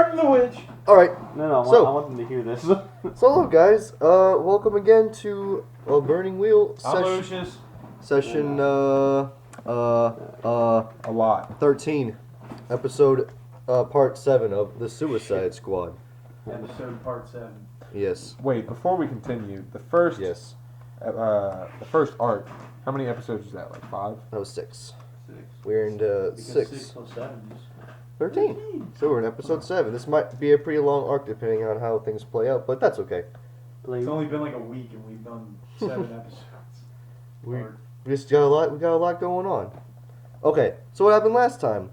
Pardon the witch. All right. No, So- I want them to hear this. So, hello guys. Welcome again to Burning Wheel I'm Lucius. session. A lot. 13, episode, part 7 of the Suicide Squad. Episode part 7. Yes. Wait, before we continue, the first Yes. the first arc, how many episodes is that? Like 5? That was 6. 6. We're into Because 6. 6 plus 7 is 13. So we're in episode 7. This might be a pretty long arc depending on how things play out, but that's okay. It's only been like a week and we've done 7 episodes. We Or- just got a lot. We got a lot going on. Okay, so what happened last time?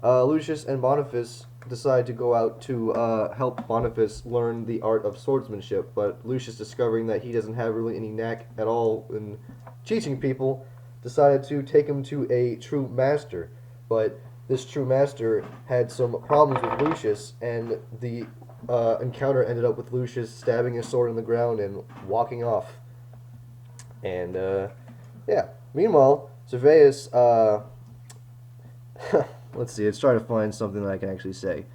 Lucius and Boniface decide to go out to help Boniface learn the art of swordsmanship, but Lucius, discovering that he doesn't have really any knack at all in teaching people, decided to take him to a true master. But this true master had some problems with Lucius, and the encounter ended up with Lucius stabbing his sword in the ground and walking off. And yeah. Meanwhile, Serveus, let's see, let's try to find something that I can actually say.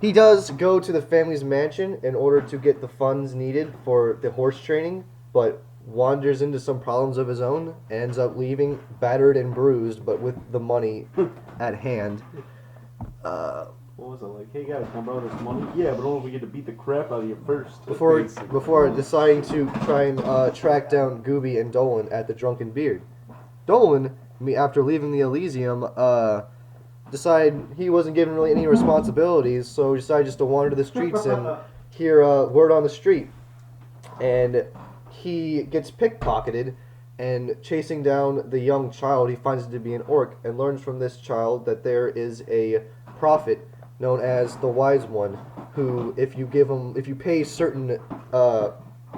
He does go to the family's mansion in order to get the funds needed for the horse training, but wanders into some problems of his own, ends up leaving battered and bruised, but with the money at hand. What was it like? Hey guys, can I borrow this money? Yeah, but only if we get to beat the crap out of you first. Before deciding to try and track down Gooby and Dolan at the Drunken Beard. Dolan, after leaving the Elysium, decided he wasn't given really any responsibilities, so he decided just to wander the streets and hear word on the street. And he gets pickpocketed, and chasing down the young child, he finds it to be an orc, and learns from this child that there is a prophet known as the Wise One, who, if you pay certain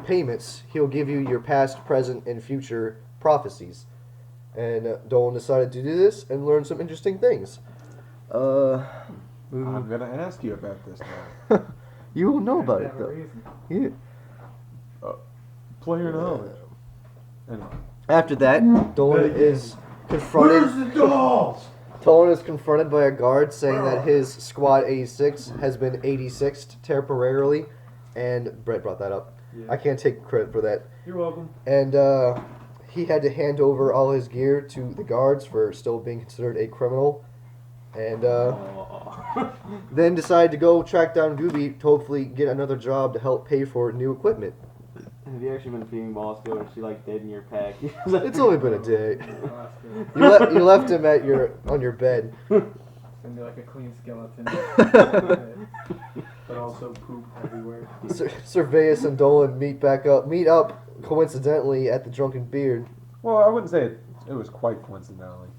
payments, he'll give you your past, present, and future prophecies. And Dolan decided to do this and learn some interesting things. I'm gonna ask you about this now. You will know about it though. Yeah. Player knowledge. Anyway. After that, Dolan is confronted. Where's the dolls? Dolan is confronted by a guard saying that his Squad 86 has been 86'd temporarily, and Brett brought that up. Yeah. I can't take credit for that. You're welcome. And he had to hand over all his gear to the guards for still being considered a criminal. And then decided to go track down Gooby to hopefully get another job to help pay for new equipment. Have you actually been feeding Bosco, or is she like dead in your pack? It's only been a day. Oh, that's good. You left him on your bed. Send me like a clean skeleton. But also poop everywhere. Serveus and Dolan meet up coincidentally at the Drunken Beard. Well, I wouldn't say it was quite coincidentally.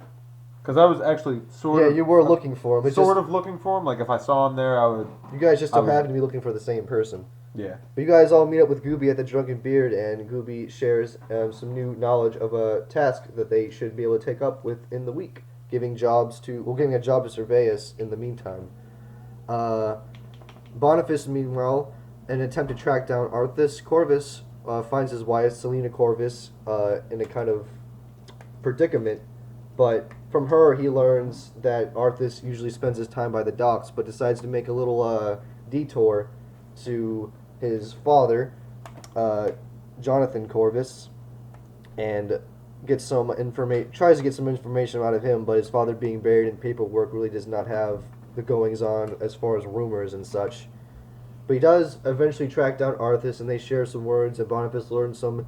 Because I was actually sort of... Yeah, you were looking for him. It's Sort just, of looking for him. Like, if I saw him there, I would... You guys just so I would- happen to be looking for the same person. Yeah. But you guys all meet up with Gooby at the Drunken Beard, and Gooby shares some new knowledge of a task that they should be able to take up within the week, giving a job to Serveus in the meantime. Boniface, meanwhile, in an attempt to track down Arthas Corvus, finds his wife, Selena Corvus, in a kind of predicament, but from her he learns that Arthas usually spends his time by the docks, but decides to make a little detour to his father, Jonathan Corvus, and tries to get some information out of him, but his father being buried in paperwork really does not have the goings on as far as rumors and such. But he does eventually track down Arthas, and they share some words, and Boniface learns some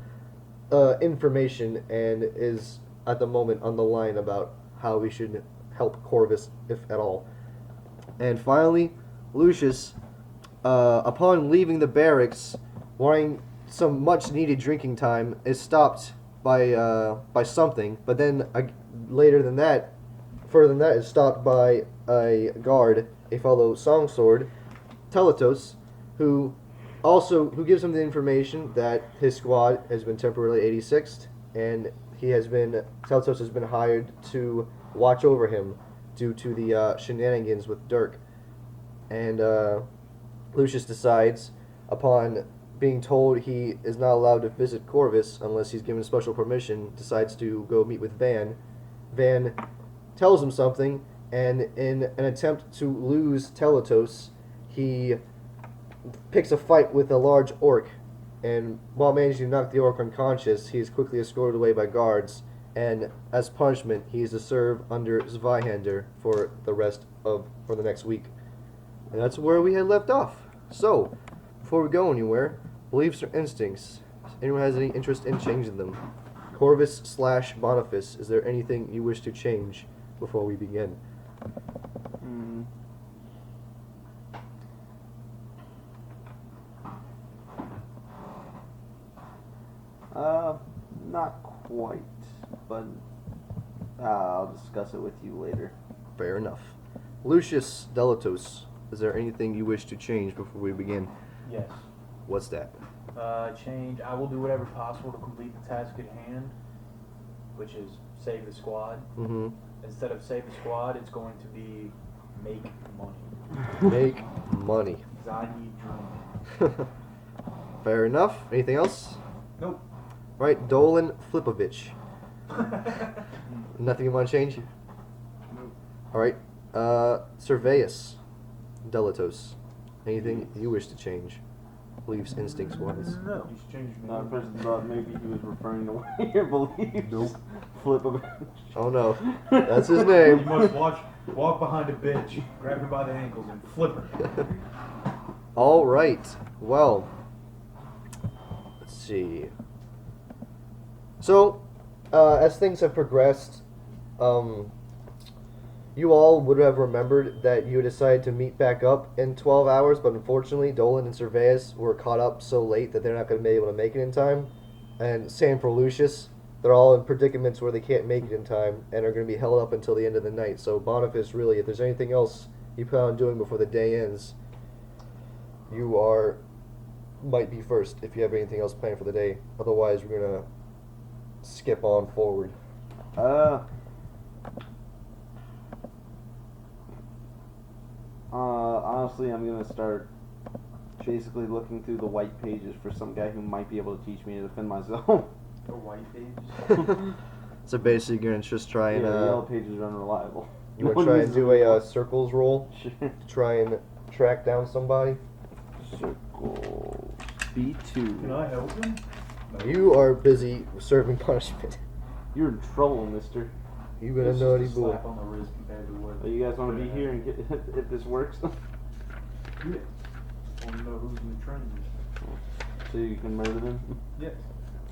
information and is at the moment on the line about how we should help Corvus, if at all. And finally, Lucius, upon leaving the barracks, wanting some much-needed drinking time, is stopped by something. But then further than that, is stopped by a guard, a fellow songsword, Teletos, who gives him the information that his squad has been temporarily 86th, and Teletos has been hired to watch over him due to the shenanigans with Dirk. And Lucius decides, upon being told he is not allowed to visit Corvus unless he's given special permission, decides to go meet with Van. Van tells him something, and in an attempt to lose Teletos, he picks a fight with a large orc, and while managing to knock the orc unconscious, he is quickly escorted away by guards, and as punishment, he is to serve under Zweihander for the next week. And that's where we had left off. So, before we go anywhere, beliefs or instincts? Anyone has any interest in changing them? Corvus/Boniface, is there anything you wish to change before we begin? Mm. Not quite, but I'll discuss it with you later. Fair enough. Lucius Delatos, is there anything you wish to change before we begin? Yes. What's that? Change. I will do whatever possible to complete the task at hand, which is save the squad. Mm-hmm. Instead of save the squad, it's going to be make money. Make money. Because I need drink. Fair enough. Anything else? Nope. Right, Dolan Flipovich. Nothing you want to change? Nope. Alright, Serveus Delatos. Anything you wish to change? Beliefs, instincts wise? No. You should change your I name. first thought maybe he was referring to one of your beliefs. Nope. Flip of Oh no, that's his You name. must walk behind a bitch, grab her by the ankles, and flip her. Alright, well, let's see. So, as things have progressed, you all would have remembered that you decided to meet back up in 12 hours, but unfortunately, Dolan and Serveus were caught up so late that they're not going to be able to make it in time. And same for Lucius. They're all in predicaments where they can't make it in time and are going to be held up until the end of the night. So, Boniface, really, if there's anything else you plan on doing before the day ends, you might be first if you have anything else planned for the day. Otherwise, we're going to skip on forward. Honestly, I'm gonna start basically looking through the white pages for some guy who might be able to teach me to defend myself. The white page. So basically, you're going to just try and Yeah, the yellow pages are unreliable. you want No to try one and uses do them. a circles roll Sure. to try and track down somebody. Circles. Can B2. I help him? You are busy serving punishment. You're in trouble, mister. You been a This is naughty a boy. slap on the wrist compared to what. You guys want to be here and get if this works? Yeah. Want to know who's in the train? So you can murder them? Yes.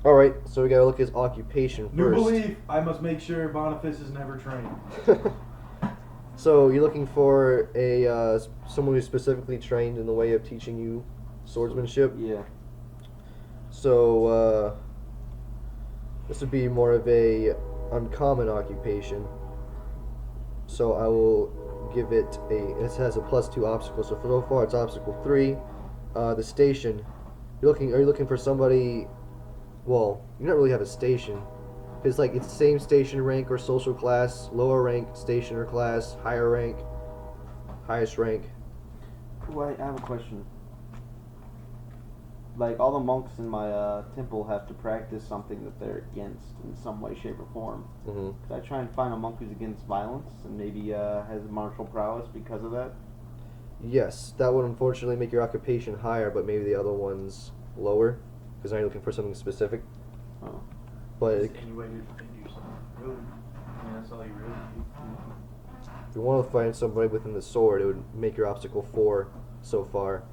All right, so we gotta look at his occupation New first. belief. I must make sure Boniface is never trained. So you're looking for a someone who's specifically trained in the way of teaching you swordsmanship. Yeah. So this would be more of a uncommon occupation. So I will give it it has a +2 obstacle. So far it's obstacle 3. The station. Are you looking for somebody? Well, you don't really have a station. It's like it's the same station rank or social class, lower rank, station or class, higher rank, highest rank. Wait, I have a question. Like, all the monks in my temple have to practice something that they're against in some way, shape, or form. Mm-hmm. Could I try and find a monk who's against violence and maybe has martial prowess because of that? Yes, that would unfortunately make your occupation higher, but maybe the other one's lower, because now you're looking for something specific. Oh. But Just any way to defend yourself. Really. I mean, that's all you really need. if you want to find somebody within the sword, it would make your obstacle 4 so far.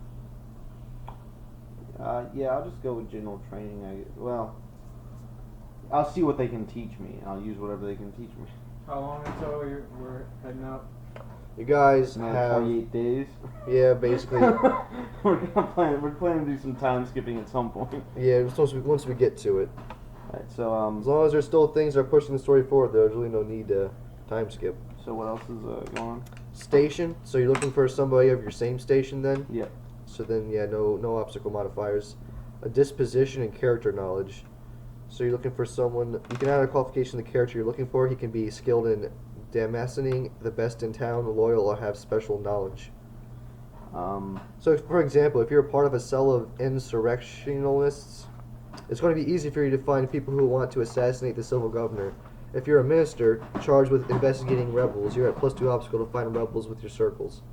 Yeah, I'll just go with general training. I'll see what they can teach me. I'll use whatever they can teach me. How long until we're heading out? You guys Another have 28 days. yeah, basically we're planning to do some time skipping at some point. yeah. Once we get to it, Alright, so as long as there's still things that are pushing the story forward, there's really no need to time skip. so what else is going on? Station. So you're looking for somebody of your same station then. Yeah. So then, yeah, no obstacle modifiers. A disposition and character knowledge. So you're looking for someone. You can add a qualification to the character you're looking for. He can be skilled in damascening, the best in town, loyal, or have special knowledge. So, for example, if you're a part of a cell of insurrectionalists, it's going to be easy for you to find people who want to assassinate the civil governor. If you're a minister charged with investigating rebels, you're at +2 obstacle to find rebels with your circles.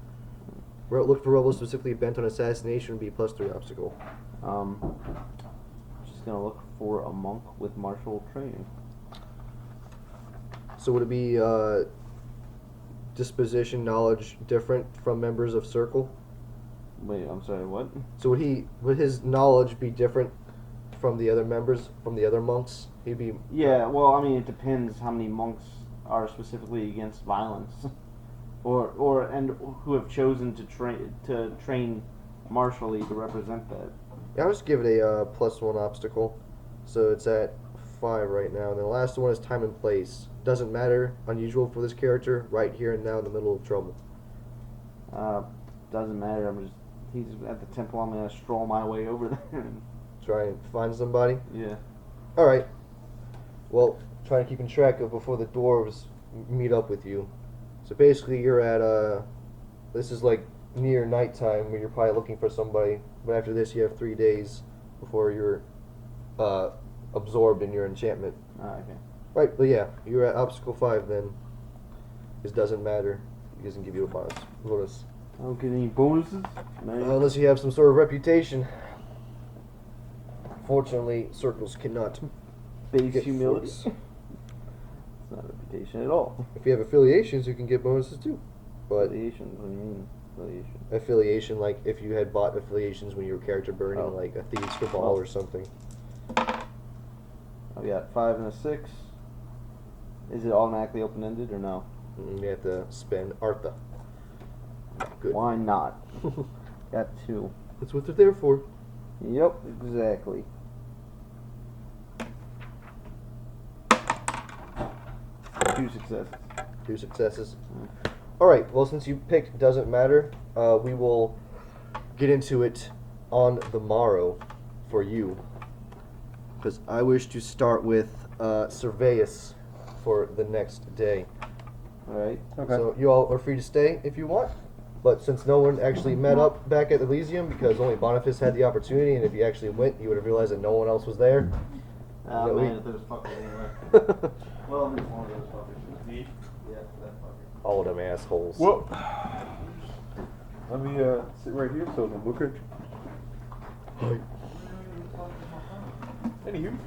Look for rebels specifically bent on assassination would be +3 obstacle. Just gonna look for a monk with martial training. So would it be disposition knowledge different from members of circle? Wait, I'm sorry, what? So would his knowledge be different from the other members, from the other monks? He'd be Yeah, well, I mean, it depends how many monks are specifically against violence, or who have chosen to train martially to represent that. I'll just give it a +1 obstacle. So it's at 5 right now. And the last one is time and place. Doesn't matter. Unusual for this character. Right here and now in the middle of trouble. Doesn't matter. He's at the temple. I'm gonna stroll my way over there. And, Try and find somebody. yeah. All right. Well, try and keeping track of before the dwarves meet up with you. So basically, you're at this is like near nighttime where you're probably looking for somebody. But after this, you have 3 days before you're absorbed in your enchantment. Okay. Right, but yeah, you're at obstacle 5 then. This doesn't matter. It doesn't give you a bonus. I don't get any bonuses. Unless you have some sort of reputation. Fortunately, circles cannot Base get humility. force. It's not a reputation at all. If you have affiliations, you can get bonuses too. But Affiliations. What do you mean affiliation? affiliation, like if you had bought affiliations when you were character burning, Oh. like a Thieves Cabal Well. or something. I got 5 and a 6. Is it automatically open-ended or no? You have to spend Artha. Good. Why not? Got 2. That's what they're there for. Yep, exactly. Two successes. 2 successes. Alright, well, since you picked doesn't matter, we will get into it on the morrow for you. Because I wish to start with Surveus for the next day. Alright. Okay. So you all are free to stay if you want. But since no one actually met up back at Elysium, because only Boniface had the opportunity, and if he actually went, you would have realized that no one else was there. Oh Yeah, man, we- if there's fuckers anywhere. Well, there's one of those fuckers. Me? Yeah, that fucker. All of them assholes. Well, let me sit right here so I can look at you. Anywho,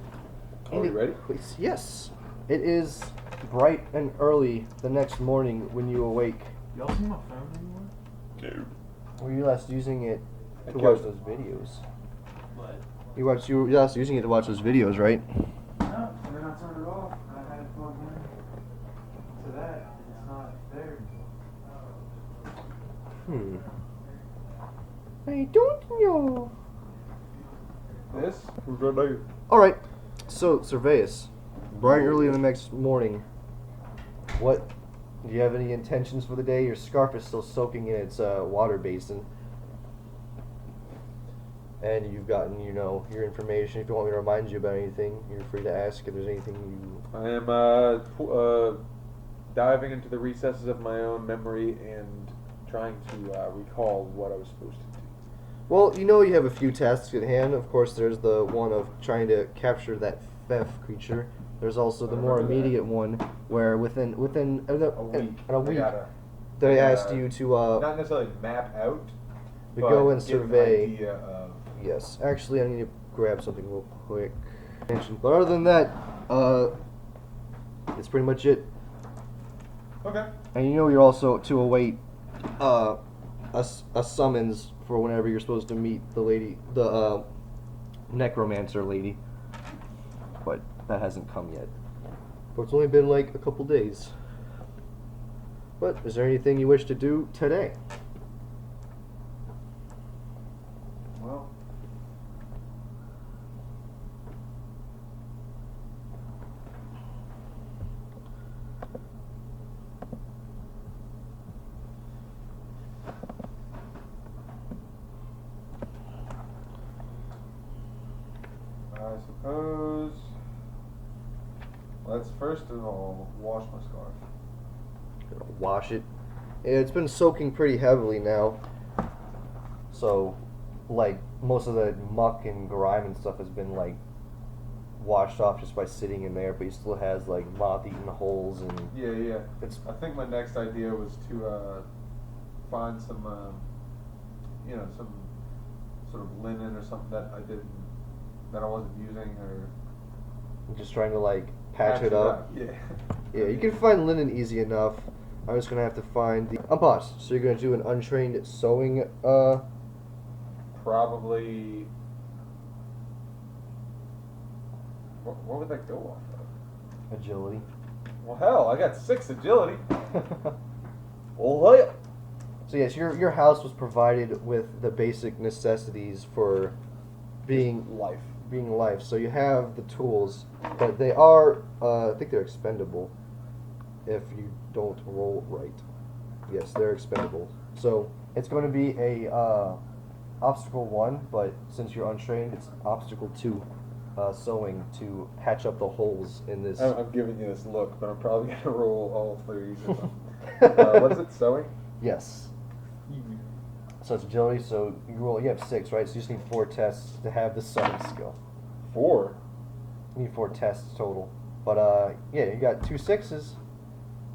are we ready? Please, yes. It is bright and early the next morning when you awake. Y'all see my phone anymore? No. Were you last using it to Okay. watch those videos? What? You were last using it to watch those videos, right? No, and then I turned it off. I had it plugged in to that. It's not there. I don't know. This? Who's right there? Alright, so Surveus, bright and early in the next morning, what, do you have any intentions for the day? Your scarf is still soaking in its water basin. And you've gotten, your information. If you want me to remind you about anything, you're free to ask if there's anything you... I am diving into the recesses of my own memory and trying to recall what I was supposed to do. Well, you have a few tasks at hand. Of course, there's the one of trying to capture that Fef creature. There's also the more remember that. immediate one where within A week. in a I week gotta, they I asked gotta you to not necessarily map out, to but go and give an survey. idea of Yes, actually, I need to grab something real quick. But other than that, it's pretty much it. Okay. And you're also to await a summons for whenever you're supposed to meet the lady, the necromancer lady. But that hasn't come yet. But it's only been like a couple days. But is there anything you wish to do today? Well. I suppose. Let's first of all wash my scarf. Gonna wash it. It's been soaking pretty heavily now. So, like, most of the muck and grime and stuff has been, like, washed off just by sitting in there, but he still has like moth-eaten holes and Yeah. it's I think my next idea was to find some, some sort of linen or something that I wasn't using, or just trying to like patch it up. Yeah. Yeah, you can find linen easy enough. I'm just gonna have to find the unpause. So you're gonna do an untrained sewing. Probably. What would that go off of? Agility. Well, hell, I got 6 agility. Oh, hell. So yes, your house was provided with the basic necessities for being Life. So you have the tools, but they are I think they're expendable if you don't roll right. Yes, they're expendable. So it's going to be a obstacle 1, but since you're untrained, it's obstacle 2. Sewing to patch up the holes in this. I'm giving you this look, but I'm probably gonna roll all 3s. What is it? Sewing? Yes. So it's agility. So you have 6, right? So you just need 4 tests to have the sewing skill. 4. You need 4 tests total. But yeah, you got 2 6s.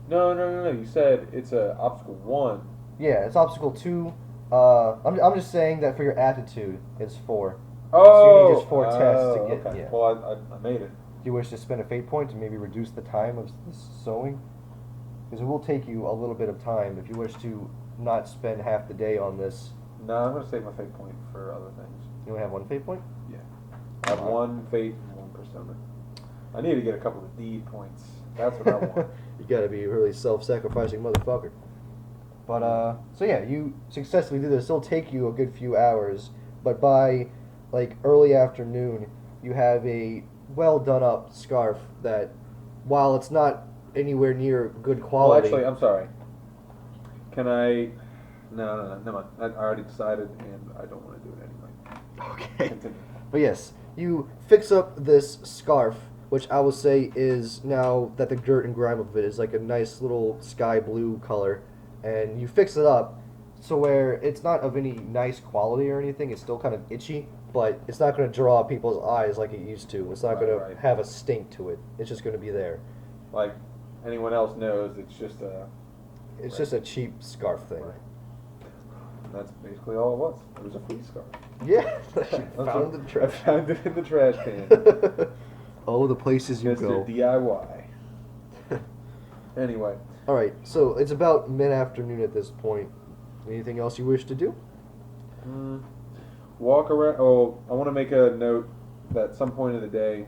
No. You said it's a obstacle 1. Yeah, it's obstacle 2. I'm just saying that for your aptitude, it's 4. Oh. So you need just 4 tests to get. Okay. Yeah. Well, I made it. Do you wish to spend a fate point to maybe reduce the time of this sewing? Because it will take you a little bit of time if you wish to not spend half the day on this. No, I'm gonna save my fate point for other things. You only have 1 fate point? Yeah. I have 1 fate and 1 persona. I need to get a couple of deed points. That's what I want. You gotta be a really self-sacrificing motherfucker. But so yeah, you successfully do this. It'll take you a good few hours, but by like early afternoon, you have a well done up scarf that, while it's not anywhere near good Well, quality. actually, I'm sorry. Can I? No, never mind. I already decided, and I don't want to do it anyway. Okay. Continue. But yes, you fix up this scarf, which I will say is, now that the dirt and grime of it is like a nice little sky blue color, and you fix it up so where it's not of any nice quality or anything. It's still kind of itchy, but it's not going to draw people's eyes like it used to. It's not going to Right. have a stink to it. It's just going to be there. Like anyone else knows, it's just a. It's Right. just a cheap scarf thing. Right. And that's basically all it was. It was a free scarf. Yeah, you found the I trash. found it in the trash can. Oh, the places you Mr. go. DIY. Anyway, All right, so it's about mid-afternoon at this point. Anything else you wish to do? walk around. Oh, I want to make a note that at some point of the day,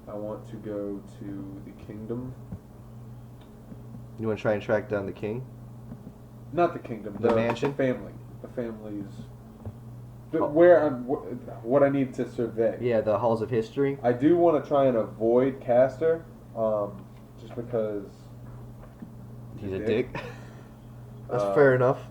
I want to go to the kingdom. You want to try and track down the king? Not the kingdom. The mansion? The family. The family's. Oh. Where I'm. What I need to survey. Yeah, the halls of history. I do want to try and avoid Castor, just because He's a dick. That's Uh, fair enough.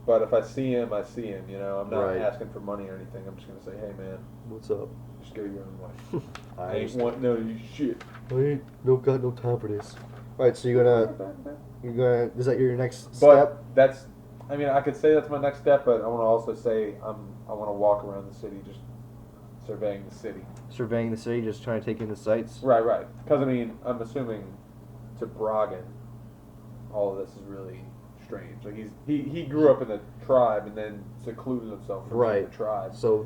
But if I see him, I see him. You know, I'm not Right. asking for money or anything. I'm just gonna say, hey man, What's up? just go your own way. I ain't understand. want no you shit. I ain't got no time for this. All right, so you're gonna. Is that your next But step? that's. I mean, I could say that's my next step, but I want to also say I want to walk around the city, just surveying the city. Surveying the city, just trying to take in the sights. Right. Because I mean, I'm assuming to Bragan, all of this is really strange. Like he grew up in the tribe and then secluded himself from Right. the tribe. So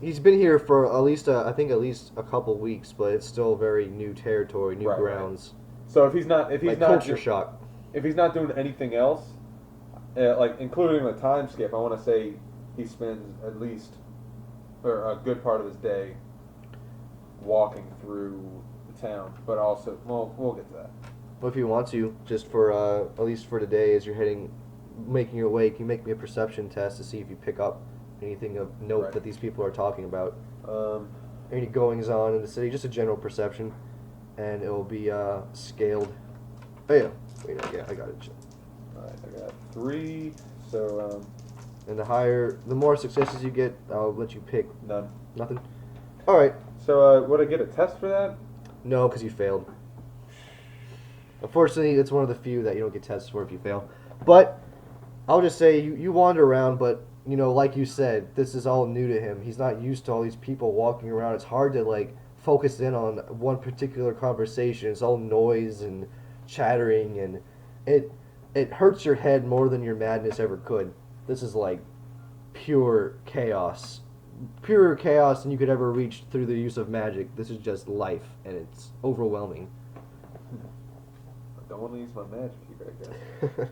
he's been here for at least I think at least a couple weeks, but it's still very new territory, new Right. grounds. So if he's not Culture shock. if he's not doing anything else, like including the time skip, I want to say he spends at least or a good part of his day walking through the town. But also, well, we'll get to that. Well, if you want to, just for at least for today, as you're making your way, can you make me a perception test to see if you pick up anything of note Right. that these people are talking about? Um, Any goings on in the city? Just a general perception, and it will be scaled. Oh yeah, wait, yeah, I got it. all right, I got 3. So And the more successes you get, I'll let you pick. none. Nothing. All right. So would I get a test for that? No, because you failed. Unfortunately, it's one of the few that you don't get tests for if you fail. But I'll just say you wander around, but like you said, this is all new to him. He's not used to all these people walking around. It's hard to focused in on one particular conversation. It's all noise and chattering, and it hurts your head more than your madness ever could. This is like pure chaos. Purer chaos than you could ever reach through the use of magic. This is just life, and it's overwhelming. I don't want to use my magic here, I guess.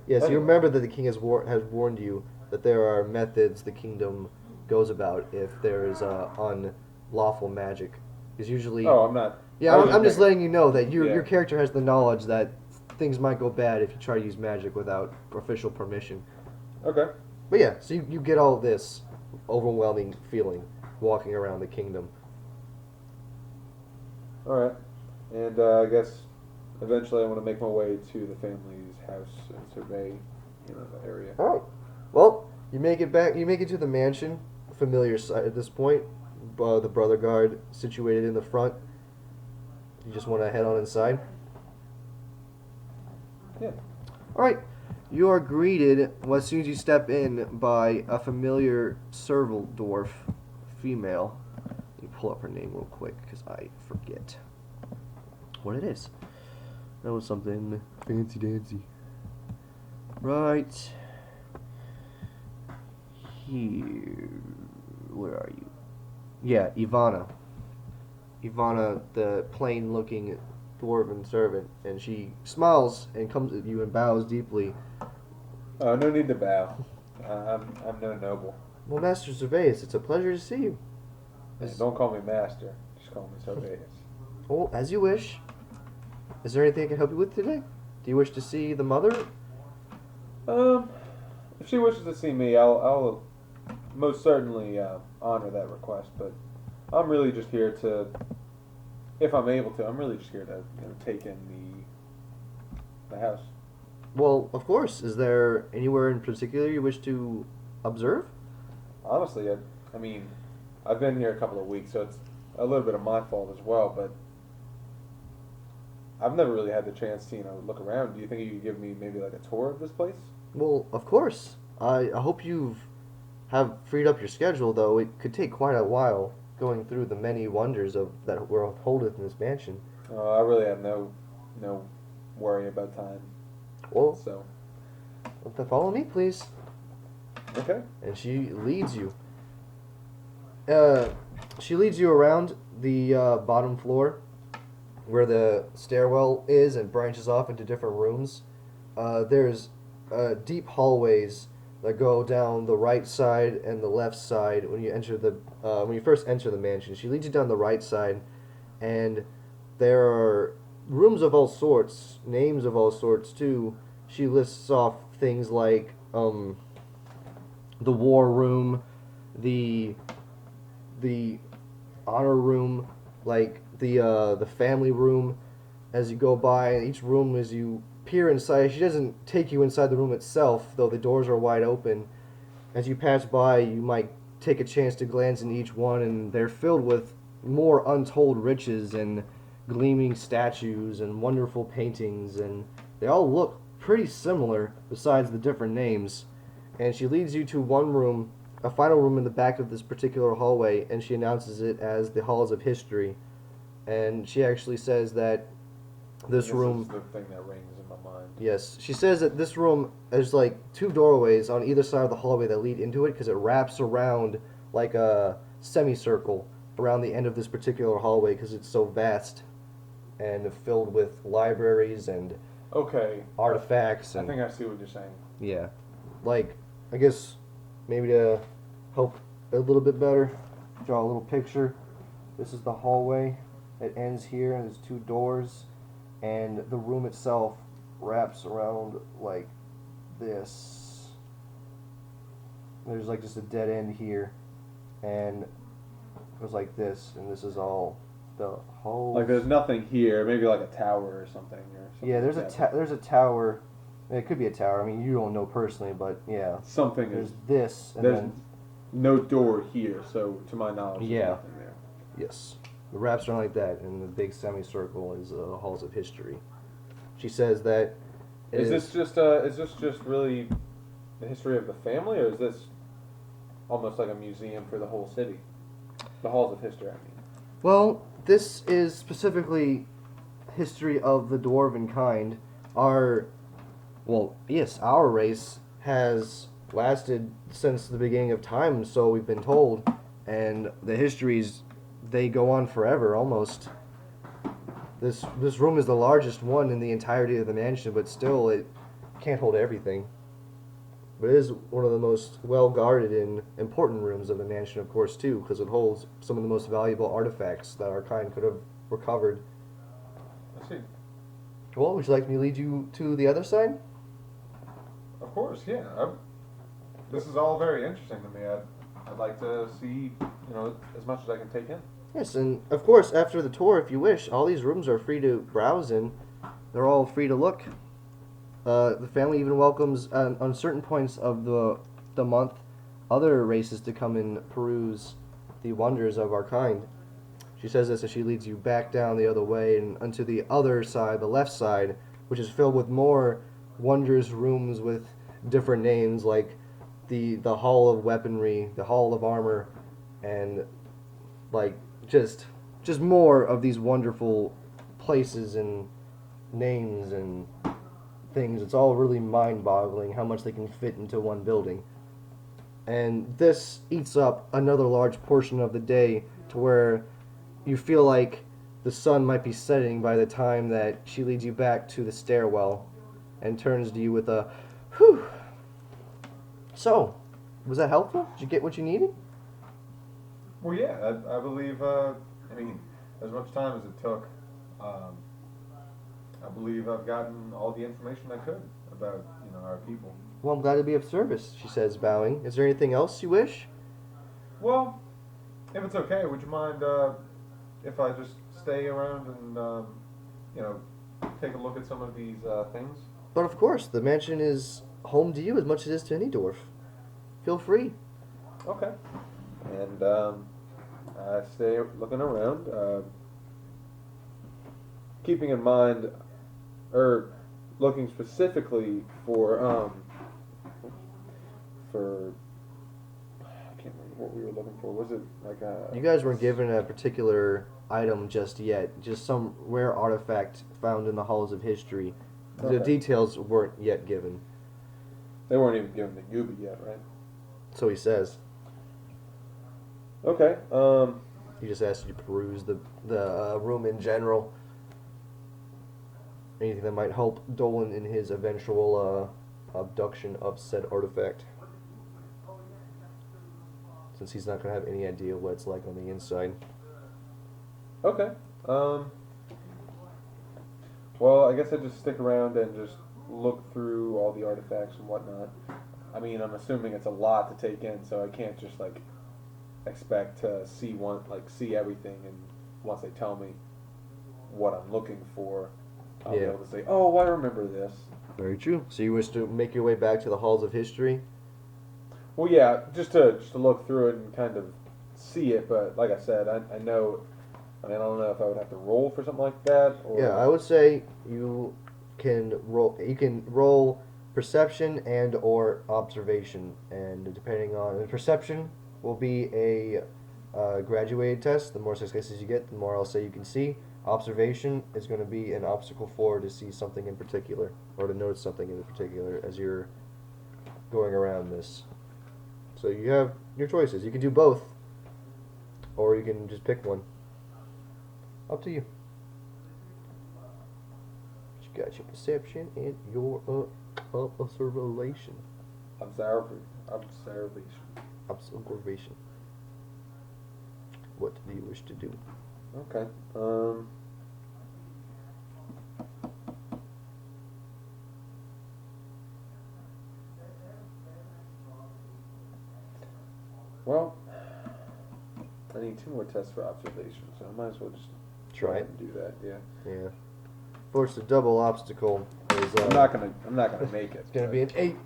Yes, you Anyway. remember that the king has warned you that there are methods the kingdom goes about if there is unlawful magic. Because usually, Oh, I'm not. yeah, I was I'm just thinking- letting you know that Yeah. your character has the knowledge that things might go bad if you try to use magic without official permission. Okay. But yeah, so you get all this overwhelming feeling walking around the kingdom. All right. And I guess eventually I want to make my way to the family's house and survey, the area. All right. Well, you make it back. You make it to the mansion, familiar sight at this point. The brother guard situated in the front. You just want to head on inside. Yeah. All right. You are greeted as soon as you step in by a familiar serval dwarf, female. Let me pull up her name real quick because I forget what it is. That was something fancy dancy. Right here. Where are you? Yeah, Ivana. Ivana, the plain-looking dwarven servant, and she smiles and comes at you and bows deeply. No need to bow. I'm no noble. Well, Master Serveus, it's a pleasure to see you. Hey, don't call me master. Just call me Sobeus. Well, as you wish. Is there anything I can help you with today? Do you wish to see the mother? If she wishes to see me, I'll most certainly honor that request. But I'm really just here to, if I'm able to, I'm really just here to take in the house. Well, of course. Is there anywhere in particular you wish to observe? Honestly, I mean, I've been here a couple of weeks, so it's a little bit of my fault as well. But I've never really had the chance to look around. Do you think you could give me maybe like a tour of this place? Well, of course. I hope have freed up your schedule, though. It could take quite a while going through the many wonders of that were holdeth in this mansion. I really have no worry about time. Well, So follow me, please. okay. And she leads you. She leads you around the bottom floor, where the stairwell is, and branches off into different rooms. There's deep hallways that go down the right side and the left side when you first enter the mansion. She leads you down the right side, and there are rooms of all sorts, names of all sorts too. She lists off things like the war room, the honor room, like the family room. As you go by, and each room, as you peer inside, she doesn't take you inside the room itself, though the doors are wide open. As you pass by, you might take a chance to glance in each one, and they're filled with more untold riches and gleaming statues and wonderful paintings, and they all look pretty similar besides the different names. And she leads you to one room, a final room in the back of this particular hallway, and she announces it as the Halls of History. And she actually says that this room... is the thing that rings in my mind. Yes, she says that this room, there's like two doorways on either side of the hallway that lead into it, because it wraps around like a semicircle around the end of this particular hallway, because it's so vast and filled with libraries and Okay. artifacts. I And think I see what you're saying. yeah, like, I guess maybe to help a little bit better, draw a little picture. This is the hallway. It ends here, and there's two doors, and the room itself wraps around like this. There's like just a dead end here, and it goes like this, and this is all the whole. Like there's nothing here. Maybe like a tower or something. Yeah, there's like that. there's a tower. It could be a tower. I mean, you don't know personally, but yeah. Something There's is. this, and There's then no door here, so to my knowledge, Yeah. there's nothing there. yes, it wraps around like that, and the big semicircle is the halls of history. She says that. it Is this just really the history of the family, or is this almost like a museum for the whole city? The halls of history, I mean. Well, this is specifically history of the dwarven kind. Our race has lasted since the beginning of time, so we've been told, and the histories, they go on forever almost. This room is the largest one in the entirety of the mansion, but still it can't hold everything. But it is one of the most well guarded and important rooms of the mansion, of course, too, because it holds some of the most valuable artifacts that our kind could have recovered. I see. Well, would you like me to lead you to the other side? Of course, yeah. This is all very interesting to me. I'd like to see, as much as I can take in. Yes, and of course, after the tour, if you wish, all these rooms are free to browse in. They're all free to look. The family even welcomes, on certain points of the month, other races to come and peruse the wonders of our kind. She says this as she leads you back down the other way and onto the other side, the left side, which is filled with more wondrous rooms with different names, like the Hall of Weaponry, the Hall of Armor, and like just more of these wonderful places and names and things. It's all really mind-boggling how much they can fit into one building. And this eats up another large portion of the day to where you feel like the sun might be setting by the time that she leads you back to the stairwell and turns to you with a whew. So, was that helpful? Did you get what you needed? Well, yeah, I believe, as much time as it took, I believe I've gotten all the information I could about, our people. Well, I'm glad to be of service, she says, bowing. Is there anything else you wish? Well, if it's okay, would you mind if I just stay around and, take a look at some of these things? But of course, the mansion is home to you as much as it is to any dwarf. Feel free. Okay. And I stay looking around, keeping in mind, or looking specifically for I can't remember what we were looking for. Was it like a? You guys weren't given a particular item just yet. Just some rare artifact found in the halls of history. The Okay. details weren't yet given. They weren't even given to Yubi yet, right? So he says. Okay. He just asked you to peruse the room in general. Anything that might help Dolan in his eventual abduction of said artifact. Since he's not going to have any idea what it's like on the inside. Okay. Well, I guess I just stick around and just look through all the artifacts and whatnot. I mean, I'm assuming it's a lot to take in, so I can't just expect to see everything, and once they tell me what I'm looking for, I'll be Yeah. able to say, "Oh, I remember this." Very true. So you wish to make your way back to the halls of history? Well, yeah, just to look through it and kind of see it, but like I said, I know. I mean, I don't know if I would have to roll for something like that. Or Yeah, I would say you can roll. You can roll perception and or observation, and depending on perception will be a graduated test. The more successes you get, the more I'll say you can see. Observation is going to be an obstacle for to see something in particular or to notice something in particular as you're going around this. So you have your choices. You can do both, or you can just pick one. Up to you. You got your perception and your observation. observation. Observation. What do you wish to do? Okay. Well, I need 2 more tests for observation, so I might as well just Try go it. ahead and do that. Yeah. Yeah. Of course, the double obstacle is. I'm not gonna make it. It's gonna be an 8.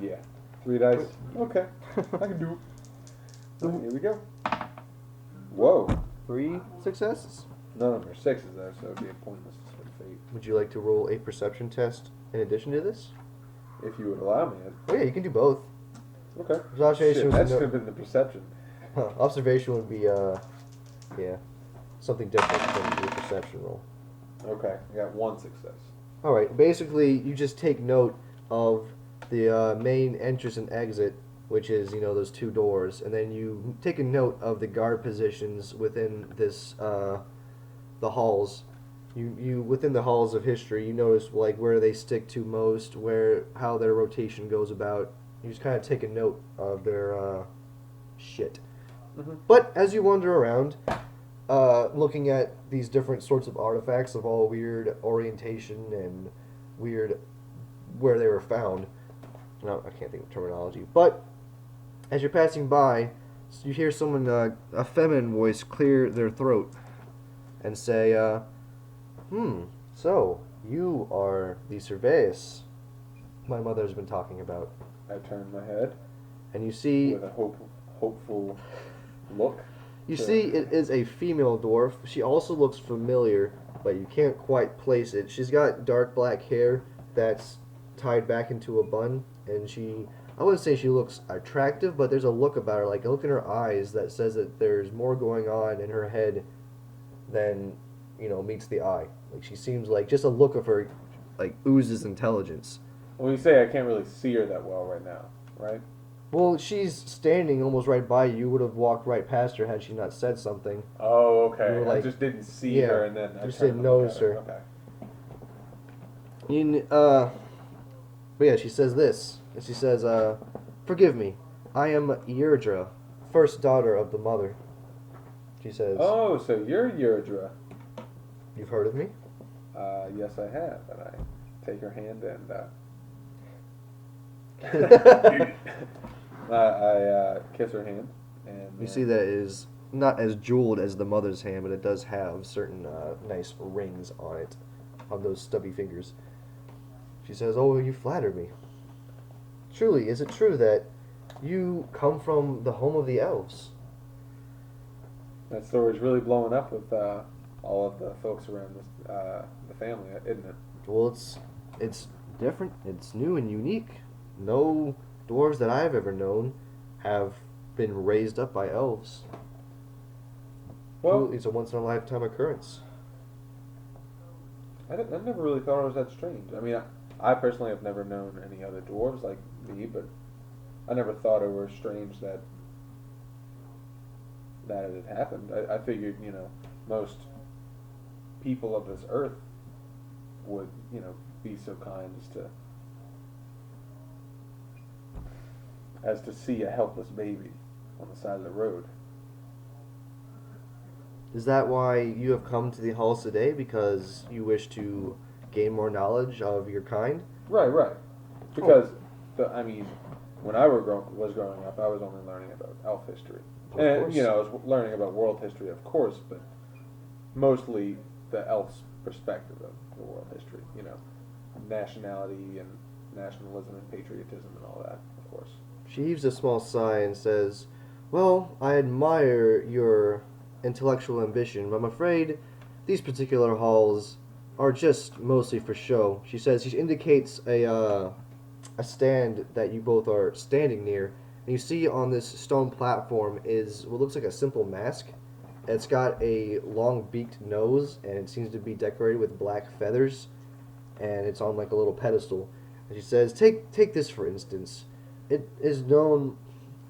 Yeah. 3 dice. Okay. I can do it. So here we go. Whoa. 3 successes. None of them are 6s though, so it'd be a pointless fate. Would you like to roll a perception test in addition to this? If you would allow me. Oh yeah, you can do both. Okay. Observation Shit, was that no- should have been the perception. Observation would be yeah. something different from your perception roll. Okay, I got one success. All right. Basically, you just take note of the main entrance and exit, which is those two doors, and then you take a note of the guard positions within this the halls. You within the halls of history, you notice like where they stick to most, how their rotation goes about. You just kind of take a note of their shit. Mhm. But as you wander around, looking at these different sorts of artifacts of all weird orientation and weird where they were found. No, I can't think of terminology. But as you're passing by, you hear someone, a feminine voice, clear their throat and say, so you are the Serveus my mother's been talking about. I turned my head And you see, with a hopeful look. you Sure. see it is a female dwarf. She also looks familiar, but you can't quite place it. She's got dark black hair that's tied back into a bun, and I wouldn't say she looks attractive, but there's a look about her, like a look in her eyes that says that there's more going on in her head than, meets the eye. Like she seems like just a look of her, like oozes intelligence. When you say I can't really see her that well right now, right? Well, she's standing almost right by you. You would have walked right past her had she not said something. Oh, okay. You were I like- just didn't see yeah, her, and then I just turned didn't to look notice at her. Okay. But yeah, she says this. And she says, forgive me. I am Yerdra, first daughter of the mother. She says, Oh, so you're Yurdra. you've heard of me? Yes, I have, and I take her hand and I kiss her hand, and You see that it is not as jeweled as the mother's hand, but it does have certain nice rings on it, on those stubby fingers. She says, oh, you flatter me. Truly, is it true that you come from the home of the elves? that story's really blowing up with all of the folks around this the family, isn't it? Well, it's different. It's new and unique. No dwarves that I've ever known have been raised up by elves. Well, Truly, it's a once in a lifetime occurrence. I never really thought it was that strange. I mean, I personally have never known any other dwarves like me, but I never thought it was strange that it had happened. I figured, most people of this earth would, be so kind as to see a helpless baby on the side of the road. Is that why you have come to the halls today? Because you wish to gain more knowledge of your kind? Right. Because, when I was growing up, I was only learning about elf history. Of And, course. I was learning about world history, of course, but mostly the elf's perspective of the world history. Nationality and nationalism and patriotism and all that, of course. She heaves a small sigh and says, well, I admire your intellectual ambition, but I'm afraid these particular halls are just mostly for show. She says, she indicates a stand that you both are standing near, and you see on this stone platform is what looks like a simple mask. It's got a long beaked nose, and it seems to be decorated with black feathers, and it's on like a little pedestal. And she says, take this for instance. It is known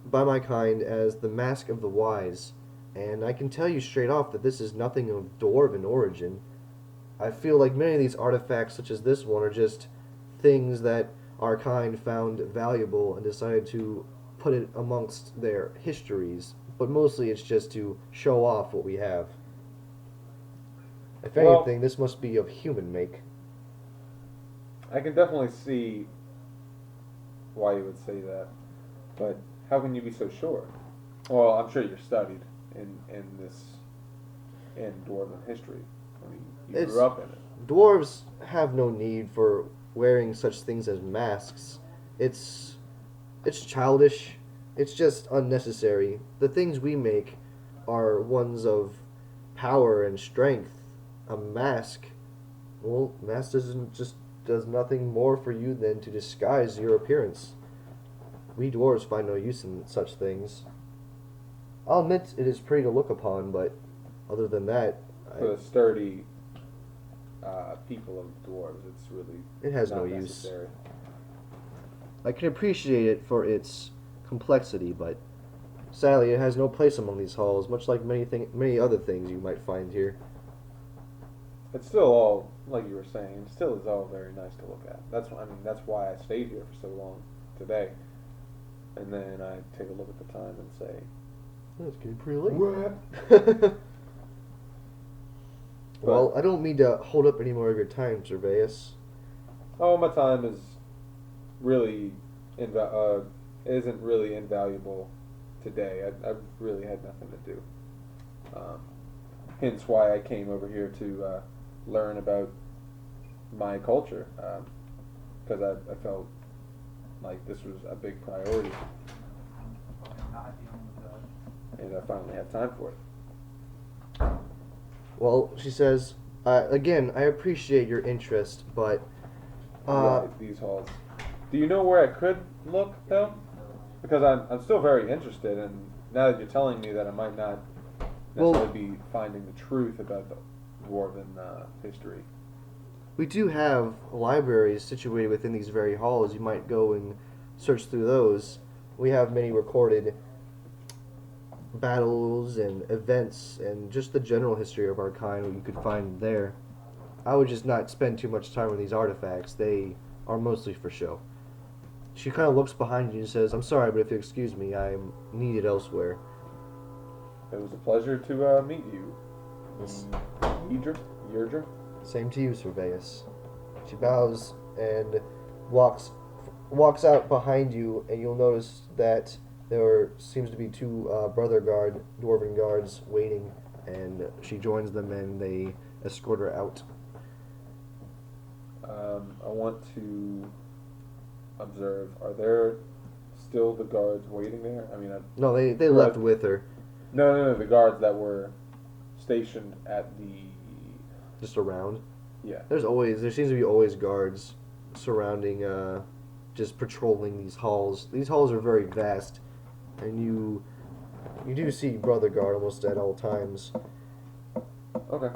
by my kind as the Mask of the Wise, and I can tell you straight off that this is nothing of dwarven origin. I feel like many of these artifacts, such as this one, are just things that our kind found valuable and decided to put it amongst their histories, but mostly it's just to show off what we have. If Well- anything, this must be of human make. I can definitely see why you would say that, but how can you be so sure? Well, I'm sure you're studied in dwarven history. I mean, you It's- grew up in it. Dwarves have no need for wearing such things as masks. It's childish. It's just unnecessary. The things we make are ones of power and strength. A mask, well, mask does nothing more for you than to disguise your appearance. We dwarves find no use in such things. I'll admit it is pretty to look upon, but other than that, For the sturdy people of dwarves, it's really It has not no use. necessary. I can appreciate it for its complexity, but sadly, it has no place among these halls. Much like many other things you might find here. It's still all, like you were saying, it still is all very nice to look at. That's why I stayed here for so long today. And then I take a look at the time and say, It's getting pretty late. what? Well, I don't mean to hold up any more of your time, Serveus. Oh, my time is really isn't really invaluable today. I've really had nothing to do. Hence why I came over here to learn about my culture, because I felt like this was a big priority, and I finally had time for it. Well, she says, again, I appreciate your interest, but These halls. Do you know where I could look though? Because I'm still very interested, and now that you're telling me that I might not necessarily be finding the truth about the dwarven history. we do have libraries situated within these very halls. You might go and search through those. We have many recorded battles and events and just the general history of our kind you could find there. I would just not spend too much time on these artifacts. They are mostly for show. She kind of looks behind you and says, I'm sorry, but if you excuse me, I am needed elsewhere. It was a pleasure to meet you, Yes. Yerdra. Same to you, Serveus. She bows and walks out behind you, and you'll notice that there seems to be two dwarven guards waiting, and she joins them and they escort her out. I want to observe. Are there still the guards waiting there? I mean, No, they left with her, no, the guards that were stationed at the. just around. Yeah. There seems to be always guards surrounding, just patrolling these halls. These halls are very vast, and you do see Brother Guard almost at all times. Okay.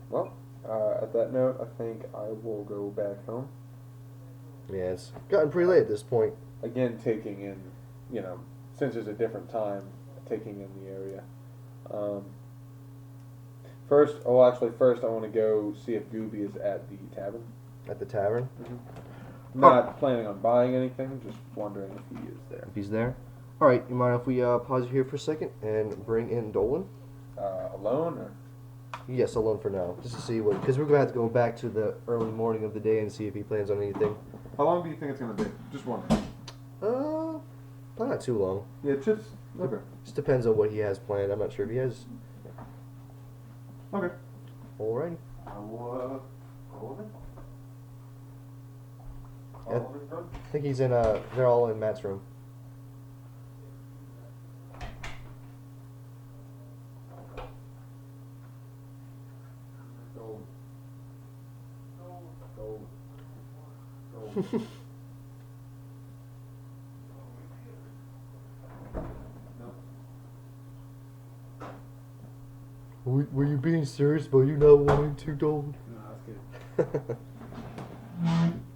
Well, at that note, I think I will go back home. Yeah, it's gotten pretty late at this point. Again, taking in, since it's a different time, taking in the area. First I want to go see if Gooby is at the tavern. At the tavern, Not planning on buying anything, just wondering if he is there. if he's there. All right, you mind if we pause here for a second and bring in Dolan? Alone or? Yes, alone for now, just to see because we're gonna have to go back to the early morning of the day and see if he plans on anything. How long do you think it's gonna be? Just wondering. Probably not too long. Yeah, just okay. Just depends on what he has planned. I'm not sure if he has. Okay. Alrighty. I will call him. Yeah. I think he's in. They're all in Matt's room. Were you being serious about you not wanting to, Dolan? No, that's good.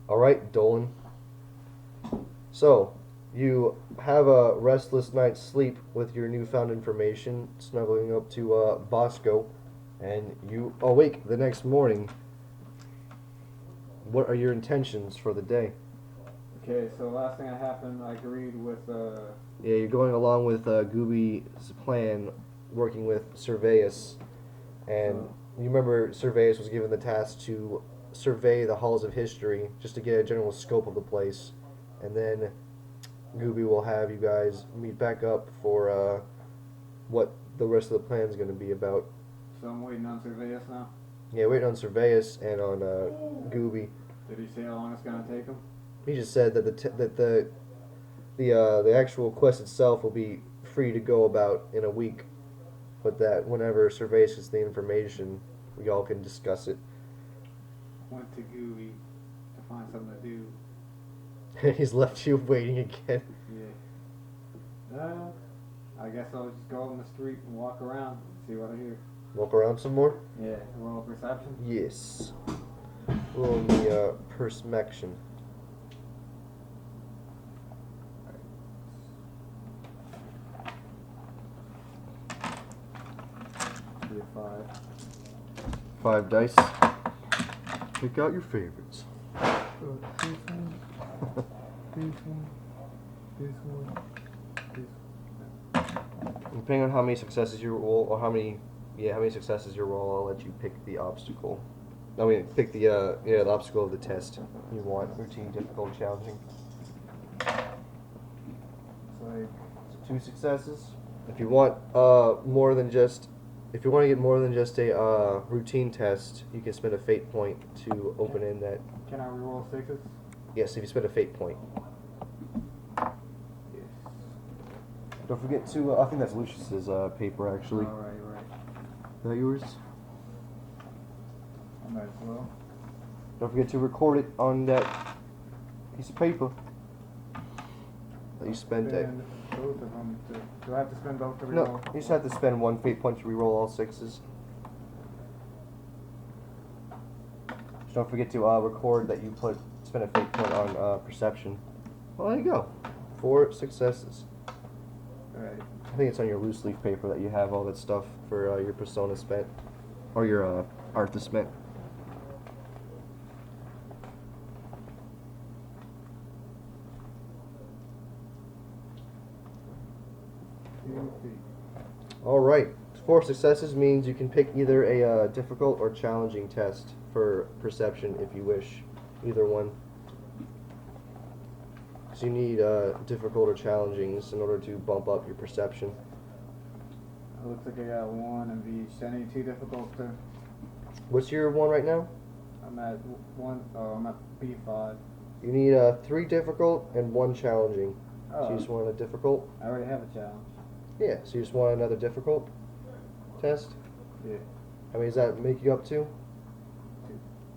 Alright, Dolan. So, you have a restless night's sleep with your newfound information, snuggling up to Bosco, and you awake the next morning. What are your intentions for the day? Okay, so the last thing that happened, I agreed with, Yeah, you're going along with Gooby's plan, working with Serveus, and you remember Serveus was given the task to survey the halls of history just to get a general scope of the place, and then Gooby will have you guys meet back up for what the rest of the plan is going to be about. so I'm waiting on Surveillance now. Yeah, waiting on Serveus and on Gooby. Did he say how long it's gonna take him? He just said that the actual quest itself will be free to go about in a week, but that whenever Serveus gets the information, we all can discuss it. Went to Gooey to find something to do. He's left you waiting again. Yeah. I guess I'll just go out in the street and walk around and see what I hear. Walk around some more? Yeah. Roll perception. Yes. Roll the perspection. Be a 5. 5 dice. Pick out your favorites. Depending on how many successes you roll, or how many successes you roll, I'll let you pick the obstacle. I mean, pick the the obstacle of the test you want: routine, difficult, challenging. It's like 2 successes. If you want more than just, if you want to get more than just a routine test, you can spend a fate point to open in that. can I reroll 6s? Yes, if you spend a fate point. Yes. Don't forget to. I think that's Lucius's paper actually. Right. Is that yours? I might as well. Don't forget to record it on that piece of paper that you spent it. Spend both of them. Do I have to spend both to No, reroll? you just have to spend 1 fate point to reroll all 6s. Just don't forget to record that you spend a fate point on perception. Well, there you go. 4 successes. Right. I think it's on your loose leaf paper that you have all that stuff for your persona spent, or your Arthur spent. All right. 4 successes means you can pick either a difficult or challenging test for perception if you wish. Either one. So you need difficult or challengings in order to bump up your perception. It looks like I got 1 of each. I need 2 difficult to. What's your one right now? I'm at 1. Oh, I'm at B5. You need 3 difficult and 1 challenging. So Oh, you just want a difficult? I already have a challenge. Yeah, so you just want another difficult test? Yeah. How many does that make you up to? 2.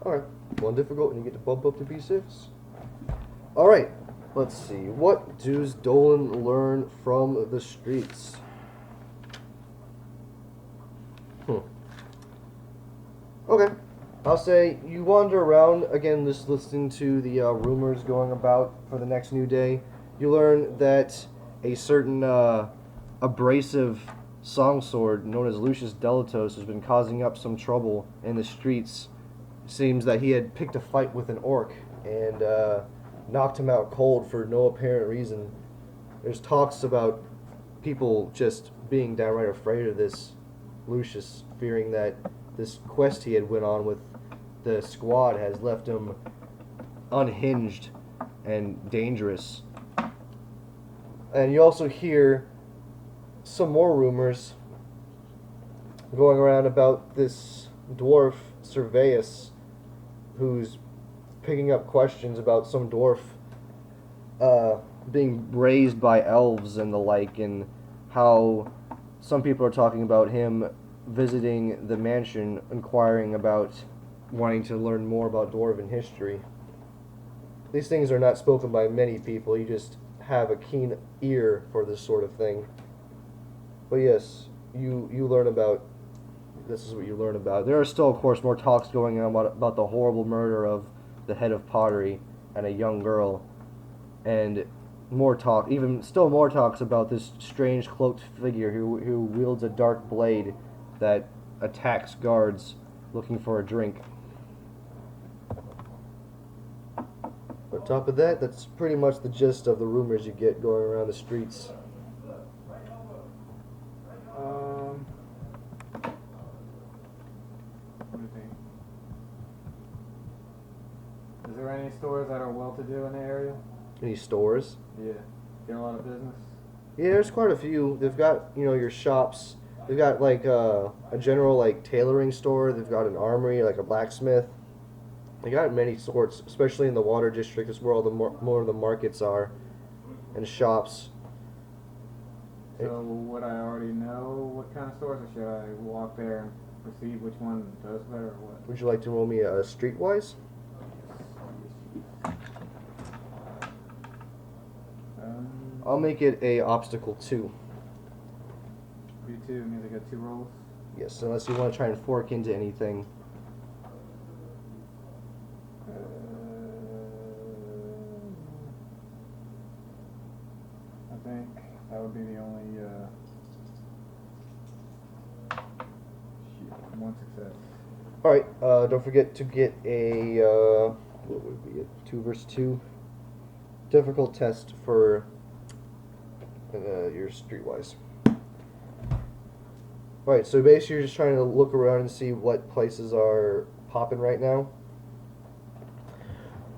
Alright, 1 difficult and you get to bump up to B6. Alright, let's see. What does Dolan learn from the streets? Okay, I'll say you wander around, again, just listening to the rumors going about for the next new day. You learn that a certain abrasive songsword known as Lucius Delatos has been causing up some trouble in the streets. Seems that he had picked a fight with an orc and knocked him out cold for no apparent reason. There's talks about people just being downright afraid of this Lucius, fearing that this quest he had went on with the squad has left him unhinged and dangerous. And you also hear some more rumors going around about this dwarf Serveus, who's picking up questions about some dwarf being raised by elves and the like, and how some people are talking about him visiting the mansion, inquiring about wanting to learn more about dwarven history. These things are not spoken by many people. You just have a keen ear for this sort of thing. But yes, you learn about, this is what you learn about. There are still, of course, more talks going on about the horrible murder of the head of pottery and a young girl, and more talk, even still more talks about this strange cloaked figure who wields a dark blade that attacks guards looking for a drink. On top of that, that's pretty much the gist of the rumors you get going around the streets. Let me think. Is there any stores that are well-to-do in the area? Any stores? Yeah. Get a lot of business? Yeah, there's quite a few. They've got, your shops. They've got like a general like tailoring store. They've got an armory, like a blacksmith. They got many sorts, especially in the Water District. That's where all the more of the markets are, and shops. So would I already know what kind of stores, or should I walk there and perceive which one does better, or what? Would you like to roll me a streetwise? Um, I'll make it a obstacle 2. B2 means I get 2 rolls. Yes, unless you want to try and fork into anything. I think that would be the only. One success. All right. Don't forget to get a what would it be? A 2 versus 2 difficult test for your streetwise. Right, so basically you're just trying to look around and see what places are popping right now.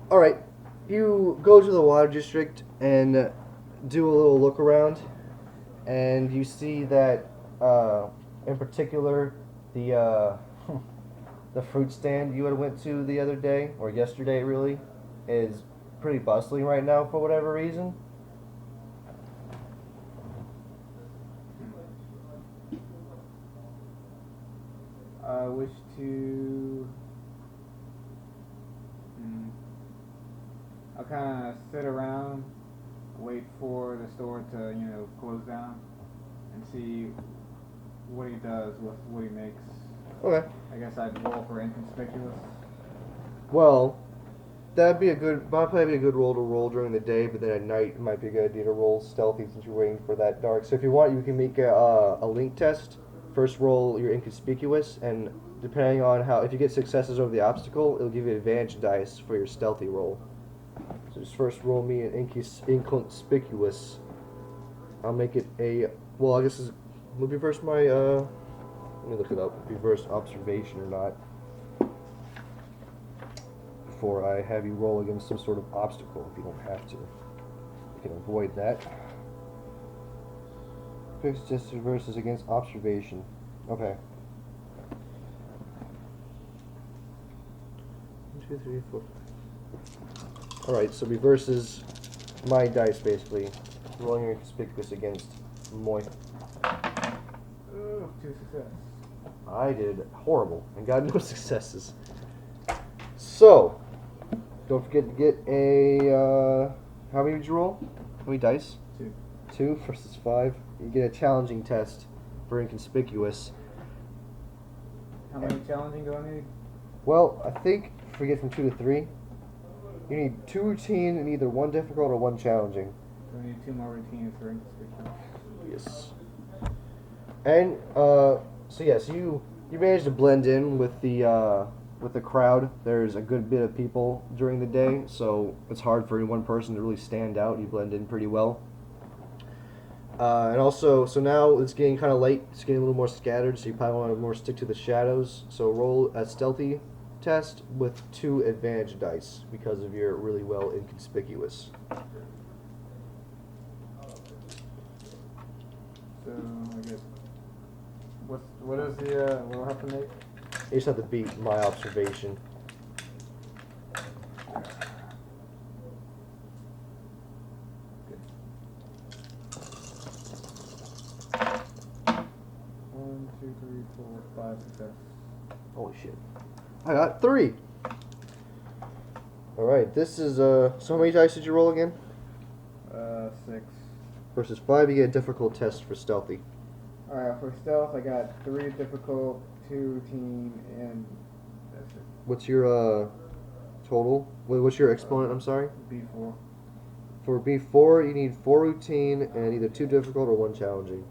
Alright, you go to the water district and do a little look around, and you see that, in particular, the the fruit stand you had went to the other day, or yesterday really, is pretty bustling right now for whatever reason. I wish to. I'll kind of sit around, wait for the store to, close down, and see what he does with what he makes. Okay. I guess I'd roll for inconspicuous. Well, probably be a good roll to roll during the day, but then at night it might be a good idea to roll stealthy since you're waiting for that dark. So if you want, you can make a link test. First roll your inconspicuous, and depending on if you get successes over the obstacle, it'll give you advantage dice for your stealthy roll. So just first roll me an inconspicuous. I'll make it a, well, I guess will be versus my, let me look it up, if it be versus observation or not. Before I have you roll against some sort of obstacle, if you don't have to. You can avoid that. Fixed distance versus against observation. Okay. 1, 2, 3, 4. Alright, so be versus my dice basically. Rolling your conspicuous against Moy. Ooh, 2 success. I did horrible and got no successes. So, don't forget to get a, how many did you roll? How many dice? 2. 2 versus 5. You get a challenging test for inconspicuous. How many challenging do I need? Well, I think if we get from 2 to 3, you need 2 routine and either 1 difficult or 1 challenging. So I need 2 more routines for inconspicuous. Yes. And so yes, you managed to blend in with the crowd. There's a good bit of people during the day, so it's hard for any one person to really stand out. You blend in pretty well. And also, so now it's getting kind of late. It's getting a little more scattered, so you probably want to more stick to the shadows. So roll a stealthy test with 2 advantage dice because of your really well inconspicuous. So I guess. What is the what do I have to make? You just have to beat my observation. One, 2, 3, 4, 5 success. Holy shit. I got 3. Alright, this is, so how many dice did you roll again? 6. Versus 5, you get a difficult test for stealthy. Alright, for stealth, I got 3 difficult, 2 routine, and that's it. What's your, total? What's your exponent, I'm sorry? B4. For B4, you need 4 routine and either 2 difficult or 1 challenging.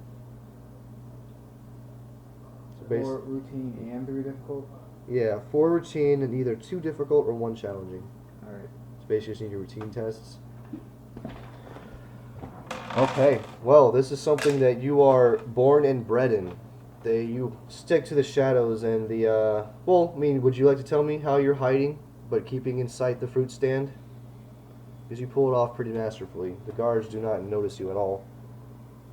So 4 routine and 3 difficult? yeah, 4 routine and either 2 difficult or 1 challenging. Alright. So basically, you just need your routine tests. Okay, well, this is something that you are born and bred in. You stick to the shadows and the, well, I mean, would you like to tell me how you're hiding, but keeping in sight the fruit stand? Because you pull it off pretty masterfully. The guards do not notice you at all.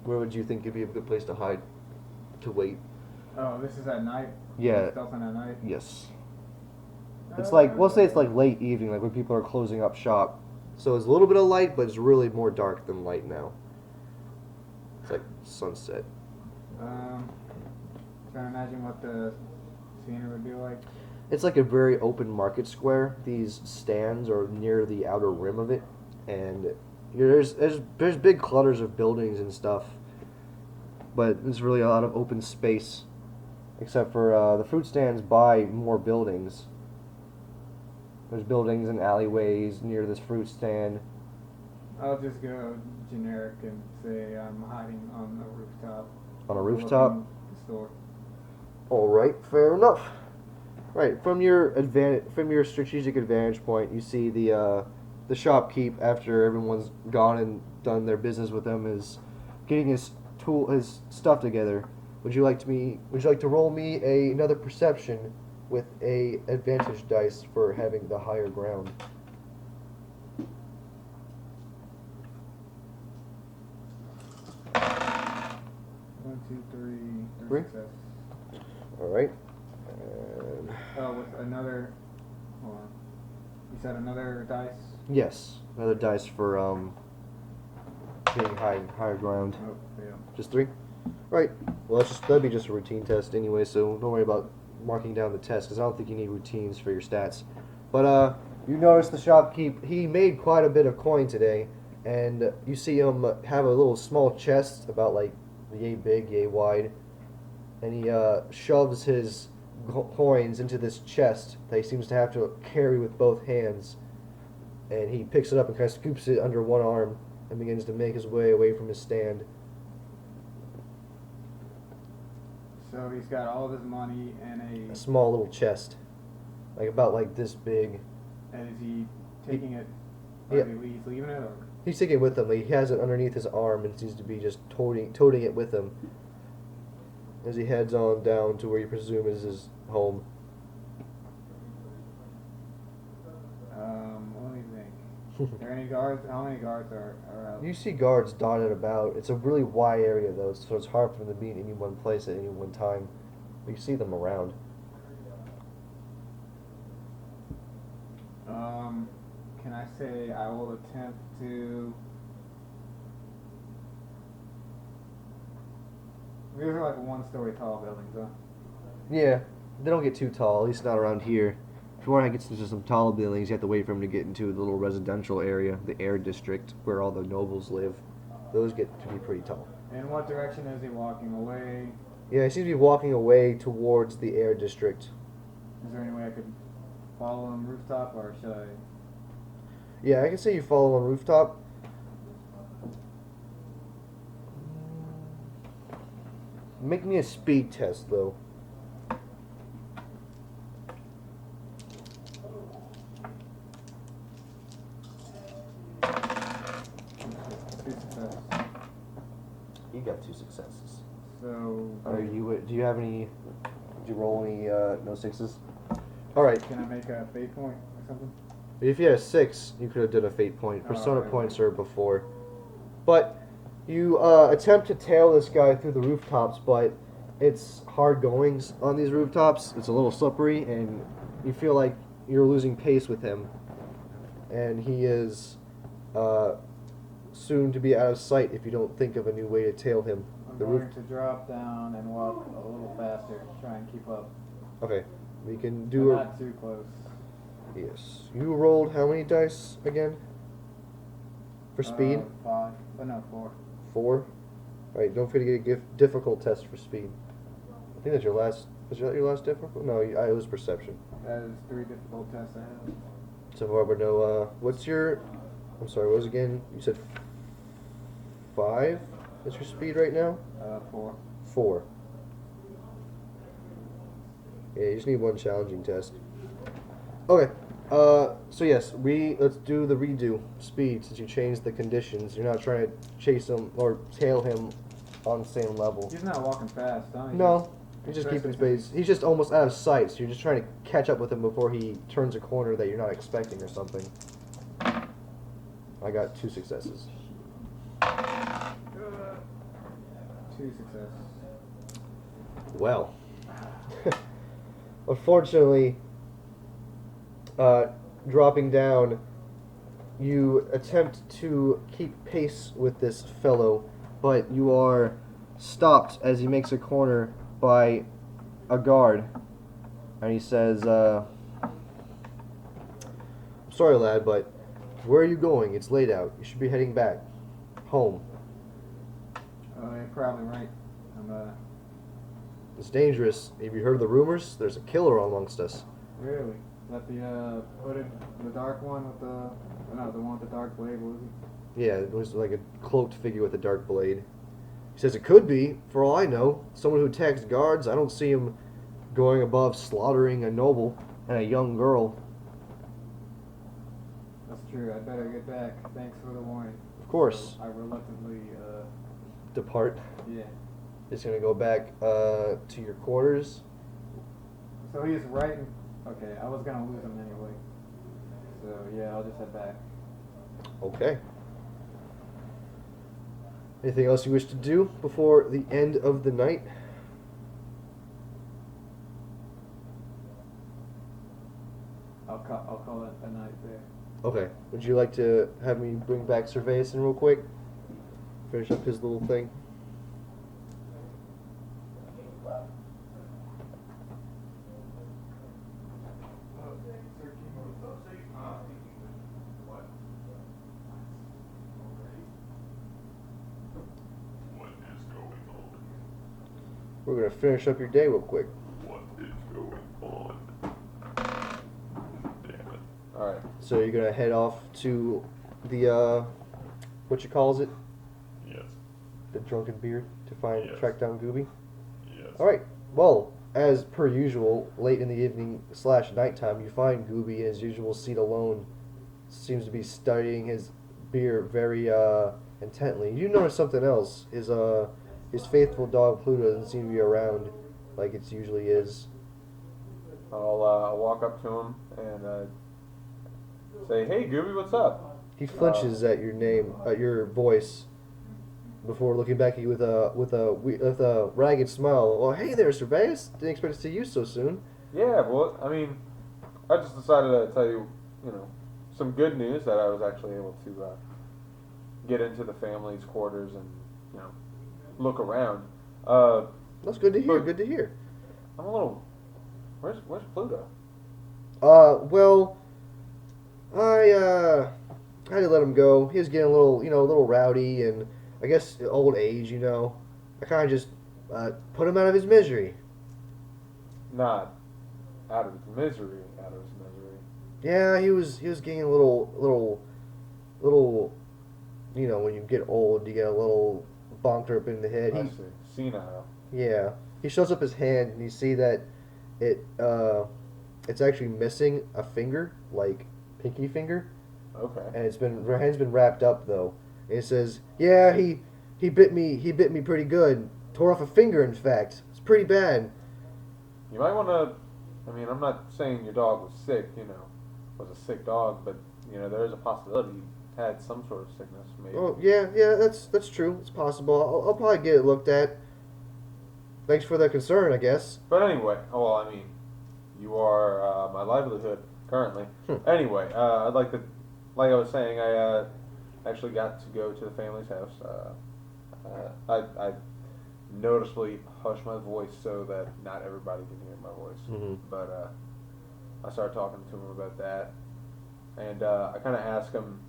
Where would you think would be a good place to hide, to wait? Oh, this is at night? Yeah. Stealthing at night? Yes. It's like, we'll say it's like late evening, like when people are closing up shop. So it's a little bit of light, but it's really more dark than light now. It's like sunset. Trying to imagine what the scenery would be like. It's like a very open market square. These stands are near the outer rim of it, and There's big clutters of buildings and stuff, but there's really a lot of open space, except for the fruit stands by more buildings. There's buildings and alleyways near this fruit stand. I'll just go generic and say I'm hiding on a rooftop. On a rooftop? overlooking the store. All right, fair enough. Right, from your strategic advantage point, you see the shopkeep after everyone's gone and done their business with him is getting his stuff together. Would you like to roll me another perception with a advantage dice for having the higher ground? One, two, three. Three? Success. All right. And Oh, with another. Hold on. You said another dice. yes, another dice for getting higher ground. Oh, fail. Just 3? Right. Well, that'd be just a routine test anyway, so don't worry about marking down the test, because I don't think you need routines for your stats. But you notice the shopkeep, he made quite a bit of coin today, and you see him have a little small chest about like yay big, yay wide, and he shoves his coins into this chest that he seems to have to carry with both hands, and he picks it up and kind of scoops it under one arm and begins to make his way away from his stand. So he's got all of his money in A small little chest, like about like this big. And is he taking it? Yeah. He's leaving it, or He's taking it with him. He has it underneath his arm and seems to be just toting it with him as he heads on down to where you presume is his home. Let me think. Are there any guards? How many guards are out? You see guards dotted about. It's a really wide area though, so it's hard for them to be in any one place at any one time. But you see them around. Can I say I will attempt to? These are like one-story tall buildings, huh? Yeah, they don't get too tall, at least not around here. If you want to get into some tall buildings, you have to wait for them to get into the little residential area, the air district, where all the nobles live. Those get to be pretty tall. In what direction is he walking away? Yeah, he seems to be walking away towards the air district. Is there any way I could follow him rooftop, or should I? Yeah, I can say you follow on rooftop. Make me a speed test, though. Two successes. You got 2 successes. So. Do you have any? Did you roll any no 6s? All right. Can I make a fate point or something? If you had a 6, you could have done a fate point. Oh, Persona okay. points are before. But you attempt to tail this guy through the rooftops, but it's hard goings on these rooftops. It's a little slippery, and you feel like you're losing pace with him. And he is soon to be out of sight if you don't think of a new way to tail him. I'm The going roof. to drop down and walk a little faster to try and keep up. Okay, we can But do not too close. Yes. You rolled how many dice again? For speed? 5. Oh no, 4. 4. Alright, don't forget to get a difficult test for speed. I think that's your last. Was that your last difficult? No, it was perception. That is 3 difficult tests I have. So far, but no. What's your? I'm sorry. What was again? You said 5. That's your speed right now. 4. 4. Yeah, you just need one challenging test. Okay. So yes, let's do the redo speed since you changed the conditions. You're not trying to chase him or tail him on the same level. He's not walking fast, huh? No, he's just keeping space. He's just almost out of sight, so you're just trying to catch up with him before he turns a corner that you're not expecting or something. I got 2 successes. 2 successes. Well, unfortunately, dropping down, you attempt to keep pace with this fellow, but you are stopped as he makes a corner by a guard. And he says, I'm sorry, lad, but Where are you going? It's late out. You should be heading back. Home. Oh, you're probably right. It's dangerous. Have you heard of the rumors? There's a killer amongst us. Really? Is that the hooded, the dark one with the, no, the one with the dark blade, was it? Yeah, it was like a cloaked figure with a dark blade. He says it could be, for all I know. Someone who attacks guards. I don't see him going above slaughtering a noble and a young girl. That's true. I'd better get back. Thanks for the warning. Of course. So I reluctantly, Depart. yeah. Just gonna go back to your quarters. So he's right in, okay, I was gonna lose him anyway. So yeah, I'll just head back. Okay. Anything else you wish to do before the end of the night? I'll call it a night there. Okay. Would you like to have me bring back Servais in real quick? Finish up his little thing. We're gonna finish up your day real quick. What is going on? Damn it. All right. So you're gonna head off to the what you calls it? Yes. The Drunken Beard to find Yes. track down Gooby. Yes. All right. Well, as per usual, late in the evening / nighttime, you find Gooby in his usual seat alone. Seems to be studying his beer very intently. You notice something else. His faithful dog Pluto doesn't seem to be around like it usually is. I'll walk up to him and say, "Hey, Gooby, what's up?" He flinches at your name, at your voice, before looking back at you with a ragged smile. Well, hey there, Servais. Didn't expect to see you so soon. Yeah, well, I mean, I just decided to tell you, some good news that I was actually able to get into the family's quarters and, look around. That's good to hear. But- Good to hear. I'm a little. Where's Pluto? Well, I had to let him go. He was getting a little rowdy, and I guess old age, I kind of just put him out of his misery. Not out of his misery. Out of his misery. Yeah, he was getting a little, when you get old, you get a little bonked up in the head. I see. Senile. Yeah, he shows up his hand, and you see that it's actually missing a finger, like pinky finger, Okay. and the hand's been wrapped up though. And it says, "Yeah, he bit me pretty good. Tore off a finger, in fact. It's pretty bad." You might want to. I mean, I'm not saying your dog was sick. Was a sick dog, but there is a possibility he had some sort of sickness. Maybe. Oh yeah, that's true. It's possible. I'll probably get it looked at. Thanks for the concern, I guess. But anyway, well, I mean, you are my livelihood currently. Anyway, I'd like to, like I was saying, I actually got to go to the family's house. I noticeably hush my voice so that not everybody can hear my voice. Mhm. But I started talking to him about that, and I kind of asked him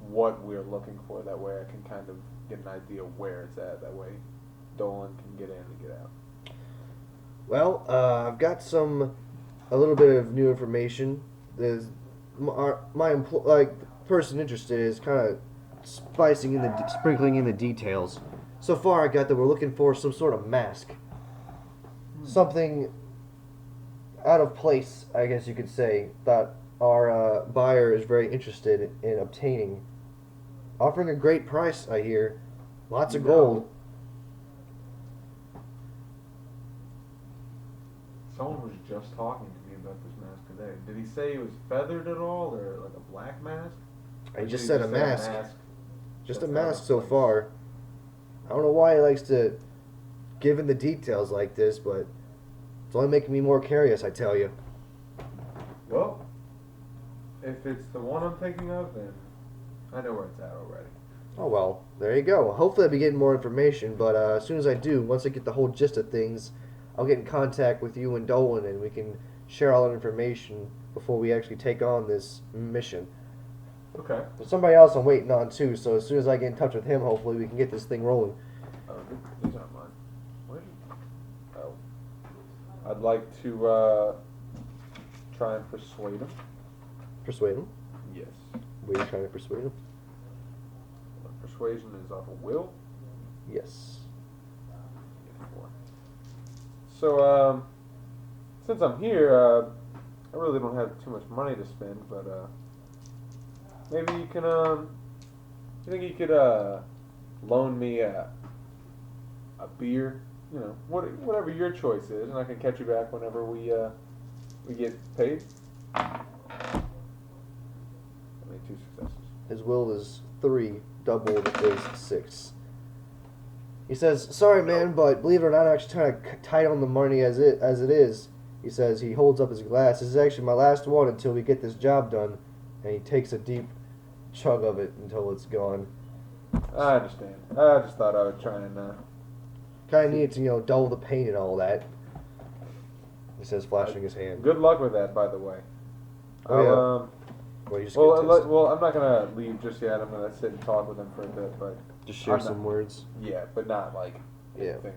what we're looking for. That way, I can kind of get an idea where it's at. That way, Dolan can get in and get out. Well, I've got a little bit of new information. There's the person interested is kind of sprinkling in the details. So far, I got that we're looking for some sort of mask, something out of place, I guess you could say, that our buyer is very interested in obtaining. Offering a great price, I hear. Lots of gold. Someone was just talking to me about this mask today. Did he say it was feathered at all, or like a black mask? I Or just did said he a say mask. Just a that's out mask of so place? far. I don't know why he likes to give in the details like this, but it's only making me more curious, I tell you. Well, if it's the one I'm thinking of, then I know where it's at already. Oh well, there you go. Hopefully I'll be getting more information, but as soon as I do, once I get the whole gist of things, I'll get in contact with you and Dolan, and we can share all that information before we actually take on this mission. Okay. There's somebody else I'm waiting on too. So as soon as I get in touch with him, hopefully we can get this thing rolling. Oh, these aren't mine. Where did? Oh. I'd like to try and persuade him. Persuade him. Yes. Were you trying to persuade him? Persuasion is off of will. Yes. Get 4. So since I'm here, I really don't have too much money to spend, but maybe you can you think you could loan me a beer, you know, whatever your choice is, and I can catch you back whenever we get paid. I made 2 successes. His will is 3, doubled is 6. He says, "Sorry, man, but believe it or not, I'm actually trying to tight on the money as it is." He says he holds up his glass. "This is actually my last one until we get this job done," and he takes a deep chug of it until it's gone. I understand. I just thought I would try and Kind of needed to, dull the pain and all that. He says, flashing his hand. good luck with that, by the way. Oh, yeah. I'll, Well, you just Well, get tested. well, I'm not gonna leave just yet. I'm gonna sit and talk with him for a bit, but Just share I'm some not- words. yeah, but not like Yeah. anything.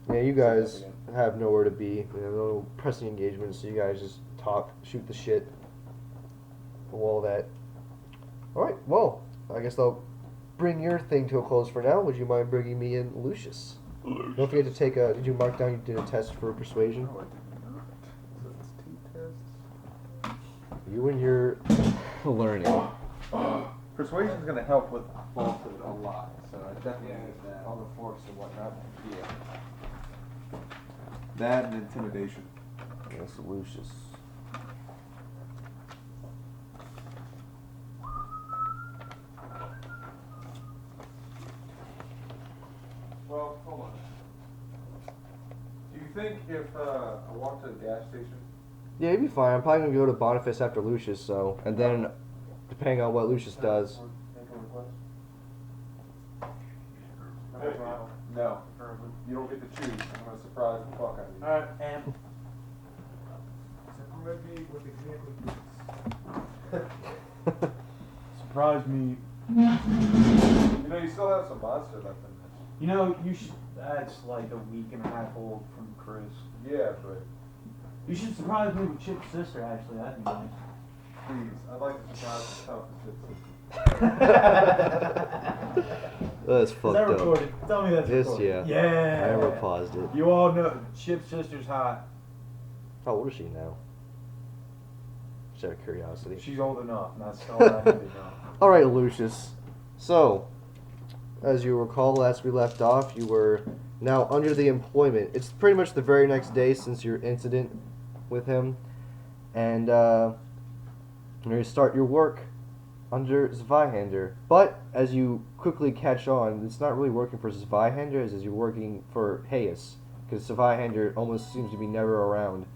Yeah, you guys Significant. have nowhere to be. No pressing engagements, so you guys just talk, shoot the shit, all that. All right. Well, I guess I'll bring your thing to a close for now. Would you mind bringing me in Lucius? Don't forget to take a. Did you mark down you did a test for persuasion? No, I did not. So it's 2 tests. You and your learning. Persuasion's gonna help with falsehood a lot, so I definitely use that. All the forks and whatnot. Yeah. That and intimidation. Yes, Lucius. Well, hold on. Do you think if I walk to the gas station? Yeah, you'd be fine. I'm probably gonna go to Boniface after Lucius, so and then depending on what Lucius does. Make a request. No. You don't get to choose. I'm gonna surprise the fuck out of you. Alright, and surprise me. You know, you still have some monster left in this. You know, you should. That's like a week and a half old from Chris. Yeah, but You should surprise me with Chip's sister. Actually, that'd be nice. please, I'd like to surprise the toughest That's Is fucked that up. recorded? Tell me that's Yes, recorded. yeah. Yeah. I never paused it. You all know Chip's sister's hot. How old is she now? Just out of curiosity. She's old enough. That's all I need to know. All right, Lucius. So, as you recall, last we left off, you were now under the employment. It's pretty much the very next day since your incident with him, and you start your work under Zweihander. But as you quickly catch on, it's not really working for Zweihander as you're working for Hayes, because Zweihander almost seems to be never around.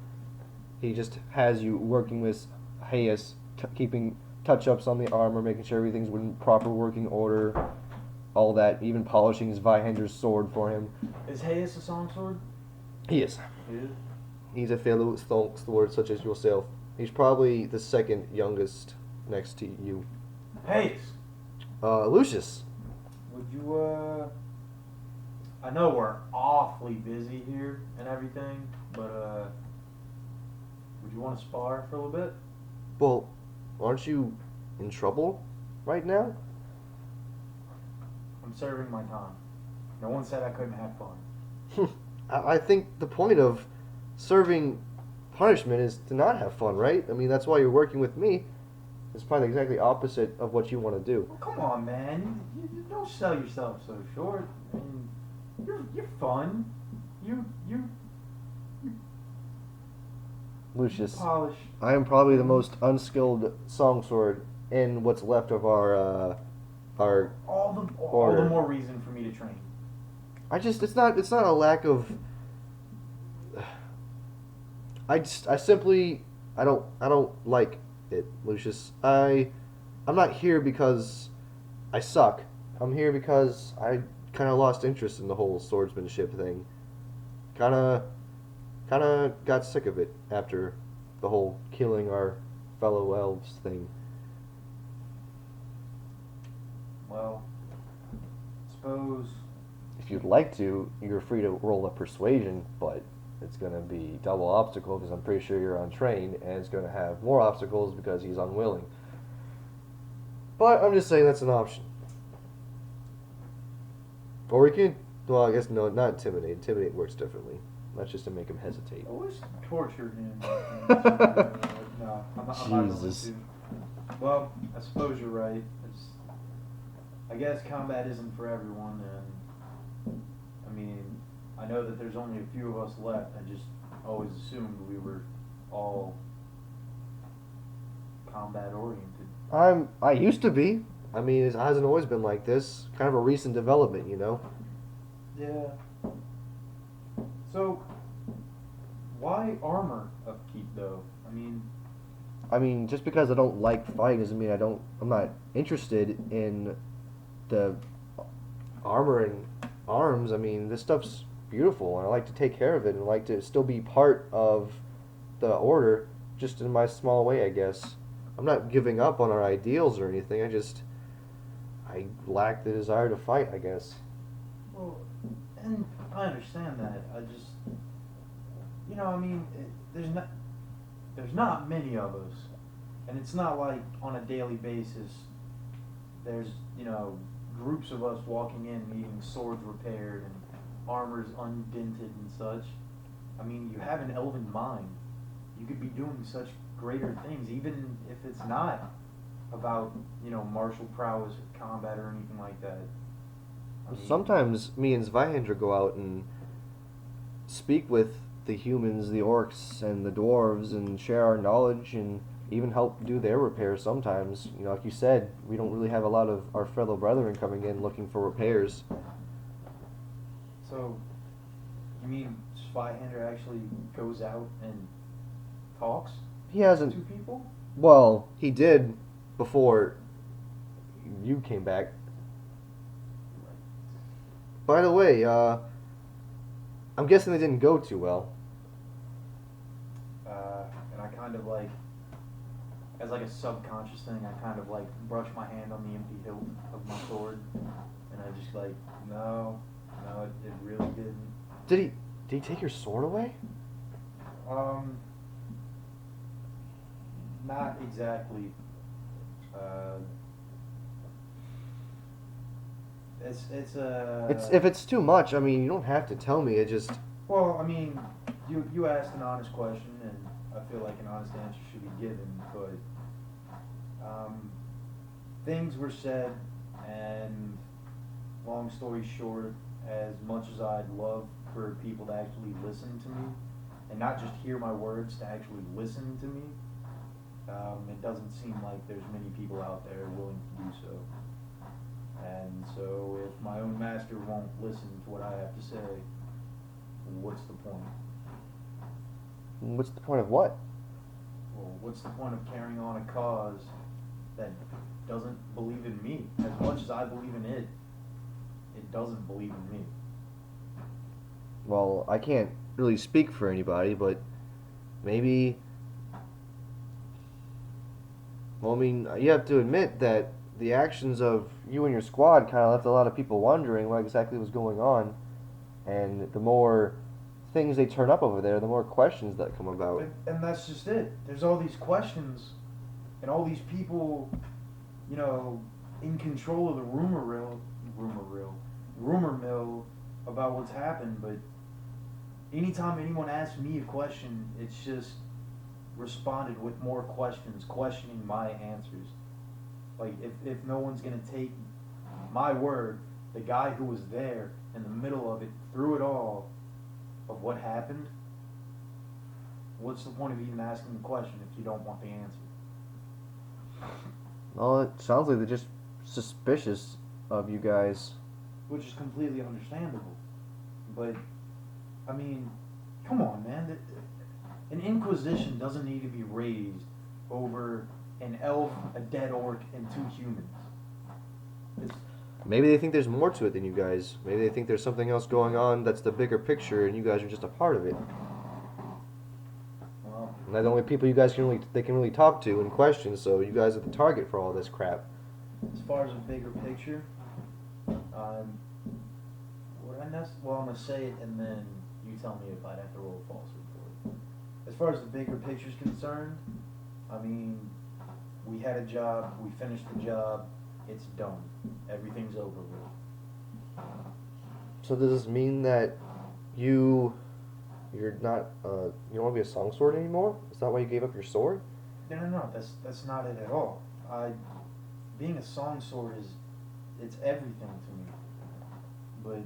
He just has you working with Hayes, keeping touch-ups on the armor, making sure everything's in proper working order, all that, even polishing Zweihander's sword for him. Is Hayes a song sword? He is. He is. He's a fellow sword such as yourself. He's probably the second youngest next to you. Hayes, Lucius. would you I know we're awfully busy here and everything, but would you want to spar for a little bit? Well, aren't you in trouble right now? I'm serving my time. No one said I couldn't have fun. I think the point of serving punishment is to not have fun, right? I mean, that's why you're working with me. It's probably exactly opposite of what you want to do. Well, come on, man. You don't sell yourself so short. I mean, you're fun. You Lucius, polish. I am probably the most unskilled songsword in what's left of our All the Order. more reason for me to train. it's not a lack of I don't like it, Lucius. I'm not here because I suck. I'm here because I kind of lost interest in the whole swordsmanship thing. Kind of got sick of it after the whole killing our fellow elves thing. Well, suppose. If you'd like to, you're free to roll a persuasion, but it's going to be double obstacle because I'm pretty sure you're untrained, and it's going to have more obstacles because he's unwilling. But I'm just saying that's an option. Or we can, well, I guess no, not intimidate. Intimidate works differently. That's just to make him hesitate. I wish torture him. No, I'm not going Jesus. to. Well, I suppose you're right. I guess combat isn't for everyone, and I mean, I know that there's only a few of us left. I just always assumed we were all combat oriented. I used to be. I mean, it hasn't always been like this. Kind of a recent development, you know? Yeah. So, why armor upkeep though? I mean, just because I don't like fighting doesn't mean I'm not interested in the armor and arms. I mean, this stuff's beautiful, and I like to take care of it, and I like to still be part of the order, just in my small way, I guess. I'm not giving up on our ideals or anything. I lack the desire to fight, I guess. Well, and I understand that. I just, there's not many of us, and it's not like on a daily basis. There's groups of us walking in needing swords repaired and armors undented and such. I mean, you have an elven mind. You could be doing such greater things, even if it's not about martial prowess, combat, or anything like that. I mean, Sometimes me and Zweihander go out and speak with the humans, the orcs, and the dwarves, and share our knowledge, and even help do their repairs sometimes. Like you said, we don't really have a lot of our fellow brethren coming in looking for repairs. So, you mean Zweihander actually goes out and talks He hasn't. to people? Well, he did before you came back. By the way, I'm guessing they didn't go too well. And I kind of like, as like a subconscious thing, I kind of like brush my hand on the empty hilt of my sword, and I just like, no, it really didn't. Did he take your sword away? Not exactly. It's If it's too much, I mean, you don't have to tell me. It just. Well, I mean, you asked an honest question, and I feel like an honest answer should be given, but things were said, and long story short, as much as I'd love for people to actually listen to me, and not just hear my words, to actually listen to me, it doesn't seem like there's many people out there willing to do so. And so if my own master won't listen to what I have to say, what's the point? What's the point of what? Well, what's the point of carrying on a cause that doesn't believe in me? As much as I believe in it, it doesn't believe in me. Well, I can't really speak for anybody, but maybe. Well, I mean, you have to admit that the actions of you and your squad kind of left a lot of people wondering what exactly was going on, and the more things they turn up over there, the more questions that come about. And that's just it. There's all these questions, and all these people, in control of the rumor mill about what's happened. But anytime anyone asks me a question, it's just responded with more questions, questioning my answers. Like, if no one's going to take my word, the guy who was there in the middle of it, through it all, of what happened, what's the point of even asking the question if you don't want the answer? Well, it sounds like they're just suspicious of you guys. Which is completely understandable. But, I mean, come on, man. An inquisition doesn't need to be raised over an elf, a dead orc, and 2 humans. Maybe they think there's more to it than you guys. Maybe they think there's something else going on that's the bigger picture, and you guys are just a part of it. Well, And they're the only people you guys can really talk to and question. So you guys are the target for all this crap. As far as a bigger picture, well, I'm gonna say it and then you tell me if I'd have to roll a falsehood for it. As far as the bigger picture's concerned, I mean, we had a job, we finished the job, it's done. Everything's over with. So does this mean that you're not you don't want to be a song sword anymore? Is that why you gave up your sword? No, that's not it at all. Being a song sword it's everything to me. But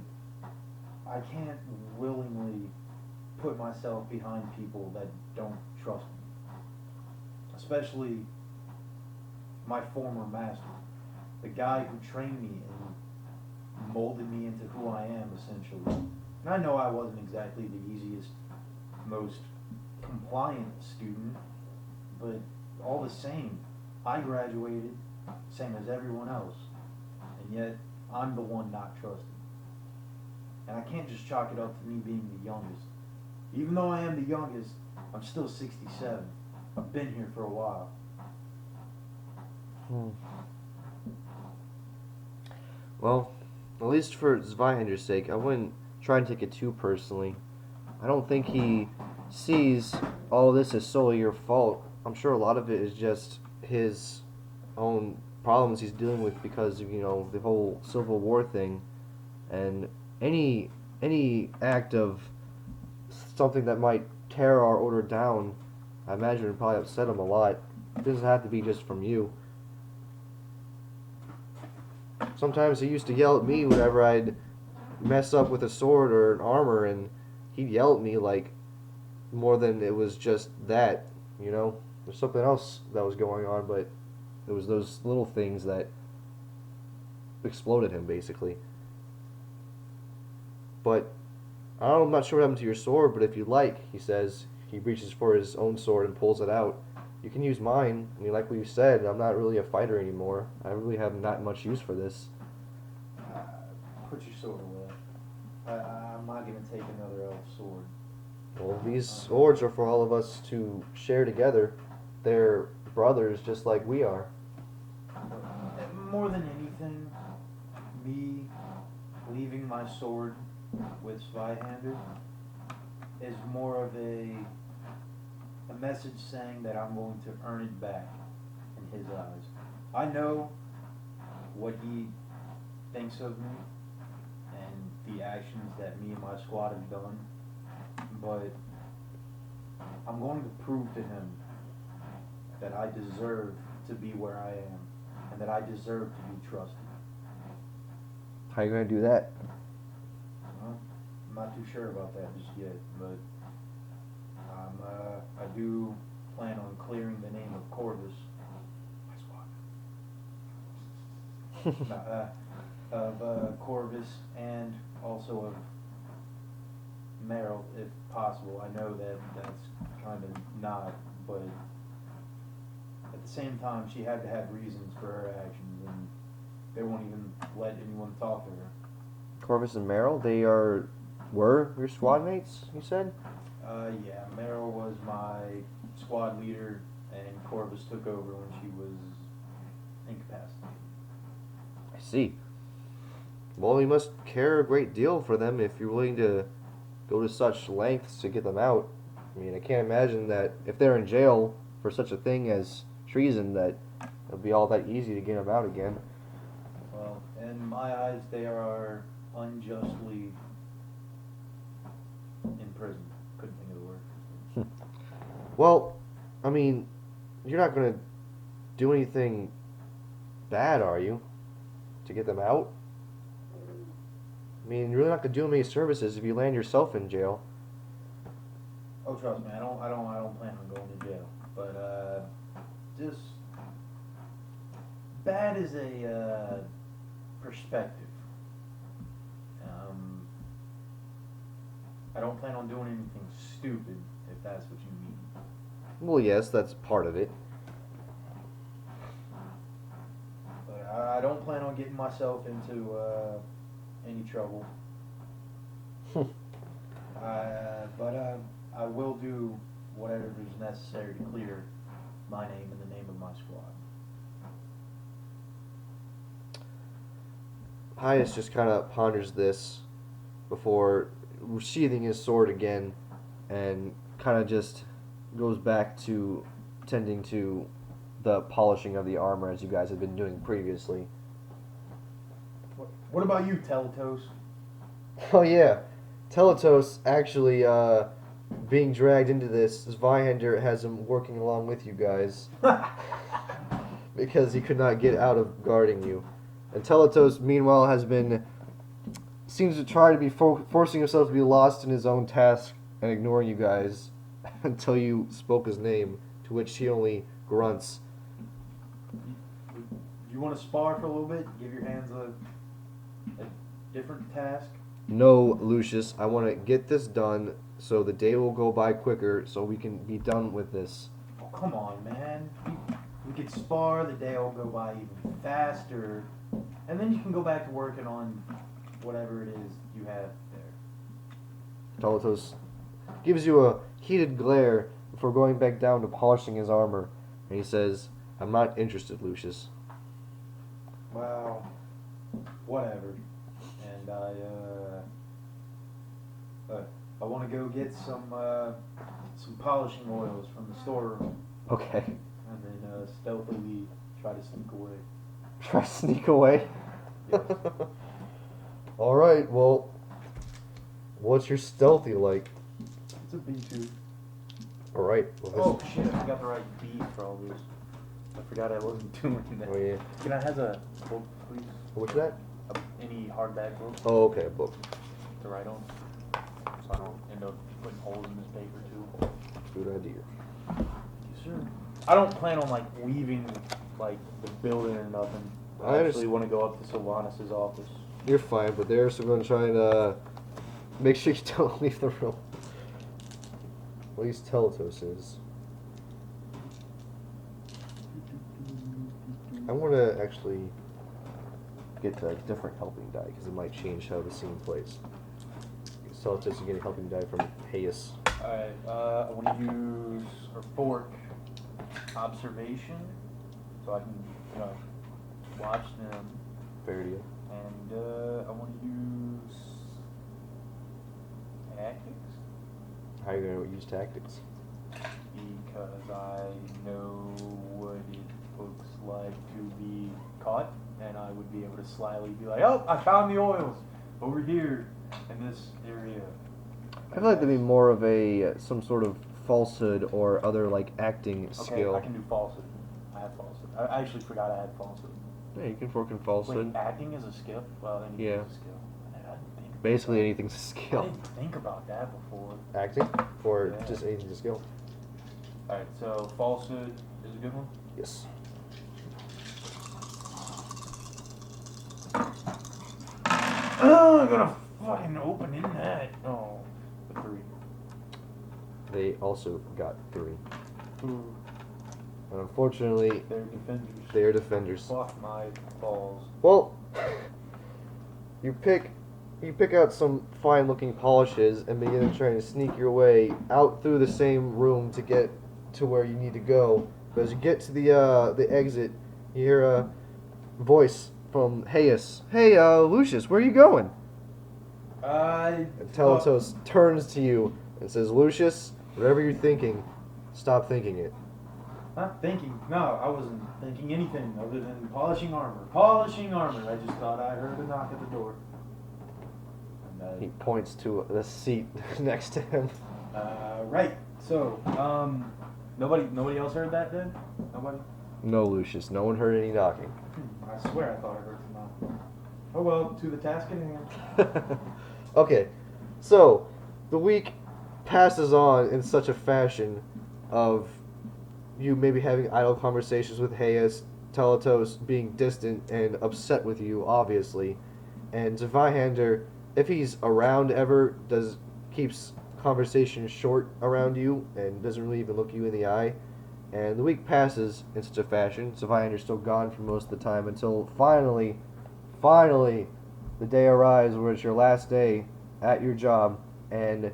I can't willingly put myself behind people that don't trust me. Especially my former master. The guy who trained me and molded me into who I am, essentially. And I know I wasn't exactly the easiest, most compliant student, but all the same, I graduated, same as everyone else, and yet I'm the one not trusted. And I can't just chalk it up to me being the youngest. Even though I am the youngest, I'm still 67. I've been here for a while. Well, at least for Zweihander's sake, I wouldn't try and take it too personally. I don't think he sees all this as solely your fault. I'm sure a lot of it is just his own problems he's dealing with because of, the whole Civil War thing. And any act of something that might tear our order down, I imagine would probably upset him a lot. It doesn't have to be just from you. Sometimes he used to yell at me whenever I'd mess up with a sword or an armor, and he'd yell at me like more than it was just that, There's something else that was going on, but it was those little things that exploded him, basically. But I'm not sure what happened to your sword, but if you like, he says, he reaches for his own sword and pulls it out. You can use mine. I mean, like we said, I'm not really a fighter anymore. I really have not much use for this. Put your sword away. I'm not going to take another elf sword. Well, these swords are for all of us to share together. They're brothers just like we are. More than anything, me leaving my sword with Zweihander is more of a message saying that I'm going to earn it back in his eyes. I know what he thinks of me and the actions that me and my squad have done, but I'm going to prove to him that I deserve to be where I am and that I deserve to be trusted. How are you going to do that? Well, I'm not too sure about that just yet, but I do plan on clearing the name of Corvus, my squad, of Corvus and also of Meryl, if possible. I know that that's kind of not, but at the same time, she had to have reasons for her actions, and they won't even let anyone talk to her. Corvus and Meryl, they were your squad mates, you said? Yeah, Meryl was my squad leader, and Corvus took over when she was incapacitated. I see. Well, you must care a great deal for them if you're willing to go to such lengths to get them out. I mean, I can't imagine that if they're in jail for such a thing as treason, that it'll be all that easy to get them out again. Well, in my eyes, they are unjustly imprisoned. Couldn't think of the word. Well, I mean, you're not going to do anything bad, are you? To get them out? I mean, you're really not going to do them any services if you land yourself in jail. Oh, trust me, I don't plan on going to jail. But just bad is a perspective. I don't plan on doing anything stupid, if that's what you mean. Well, yes, that's part of it. But I don't plan on getting myself into any trouble. But I will do whatever is necessary to clear my name and the name of my squad. Hyas just kind of ponders this before sheathing his sword again, and kind of just goes back to tending to the polishing of the armor as you guys have been doing previously. What about you, Teletos? Oh yeah, Teletos actually being dragged into this. Zweihander has him working along with you guys because he could not get out of guarding you. And Teletos, meanwhile, seems to try to be forcing himself to be lost in his own task and ignoring you guys until you spoke his name, to which he only grunts. You want to spar for a little bit? Give your hands a different task? No, Lucius, I want to get this done so the day will go by quicker so we can be done with this. Oh, come on, man. We could spar, the day will go by even faster, and then you can go back to working on whatever it is you have there. Teletos gives you a heated glare before going back down to polishing his armor, and he says, I'm not interested, Lucius. Well, whatever. And I want to go get some polishing oils from the storeroom, Okay. and then stealthily try to sneak away. Try to sneak away. Yes. Alright, well, what's your stealthy like? It's a B2. Alright. Well, Oh shit, I forgot the right beat for all this. I forgot I wasn't doing that. Oh, yeah. Can I have a book, please? What's that? Any hardback book Oh, okay, a book. to write on? So I don't end up putting holes in this paper too. Good idea. Yes, sir. I don't plan on like leaving like the building or nothing. I I actually understand. want to go up to Sylvanus' office. You're fine, but they're also going to try and make sure you don't leave the room. At least Teletos is. I want to actually get a different helping die because it might change how the scene plays. Teletos is getting a helping die from Hayes. Alright, I want to use or fork observation so I can, watch them. Fair deal. And I want to use tactics How are you going to use tactics? because I know what it looks like to be caught, and I would be able to slyly be like, "Oh, I found the oils over here in this area." I feel like that'd be more of a some sort of falsehood or other like acting Okay, skill. I can do falsehood. I have falsehood. I actually forgot I had falsehood. Yeah, you can fork in falsehood. Wait, acting is a skill? Well, anything Yeah. is a skill. I didn't think Basically, anything's a I skill. didn't think about that before. Acting or Yeah. just anything's a skill. Alright, so falsehood is a good one? Yes. Oh, I'm gonna fucking open in that. Oh, the 3. They also got 3. Ooh, And unfortunately, they're defenders. they are defenders. Fuck my balls. Well, you pick out some fine-looking polishes and begin trying to sneak your way out through the same room to get to where you need to go. But as you get to the exit, you hear a voice from Hayes. Hey, Lucius, where are you going? And Teletos turns to you and says, Lucius, whatever you're thinking, stop thinking it. Not thinking. No, I wasn't thinking anything other than polishing armor. Polishing armor. I just thought I heard a knock at the door. He And, points to the seat next to him. right. So, nobody else heard that then? Nobody? No, Lucius, no one heard any knocking. I swear I thought I heard some knock. Oh well, to the task at hand. Okay, so the week passes on in such a fashion of you maybe having idle conversations with Hayes, Teletos being distant and upset with you, obviously, and Zweihander, if he's around ever, keeps conversation short around you and doesn't really even look you in the eye. And the week passes in such a fashion. Zweihander's still gone for most of the time until finally, the day arrives where it's your last day at your job and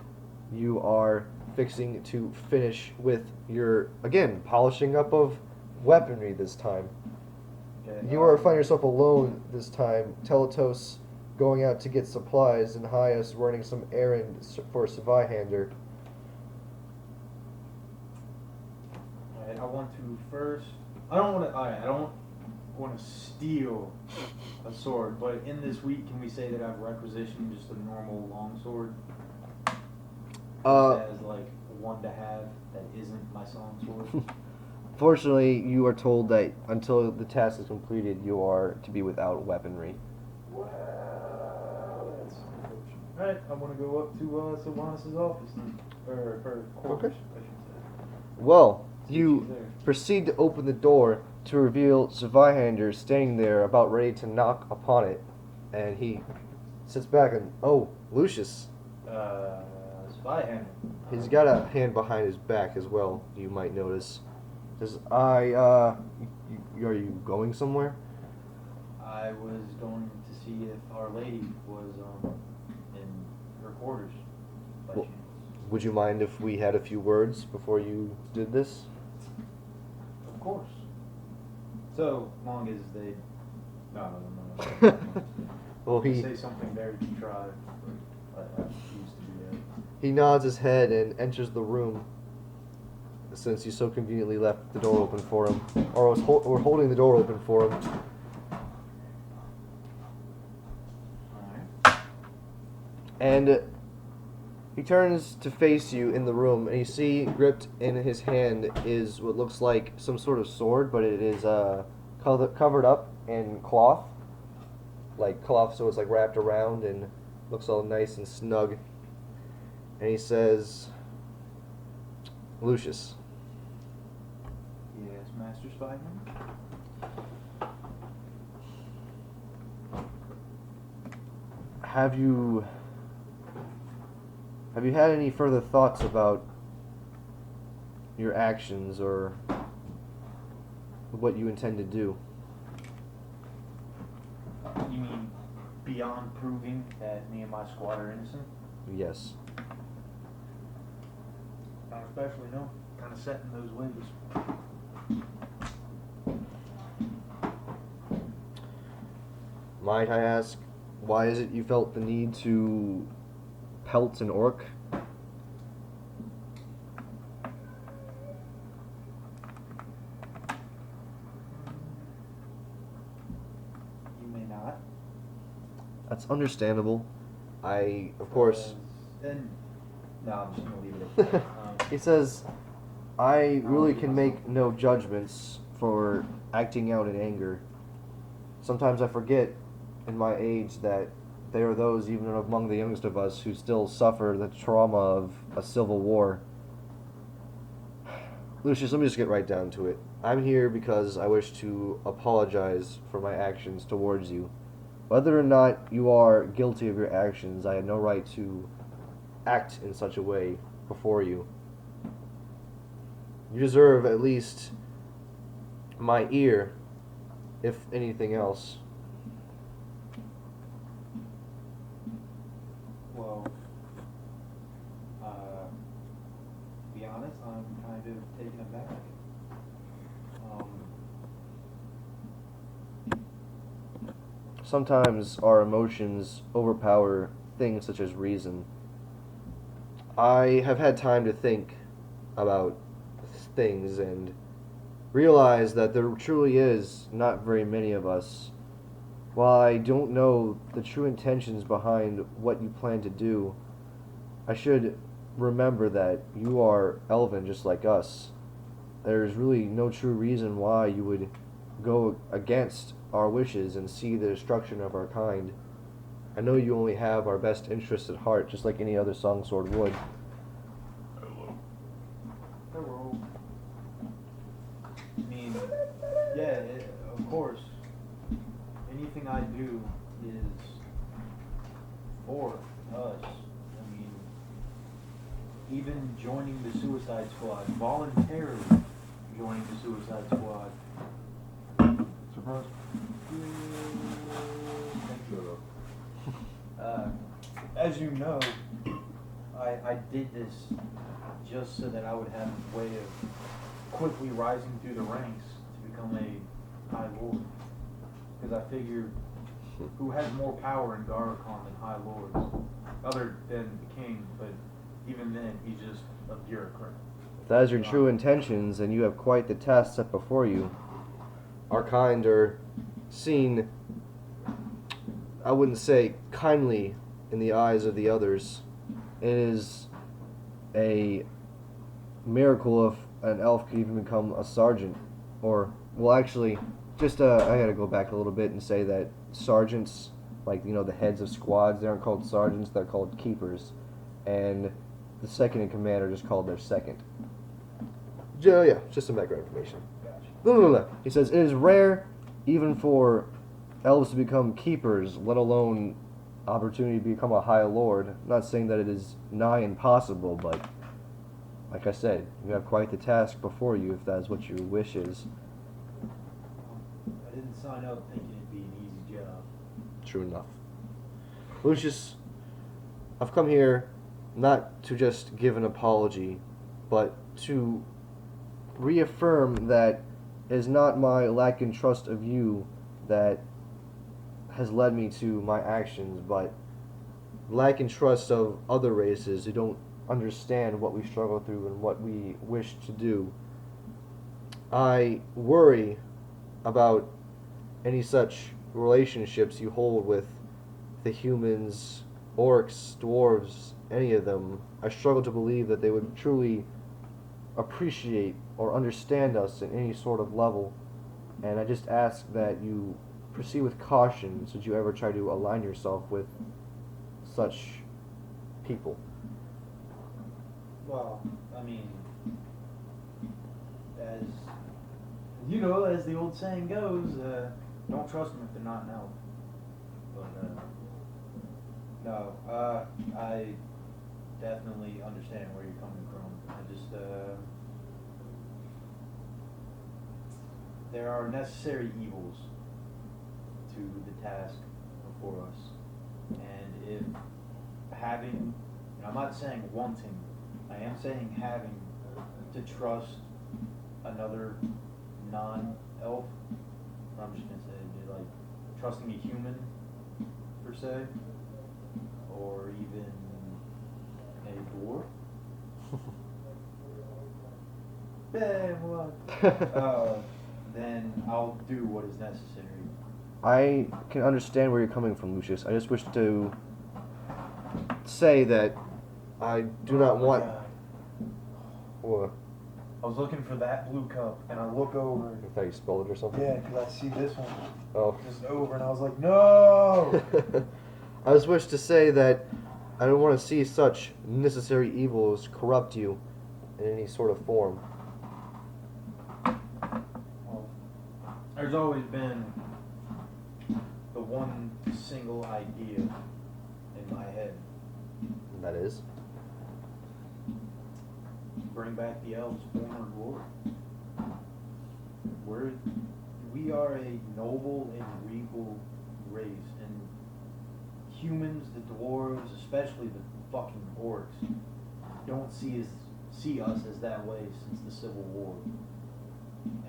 you are fixing to finish with your, again, polishing up of weaponry this time. Okay. You are find yourself alone this time. Teletos going out to get supplies, and Hyas running some errand for a Svihander. Alright, I want to first. I don't want to. Alright, I don't want to steal a sword, but in this week, can we say that I've requisitioned just a normal longsword? As like one to have that isn't my song sword. Fortunately, you are told that until the task is completed, you are to be without weaponry. Wow, that's unfortunate. Alright, I want to go up to Sylvanas' office then. Or her quarters, I should say. Well, See if you she's there. proceed to open the door to reveal Svihander standing there about ready to knock upon it. And he sits back and, oh, Lucius. Svihander. He's got a hand behind his back as well, you might notice. Says, are you going somewhere? I was going to see if Our Lady was in her quarters by Well, chance. Would you mind if we had a few words before you did this? Of course. So long as they. No. Well, he say something very contrived. But I used to do that. he nods his head and enters the room. Since you so conveniently left the door open for him, or were holding the door open for him. Alright. And he turns to face you in the room, and you see gripped in his hand is what looks like some sort of sword, but it is covered up in cloth, like cloth, so it's like wrapped around and looks all nice and snug. And he says, Lucius, Yes, Master Spiderman. have you had any further thoughts about your actions or what you intend to do? You mean beyond proving that me and my squad are innocent? Yes. Not especially, no. Kind of set in those ways. Might I ask, why is it you felt the need to pelt an orc? You may not. That's understandable. Of course. Then, no, I'm just gonna leave it at that. He says, I really can make no judgments for acting out in anger. Sometimes I forget in my age that there are those, even among the youngest of us, who still suffer the trauma of a civil war. Lucius, let me just get right down to it. I'm here because I wish to apologize for my actions towards you. Whether or not you are guilty of your actions, I had no right to act in such a way before you. You deserve at least my ear, if anything else. Well, to be honest, I'm kind of taken aback. Sometimes our emotions overpower things such as reason. I have had time to think about things and realize that there truly is not very many of us. While I don't know the true intentions behind what you plan to do, I should remember that you are elven just like us. There's really no true reason why you would go against our wishes and see the destruction of our kind. I know you only have our best interests at heart, just like any other songsword would. Hello. Hello. I mean, yeah, of course. Anything I do is for us. I mean, even joining the Suicide Squad, voluntarily joining the Suicide Squad. Surprise. Thank you. As you know, I did this just so that I would have a way of quickly rising through the ranks to become a High Lord. because I figure who has more power in Garacon than High Lords, other than the king, but even then, he's just a bureaucrat. If that is your true intentions, then you have quite the task set before you. Our kind are seen, I wouldn't say kindly, in the eyes of the others. It is a miracle if an elf could even become a sergeant. Or, well, actually, just I gotta go back a little bit and say that sergeants, like, you know, the heads of squads, they aren't called sergeants, they're called keepers. And the second in command are just called their second. Yeah, just some background information. Gotcha. He says, it is rare, even for elves to become keepers, let alone opportunity to become a high lord. I'm not saying that it is nigh impossible, but like I said, you have quite the task before you if that is what your wish is. I didn't sign up thinking it'd be an easy job. True enough. Lucius, I've come here not to just give an apology, but to reaffirm that it is not my lack in trust of you that has led me to my actions, but lack in trust of other races who don't understand what we struggle through and what we wish to do. I worry about any such relationships you hold with the humans, orcs, dwarves, any of them. I struggle to believe that they would truly appreciate or understand us at any sort of level, and I just ask that you proceed with caution should you ever try to align yourself with such people. Well, I mean, as you know, as the old saying goes, don't trust them if they're not an elf. But no, I definitely understand where you're coming from. I just there are necessary evils to the task before us, and if having, and I'm not saying wanting, I am saying having to trust another non-elf, I'm just gonna say, like, trusting a human, per se, or even a dwarf. Then I'll do what is necessary. I can understand where you're coming from, Lucius. I just wish to say that I do not want. God. What? I was looking for that blue cup, and I look over. I thought you spelled it or something. Yeah, because I see this one Oh. just over, and I was like, no! I just wish to say that I don't want to see such necessary evils corrupt you in any sort of form. Well, there's always been the one single idea in my head. And that is. Bring back the elves' former glory. We are a noble and regal race, and humans, the dwarves, especially the fucking orcs, don't see us as that way since the Civil War.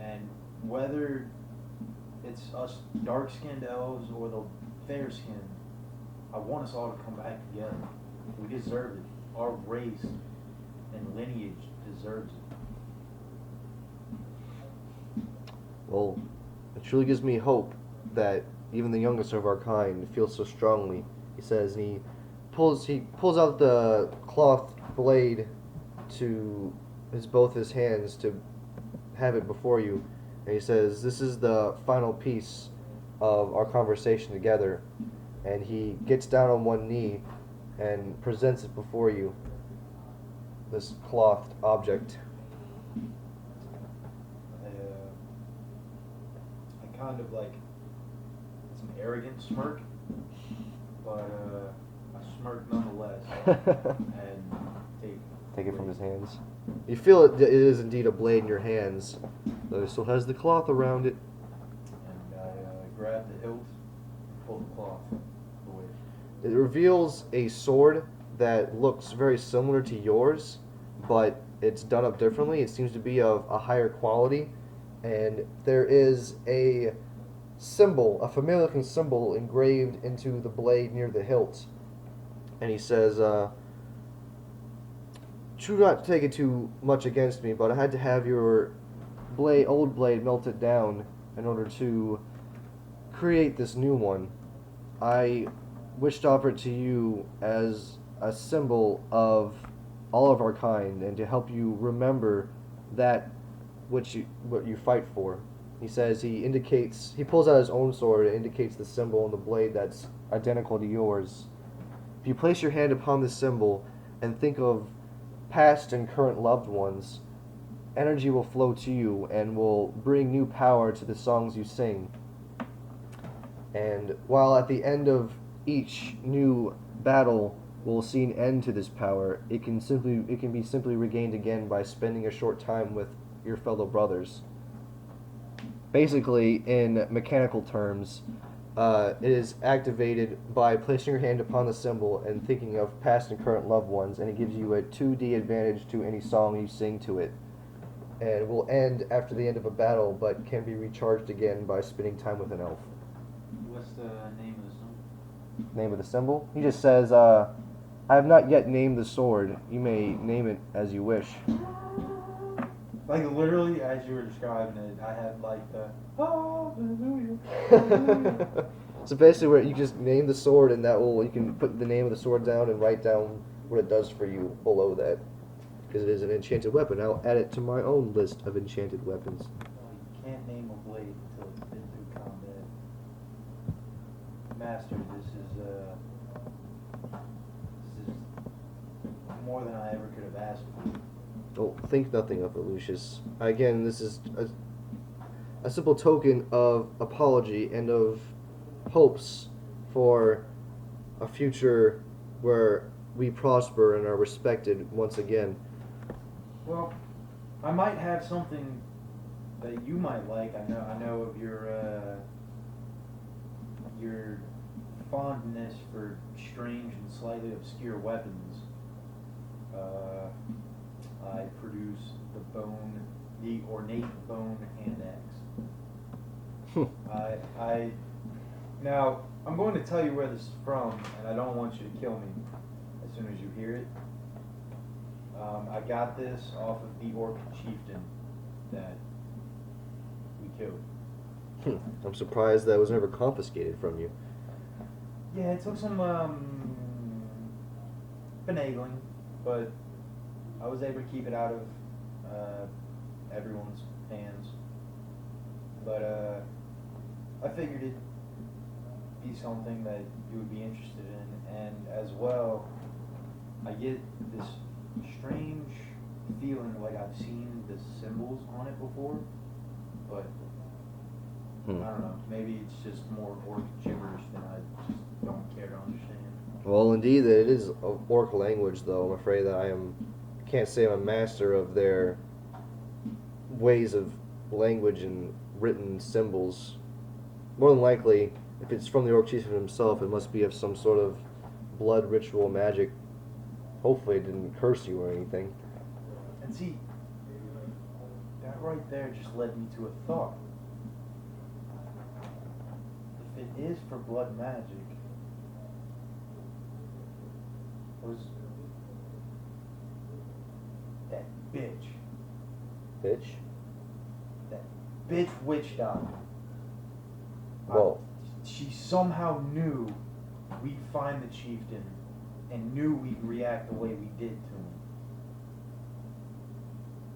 And whether it's us dark-skinned elves or the fair-skinned, I want us all to come back together. We deserve it. Our race and lineage deserves it. Well, it truly gives me hope that even the youngest of our kind feels so strongly. He says, and he pulls out the cloth blade to both his hands to have it before you, and he says, "This is the final piece of our conversation together." And he gets down on one knee and presents it before you. This clothed object. I kind of like, it's an arrogant smirk, but a smirk nonetheless, and Take it from his hands. You feel it is indeed a blade in your hands, though it still has the cloth around it. And I grab the hilt and pull the cloth away. It reveals a sword that looks very similar to yours, but it's done up differently. It seems to be of a higher quality, and there is a symbol, a familiar looking symbol engraved into the blade near the hilt. And he says, "Do not take it too much against me, but I had to have your old blade melted down in order to create this new one. I wish to offer it to you as a symbol of all of our kind and to help you remember that what you fight for." He says he pulls out his own sword and indicates the symbol on the blade that's identical to yours. If you place your hand upon this symbol and think of past and current loved ones, energy will flow to you and will bring new power to the songs you sing. And while at the end of each new battle will see an end to this power, it can be simply regained again by spending a short time with your fellow brothers. Basically, in mechanical terms, it is activated by placing your hand upon the symbol and thinking of past and current loved ones, and it gives you a 2D advantage to any song you sing to it. And it will end after the end of a battle, but can be recharged again by spending time with an elf. What's the name of the song? Name of the symbol? He just says, "I have not yet named the sword. You may name it as you wish." Like literally, as you were describing it, I had like the hallelujah. Hallelujah. So basically, where you just name the sword, and you can put the name of the sword down and write down what it does for you below that, because it is an enchanted weapon. I'll add it to my own list of enchanted weapons. You can't name a blade until it's been through combat. Master, this is more than I ever could have asked for. Oh, think nothing of it, Lucius. Again, this is a simple token of apology and of hopes for a future where we prosper and are respected once again. Well, I might have something that you might like. I know of your fondness for strange and slightly obscure weapons. I produce the ornate bone hand axe. Now, I'm going to tell you where this is from, and I don't want you to kill me as soon as you hear it. I got this off of the orc chieftain that we killed. I'm surprised that was never confiscated from you. Yeah, it took some finagling, but I was able to keep it out of everyone's hands. But I figured it'd be something that you would be interested in, and as well, I get this strange feeling like I've seen the symbols on it before, but I don't know, maybe it's just more orc gibberish than I just don't care to understand. Well, indeed, it is orc language, though. I'm afraid that I can't say I'm a master of their ways of language and written symbols. More than likely, if it's from the orc chieftain himself, it must be of some sort of blood ritual magic. Hopefully it didn't curse you or anything. And see, that right there just led me to a thought. If it is for blood magic, was that bitch, Bitch? that bitch witch doctor. Well, She somehow knew we'd find the chieftain and knew we'd react the way we did to him.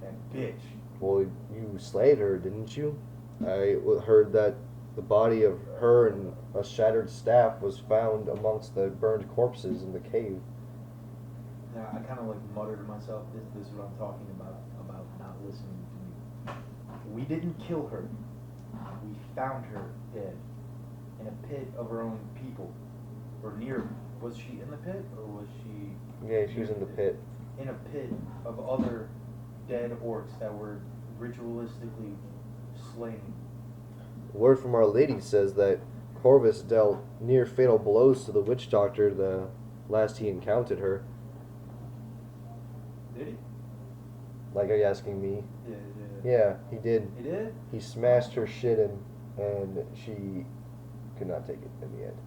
That bitch. well, you slayed her, didn't you? I heard that the body of her and a shattered staff was found amongst the burned corpses in the cave. Now, I kind of like muttered to myself, this is what I'm talking about not listening to me. We didn't kill her. We found her dead in a pit of her own people, or near. Was she in the pit, or was she? Yeah, she was in the pit. In a pit of other dead orcs that were ritualistically slain. Word from Our Lady says that Corvus dealt near fatal blows to the witch doctor the last he encountered her. Did he? Like, are you asking me? Yeah. Yeah, he did. He did? He smashed her shit in. and she could not take it in the end.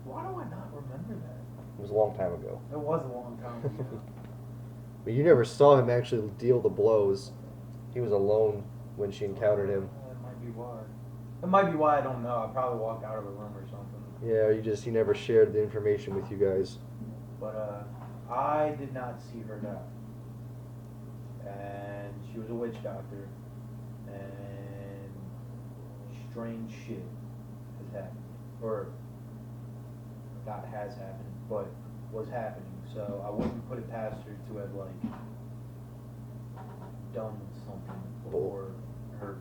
Why do I not remember that? It was a long time ago. It was a long time ago. But you never saw him actually deal the blows. He was alone when she encountered him. That might be why. That might be why I don't know. I probably walked out of the room or something. Yeah, he never shared the information with you guys. But I did not see her die. And she was a witch doctor. And strange shit has happened. Or not has happened, but was happening. So I wouldn't put it past her to have like done something before her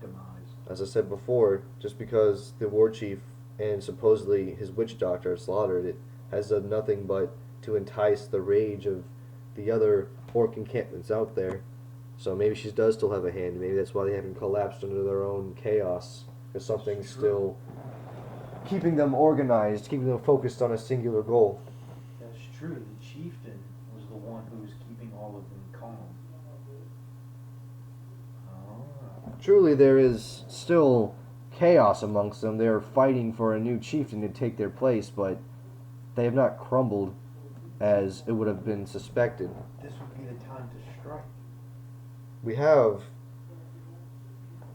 demise. As I said before, just because the war chief and supposedly his witch doctor slaughtered it has done nothing but to entice the rage of the other orc encampments out there. So maybe she does still have a hand. Maybe that's why they haven't collapsed under their own chaos. Because something's still keeping them organized, keeping them focused on a singular goal. That's true. The chieftain was the one who was keeping all of them calm. Oh. Truly, there is still chaos amongst them. They are fighting for a new chieftain to take their place, but they have not crumbled as it would have been suspected. This would be the time to strike. We have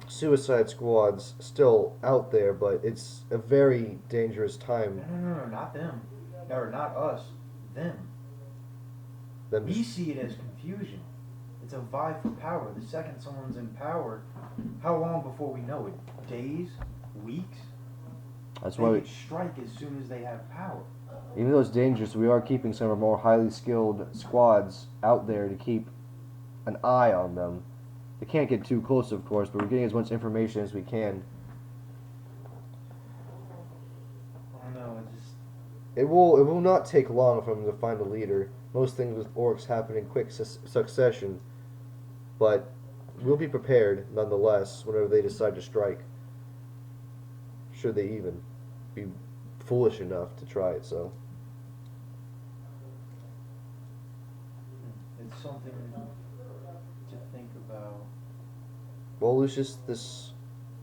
suicide squads still out there, but it's a very dangerous time. No, not them. Or not us. Them. Them We just- see it as confusion. It's a vie for power. The second someone's in power, how long before we know it? Days? Weeks? That's They why, could strike as soon as they have power. even though it's dangerous, we are keeping some of our more highly skilled squads out there to keep an eye on them. They can't get too close, of course, but we're getting as much information as we can. I don't know, it just... It will not take long for them to find a leader. Most things with orcs happen in quick succession, but we'll be prepared nonetheless whenever they decide to strike. Should they even be foolish enough to try it, so. It's something to think about. Well, Lucius,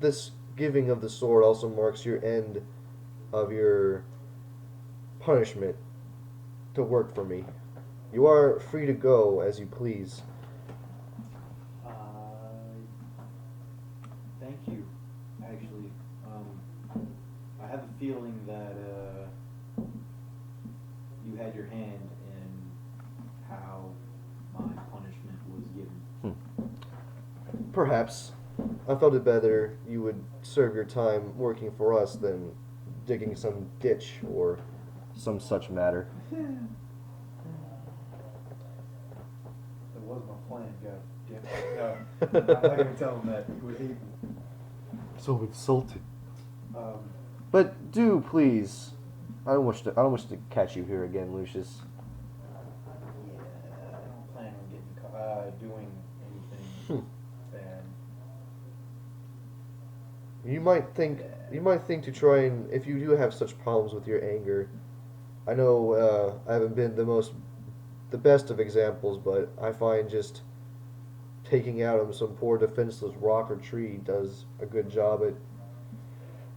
this giving of the sword also marks your end of your punishment to work for me. You are free to go as you please. Thank you, actually. I have a feeling that you had your hand in how my punishment was given. Perhaps. I felt it better you would serve your time working for us than digging some ditch or some such matter. That was my plan, God damn it. No, I'm not gonna tell him that. He would hate me. So insulted. Um, But do please. I don't wish to catch you here again, Lucius. yeah, I don't plan on getting doing anything bad. You might think to try and, if you do have such problems with your anger, I know I haven't been the best of examples, but I find just taking out on some poor defenseless rock or tree does a good job at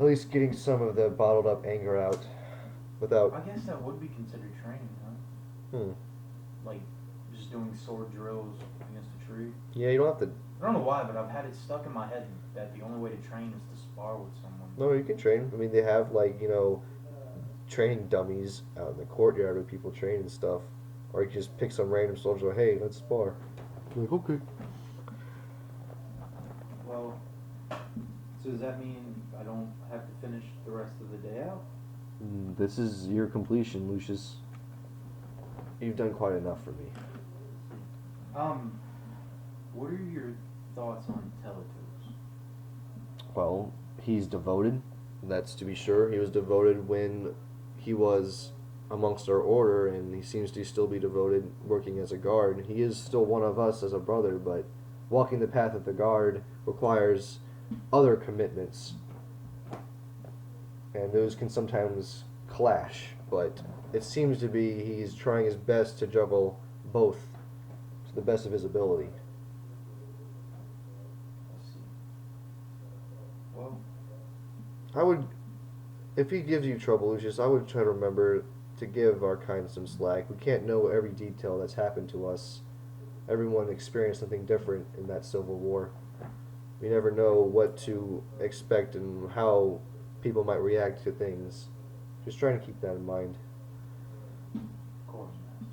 least getting some of the bottled up anger out without. I guess that would be considered training, huh? Like just doing sword drills against a tree. Yeah, you don't have to. I don't know why, but I've had it stuck in my head that the only way to train is to spar with someone. No, you can train. I mean, they have training dummies out in the courtyard where people train and stuff. Or you can just pick some random soldier. Like, hey, let's spar. Like, okay. Well, so does that mean I don't have to finish the rest of the day out? This is your completion, Lucius. You've done quite enough for me. What are your thoughts on Teletos? Well, he's devoted. That's to be sure. He was devoted when he was amongst our order, and he seems to still be devoted working as a guard. He is still one of us as a brother, but walking the path of the guard requires other commitments. And those can sometimes clash, but it seems to be he's trying his best to juggle both to the best of his ability. I would, if he gives you trouble, Lucius, I would try to remember to give our kind some slack. We can't know every detail that's happened to us. Everyone experienced something different in that Civil War. We never know what to expect and how people might react to things. Just trying to keep that in mind. Of course, Master.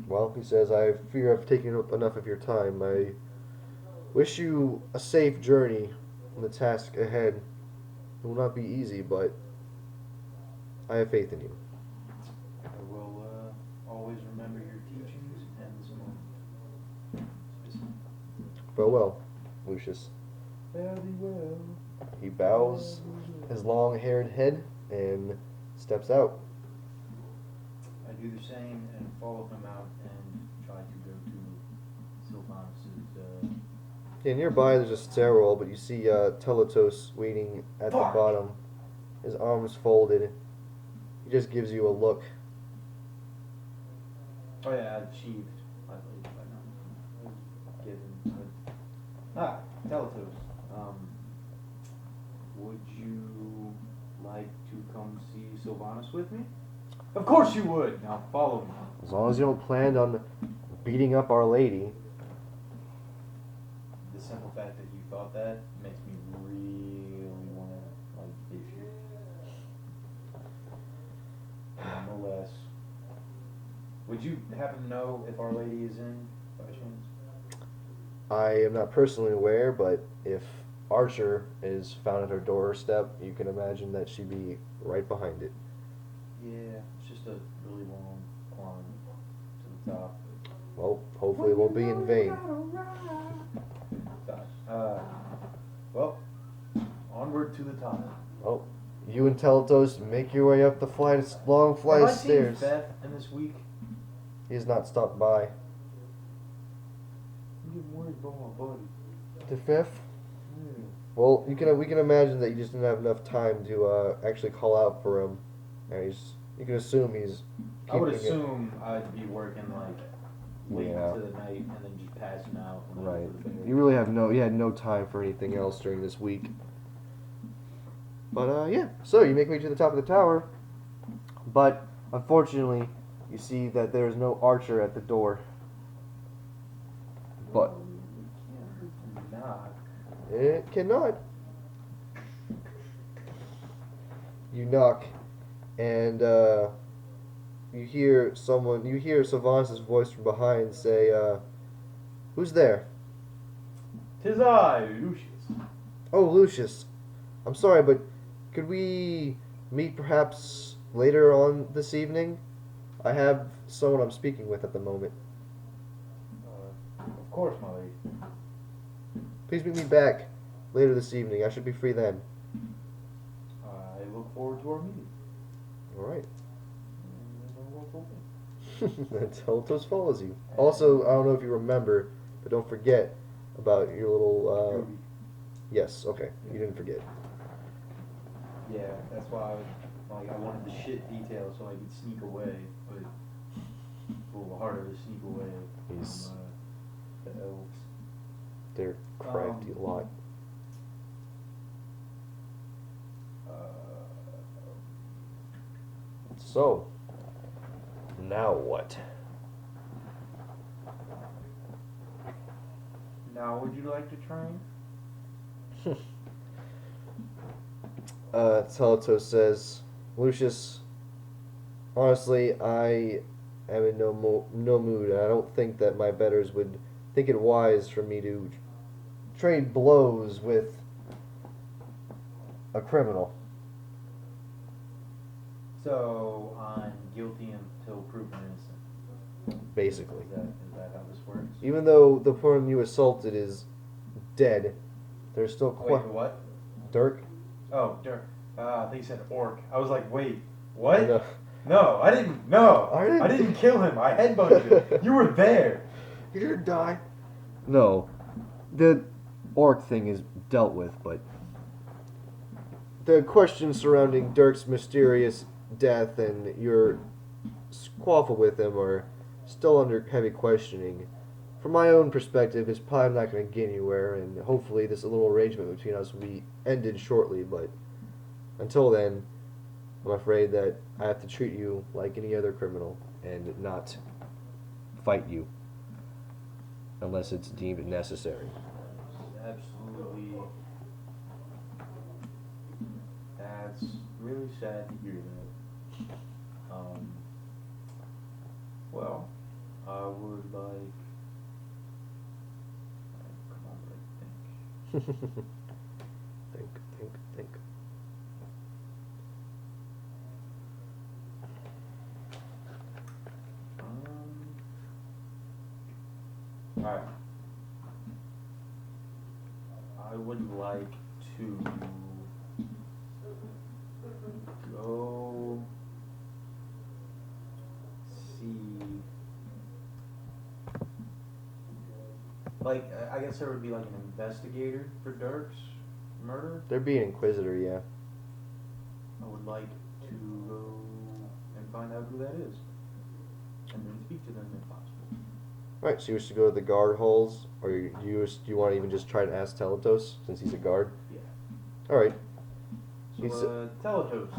Well, he says, I fear I've taken up enough of your time. I wish you a safe journey on the task ahead. It will not be easy, but I have faith in you. I will always remember your teachings and this moment. Farewell, Lucius. Fare thee well. He bows his long-haired head and steps out. I do the same and follow him out and try to go to Sylvanus' Yeah, nearby there's a stairwell, but you see Teletos waiting at the Fuck! bottom, his arms folded. He just gives you a look. Oh yeah, I achieved my lead by now. Given. Teletos. Would you like to come see Sylvanus with me? Of course you would. Now follow me. As long as you don't plan on beating up Our Lady. The simple fact that you thought that makes me really want to like dish you. Nonetheless, would you happen to know if Our Lady is in by chance? I am not personally aware, but if Archer is found at her doorstep, you can imagine that she'd be right behind it. Yeah, it's just a really long climb to the top. Well, hopefully it won't be in vain. Well, onward to the top. Oh, you and Teletos make your way up the long flight Have of I seen stairs. Beth in this week? He has not stopped by. I'm getting worried about my buddy. The fifth? Well, we can imagine that you just didn't have enough time to actually call out for him, and you can assume he's. I would keeping it- assume I'd be working like late Yeah. into the night and then just passing out. And then Right. go to bed. You really you had no time for anything else during this week. But yeah, so you make way to the top of the tower, but unfortunately, you see that there is no Archer at the door. But Nah. it cannot. You knock, and you hear Sylvanus' voice from behind say, "Who's there?" 'Tis I, Lucius. Oh, Lucius. I'm sorry, but could we meet perhaps later on this evening? I have someone I'm speaking with at the moment. Of course, my lady. Please meet me back later this evening. I should be free then. I look forward to our meeting. All right. And then we'll open. Then Teletos follows you. Also, I don't know if you remember, but don't forget about your little. Gooby. Yes. Okay. You didn't forget. Yeah, that's why I wanted the shit details so I could sneak away, but it's a little harder to sneak away He's- from the elves. They're crafty a lot. So, now what? Now, would you like to train? Teletos says, Lucius, honestly, I am in no mood, and I don't think that my betters would think it wise for me to trade blows with a criminal. So, I'm guilty until proven innocent. Basically. Is that how this works? Even though the person you assaulted is dead, there's still Wait, what? Dirk? Oh, Dirk. I think you said orc. I was like, wait, what? No. No, I didn't. No, I didn't- kill him. I headbutted him. You were there. You're gonna die. No. The orc thing is dealt with, but the questions surrounding Dirk's mysterious death and your squabble with him are still under heavy questioning from my own perspective, it's probably not going to get anywhere, and hopefully this little arrangement between us will be ended shortly. But until then, I'm afraid that I have to treat you like any other criminal and not fight you unless it's deemed necessary. Absolutely. That's really sad to hear that. Well, I would like. Come on, let me think. Think. Alright. I would like to go see. Like, I guess there would be like an investigator for Dirk's murder. There'd be an inquisitor, yeah. I would like to go and find out who that is, and then speak to them if possible. Right, so you wish to go to the guard halls, or do you want to even just try to ask Teletos, since he's a guard? Yeah. Alright. So, Teletos,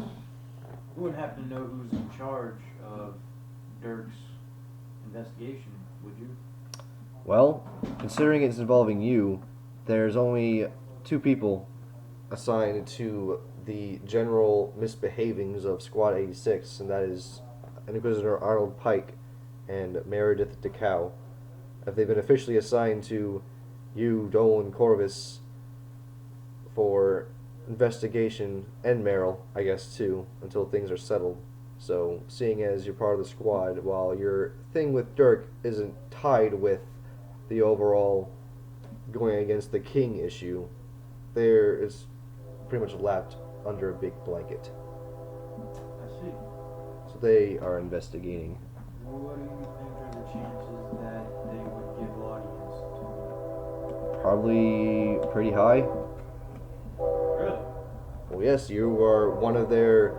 you wouldn't happen to know who's in charge of Dirk's investigation, would you? Well, considering it's involving you, there's only 2 people assigned to the general misbehavings of Squad 86, and that is Inquisitor Arnold Pike and Meredith DeCow. They've been officially assigned to you, Dolan Corvus, for investigation, and Merrill, I guess, too, until things are settled. So, seeing as you're part of the squad, while your thing with Dirk isn't tied with the overall going against the king issue, there is pretty much left under a big blanket. I see. So they are investigating. What do you think are the chances that they would give audience to Probably pretty high. me? Really? Well, yes, you are one of their.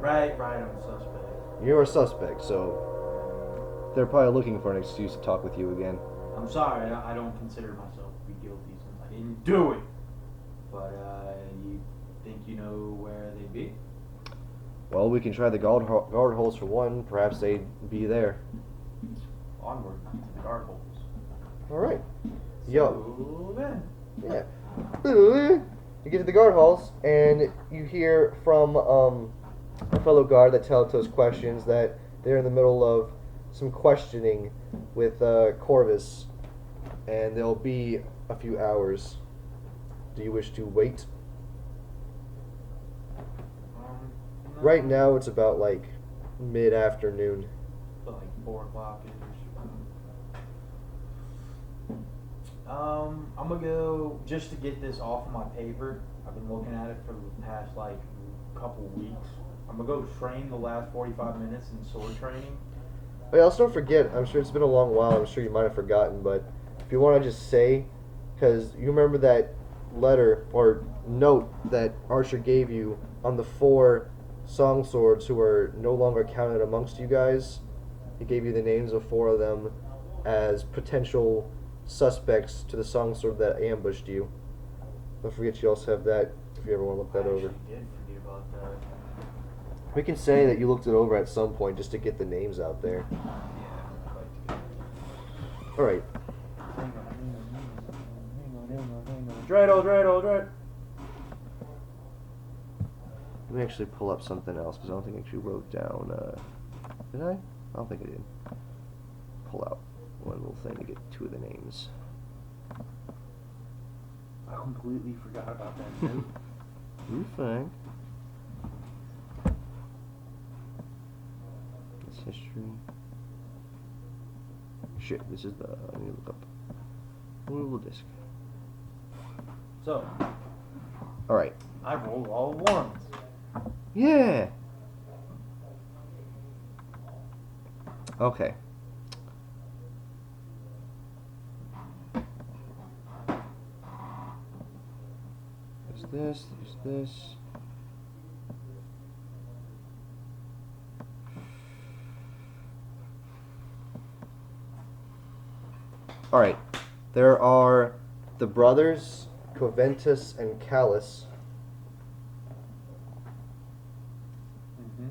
Right, I'm a suspect. You're a suspect, so they're probably looking for an excuse to talk with you again. I'm sorry, I don't consider myself to be guilty since I didn't do it. But, you think you know where they'd be? Well, we can try the guard holes for one. Perhaps they'd be there. Onward to the guard holes. All right. Yo. So then. Yeah. You get to the guard halls, and you hear from a fellow guard that Teletos questions that they're in the middle of some questioning with Corvus, and there'll be a few hours. Do you wish to wait? No. Right now, it's about like mid-afternoon. But like 4 o'clock ish. I'm gonna go just to get this off of my paper. I've been looking at it for the past like couple weeks. I'm gonna go train the last 45 minutes in sword training. Oh, yeah, also don't forget, I'm sure it's been a long while, I'm sure you might have forgotten, but if you want to just say, because you remember that letter or note that Archer gave you on the 4 song swords who are no longer counted amongst you guys. He gave you the names of 4 of them as potential suspects to the song sword that ambushed you. Don't forget you also have that if you ever want to look that I over. actually did forget about that. We can say that you looked it over at some point just to get the names out there. Yeah, I'd like to get Alright. Dreidel. Let me actually pull up something else because I don't think I actually wrote down. Did I? I don't think I did. Pull out one little thing to get 2 of the names. I completely forgot about that note. You're fine. It's history. Shit, this is the. I need to look up. Movable disk. So, Alright. I rolled all ones. Yeah! Okay. There's this. All right. There are the brothers Coventus and Callus. Mm-hmm.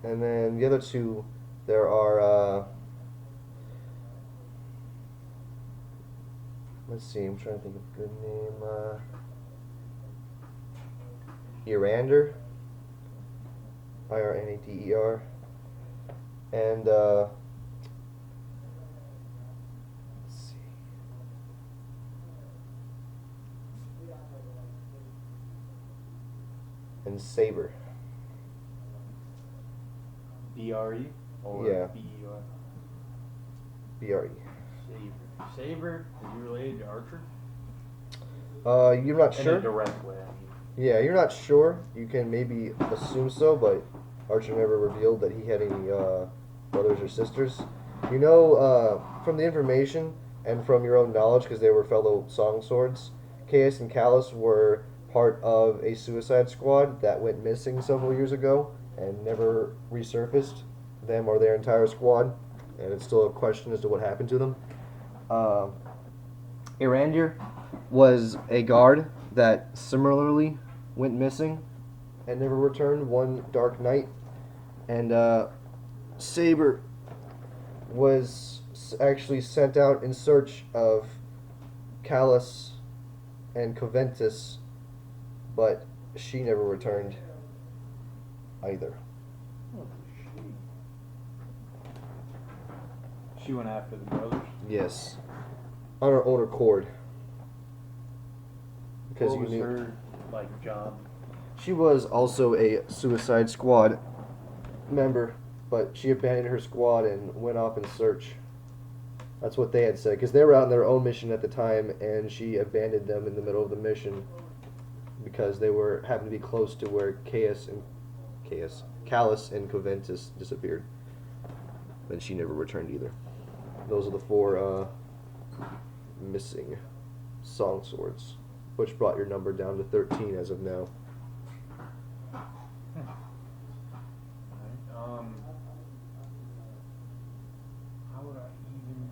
And then the other two, there are, let's see, I'm trying to think of a good name. Irander. Irnader. And, let's see. And Saber. BRE or Yeah. BER? BRE. Saber. Saber, is he related to Archer? You're not In a sure? direct way, I mean. Yeah, you're not sure. You can maybe assume so, but Archer never revealed that he had any brothers or sisters. You know, from the information and from your own knowledge, because they were fellow song swords, Caius and Callus were part of a suicide squad that went missing several years ago and never resurfaced, them or their entire squad, and it's still a question as to what happened to them. Irandir was a guard that similarly went missing and never returned one dark night. And Saber was actually sent out in search of Callus and Coventus, but she never returned either. Oh, she went after the brothers. Yes, on her own accord. Because What you was knew her job? she was also a Suicide Squad member, but she abandoned her squad and went off in search. That's what they had said, because they were out on their own mission at the time, and she abandoned them in the middle of the mission because they happened to be close to where Callus and Coventus disappeared. And she never returned either. Those are the four missing song swords, which brought your number down to 13 as of now. How would I even?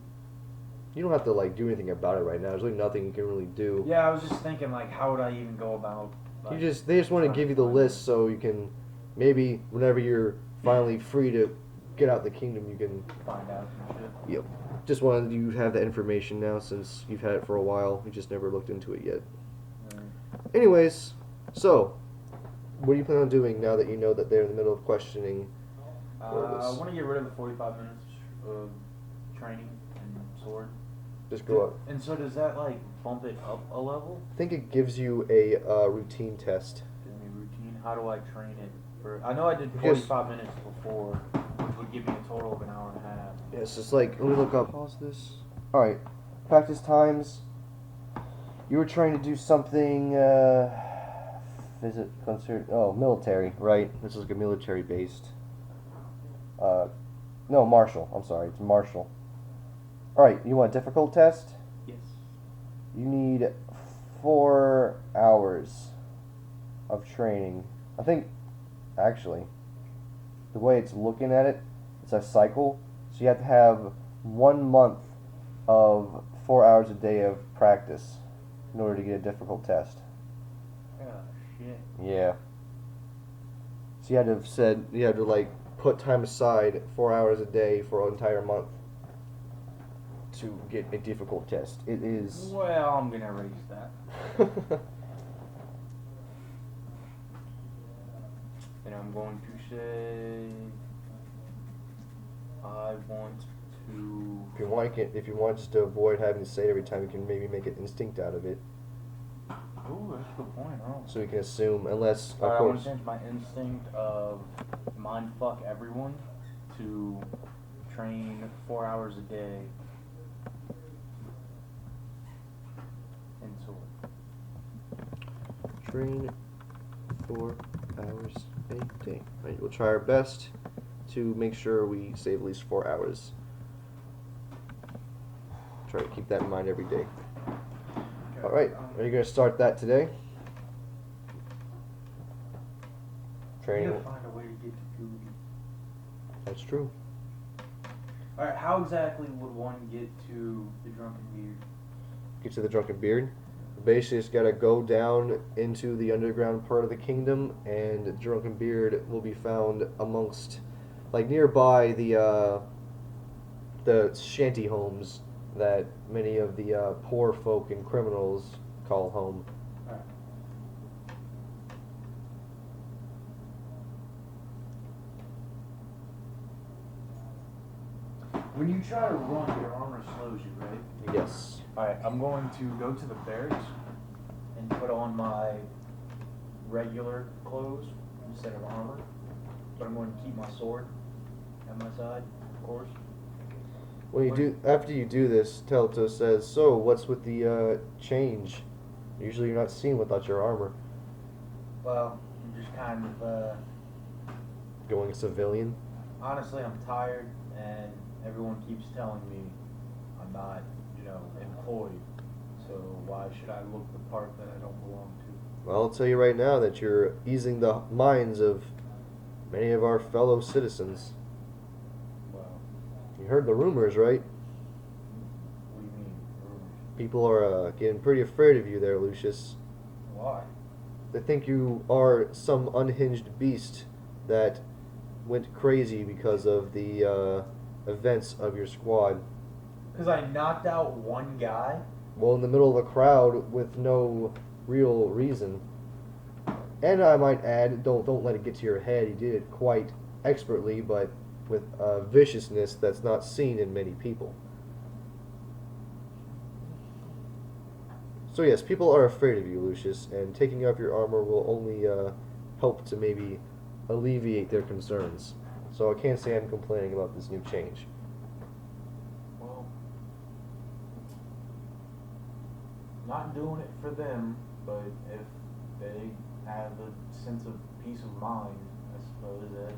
You don't have to do anything about it right now. There's really nothing you can really do. Yeah, I was just thinking how would I even go about? They just want to trying give you to the find list it. so you can maybe whenever you're finally free to get out the kingdom, you can. Find out some shit. Yep. Just wanted you to have that information now since you've had it for a while. You just never looked into it yet. Anyways, so what do you plan on doing now that you know that they're in the middle of questioning? I want to get rid of the 45 minutes of training and sword. Just go up. And so does that bump it up a level? I think it gives you a routine test. Give me routine. How do I train it? I know I did Just- 45 minutes before, which would give me a total of an hour and a half. Yes, it's let me look up. Pause this. All right, practice times. You were trying to do something. Visit concert. Oh, military, right? This is like a military based. No, martial. I'm sorry, it's martial. All right, you want a difficult test? Yes. You need 4 hours of training. I think, actually, the way it's looking at it, it's a cycle. So you have to have 1 month of 4 hours a day of practice in order to get a difficult test. Oh, shit. Yeah. So you had to have said, you had to put time aside 4 hours a day for an entire month to get a difficult test. It is. Well, I'm going to erase that. And I'm going to say I want to. If you want just to avoid having to say it every time, you can maybe make an instinct out of it, Ooh, that's a good point. Oh. so you can assume, unless of Alright, I want course. to change my instinct of mind fuck everyone to train 4 hours a day in sword. Train 4 hours a day. Right, we'll try our best to make sure we save at least 4 hours. Try to keep that in mind every day. All right, are you going to start that today? I Training. gotta find a way to get to Goody. That's true. Alright, how exactly would one get to the Drunken Beard? Get to the Drunken Beard. Basically, just gotta go down into the underground part of the kingdom, and Drunken Beard will be found amongst, like nearby the shanty homes that many of the poor folk and criminals call home. Alright. When you try to run, your armor slows you, right? Yes. Alright, I'm going to go to the barracks and put on my regular clothes instead of armor. But I'm going to keep my sword at my side, of course. When you do, after you do this, Telto says, "So, what's with the change? Usually, you're not seen without your armor." Well, I'm just kind of, Going civilian. honestly, I'm tired and everyone keeps telling me I'm not, employed. So why should I look the part that I don't belong to? Well, I'll tell you right now that you're easing the minds of many of our fellow citizens. Well, You heard the rumors, right? what do you mean, rumors? People are getting pretty afraid of you there, Lucius. Why? They think you are some unhinged beast that went crazy because of the events of your squad. Because I knocked out one guy? Well, in the middle of a crowd with no real reason. And I might add, don't let it get to your head. He did it quite expertly, but with a viciousness that's not seen in many people. So yes, people are afraid of you, Lucius, and taking off your armor will only help to maybe alleviate their concerns. So I can't say I'm complaining about this new change. Well, not doing it for them, but if they have a sense of peace of mind, I suppose that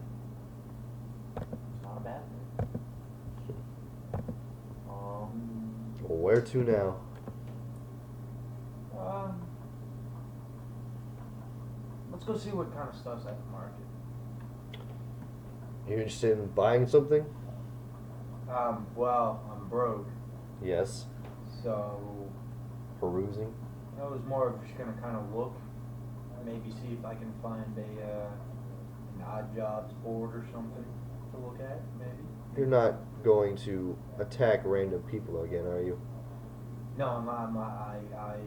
it's not a bad thing. Well, where to now? Let's go see what kind of stuff's at the market. You interested in buying something? Well, I'm broke, Yes. so Perusing? I was more of just gonna kind of look, maybe see if I can find an odd jobs board or something to look at, maybe. You're not going to attack random people again, are you? No, I'm not. I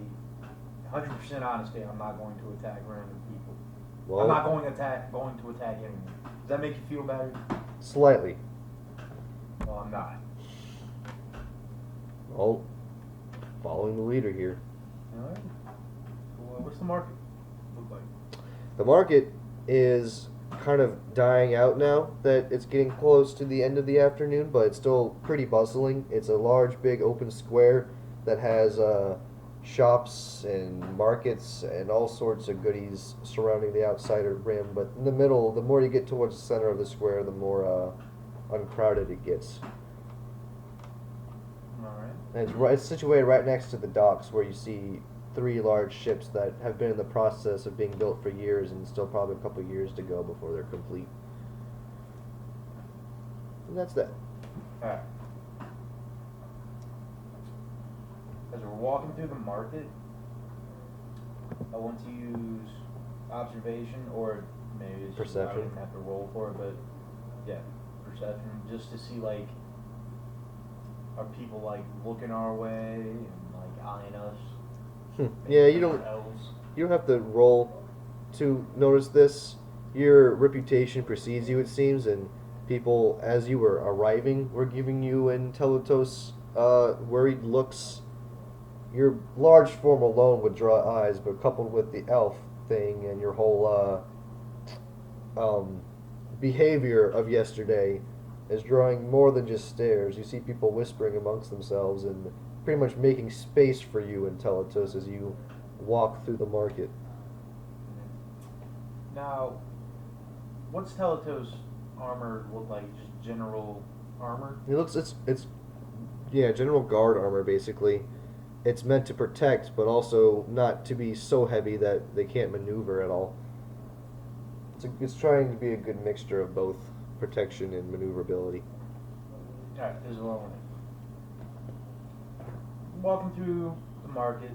100% honesty, I'm not going to attack random people. Well, I'm not going to attack anyone. Does that make you feel better? slightly. Well, I'm not. Well, following the leader here. All right. Well, what's the market look like? The market is kind of dying out now that it's getting close to the end of the afternoon, but it's still pretty bustling. It's a large, big open square that has shops and markets and all sorts of goodies surrounding the outsider rim. But in the middle, the more you get towards the center of the square, the more uncrowded it gets. All right. And it's situated right next to the docks where you see 3 large ships that have been in the process of being built for years and still probably a couple years to go before they're complete. And that's that. All right. As we're walking through the market, I want to use observation, or maybe it's just, I Perception. didn't have to roll for it, but yeah, perception, just to see like, are people like looking our way and like eyeing us? Yeah, you Like don't elves? you don't have to roll to notice this. Your reputation precedes you, it seems, and people, as you were arriving, were giving you and Teletos worried looks. Your large form alone would draw eyes, but coupled with the elf thing and your whole behavior of yesterday is drawing more than just stares. You see people whispering amongst themselves and pretty much making space for you and Teletos as you walk through the market. Now, what's Teleto's armor look like? Just general armor? It's general guard armor basically. It's meant to protect, but also not to be so heavy that they can't maneuver at all. It's trying to be a good mixture of both protection and maneuverability. Alright, this is what I want to walking through the market.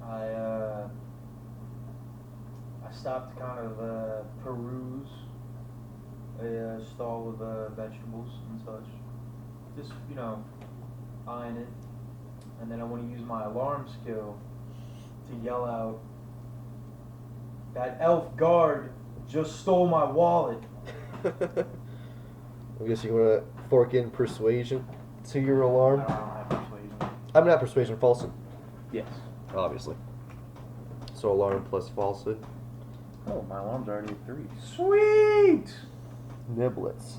I stopped to kind of peruse a stall with vegetables and such. Just, eyeing it. And then I want to use my alarm skill to yell out, "That elf guard just stole my wallet." I guess you want to fork in persuasion to your alarm. I don't have persuasion. I'm not persuasion, falsehood, Yes. obviously. So alarm plus falsehood. Oh, my alarm's already at 3. Sweet! Niblets.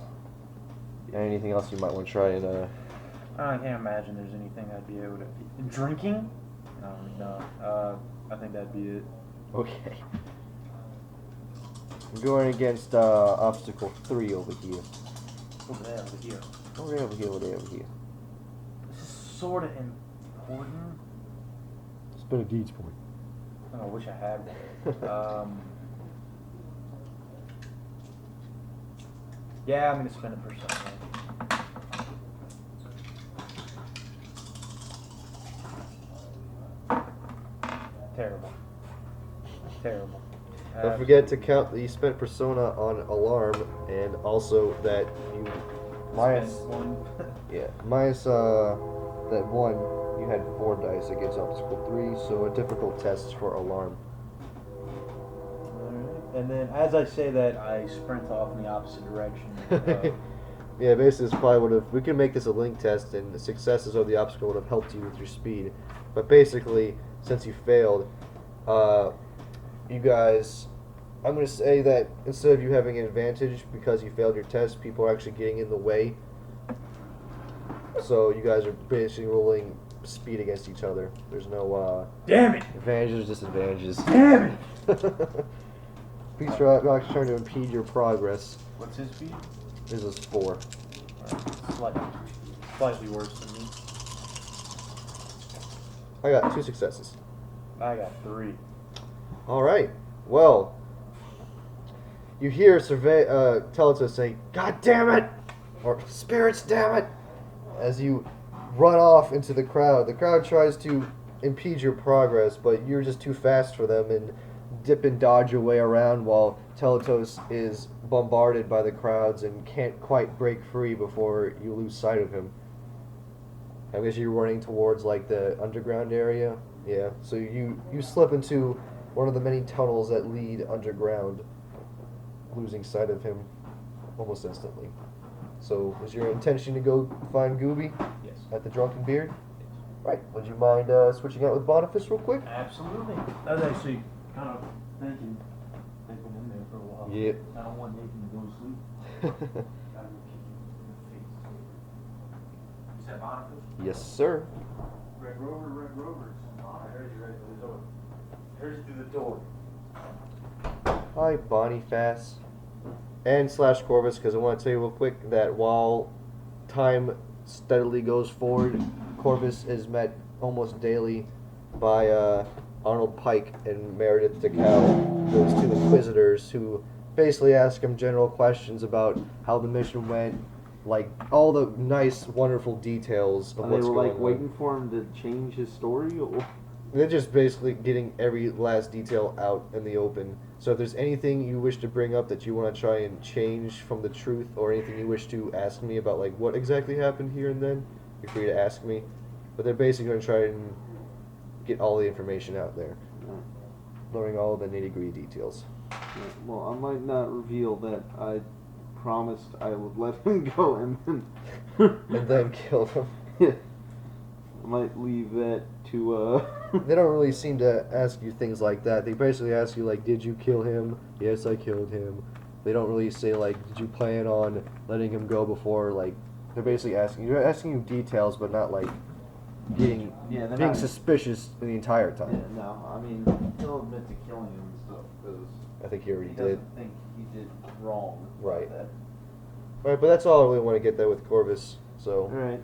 Anything else you might want to try and I can't imagine there's anything I'd be able to. Drinking? No. I think that'd be it. Okay. I'm going against obstacle 3 over here. Over there, over here. Over here. This is sort of important. Spin a deeds point. Oh, I wish I had one. Yeah, I'm gonna spend it for something. Terrible. Don't forget to count that you spent persona on alarm, and also that you minus Spend one. minus that 1. You had 4 dice against obstacle 3, so a difficult test for alarm. Alright. And then, as I say that, I sprint off in the opposite direction. Yeah, basically, this probably would have. We can make this a link test, and the successes of the obstacle would have helped you with your speed. But basically, since you failed, you guys, I'm going to say that instead of you having an advantage because you failed your test, people are actually getting in the way. So you guys are basically rolling speed against each other. There's no Damn it! advantages, disadvantages. Damn it! Please try not trying to impede your progress. What's his speed? This is 4. Slightly worse than me. I got 2 successes. I got 3. All right. Well, you hear Teletos say, "God damn it!" or "Spirits, damn it!" as you run off into the crowd. The crowd tries to impede your progress, but you're just too fast for them and dip and dodge your way around while Teletos is bombarded by the crowds and can't quite break free before you lose sight of him. I guess you're running towards like the underground area. Yeah, so you slip into one of the many tunnels that lead underground, losing sight of him almost instantly. So, was your intention to go find Gooby Yes. at the Drunken Beard? Right. Would you mind switching out with Boniface real quick? Absolutely. I was actually kind of thinking in there for a while. Yep. I don't want Nathan to go to sleep. Gotta go kick him in the face. You said Boniface? Yes, sir. Red Rover. Oh, I heard you right through the door. Heard you through the door. Hi, Boniface. And / Corvus, because I want to tell you real quick that while time steadily goes forward, Corvus is met almost daily by Arnold Pike and Meredith DeCal, those 2 inquisitors who basically ask him general questions about how the mission went, like all the nice, wonderful details of And they what's were going like on. waiting for him to change his story. Or... They're just basically getting every last detail out in the open. So if there's anything you wish to bring up that you want to try and change from the truth, or anything you wish to ask me about, like what exactly happened here and then, you're free to ask me. But they're basically going to try and get all the information out there, learning all the nitty-gritty details. Well, I might not reveal that I promised I would let him go and then... And then kill them. Yeah. I might leave that to, They don't really seem to ask you things like that. They basically ask you, like, did you kill him? Yes, I killed him. They don't really say, like, did you plan on letting him go before, like, they're basically asking you details, but not, like, being Yeah, they're not- suspicious the entire Yeah, time. no, I mean, he'll admit to killing him and stuff, because I think he already he did. doesn't think he did wrong. Right. That. Right, but that's all I really want to get there with Corvus. So, Alright.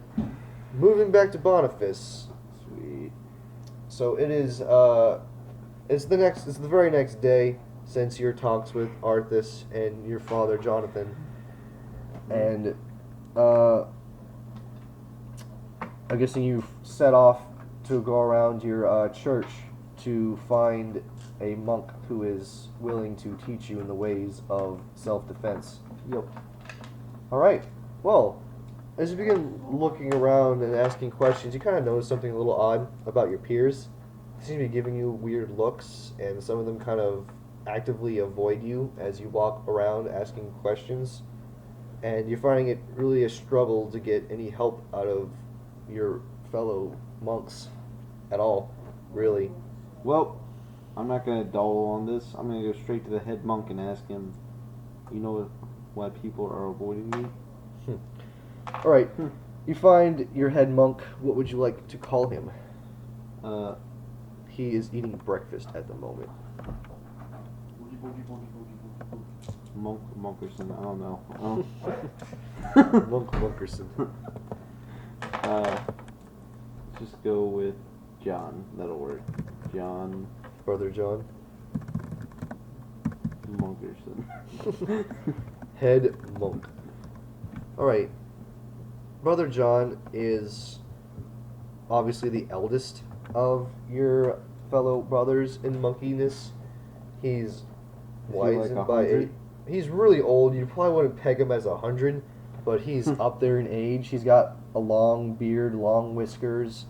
moving back to Boniface. Sweet. So it is, it's the very next day since your talks with Arthas and your father Jonathan, and I'm guessing you've set off to go around your church to find a monk who is willing to teach you in the ways of self-defense. Yep. All right. Well, as you begin looking around and asking questions, you kind of notice something a little odd about your peers. They seem to be giving you weird looks, and some of them kind of actively avoid you as you walk around asking questions. And you're finding it really a struggle to get any help out of your fellow monks at all, really. Well, I'm not going to dawdle on this. I'm going to go straight to the head monk and ask him, you know why people are avoiding me? All right. You find your head monk. What would you like to call him? He is eating breakfast at the moment. Monkerson, I don't know. Monk Munkerson. Let's just go with John. That'll work. John Brother John. Munkerson. Head monk. Alright. Brother John is obviously the eldest of your fellow brothers in monkiness. He's wise like and by 100? age. He's really old. You probably wouldn't peg him as 100, but he's up there in age. He's got a long beard, long whiskers.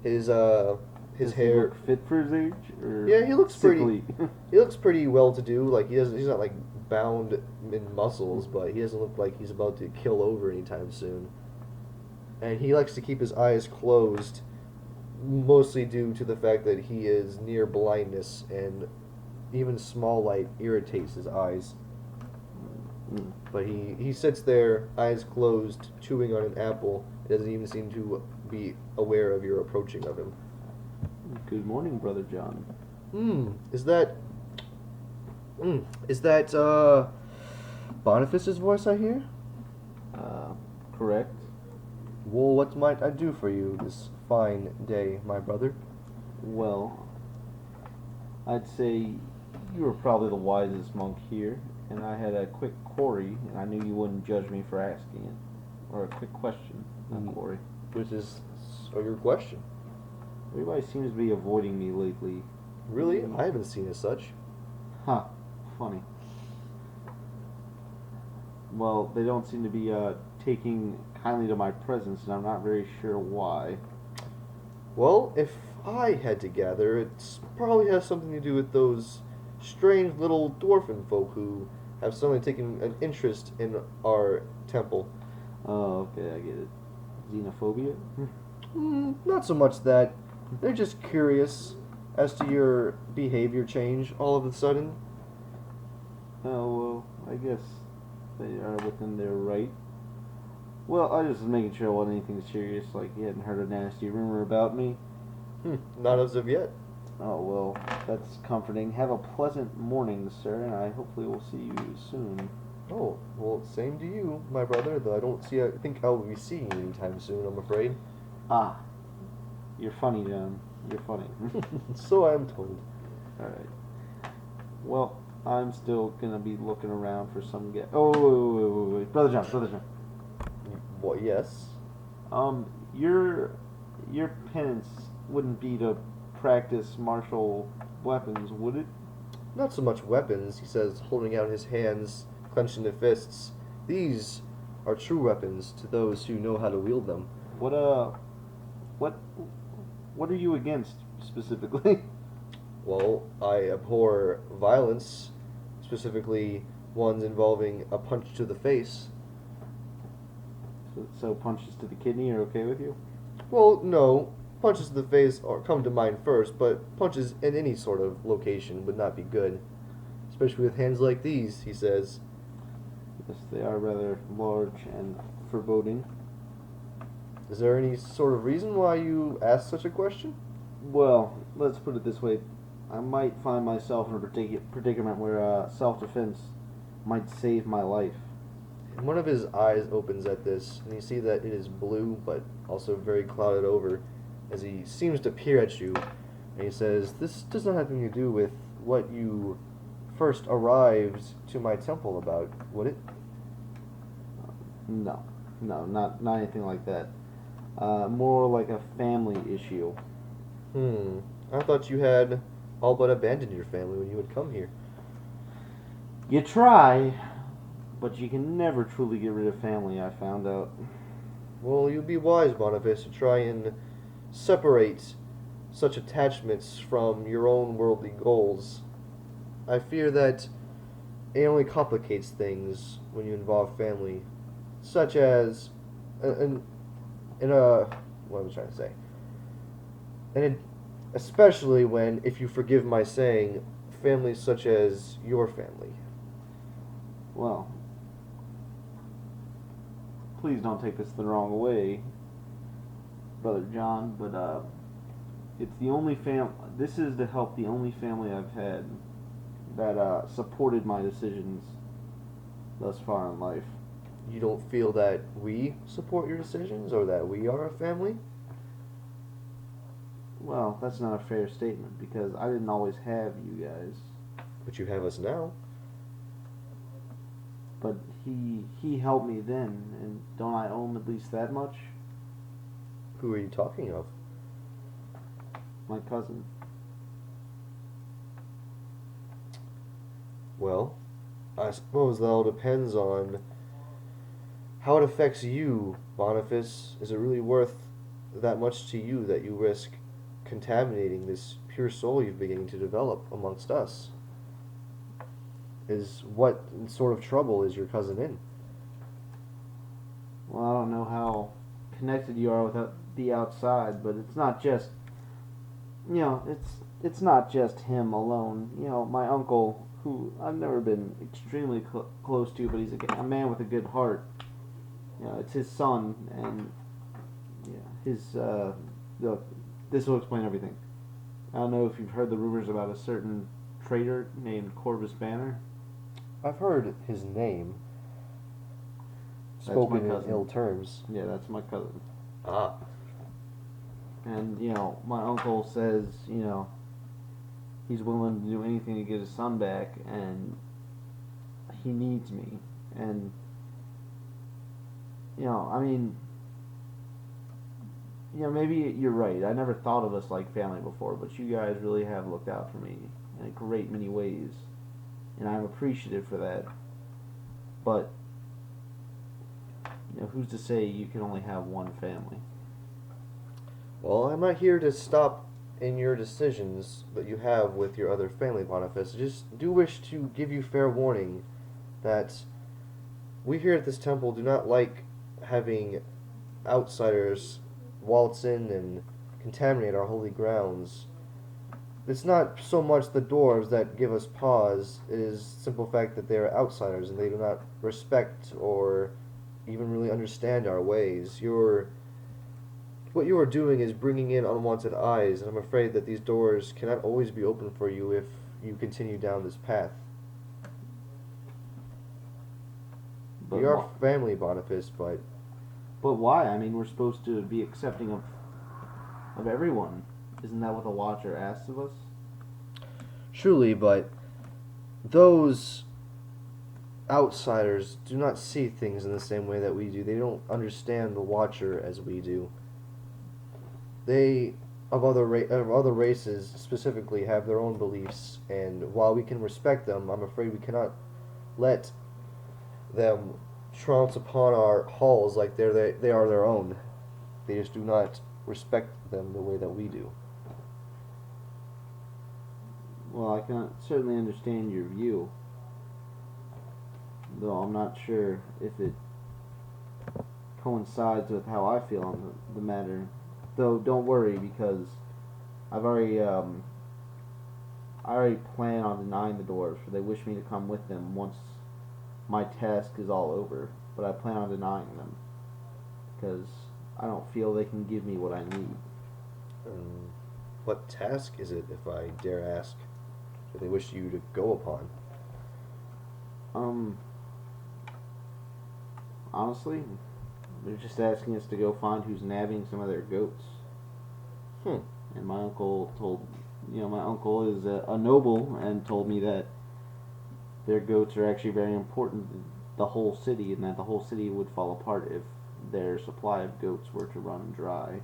His Does he hair. look fit for his age? Or Yeah, he looks sickly? He looks pretty well to do. Like he's not like bound in muscles, but he doesn't look like he's about to kill over anytime soon. And he likes to keep his eyes closed, mostly due to the fact that he is near blindness, and even small light irritates his eyes. Mm. But he sits there, eyes closed, chewing on an apple. Doesn't even seem to be aware of your approaching of him. Good morning, Brother John. Is that Boniface's voice I hear? Correct. Well, what might I do for you this fine day, my brother? Well, I'd say you were probably the wisest monk here, and I had a quick query, and I knew you wouldn't judge me for asking it. Or a quick question, not query. Which is your question. Everybody seems to be avoiding me lately. Really? I haven't seen as such. Huh. Funny. Well, they don't seem to be taking kindly to my presence, and I'm not very sure why. Well, if I had to gather, it probably has something to do with those strange little dwarfen folk who have suddenly taken an interest in our temple. Oh, okay, I get it. Xenophobia? Not so much that. They're just curious as to your behavior change all of a sudden. Oh, well, I guess they are within their right. Well, I just was making sure it wasn't anything serious, like you hadn't heard a nasty rumor about me. Not as of yet. Oh, well, that's comforting. Have a pleasant morning, sir, and I hopefully will see you soon. Oh, well, same to you, my brother, though I think I'll be seeing you anytime soon, I'm afraid. Ah, you're funny, John. You're funny. So I am told. Alright. Well, I'm still gonna be looking around for some wait. Brother John. What, yes? Your penance wouldn't be to practice martial weapons, would it? Not so much weapons, he says, holding out his hands, clenched into fists. These are true weapons to those who know how to wield them. What are you against, specifically? Well, I abhor violence, specifically ones involving a punch to the face. So punches to the kidney are okay with you? Well, no. Punches to the face come to mind first, but punches in any sort of location would not be good. Especially with hands like these, he says. Yes, they are rather large and foreboding. Is there any sort of reason why you asked such a question? Well, let's put it this way. I might find myself in a predicament where self-defense might save my life. And one of his eyes opens at this, and you see that it is blue, but also very clouded over, as he seems to peer at you. And he says, "This does not have anything to do with what you first arrived to my temple about, would it?" No. No, not anything like that. More like a family issue. I thought you had all but abandoned your family when you would come here. You try, but you can never truly get rid of family, I found out. Well, you'd be wise, Boniface, to try and separate such attachments from your own worldly goals. I fear that it only complicates things when you involve family, such as, in a, what was I trying to say? Especially when, if you forgive my saying, families such as your family. Well, please don't take this the wrong way, Brother John, but it's the only this is to help the only family I've had that supported my decisions thus far in life. You don't feel that we support your decisions or that we are a family? Well, that's not a fair statement because I didn't always have you guys. But you have us now. But he helped me then, and don't I owe him at least that much? Who are you talking of? My cousin. Well, I suppose that all depends on how it affects you, Boniface. Is it really worth that much to you that you risk contaminating this pure soul you're beginning to develop amongst us? What sort of trouble is your cousin in? Well, I don't know how connected you are with the outside, but it's not just, it's not just him alone. My uncle, who I've never been extremely close to, but he's a man with a good heart. It's his son, and look, this will explain everything. I don't know if you've heard the rumors about a certain traitor named Corvus Banner. I've heard his name That's spoken my in cousin. ill terms. Yeah, that's my cousin. Ah. And, my uncle says, he's willing to do anything to get his son back, and he needs me. And, maybe you're right. I never thought of us like family before, but you guys really have looked out for me in a great many ways. And I'm appreciative for that. But, who's to say you can only have one family? Well, I'm not here to stop in your decisions that you have with your other family, Boniface. I just do wish to give you fair warning that we here at this temple do not like having outsiders waltz in and contaminate our holy grounds. It's not so much the dwarves that give us pause, it is the simple fact that they are outsiders and they do not respect or even really understand our ways. What you are doing is bringing in unwanted eyes, and I'm afraid that these doors cannot always be open for you if you continue down this path. We are family, Boniface, but why? I mean, we're supposed to be accepting of everyone. Isn't that what the Watcher asks of us? truly, but those outsiders do not see things in the same way that we do. They don't understand the Watcher as we do. They, of other races specifically, have their own beliefs, and while we can respect them, I'm afraid we cannot let them trounce upon our halls like they are their own. They just do not respect them the way that we do. Well, I can certainly understand your view, though I'm not sure if it coincides with how I feel on the matter. Though don't worry, because I already plan on denying the dwarves, for they wish me to come with them once my task is all over. But I plan on denying them because I don't feel they can give me what I need. What task is it, if I dare ask, that they wish you to go upon? Honestly, they're just asking us to go find who's nabbing some of their goats. And my uncle my uncle is a noble and told me that their goats are actually very important to the whole city, and that the whole city would fall apart if their supply of goats were to run dry.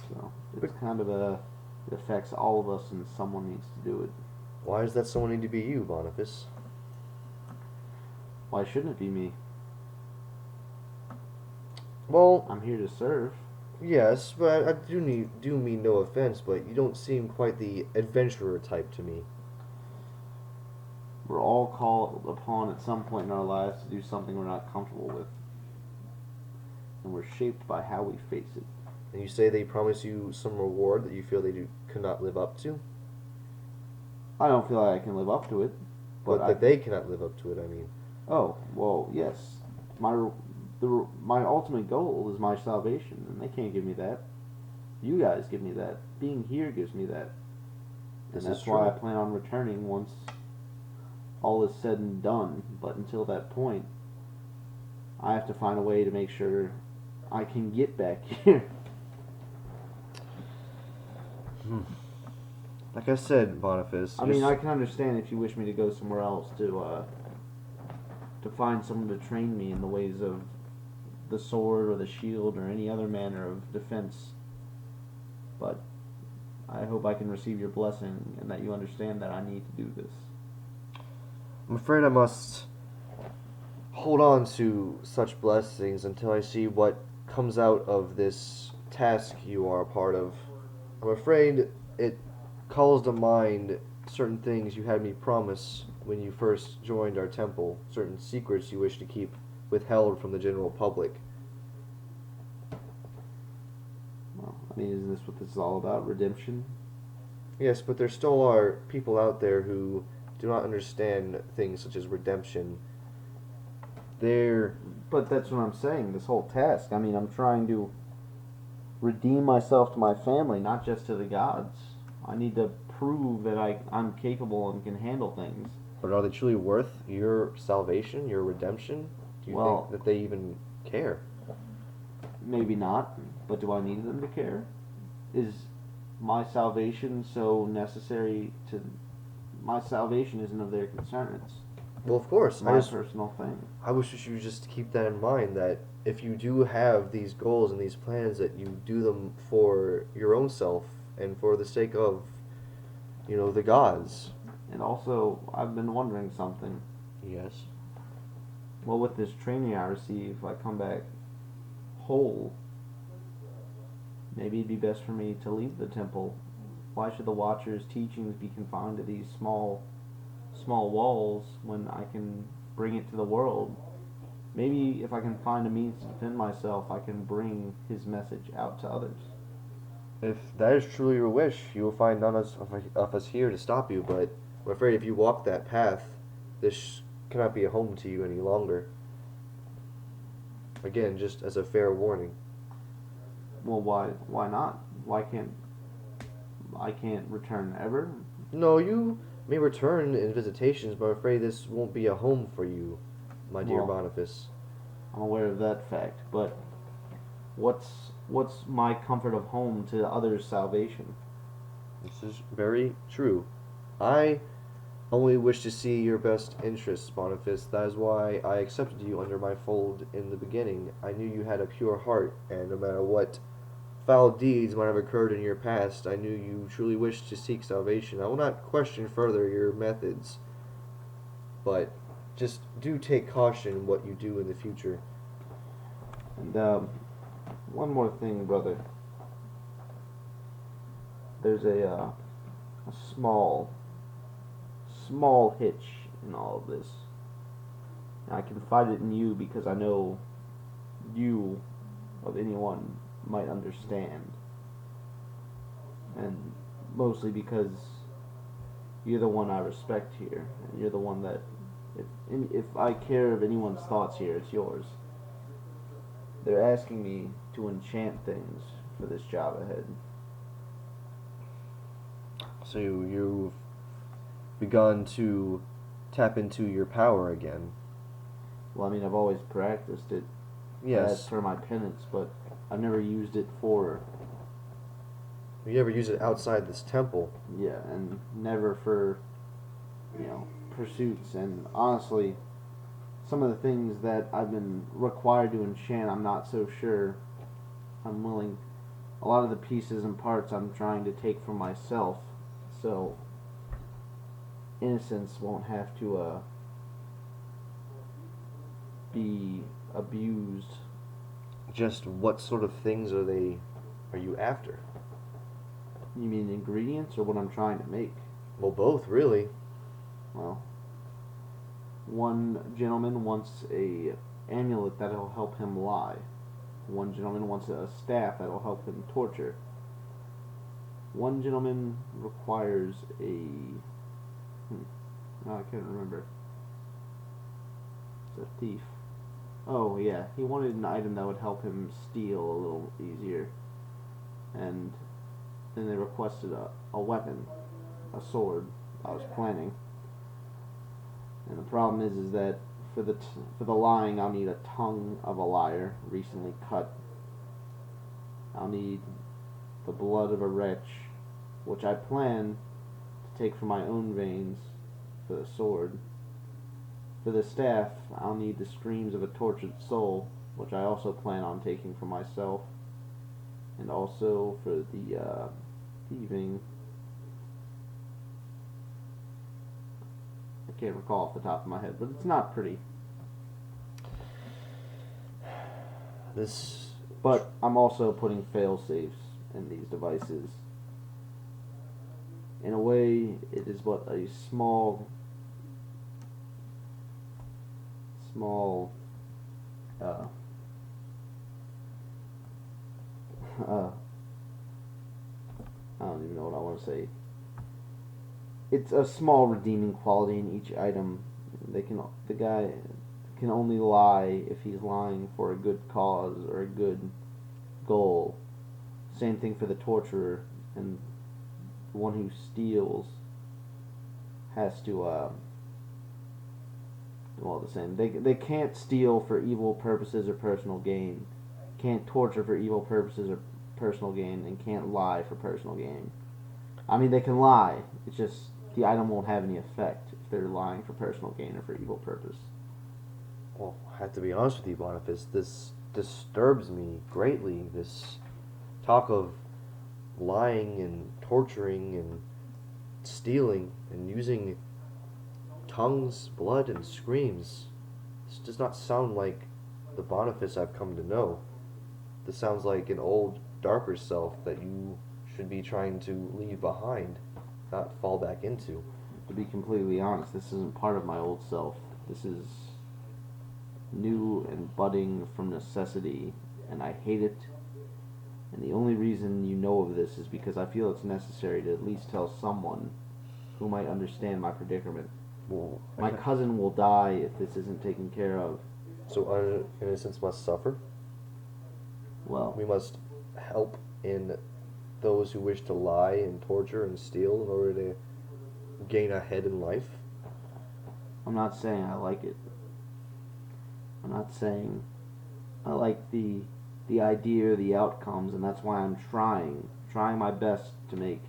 So it's kind of it affects all of us, and someone needs to do it. Why does that someone need to be you, Boniface? Why shouldn't it be me? Well, I'm here to serve. yes, but I do mean no offense, but you don't seem quite the adventurer type to me. We're all called upon at some point in our lives to do something we're not comfortable with. And we're shaped by how we face it. And you say they promise you some reward that you feel could not live up to? I don't feel like I can live up to it. But But that they cannot live up to it, I mean. Oh, well, yes. My ultimate goal is my salvation, and they can't give me that. You guys give me that. Being here gives me that. This And is that's why I true. plan on returning once all is said and done. But until that point, I have to find a way to make sure I can get back here. Like I said, Boniface. I mean, I can understand if you wish me to go somewhere else to find someone to train me in the ways of the sword or the shield or any other manner of defense. But I hope I can receive your blessing and that you understand that I need to do this. I'm afraid I must hold on to such blessings until I see what comes out of this task you are a part of. I'm afraid it calls to mind certain things you had me promise when you first joined our temple, certain secrets you wish to keep withheld from the general public. Well, I mean, isn't this what this is all about? Redemption? Yes, but there still are people out there who do not understand things such as redemption. But that's what I'm saying, this whole task. I mean, I'm trying to redeem myself to my family, not just to the gods. I need to prove that I'm capable and can handle things. But are they truly worth your salvation, your redemption? Do you Well- think that they even care? Maybe not, but do I need them to care? Is my salvation so necessary to... My salvation isn't of their concern. It's Well, of course. my personal thing. I wish you would just keep that in mind, that if you do have these goals and these plans, that you do them for your own self and for the sake of, the gods. And also, I've been wondering something. Yes. Well, with this training I receive, if I come back whole, maybe it'd be best for me to leave the temple. Why should the Watcher's teachings be confined to these small walls when I can bring it to the world? Maybe if I can find a means to defend myself, I can bring his message out to others. If that is truly your wish, you will find none of us here to stop you, but I'm afraid if you walk that path, this cannot be a home to you any longer. Again, just as a fair warning. Well, why not? I can't return ever? No, you may return in visitations, but I'm afraid this won't be a home for you, my dear Well, Boniface. I'm aware of that fact, but what's my comfort of home to others' salvation? This is very true. I only wish to see your best interests, Boniface. That is why I accepted you under my fold in the beginning. I knew you had a pure heart, and no matter what foul deeds might have occurred in your past, I knew you truly wished to seek salvation. I will not question further your methods, but just do take caution in what you do in the future. And one more thing, brother. There's a small hitch in all of this. And I confide it in you because I know you, of anyone, might understand. And mostly because you're the one I respect here. And you're the one that, if I care of anyone's thoughts here, it's yours. They're asking me to enchant things for this job ahead. So you've begun to tap into your power again. Well, I mean, I've always practiced it Yes. as for my penance, but I've never used it for, You ever use it outside this temple? and never for, pursuits. And honestly, some of the things that I've been required to enchant, I'm not so sure I'm willing. A lot of the pieces and parts I'm trying to take for myself, so innocence won't have to be abused. Just what sort of things are you after? You mean ingredients or what I'm trying to make? Well, both, really. Well, one gentleman wants a amulet that'll help him lie. One gentleman wants a staff that'll help him torture. One gentleman requires a... No, I can't remember. It's a thief. Oh, yeah. He wanted an item that would help him steal a little easier. And then they requested a weapon. A sword. I was planning. And the problem is that for the lying, I'll need a tongue of a liar, recently cut. I'll need the blood of a wretch, which I plan to take from my own veins for the sword. For the staff, I'll need the screams of a tortured soul, which I also plan on taking for myself. And also for the thieving, I can't recall off the top of my head, but it's not pretty. But I'm also putting fail-safes in these devices. In a way, it is but a small I don't even know what I want to say. It's a small redeeming quality in each item. The guy can only lie if he's lying for a good cause or a good goal. Same thing for the torturer, and the one who steals has to the same. They can't steal for evil purposes or personal gain, can't torture for evil purposes or personal gain, and can't lie for personal gain. I mean, they can lie. It's just the item won't have any effect if they're lying for personal gain or for evil purpose. Well, I have to be honest with you, Boniface. This disturbs me greatly. This talk of lying and torturing and stealing and using tongues, blood, and screams. This does not sound like the Boniface I've come to know. This sounds like an old, darker self that you should be trying to leave behind, not fall back into. To be completely honest, this isn't part of my old self. This is new and budding from necessity, and I hate it. And the only reason you know of this is because I feel it's necessary to at least tell someone who might understand my predicament. Well, My cousin will die if this isn't taken care of. So innocents must suffer? Well, We must help in those who wish to lie and torture and steal in order to gain a head in life? I'm not saying I like it. I'm not saying I like the idea or the outcomes, and that's why I'm trying my best to make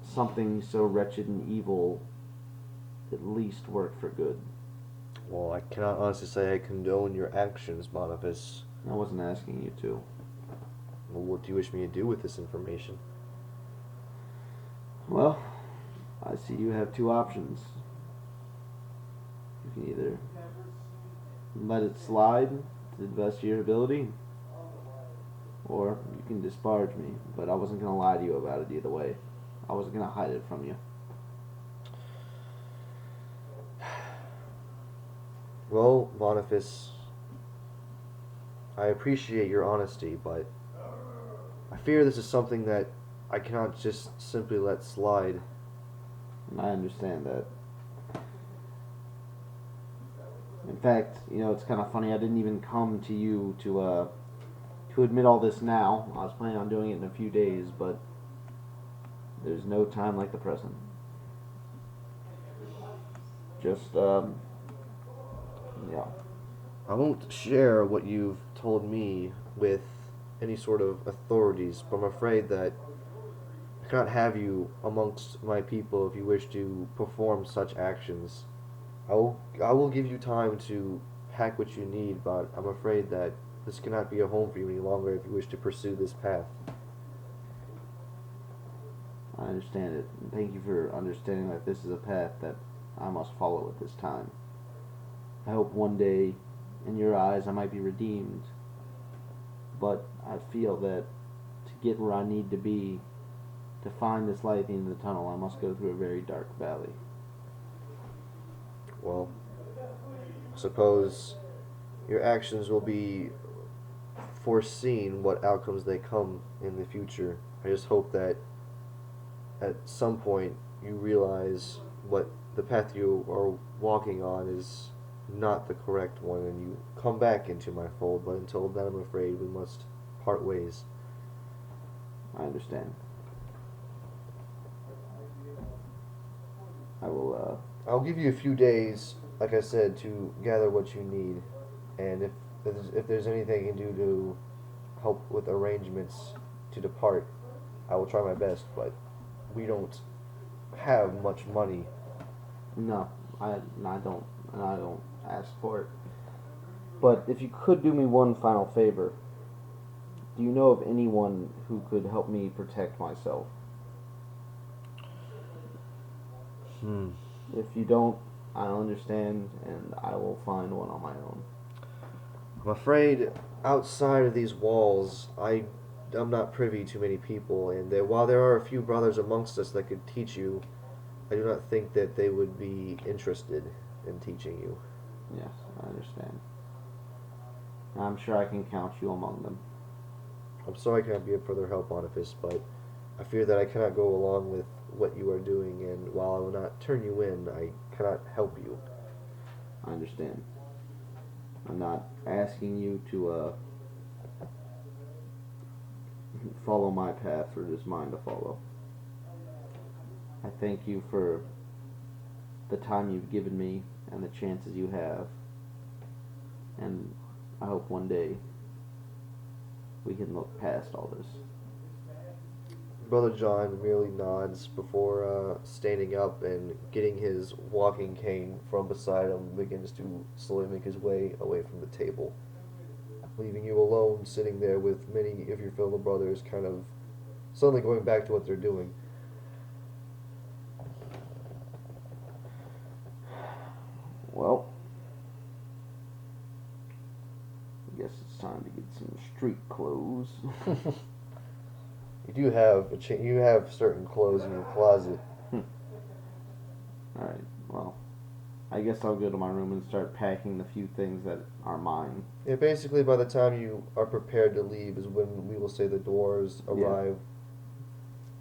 something so wretched and evil at least work for good. Well, I cannot honestly say I condone your actions, Boniface. I wasn't asking you to. Well, what do you wish me to do with this information? Well, I see you have two options. You can either let it slide to the best of your ability, or you can disparage me, but I wasn't going to lie to you about it either way. I wasn't going to hide it from you. Well, Boniface, I appreciate your honesty, but I fear this is something that I cannot just simply let slide. And I understand that. In fact, it's kind of funny. I didn't even come to you to admit all this now. I was planning on doing it in a few days, but there's no time like the present. Just, yeah. I won't share what you've told me with any sort of authorities, but I'm afraid that I cannot have you amongst my people if you wish to perform such actions. I will give you time to pack what you need, but I'm afraid that this cannot be a home for you any longer if you wish to pursue this path. I understand it. And thank you for understanding that this is a path that I must follow at this time. I hope one day, in your eyes, I might be redeemed. But I feel that to get where I need to be, to find this light at the end of the tunnel, I must go through a very dark valley. Well, I suppose your actions will be foreseen what outcomes they come in the future. I just hope that at some point you realize what the path you are walking on is not the correct one and you come back into my fold, but until then I'm afraid we must part ways. I understand. I will, I'll give you a few days, like I said, to gather what you need, and if there's anything you can do to help with arrangements to depart, I will try my best, but we don't have much money. No, I don't ask for it. But if you could do me one final favor, do you know of anyone who could help me protect myself? If you don't, I understand, and I will find one on my own. I'm afraid outside of these walls, I'm not privy to many people, and while there are a few brothers amongst us that could teach you, I do not think that they would be interested in teaching you. Yes, I understand. I'm sure I can count you among them. I'm sorry I cannot be of further help, Boniface, but I fear that I cannot go along with what you are doing, and while I will not turn you in, I cannot help you. I understand. I'm not asking you to follow my path, or it is mine to follow. I thank you for the time you've given me and the chances you have, and I hope one day we can look past all this. Brother John merely nods before standing up and getting his walking cane from beside him, begins to slowly make his way away from the table, leaving you alone sitting there with many of your fellow brothers kind of suddenly going back to what they're doing. Well, I guess it's time to get some street clothes. You do have you have certain clothes in your closet. Alright, well, I guess I'll go to my room and start packing the few things that are mine. Yeah, basically by the time you are prepared to leave is when we will say the dwarves arrive.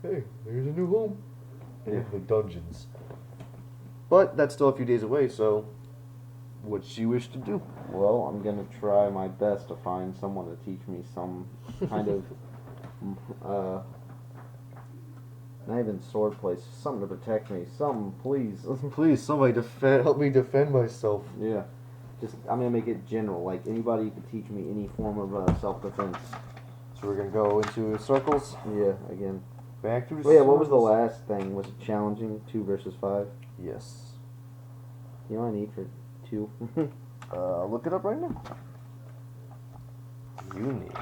Hey, here's a new home. Yeah. The dungeons. But that's still a few days away, so what do you wish to do? Well, I'm gonna try my best to find someone to teach me some kind of, not even sword place, something to protect me. Something, please. Please, somebody help me defend myself. Yeah. Just, I'm gonna make it general. Like, anybody who could teach me any form of self-defense. So we're gonna go into circles. Yeah, again. Back to the Oh yeah, what was the circles. last thing? Was it challenging? 2 versus 5? Yes. You know what I need for 2? Look it up right now. You need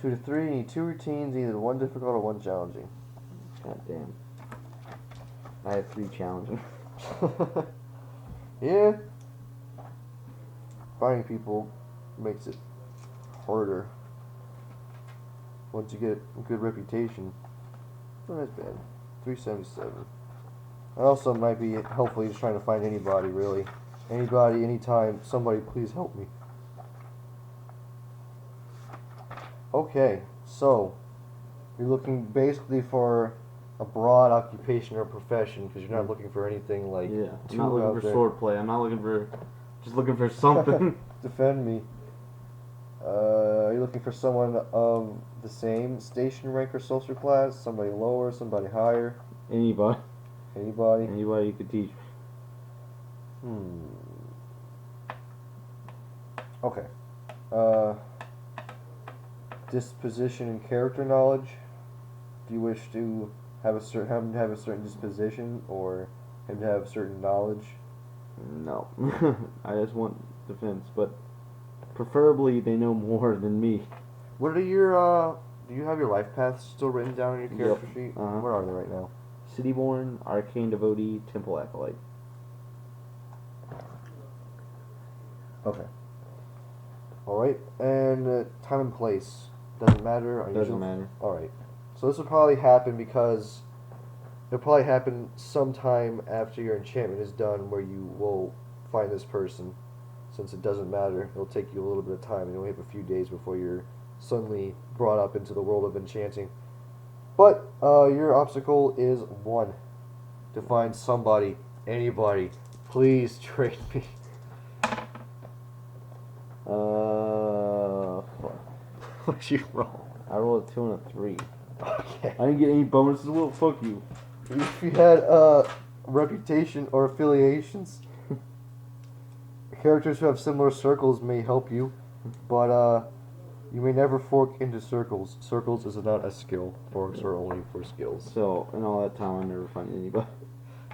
2 to 3. You need 2 routines, either 1 difficult or 1 challenging. God damn. I have 3 challenging. Yeah. Finding people makes it harder. Once you get a good reputation. Not as bad. 377. I also might be hopefully just trying to find anybody, really. Anybody, anytime. Somebody, please help me. Okay, so you're looking basically for a broad occupation or profession because you're not looking for anything like Yeah. I'm too not looking out for there. swordplay. I'm not looking for... Just looking for something. Defend me. Are you looking for someone of the same station rank or social class? Somebody lower, somebody higher? Anybody. Anybody? Anybody you could teach. Okay. Disposition and character knowledge. Do you wish to have a certain disposition, or and have certain knowledge? No. I just want defense, but preferably they know more than me. What are your do you have your life paths still written down on your character Yep. sheet? Uh-huh. Where are they right now? Cityborn, Arcane Devotee, Temple Acolyte. Okay. Alright, and time and place. Doesn't matter? Doesn't matter. Alright. So this will probably happen because it'll probably happen sometime after your enchantment is done where you will find this person. Since it doesn't matter, it'll take you a little bit of time. You only have a few days before you're suddenly brought up into the world of enchanting. But your obstacle is 1. To find somebody, anybody. Please trade me. Fuck. What'd you roll? I rolled a 2 and a 3. Okay. I didn't get any bonuses. Well, fuck you. If you had reputation or affiliations, characters who have similar circles may help you, but you may never fork into circles. Circles is not a skill. Forks are only for skills. So, in all that time, I never find anybody.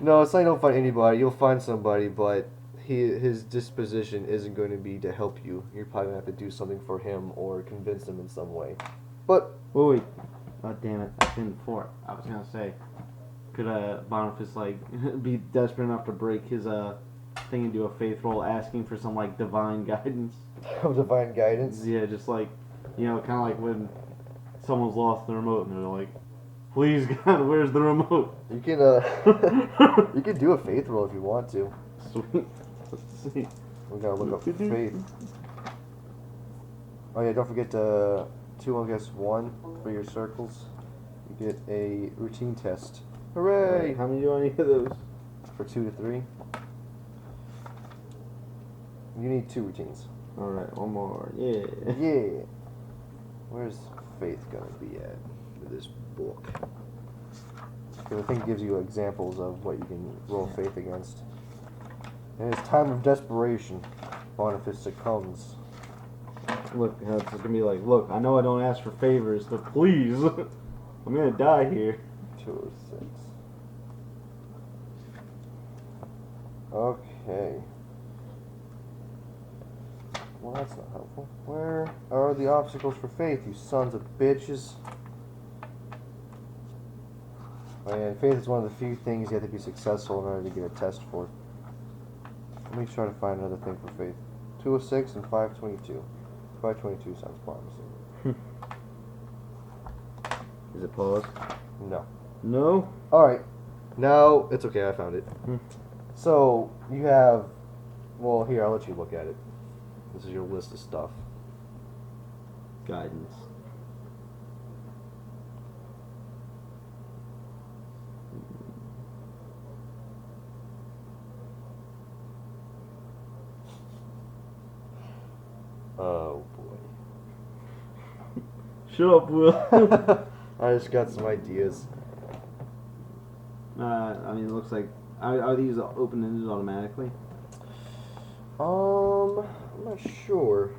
No, it's not you don't find anybody. You'll find somebody, but his disposition isn't going to be to help you. You're probably going to have to do something for him or convince him in some way. But Wait. Oh, damn it. I didn't for I was gonna say, could Boniface, like, be desperate enough to break his, thing and do a faith roll asking for some, like, divine guidance? divine guidance. Yeah, just like, you know, kind of like when someone's lost the remote and they're like, please God, where's the remote? You can you can do a faith roll if you want to. Sweet. Let's see. We gotta look up faith. Oh yeah, don't forget 2 against 1 for your circles. You get a routine test. Hooray! How many do I need of those? For 2 to 3. You need 2 routines. Alright, one more. Yeah. Yeah. Where's faith gonna be at with this book? Because I think it gives you examples of what you can roll faith against. And it's time of desperation. Boniface succumbs. Look, it's gonna be like, look, I know I don't ask for favors, but please, I'm gonna die here. 2 or 6. Okay. Well, that's not helpful. Where are the obstacles for faith, you sons of bitches? And faith is one of the few things you have to be successful in order to get a test for. Let me try to find another thing for faith. 206 and 522. 522 sounds promising. Is it paused? No. No? Alright. Now, it's okay, I found it. So, you have... Well, here, I'll let you look at it. This is your list of stuff. Guidance. Oh, boy. Shut up, Will. I just got some ideas. I mean, it looks like, are these open-ended automatically? I'm not sure.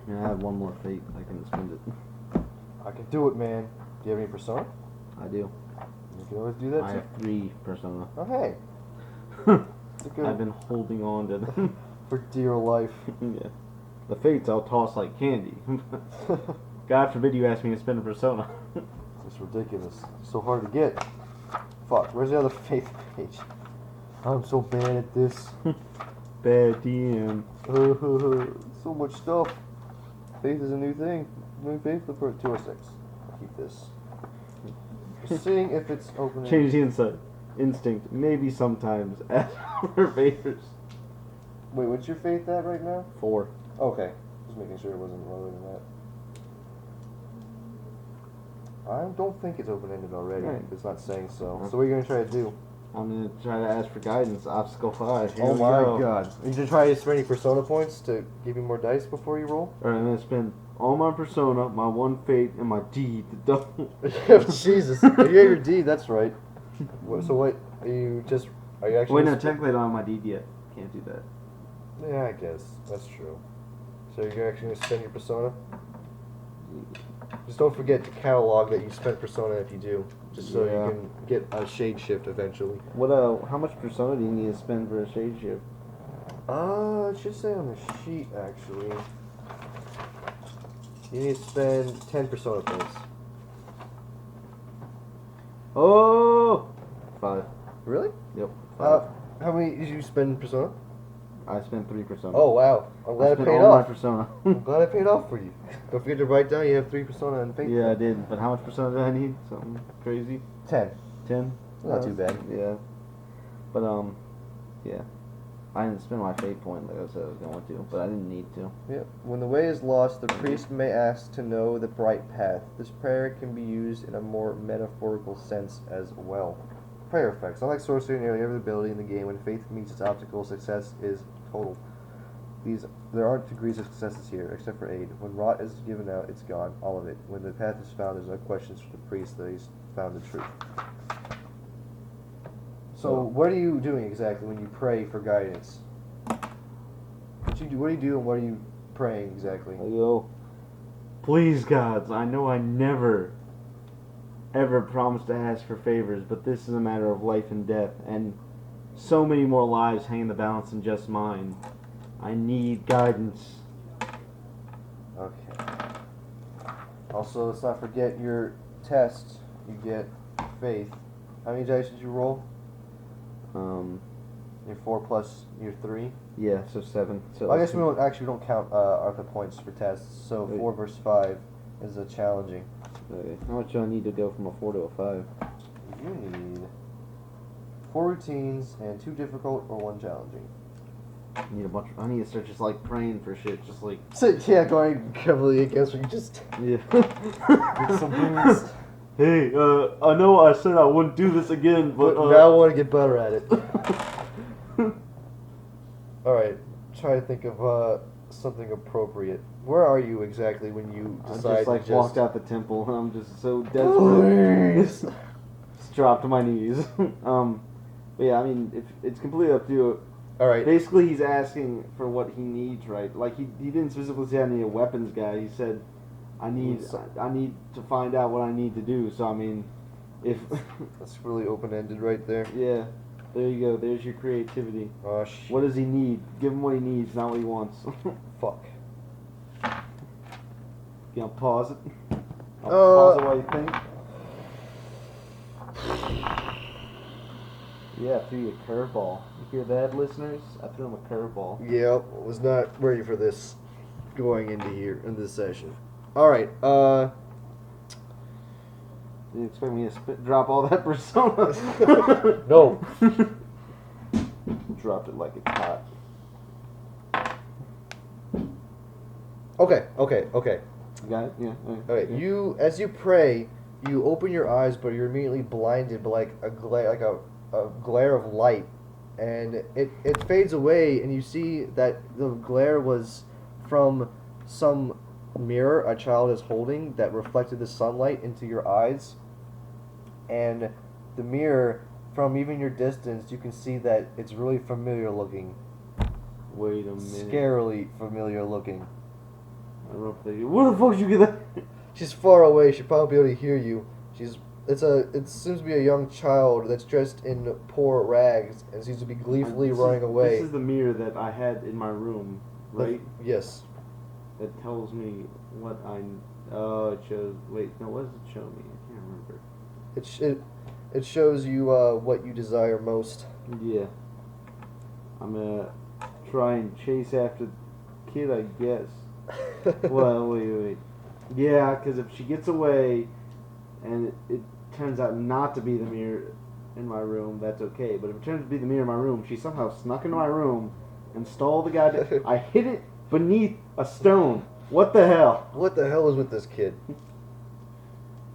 Yeah, I have one more fate. I can spend it. I can do it, man. Do you have any persona? I do. You can always do that, I too. have 3 persona. Oh, hey. It's a good I've been holding on to them. for dear life. Yeah. The fates I'll toss like candy. God forbid you ask me to spend a persona. It's ridiculous. So hard to get. Fuck, where's the other faith page? I'm so bad at this. Bad DM. So much stuff. Faith is a new thing. New faith for 206. I'll keep this. Just seeing if it's opening. Change the inside. Instinct. Maybe sometimes ask for favors. Wait, what's your faith at right now? 4. Okay. Just making sure it wasn't lower than that. I don't think it's open-ended already. Right. It's not saying so. So what are you going to try to do? I'm gonna try to ask for guidance. Obstacle 5. Here Oh we my go. god. Are you going to try to spend any persona points to give you more dice before you roll? Alright, I'm gonna spend all my persona, my 1 fate, and my deed to double. Jesus. Yeah, your D, that's right. So what, are you actually... Wait, no, technically I don't have my deed yet. Can't do that. Yeah, I guess. That's true. So you're actually going to spend your persona? Just don't forget to catalog that you spent persona if you do. just so Yeah. you can get a shade shift eventually. What? How much persona do you need to spend for a shade shift? It should say on the sheet actually. You need to spend 10 persona points. Oh, 5. Really? Yep. 5. How many did you spend persona? I spent 3 persona. Oh wow! I'm glad I it spent paid all off. my persona. I'm glad it paid off for you. Don't forget to write down you have 3 persona and fate. Yeah, I did. But how much persona did I need? Something crazy? 10. 10? Not too bad. Yeah. But, yeah. I didn't spend my fate point like I said I was going to, but I didn't need to. Yep. When the way is lost, the priest may ask to know the bright path. This prayer can be used in a more metaphorical sense as well. Prayer effects. Unlike sorcery, nearly every ability in the game, when faith meets its obstacle, success is total. There aren't degrees of successes here, except for aid. When rot is given out, it's gone, all of it. When the path is found, there's no questions for the priest that he's found the truth. So, what are you doing exactly when you pray for guidance? What do you do and what are you praying exactly? I go, please, gods, I know I never, ever promised to ask for favors, but this is a matter of life and death, and so many more lives hang in the balance than just mine. I need guidance. Okay. Also, let's not forget your test. You get faith. How many dice did you roll? Your 4 plus your 3. Yeah, so 7. So Well, I guess we don't count ARPA points for tests. So Wait. 4 versus 5 is a challenging. Okay. How much do I need to go from a 4 to a 5? You need 4 routines and 2 difficult or 1 challenging. I need a bunch. I need to start just like praying for shit, just like So yeah, going heavily against what you just yeah. get some boost. Hey, I know I said I wouldn't do this again, But but now I want to get better at it. All right, try to think of something appropriate. Where are you exactly when you I decide just like to walked out the temple, and I'm just so desperate. Please. Just dropped to my knees. But yeah, I mean, it's completely up to you. All right. Basically, he's asking for what he needs, right? Like he didn't specifically say I need a weapons guy. He said I need to find out what I need to do. So I mean, if That's really open-ended right there. yeah, there you go. There's your creativity. Oh shit. What does he need? Give him what he needs, not what he wants. Fuck. You want to pause it? I'll pause it while you think. Yeah, I threw you a curveball. You hear that, listeners? I threw him a curveball. Yep, was not ready for this going into here in this session. All right. Did you expect me to drop all that persona? No. Dropped it like it's hot. Okay. You got it? Yeah. All right. You, as you pray, you open your eyes, but you're immediately blinded by like a glare of light, and it fades away, and you see that the glare was from some mirror a child is holding that reflected the sunlight into your eyes, and the mirror, from even your distance, you can see that it's really familiar looking, Wait a minute. scarily familiar looking. I don't know if they. Where the fuck did you get that? She's far away. She'll probably be able to hear you. It seems to be a young child that's dressed in poor rags and seems to be gleefully running away. This is the mirror that I had in my room, right? Yes. That tells me what I. Oh, it shows. Wait, no, what does it show me? I can't remember. It shows you what you desire most. Yeah. I'm gonna try and chase after the kid, I guess. Well, wait. Yeah, because if she gets away and it turns out not to be the mirror in my room, that's okay. But if it turns to be the mirror in my room, she somehow snuck into my room and stole the goddamn... I hid it beneath a stone. What the hell? What the hell is with this kid?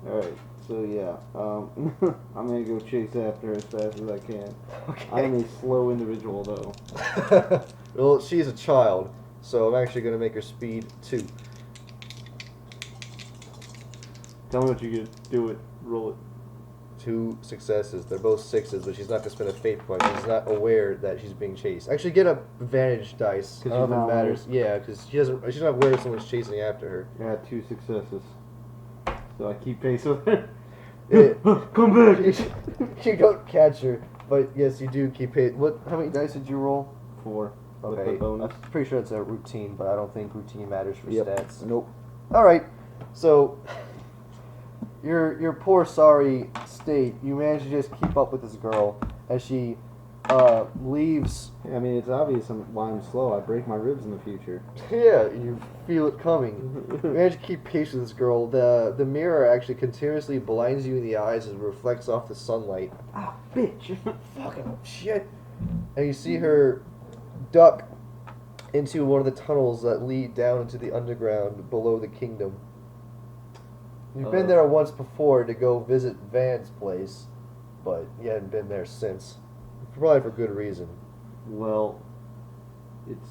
Alright, so yeah. I'm gonna go chase after her as fast as I can. Okay. I am a slow individual, though. Well, she's a child, so I'm actually going to make her speed 2. Tell me what you can do it. Roll it. 2 successes. They're both 6s, but she's not going to spend a fate point. She's not aware that she's being chased. Actually, get a advantage dice. 'Cause I don't know she's if not it matters. Yeah, because she's not aware someone's chasing after her. I got 2 successes. So I keep pace with her. Come back. You don't catch her, but yes, you do keep it. What? How many dice did you roll? 4 with Okay, the bonus. I'm pretty sure it's a routine, but I don't think routine matters for Yep. stats. Nope. All right, so your poor sorry state. You manage to just keep up with this girl as she leaves. I mean, it's obvious why I'm slow. I break my ribs in the future. Yeah, you feel it coming. You manage to keep pace with this girl. The mirror actually continuously blinds you in the eyes as it reflects off the sunlight. Ah, bitch. Fucking shit. And you see her duck into one of the tunnels that lead down into the underground below the kingdom. You've been there once before to go visit Van's place, but you hadn't been there since. Probably for good reason. Well, it's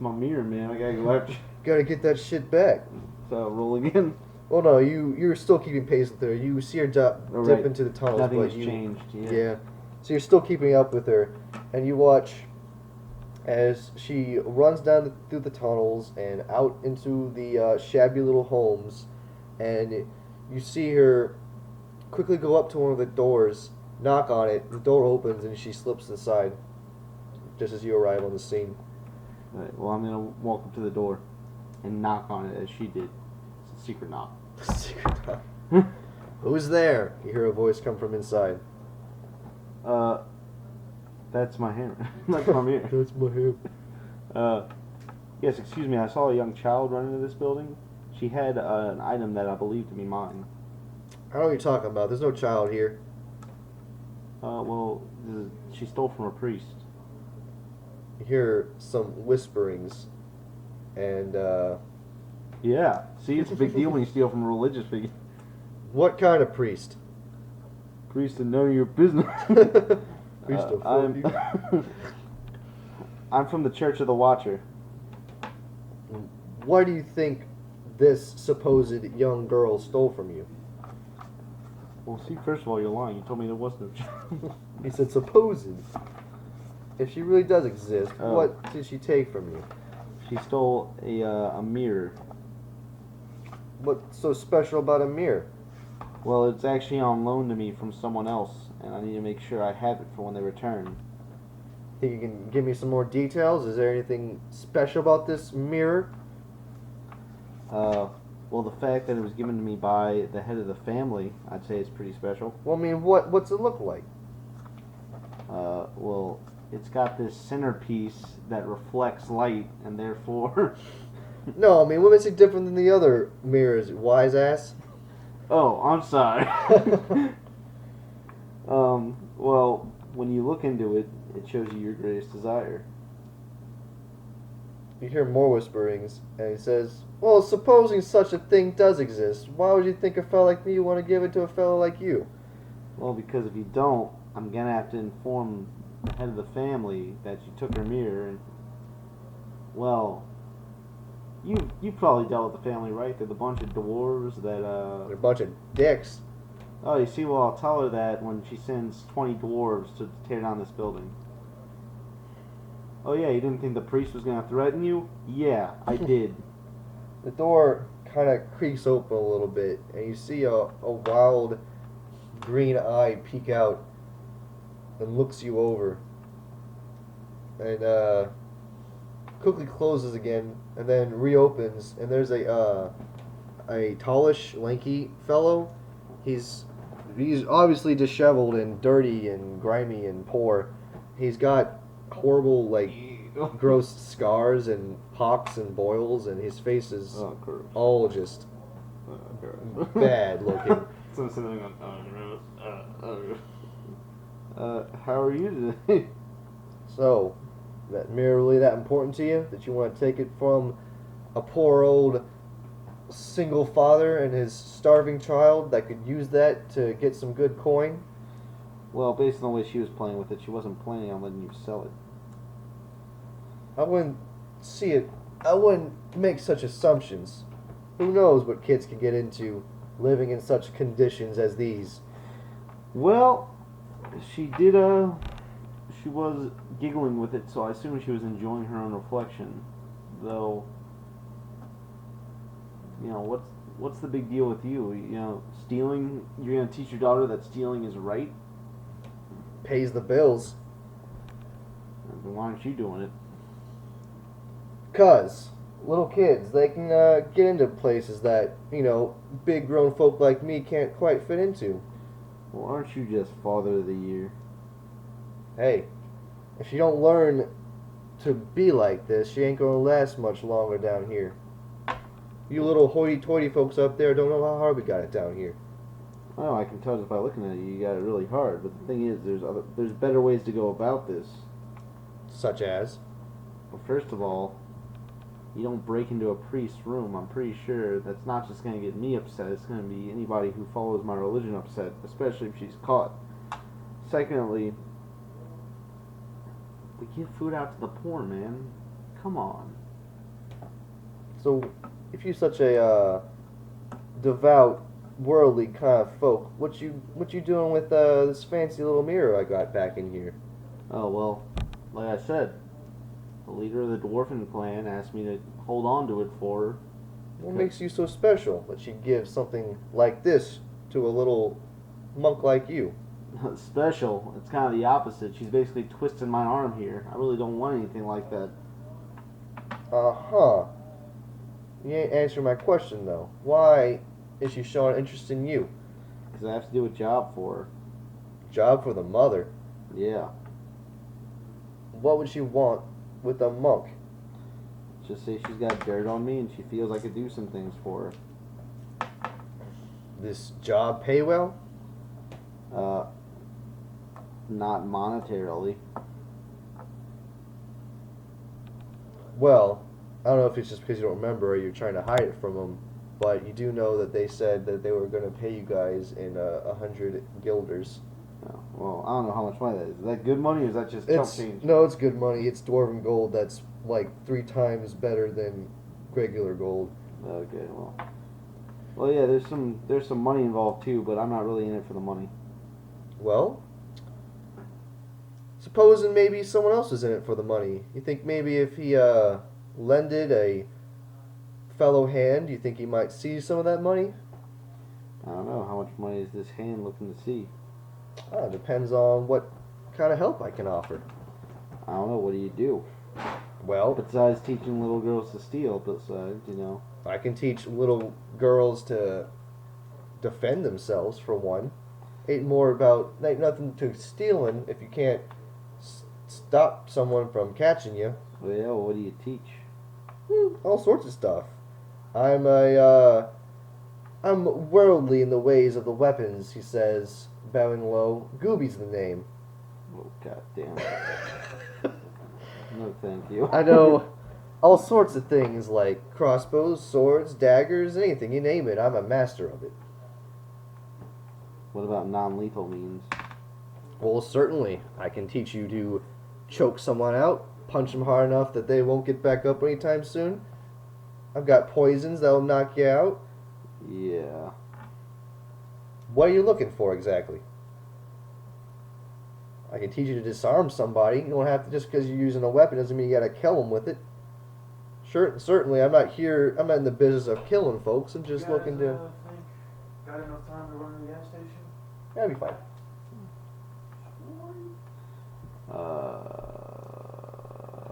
my mirror, man. I gotta go after. Gotta get that shit back. So roll again. Well, no, you're still keeping pace with her. You see her dip right. into the tunnels, Nothing but has you changed. yeah. So you're still keeping up with her, and you watch as she runs down through the tunnels and out into the shabby little homes, and you see her quickly go up to one of the doors, knock on it. The door opens, and she slips inside, just as you arrive on the scene. All right. Well, I'm gonna walk up to the door and knock on it as she did. It's a secret knock. Secret knock. Who's there? You hear a voice come from inside. That's my hammer. That's my mirror. That's my hair. Yes, excuse me. I saw a young child run into this building. She had an item that I believe to be mine. I don't know what you're talking about. There's no child here. Well, she stole from a priest. You hear some whisperings, and Yeah. See, it's a big deal when you steal from a religious figure. what kind of priest? Priest, and know your business. Priest of I'm, fuck I'm from the Church of the Watcher. Why do you think this supposed young girl stole from you? Well, see, first of all, you're lying. You told me there was no child. He said supposed. If she really does exist, Oh. what did she take from you? She stole a mirror. What's so special about a mirror? Well, it's actually on loan to me from someone else, and I need to make sure I have it for when they return. Think you can give me some more details? Is there anything special about this mirror? Well, the fact that it was given to me by the head of the family, I'd say is pretty special. Well, I mean, what's it look like? Well, it's got this centerpiece that reflects light, and therefore... No, I mean, what makes it different than the other mirrors, wise ass? Oh, I'm sorry. Well, when you look into it, it shows you your greatest desire. You hear more whisperings, and he says, well, supposing such a thing does exist, why would you think a fellow like me would want to give it to a fellow like you? Well, because if you don't, I'm gonna have to inform the head of the family that you took her mirror, and... Well... You probably dealt with the family, right? They're the bunch of dwarves that, They're a bunch of dicks. Oh, you see, well, I'll tell her that when she sends 20 dwarves to tear down this building. Oh, yeah, you didn't think the priest was going to threaten you? Yeah, I did. The door kind of creaks open a little bit, and you see a wild green eye peek out and looks you over. And, quickly closes again, and then reopens, and there's a tallish, lanky fellow. He's obviously disheveled and dirty and grimy and poor. He's got horrible, like, gross scars and pocks and boils, and his face is Oh, gross. all just Oh, gross. bad looking. So I'm sitting on, how are you today? So, that mirror really that important to you that you want to take it from a poor old single father and his starving child that could use that to get some good coin? Well, based on the way she was playing with it, she wasn't planning on letting you sell it. I wouldn't see it. I wouldn't make such assumptions. Who knows what kids can get into living in such conditions as these? Well, she did, she was giggling with it, so I assume she was enjoying her own reflection. Though, you know, what's the big deal with you? You know, stealing. You're gonna teach your daughter that stealing is right. Pays the bills. Then why aren't you doing it? 'Cause little kids, they can get into places that, you know, big grown folk like me can't quite fit into. Well, aren't you just Father of the Year? Hey, if you don't learn to be like this, she ain't gonna last much longer down here. You little hoity-toity folks up there don't know how hard we got it down here. Well, I can tell just by looking at you, you got it really hard. But the thing is, there's better ways to go about this. Such as? Well, first of all, you don't break into a priest's room. I'm pretty sure that's not just going to get me upset. It's going to be anybody who follows my religion upset, especially if she's caught. Secondly, we give food out to the poor, man. Come on. So, if you're such a devout, worldly kind of folk, what you doing with this fancy little mirror I got back in here? Oh, well, like I said, the leader of the Dwarfen clan asked me to hold on to it for her. What makes you so special that she gives something like this to a little monk like you? Special. It's kind of the opposite. She's basically twisting my arm here. I really don't want anything like that. Uh-huh. You ain't answering my question, though. Why is she showing interest in you? Because I have to do a job for her. Job for the mother. Yeah. What would she want with a monk? Just say she's got dirt on me and she feels I could do some things for This job pay well? her. Not monetarily. Well, I don't know if it's just because you don't remember or you're trying to hide it from them, but you do know that they said that they were going to pay you guys in 100 guilders. Oh, well, I don't know how much money that is. Is that good money or is that just chump change? No, it's good money. It's dwarven gold that's like 3 times better than regular gold. Okay, well, yeah. There's some money involved too, but I'm not really in it for the money. Well, supposing maybe someone else is in it for the money. You think maybe if he lended a fellow hand, you think he might seize some of that money? I don't know how much money is this hand looking to see. Depends on what kind of help I can offer. I don't know. What do you do? Well, Besides teaching little girls to steal, besides, you know. I can teach little girls to defend themselves, for one. Ain't nothing to stealing if you can't stop someone from catching you. Well, yeah, what do you teach? All sorts of stuff. I'm worldly in the ways of the weapons, he says, bowing low. Gooby's the name. Oh, goddamn. No, thank you. I know all sorts of things like crossbows, swords, daggers, anything, you name it. I'm a master of it. What about non-lethal means? Well, certainly. I can teach you to choke someone out, punch them hard enough that they won't get back up anytime soon. I've got poisons that'll knock you out. Yeah. What are you looking for exactly? I can teach you to disarm somebody. You don't have to, just because you're using a weapon doesn't mean you gotta kill them with it. Sure, certainly, I'm not in the business of killing folks. I'm just looking to... Got enough time to run to the gas station? That'll be fine.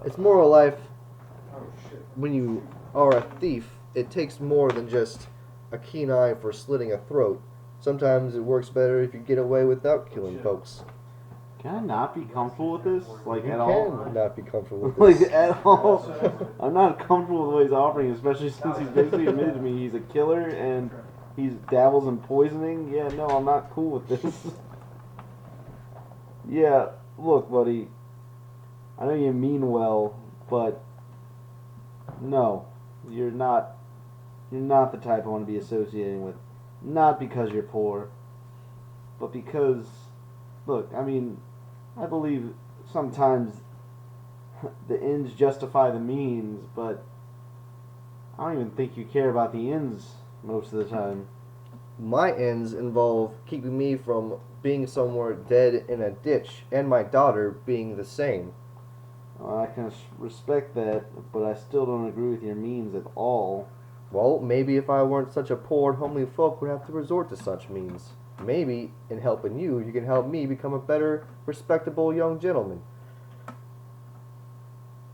It's more of life. Oh shit. When you are a thief, it takes more than just a keen eye for slitting a throat. Sometimes it works better if you get away without killing folks. Can I not be comfortable with this? Like, You at all? can not be comfortable with Like, this. at all? I'm not comfortable with the way he's offering, especially since he's basically admitted to me he's a killer and he dabbles in poisoning. Yeah, no, I'm not cool with this. Yeah, look, buddy. I know you mean well, but no, you're not the type I want to be associating with. Not because you're poor, but because, look, I mean, I believe sometimes the ends justify the means, but I don't even think you care about the ends most of the time. My ends involve keeping me from being somewhere dead in a ditch, and my daughter being the same. Well, I can respect that, but I still don't agree with your means at all. Well, maybe if I weren't such a poor and homely folk would have to resort to such means. Maybe, in helping you, you can help me become a better, respectable young gentleman.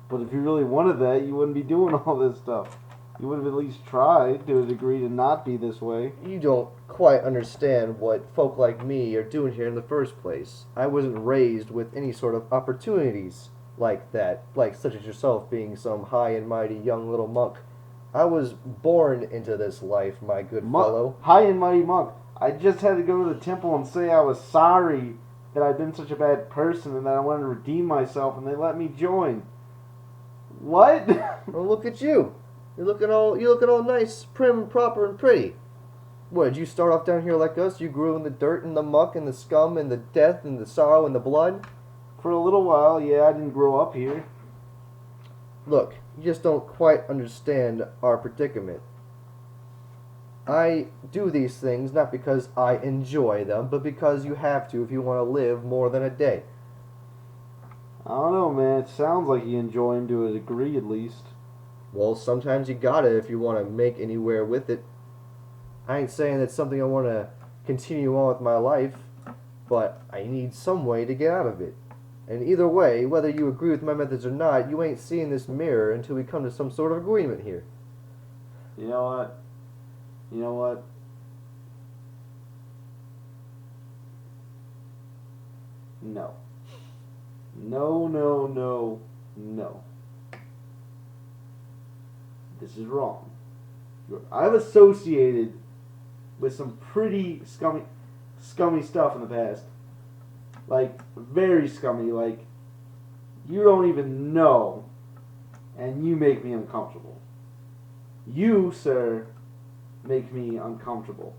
But if you really wanted that, you wouldn't be doing all this stuff. You would have at least tried to a degree to not be this way. You don't quite understand what folk like me are doing here in the first place. I wasn't raised with any sort of opportunities like that, like such as yourself being some high and mighty young little monk. I was born into this life, my good fellow. High and mighty monk. I just had to go to the temple and say I was sorry that I'd been such a bad person and that I wanted to redeem myself, and they let me join. What? Well, look at you. You're looking all nice, prim, proper, and pretty. What, did you start off down here like us? You grew in the dirt and the muck and the scum and the death and the sorrow and the blood? For a little while, yeah, I didn't grow up here. Look, you just don't quite understand our predicament. I do these things not because I enjoy them, but because you have to if you want to live more than a day. I don't know, man. It sounds like you enjoy him to a degree, at least. Well, sometimes you gotta if you want to make anywhere with it. I ain't saying that's something I want to continue on with my life, but I need some way to get out of it. And either way, whether you agree with my methods or not, you ain't seeing this mirror until we come to some sort of agreement here. You know what? You know what? No. No, no, no, no. This is wrong. I've associated with some pretty scummy stuff in the past. Like, very scummy. Like, you don't even know, and you make me uncomfortable. You, sir, make me uncomfortable.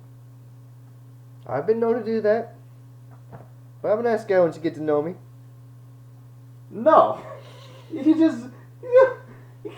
I've been known to do that. But I'm a nice guy once you get to know me. No, you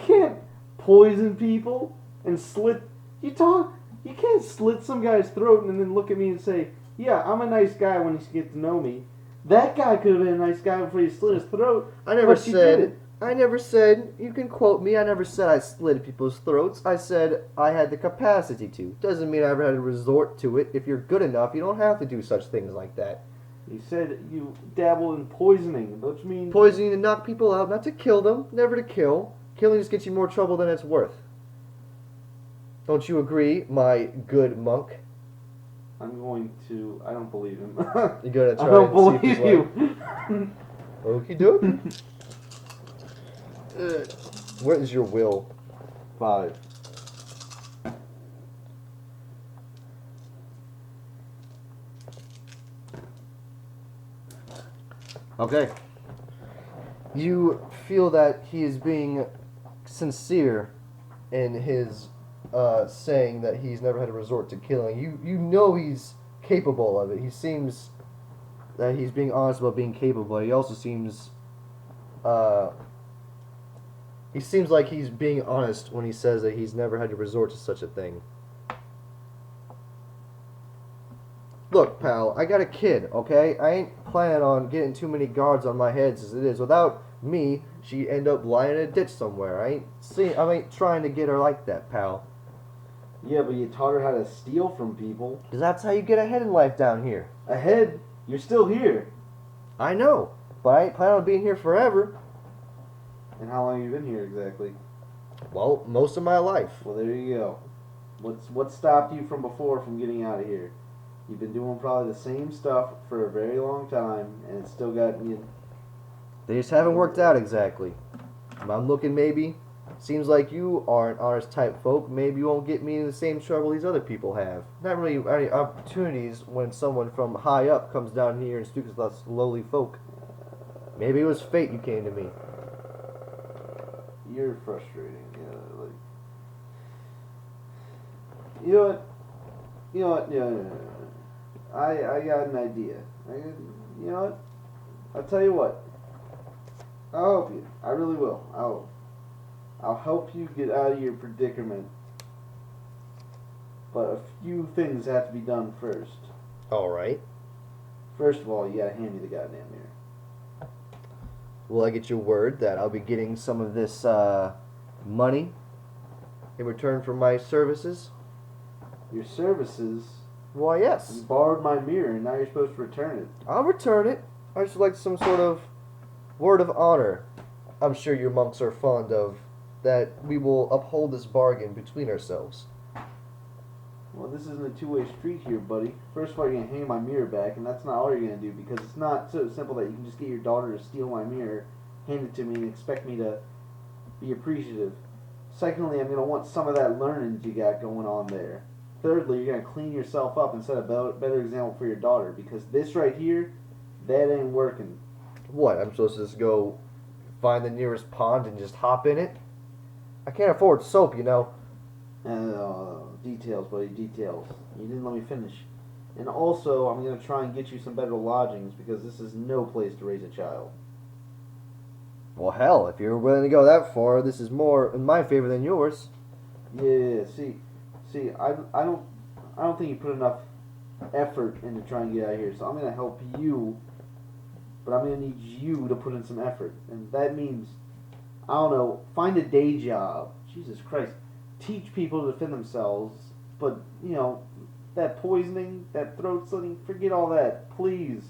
can't poison people and slit. You can't slit some guy's throat and then look at me and say, "Yeah, I'm a nice guy when you get to know me." That guy could have been a nice guy before you slit his throat. I never said, you can quote me, I never said I slit people's throats. I said I had the capacity to. Doesn't mean I ever had to resort to it. If you're good enough, you don't have to do such things like that. You said you dabble in poisoning, which means... Poisoning to knock people out, not to kill them, never to kill. Killing just gets you more trouble than it's worth. Don't you agree, my good monk? I don't believe him. You gonna try I don't and see if believe he's you. Okie dokie. What is your will? 5. Okay. You feel that he is being sincere in his saying that he's never had to resort to killing. You know he's capable of it. He seems that he's being honest about being capable. He also seems like he's being honest when he says that he's never had to resort to such a thing. Look, pal, I got a kid, okay? I ain't planning on getting too many guards on my heads as it is. Without me, she'd end up lying in a ditch somewhere. I ain't trying to get her like that, pal. Yeah, but you taught her how to steal from people. 'Cause that's how you get ahead in life down here. Ahead? You're still here. I know, but I ain't planning on being here forever. And how long have you been here exactly? Well, most of my life. Well, there you go. What stopped you from before from getting out of here? You've been doing probably the same stuff for a very long time, and it's still got you. They just haven't worked out exactly. I'm looking maybe. Seems like you are an honest type folk. Maybe you won't get me in the same trouble these other people have. Not really any opportunities when someone from high up comes down here and speaks with us lowly folk. Maybe it was fate you came to me. You're frustrating. You know what? No. I got an idea. You know what? I'll tell you what. I'll help you. I really will. I'll help you get out of your predicament. But a few things have to be done first. Alright. First of all, you gotta hand me the goddamn mirror. Will I get your word that I'll be getting some of this money in return for my services? Your services. Why, You yes. borrowed my mirror, and now you're supposed to return it. I'll return it. I just like some sort of word of honor. I'm sure you monks are fond of that. We will uphold this bargain between ourselves. Well, this isn't a two-way street here, buddy. First of all, you're gonna hand my mirror back, and that's not all you're gonna do, because it's not so simple that you can just get your daughter to steal my mirror, hand it to me, and expect me to be appreciative. Secondly, I'm gonna want some of that learning you got going on there. Thirdly, you're gonna clean yourself up and set a better example for your daughter, because this right here, that ain't working. What? I'm supposed to just go find the nearest pond and just hop in it? I can't afford soap, you know. Details, buddy, details. You didn't let me finish. And also, I'm gonna try and get you some better lodgings, because this is no place to raise a child. Well, hell, if you're willing to go that far, this is more in my favor than yours. Yeah. See, I don't think you put enough effort into trying to get out of here. So I'm gonna help you, but I'm gonna need you to put in some effort, and that means, I don't know, find a day job. Jesus Christ, teach people to defend themselves, but you know, that poisoning, that throat slitting, forget all that, please.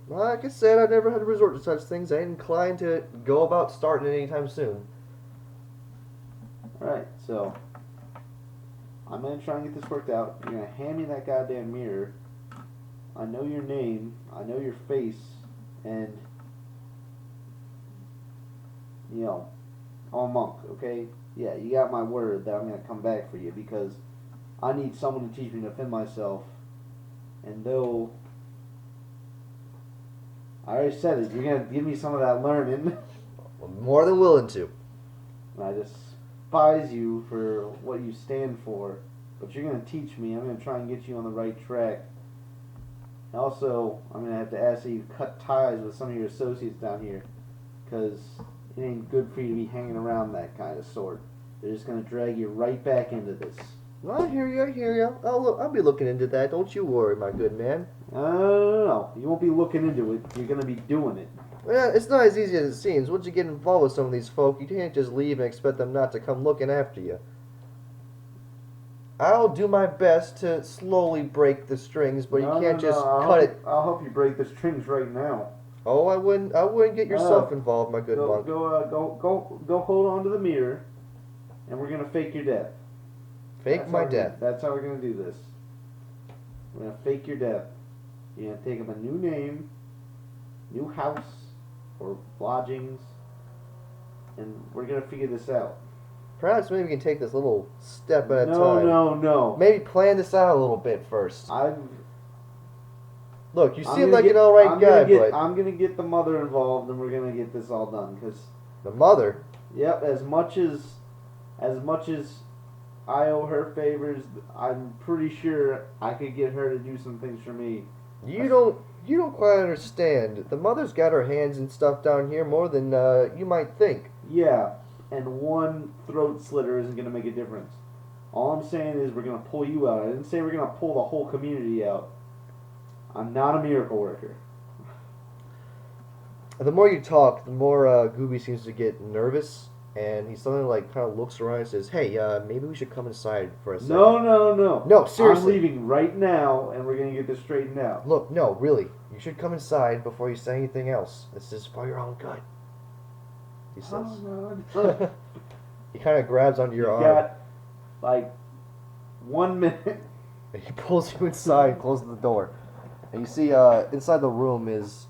Like I said, I've never had to resort to such things. I ain't inclined to go about starting it anytime soon. Alright, so I'm gonna try and get this worked out. You're gonna hand me that goddamn mirror. I know your name, I know your face, and you know, I'm a monk, okay? Yeah, you got my word that I'm gonna come back for you, because I need someone to teach me to defend myself. And though I already said it, you're gonna give me some of that learning. I'm more than willing to. And I despise you for what you stand for, but you're going to teach me. I'm going to try and get you on the right track. And also, I'm going to have to ask that you cut ties with some of your associates down here, because it ain't good for you to be hanging around that kind of sort. They're just going to drag you right back into this. Well, I hear you. I'll be looking into that. Don't you worry, my good man. No. You won't be looking into it. You're going to be doing it. Well, it's not as easy as it seems. Once you get involved with some of these folk, you can't just leave and expect them not to come looking after you. I'll do my best to slowly break the strings, but you can't just cut it. I'll help you break the strings right now. Oh, I wouldn't get yourself involved, my good monk. Go hold on to the mirror, and we're gonna fake your death. Fake my death. That's how we're gonna do this. We're gonna fake your death. You're gonna take up a new name, new house, or lodgings, and we're gonna figure this out. Perhaps maybe we can take this little step at a time. No. Maybe plan this out a little bit first. Look, you I'm seem gonna like get- an alright I'm guy, gonna get- but I'm gonna get the mother involved, and we're gonna get this all done. Cause the mother. yep, as much as I owe her favors, I'm pretty sure I could get her to do some things for me. You don't quite understand. The mother's got her hands and stuff down here more than you might think. Yeah, and one throat slitter isn't gonna make a difference. All I'm saying is we're gonna pull you out. I didn't say we're gonna pull the whole community out. I'm not a miracle worker. The more you talk, the more Gooby seems to get nervous, and he suddenly like kind of looks around and says, "Hey, maybe we should come inside for a second." No. No, seriously. I'm leaving right now, and we're gonna get this straightened out. Look, no, really, you should come inside before you say anything else. This is for your own good. He says. Oh, He kind of grabs onto your you arm. got like 1 minute. And he pulls you inside and closes the door. And you see, inside the room it's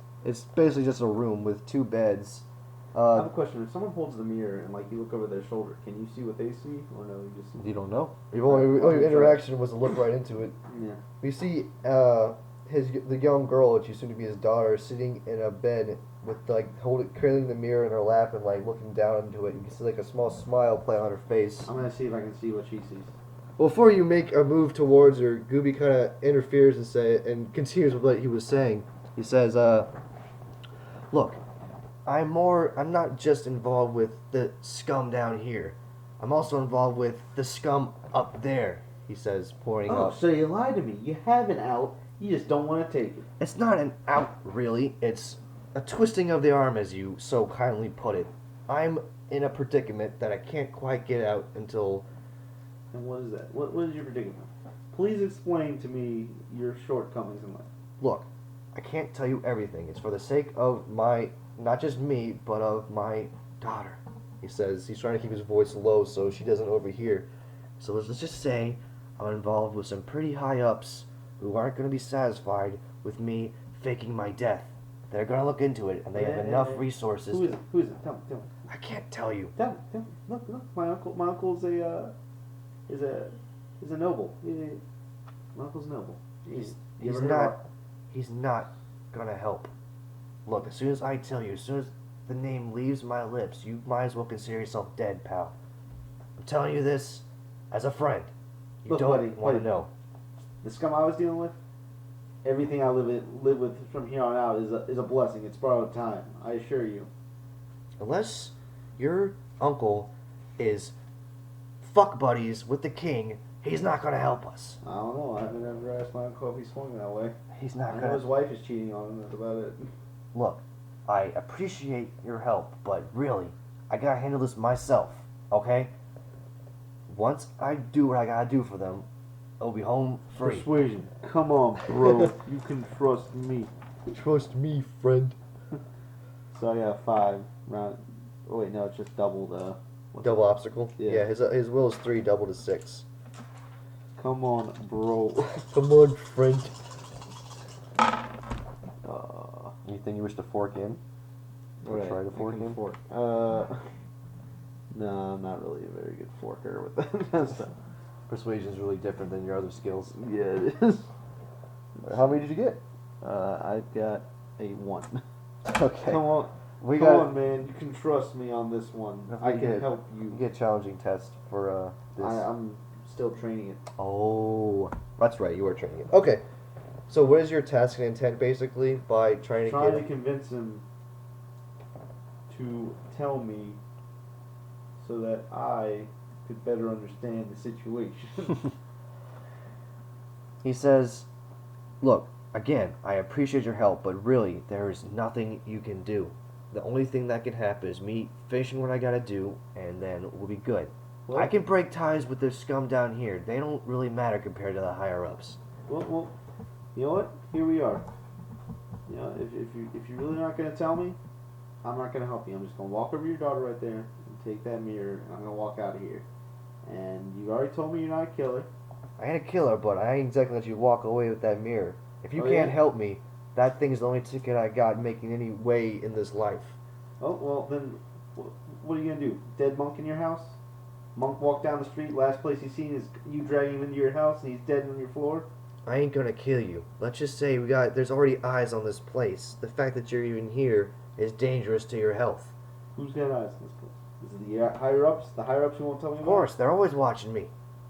basically just a room with two beds. I have a question. If someone holds the mirror and like you look over their shoulder, can you see what they see, or no? You just You don't know. Your interaction was to look right into it. yeah. You see, the young girl, which you assume to be his daughter, sitting in a bed with like cradling the mirror in her lap and like looking down into it. You can see like a small smile play on her face. I'm gonna see if I can see what she sees. Before you make a move towards her, Gooby kind of interferes and continues with what he was saying. He says, "Look, I'm not just involved with the scum down here. I'm also involved with the scum up there," he says, pointing Oh, up. so you lied to me. You have an out. You just don't want to take it. It's not an out, really. It's a twisting of the arm, as you so kindly put it. I'm in a predicament that I can't quite get out until And what is that? What is your predicament? Please explain to me your shortcomings in life. Look, I can't tell you everything. It's for the sake of not just me, but of my daughter. He says he's trying to keep his voice low so she doesn't overhear. So let's just say I'm involved with some pretty high ups who aren't going to be satisfied with me faking my death. They're going to look into it, and they have enough resources. Who is it? Who is it? Tell me. I can't tell you. Tell me. Look. My uncle's a noble. My uncle's noble. He's You ever heard of He's not gonna help. Look, as soon as I tell you, as soon as the name leaves my lips, you might as well consider yourself dead, pal. I'm telling you this as a friend. You Look, don't buddy, want to buddy. know. the scum I was dealing with? Everything I live with from here on out is a blessing. It's borrowed time. I assure you. Unless your uncle is fuck buddies with the king, he's not gonna help us. I don't know. I haven't ever asked my uncle if he swung that way. He's I not know gonna. his wife is cheating on him. That's about it. Look, I appreciate your help, but really, I gotta handle this myself, okay? Once I do what I gotta do for them, I'll be home free. Persuasion. Come on, bro. You can trust me. Trust me, friend. So I got 5 round. Oh wait, no, it's just double the. Double obstacle? Yeah. His will is 3, double to 6. Come on, bro. Come on, friend. Uh, Anything you wish to fork in? Or try to fork in? Fork. No, I'm not really a very good forker with that stuff. Persuasion is really different than your other skills. Yeah, it is. How many did you get? I've got a 1. Okay. Come on, We come got on, man. You can trust me on this one. If I we can get- help you you. get a challenging test for this. I'm still training it. Oh, that's right. You were training it. Okay. So what is your task and intent basically by trying Trying to to get? convince him to tell me so that I could better understand the situation. He says, "Look, again, I appreciate your help, but really, there is nothing you can do. The only thing that can happen is me finishing what I gotta do, and then we'll be good. Well- I can break ties with the scum down here. They don't really matter compared to the higher ups. Well, you know what? Here we are. You know, if you're really not gonna tell me, I'm not gonna help you. I'm just gonna walk over to your daughter right there and take that mirror, and I'm gonna walk out of here. And you already told me you're not a killer. I ain't a killer, but I ain't exactly let you walk away with that mirror. If you Oh, can't yeah? help me, that thing's the only ticket I got making any way in this life. Oh well, then what are you gonna do? Dead monk in your house? Monk walked down the street. Last place he's seen is you dragging him into your house, and he's dead on your floor. I ain't gonna kill you. Let's just say there's already eyes on this place. The fact that you're even here is dangerous to your health. Who's got eyes on this place? Is it the higher ups? The higher ups you won't tell me Of about? course, they're always watching me.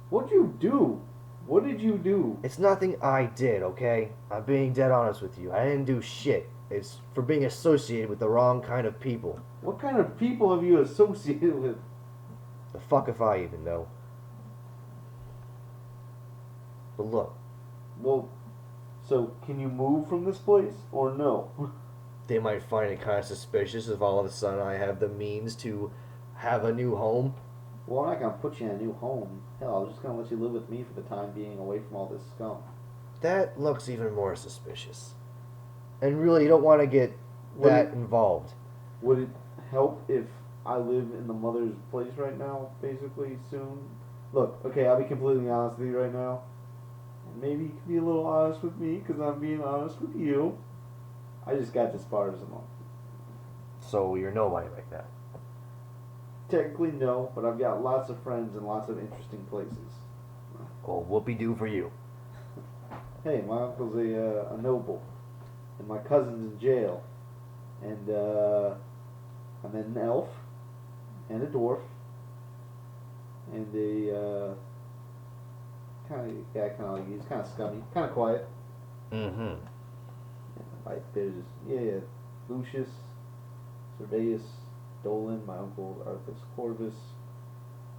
What'd you do? What did you do? It's nothing I did, okay? I'm being dead honest with you. I didn't do shit. It's for being associated with the wrong kind of people. What kind of people have you associated with? The fuck if I even know. But look, Well, so can you move from this place or no? they might find it kind of suspicious if all of a sudden I have the means to have a new home. Well, I'm not gonna put you in a new home. Hell, I'm just gonna let you live with me for the time being, away from all this scum. That looks even more suspicious. And really, you don't want to get Would that it- involved. Would it help if I live in the mother's place right now, basically, soon? Look, okay, I'll be completely honest with you right now. And maybe you can be a little honest with me, because I'm being honest with you. I just got this far as a monk. So you're nobody like that. Technically, no, but I've got lots of friends in lots of interesting places. Well, whoopee-doo for you. Hey, my uncle's a noble, and my cousin's in jail, and I met an elf, and a dwarf, and a he's kind of scummy, kind of quiet. Mm-hmm. Like there's Lucius, Serveus, Dolan, my uncle Arthas Corvus,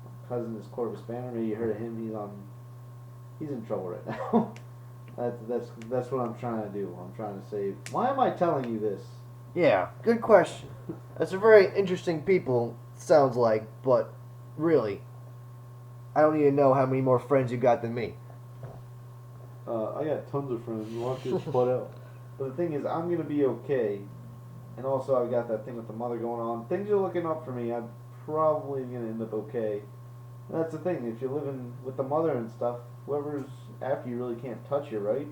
my cousin is Corvus Banner. Maybe you heard of him. He's in trouble right now. That's what I'm trying to do. I'm trying to save. Why am I telling you this? Yeah, good question. That's a very interesting people, sounds like, but really, I don't need to know how many more friends you got than me. I got tons of friends. You want to just split out. But the thing is, I'm gonna be okay. And also, I got that thing with the mother going on. Things are looking up for me. I'm probably gonna end up okay. And that's the thing. If you're living with the mother and stuff, whoever's after you really can't touch you, right?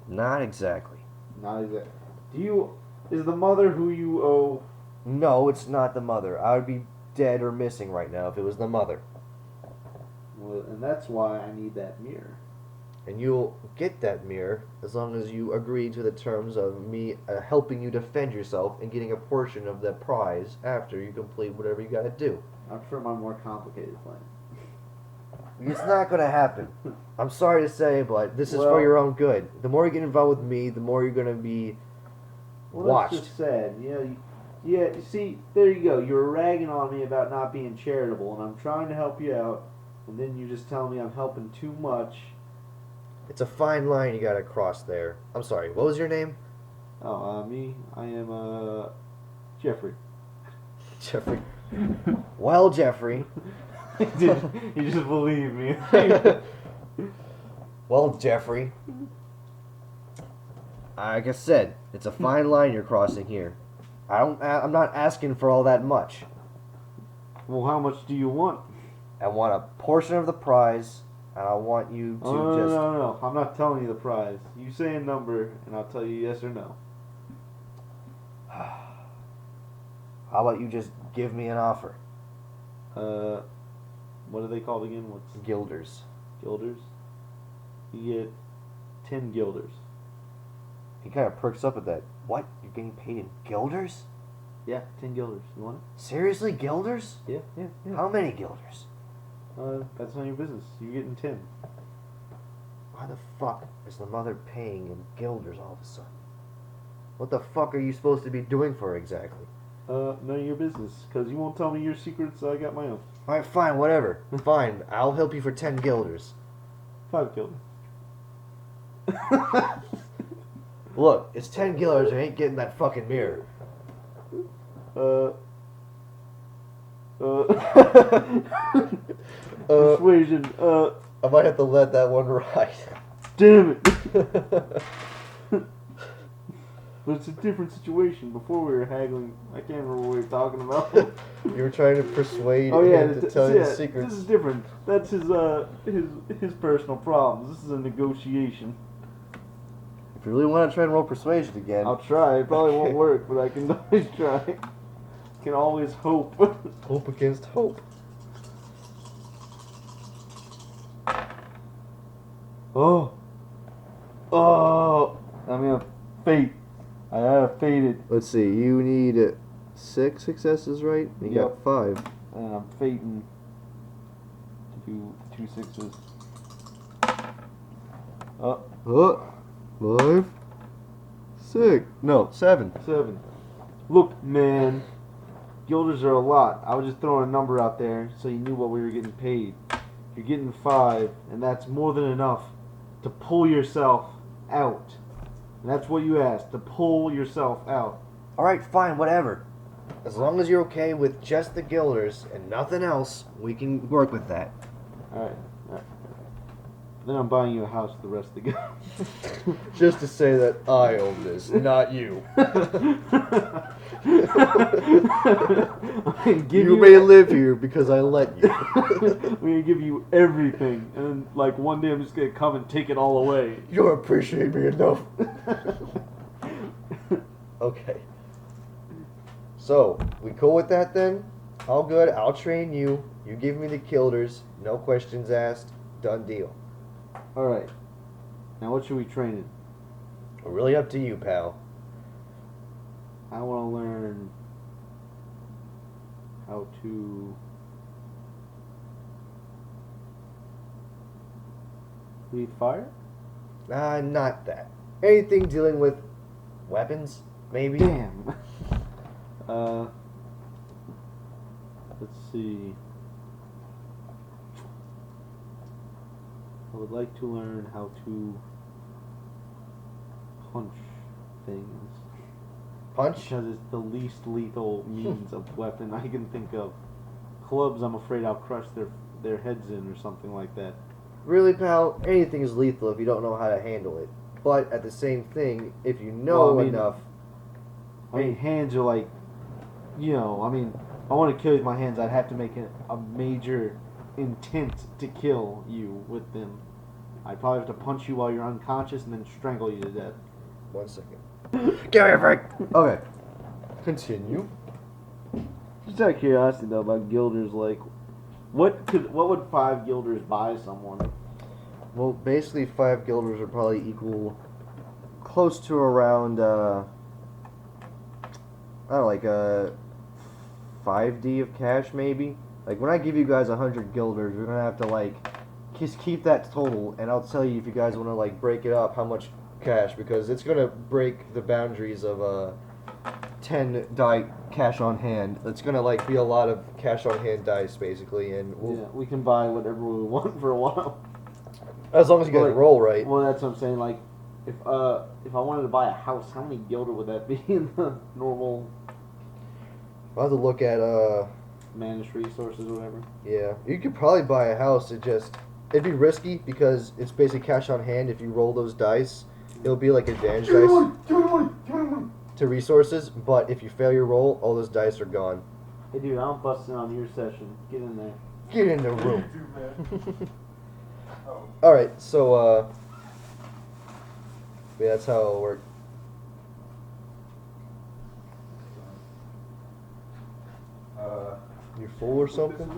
Not exactly. Not exactly. Do you? Is the mother who you owe? No, it's not the mother. I would be dead or missing right now if it was the mother. Well, and that's why I need that mirror. And you'll get that mirror as long as you agree to the terms of me helping you defend yourself and getting a portion of the prize after you complete whatever you gotta do. I prefer my more complicated plan. It's not gonna happen. I'm sorry to say, but this is Well- for your own good. The more you get involved with me, the more you're gonna be watched. That's just sad. Yeah, you see, there you go. You were ragging on me about not being charitable, and I'm trying to help you out, and then you just tell me I'm helping too much. It's a fine line you gotta cross there. I'm sorry, what was your name? Oh, me? I am, Jeffrey. Jeffrey. Well, Jeffrey. You just believe me. Well, Jeffrey. Like I said, it's a fine line you're crossing here. I'm not asking for all that much. Well, how much do you want? I want a portion of the prize, and I want you to Oh, just. no. I'm not telling you the prize. You say a number, and I'll tell you yes or no. How about you just give me an offer? What are they called again? What's Guilders. guilders? You get 10 guilders. He kind of perks up at that. What? You're getting paid in guilders? Yeah, 10 guilders. You want Seriously, guilders? it? Yeah. How many guilders? That's none of your business. You're getting 10. Why the fuck is the mother paying in guilders all of a sudden? What the fuck are you supposed to be doing for her exactly? None of your business, because you won't tell me your secrets, so I got my own. Alright, fine, whatever. Fine, I'll help you for 10 guilders. 5 guilders. Look, it's 10 guilders, I ain't getting that fucking mirror. Persuasion, I might have to let that one ride. damn it! But it's a different situation. Before we were haggling, I can't remember what we were talking about. You were trying to persuade Oh yeah, him to tell you the this secrets. is different. That's his personal problems. This is a negotiation. If you really want to try and roll persuasion again, I'll try. It probably won't work, but I can always try. Can always hope. hope against hope. Oh, I'm gonna fate. I have fated, Let's see, you need 6 successes, right? You Yep. got 5. and I'm fating to do 2 6s. Oh, 5, 6, no, 7. 7. Look, man, guilders are a lot. I was just throwing a number out there so you knew what we were getting paid. You're getting 5, and that's more than enough to pull yourself out. And that's what you asked, to pull yourself out. Alright, fine, whatever. As long as you're okay with just the guilders and nothing else, we can work with that. Alright. Then I'm buying you a house with the rest of the guys. Just to say that I own this, not you. You may live here because I let you. We're gonna give you everything, and then, like, one day I'm just gonna come and take it all away. You don't appreciate me enough. Okay. So, we cool with that then? All good, I'll train you. You give me the guilders, no questions asked, done deal. Alright. Now what should we train in? Really up to you, pal. I want to learn how to breathe fire. Not that. Anything dealing with weapons, maybe? Damn. Let's see. I would like to learn how to punch things. Punch? Because it's the least lethal means of weapon I can think of. Clubs, I'm afraid I'll crush their heads in or something like that. Really, pal, anything is lethal if you don't know how to handle it. But at the same thing, if you know Well, I mean- enough, I mean, hands are like, you know, I mean, I want to kill you with my hands. I'd have to make a major intent to kill you with them. I'd probably have to punch you while you're unconscious and then strangle you to death. 1 second. Give me a break. Okay. Continue. Just out of curiosity though about guilders, like, what would 5 guilders buy someone? Well, basically, 5 guilders are probably equal, close to around, I don't know, like 5D of cash, maybe. Like when I give you guys 100 guilders, we're gonna have to like just keep that total, and I'll tell you if you guys want to like break it up, how much cash, because it's gonna break the boundaries of 10 die cash on hand. It's gonna like be a lot of cash on hand dice basically, and Yeah, we can buy whatever we want for a while. as long as you guys Well, like- roll right. Well, that's what I'm saying. Like, if I wanted to buy a house, how many guilder would that be in the normal I'll have to look at managed resources or whatever? yeah, you could probably buy a house. It'd be risky because it's basically cash on hand. If you roll those dice, it'll be like advantage dice to resources. But if you fail your roll, all those dice are gone. Hey, dude, I'm busting on your session. Get in there. Get in the room. Oh, All right, so yeah, that's how it'll work. You full or something?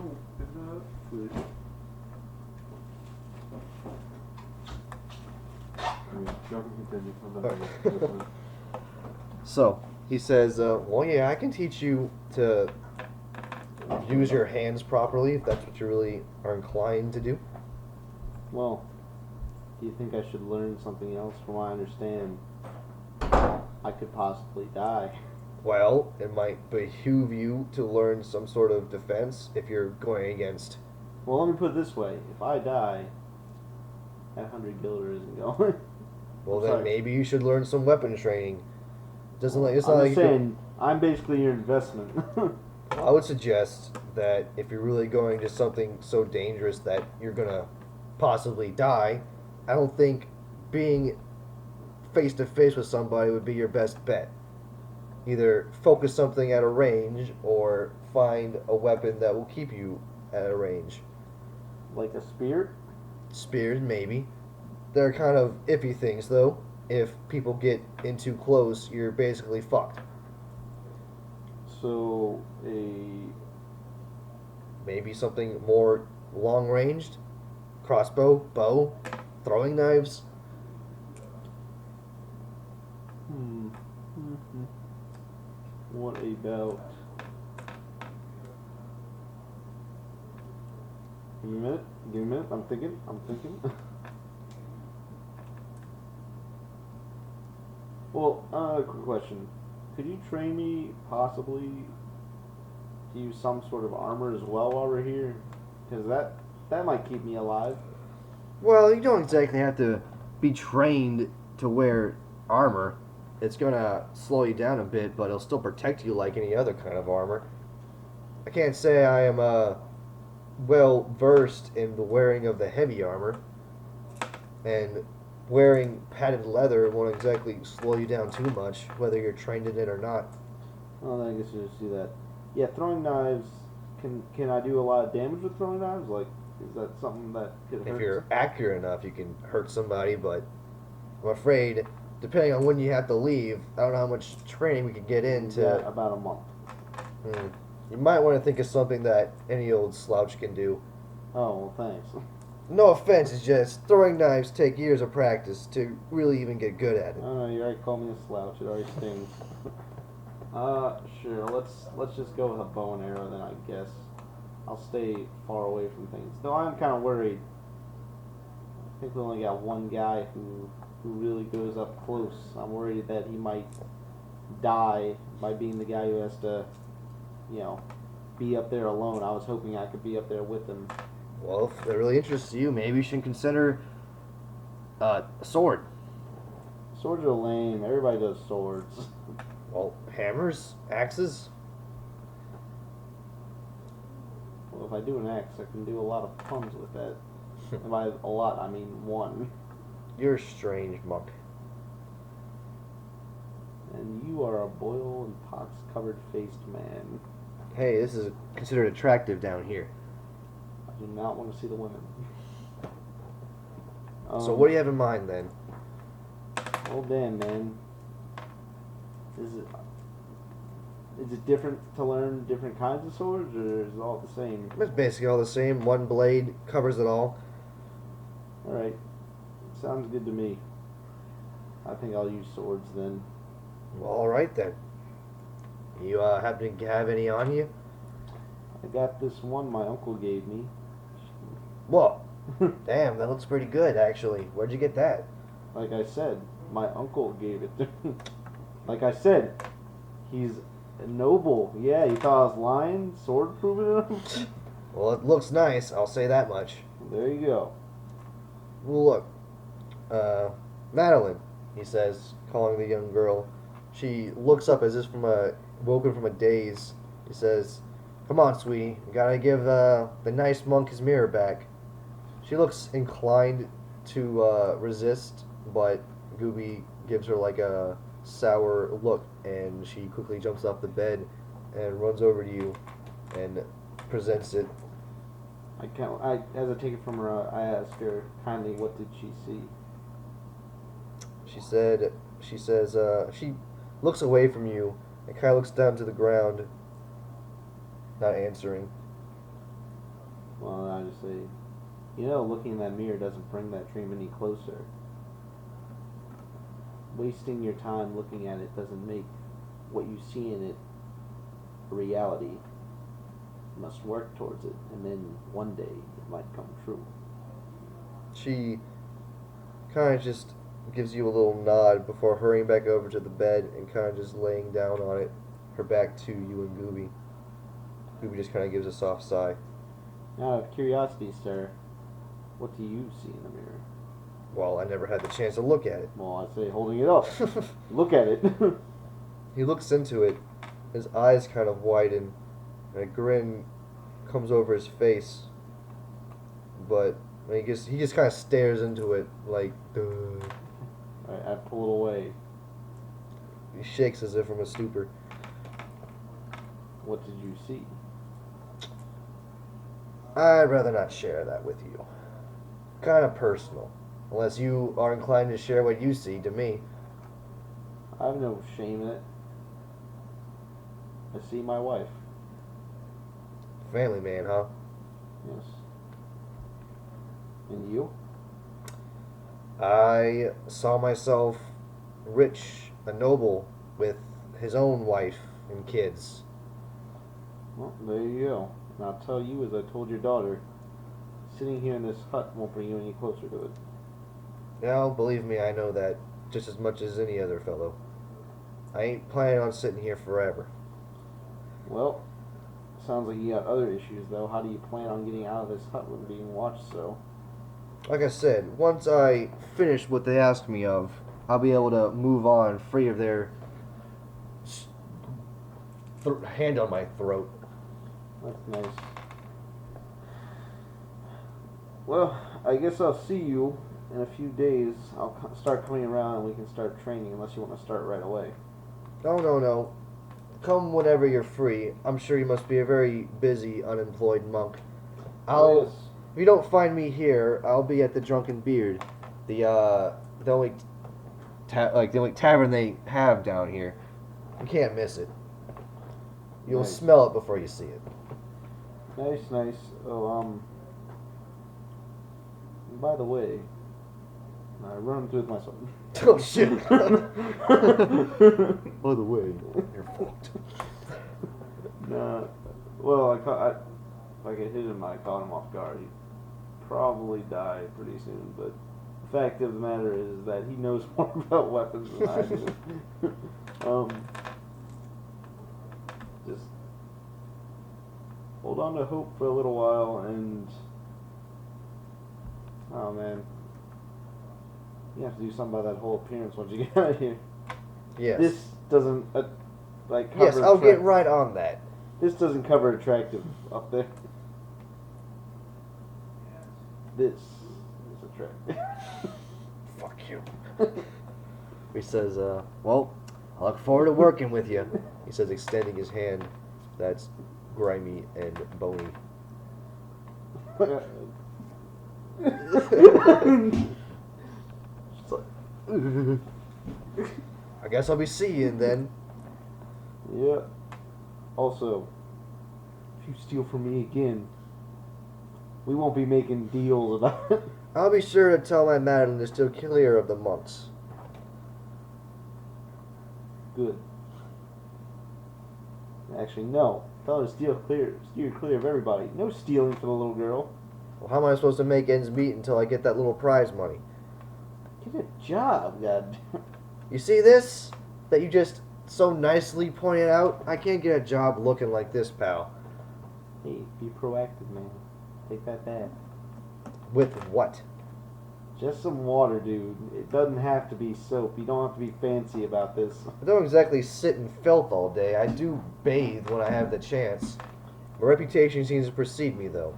So he says, "Well, yeah, I can teach you to use your hands properly if that's what you really are inclined to do." Well, do you think I should learn something else? From what I understand, I could possibly die. Well, it might behoove you to learn some sort of defense if you're going against. Well, let me put it this way: if I die, that 100 guilder isn't going. Well, I'm then sorry. maybe you should learn some weapon training. Doesn't like it's not I'm like just you can- saying, I'm basically your investment. I would suggest that if you're really going to something so dangerous that you're gonna possibly die, I don't think being face to face with somebody would be your best bet. Either focus something at a range or find a weapon that will keep you at a range. Like a spear? Spears, maybe. They're kind of iffy things, though. If people get in too close, you're basically fucked. So, Maybe something more long ranged, crossbow, bow, throwing knives. What about... Give me a minute. Give me a minute. I'm thinking. Well, quick question. Could you train me possibly to use some sort of armor as well while we're here? Because that might keep me alive. Well, you don't exactly have to be trained to wear armor. It's gonna slow you down a bit, but it'll still protect you like any other kind of armor. I can't say I am well versed in the wearing of the heavy armor, and wearing padded leather won't exactly slow you down too much, whether you're trained in it or not. Well, then I guess you just do that. Yeah, throwing knives. Can I do a lot of damage with throwing knives? Like, is that something that could hurt? If you're accurate enough, you can hurt somebody, but I'm afraid, depending on when you have to leave, I don't know how much training we could get into. Yeah, about a month. You might want to think of something that any old slouch can do. Oh, well, thanks. No offense, it's just throwing knives take years of practice to really even get good at it. Oh no, you already called me a slouch. It already stings. Sure. Let's just go with a bow and arrow then. I guess I'll stay far away from things. Though I'm kind of worried. I think we only got one guy who really goes up close. I'm worried that he might die by being the guy who has to, be up there alone. I was hoping I could be up there with him. Well, if that really interests you, maybe you should consider a sword. Swords are lame. Everybody does swords. Well, hammers, axes. Well, if I do an axe, I can do a lot of puns with that. And by a lot, I mean one. You're a strange monk. And you are a boil and pox-covered faced man. Hey, this is considered attractive down here. I do not want to see the women. So what do you have in mind then? Oh damn, man. Is it different to learn different kinds of swords, or is it all the same? It's basically all the same. One blade covers it all. Alright. Sounds good to me. I think I'll use swords then. Well, all right then. You happen to have any on you? I got this one my uncle gave me. Whoa. Damn, that looks pretty good actually. Where'd you get that? Like I said, my uncle gave it to me. Like I said, he's a noble. Yeah, he thought I was lying, sword proving him. Well, it looks nice. I'll say that much. There you go. Well, look, Madeline, he says, calling the young girl. She looks up as if woken from a daze. He says, "Come on, sweetie. You gotta give the nice monk his mirror back." She looks inclined to resist, but Gooby gives her like a sour look, and she quickly jumps off the bed and runs over to you and presents it. As I take it from her, I ask her kindly, what did she see? She says, she looks away from you and kind of looks down to the ground, not answering. Well, I just say, looking in that mirror doesn't bring that dream any closer. Wasting your time looking at it doesn't make what you see in it a reality. You must work towards it, and then one day it might come true. She kind of just gives you a little nod before hurrying back over to the bed and kind of just laying down on it, her back to you and Gooby. Gooby just kind of gives a soft sigh. Now, out of curiosity, sir, what do you see in the mirror? Well, I never had the chance to look at it. Well, I say holding it up. Look at it. He looks into it, his eyes kind of widen, and a grin comes over his face. But he just kind of stares into it like, duh. Alright, I pull it away. He shakes as if from a stupor. What did you see? I'd rather not share that with you. Kind of personal. Unless you are inclined to share what you see to me. I have no shame in it. I see my wife. Family man, huh? Yes. And you? I saw myself rich, a noble, with his own wife and kids. Well, there you go. And I'll tell you, as I told your daughter, sitting here in this hut won't bring you any closer to it. Now, believe me, I know that just as much as any other fellow. I ain't planning on sitting here forever. Well, sounds like you got other issues, though. How do you plan on getting out of this hut when being watched so? Like I said, once I finish what they ask me of, I'll be able to move on free of their hand on my throat. That's nice. Well, I guess I'll see you in a few days. I'll start coming around and we can start training, unless you want to start right away. No. Come whenever you're free. I'm sure you must be a very busy, unemployed monk. Yes. If you don't find me here, I'll be at the Drunken Beard, the only tavern they have down here. You can't miss it. You'll Nice. smell it before you see it. Nice. Oh, by the way, I run through with my sword. Oh shit! By the way, you're fucked. Nah. Well, if I hit him, I caught him off guard. He'd probably die pretty soon, but the fact of the matter is that he knows more about weapons than I do. Just hold on to hope for a little while, and oh man, you have to do something about that whole appearance once you get out of here. Yes. This doesn't cover Yes, I'll get attract- right on that. This doesn't cover attractive up there. this is attractive. Fuck you. He says, well, I look forward to working with you. He says, extending his hand that's grimy and bony. It's like, I guess I'll be seeing you then. Yeah. Also, if you steal from me again, we won't be making deals about it. I'll be sure to tell my madam to steer clear of the monks. Good. Actually, no. Tell her to steer clear of everybody. No stealing for the little girl. Well, how am I supposed to make ends meet until I get that little prize money? Get a job, god. You see this? That you just so nicely pointed out? I can't get a job looking like this, pal. Hey, be proactive, man. Take that back. With what? Just some water, dude. It doesn't have to be soap. You don't have to be fancy about this. I don't exactly sit in filth all day. I do bathe when I have the chance. My reputation seems to precede me, though.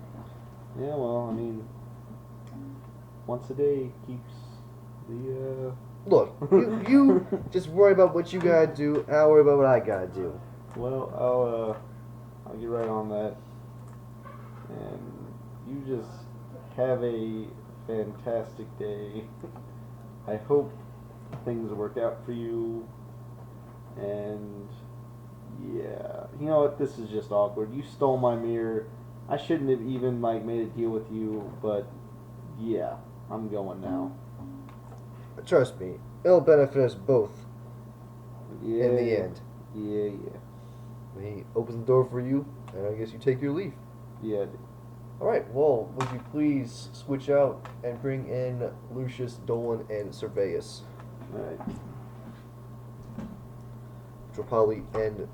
Yeah, well, I mean, once a day keeps the, Look, you just worry about what you gotta do, and I'll worry about what I gotta do. Well, I'll get right on that. And you just have a fantastic day. I hope things work out for you. And yeah, you know what? This is just awkward. You stole my mirror. I shouldn't have even made a deal with you, but yeah, I'm going now. Trust me, it'll benefit us both Yeah, in the end. Yeah. He opens the door for you, and I guess you take your leave. Yeah. Alright, well, would you please switch out and bring in Lucius, Dolan, and Serveus? Alright. Which will probably end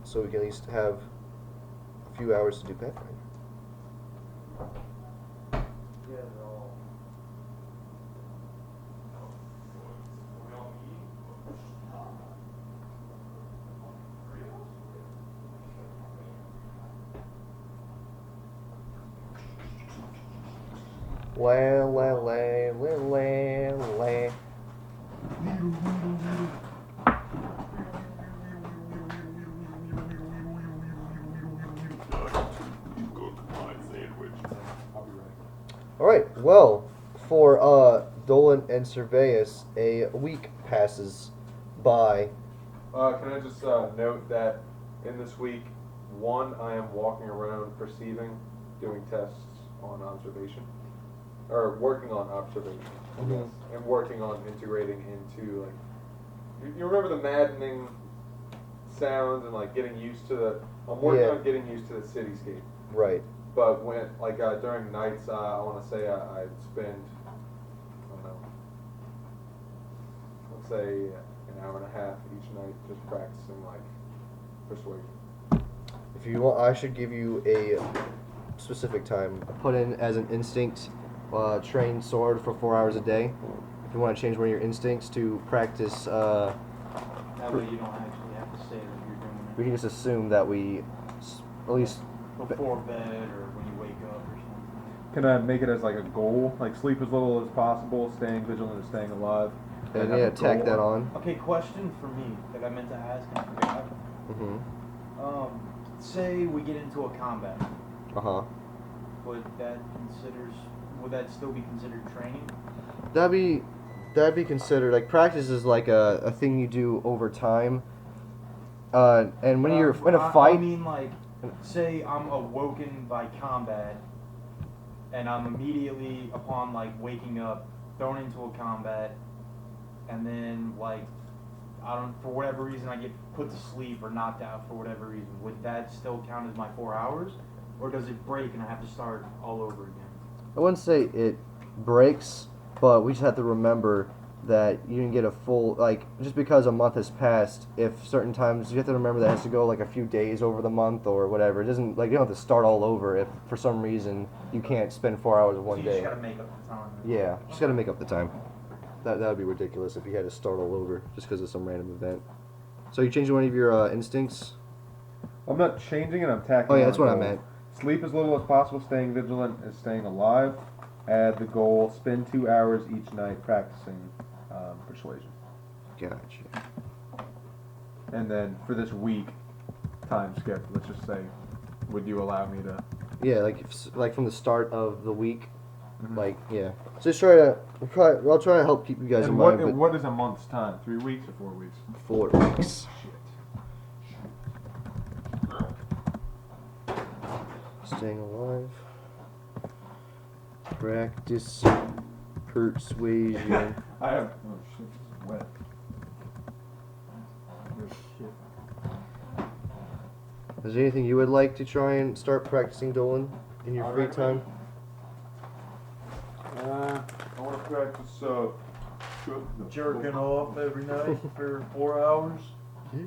so we can at least have a few hours to do Pathfinder. La. Go to my sandwich. I'll be ready. Alright, well, for Dolan and Serveus, a week passes by. Can I just note that in this week, I am walking around perceiving, doing tests on observation, or working on observation, I guess, and working on integrating into like, you remember the maddening sounds and like getting used to the. I'm working Yeah. on getting used to the cityscape. Right. But when, like, during nights, I want to say I'd spend, I don't know, let's say an hour and a half each night just practicing, like, persuasion. If you want, I should give you a specific time. Put in as an instinct, train sword for 4 hours a day. If you want to change one of your instincts to practice, That way you don't actually have to say that you're doing we can just assume that we at least. it before bed or when you wake up or something. Can I make it as, like, a goal? Like, sleep as little as possible, staying vigilant and staying alive? And have yeah, a tack goal? that on. Okay, question for me that I meant to ask and I forgot. Mm-hmm. Say we get into a combat. Uh-huh. Would that still be considered training? That'd be considered, like, practice is like a thing you do over time. And when you're in a fight. I mean, like, say I'm awoken by combat, and I'm immediately, upon, like, waking up, thrown into a combat, and then, like, for whatever reason I get put to sleep or knocked out for whatever reason. Would that still count as my 4 hours? Or does it break and I have to start all over again? I wouldn't say it breaks, but we just have to remember that you didn't get a full, like, just because a month has passed, if certain times, you have to remember that it has to go, like, a few days over the month or whatever. It doesn't, like, you don't have to start all over if, for some reason, you can't spend 4 hours in one So you day. just gotta make up the time. Yeah, just gotta make up the time. That would be ridiculous if you had to start all over just because of some random event. So you changed one of your instincts? I'm not changing it, I'm tacking Oh yeah, on that's a what I goal. meant. Sleep as little as possible, staying vigilant is staying alive, Add the goal, spend 2 hours each night practicing persuasion. Gotcha. And then for this week, time skip, let's just say, would you allow me to? Yeah, like from the start of the week, Mhm. like yeah. Just try to I'll try to help keep you guys in And mind. what is a month's time? 3 weeks or 4 weeks? But 4 weeks. Staying alive. Practice persuasion. I have. Oh shit! This is wet. Good shit. Is there anything you would like to try and start practicing, Dolan, in your free time? I want to practice Jerking off every night for 4 hours. Yeah.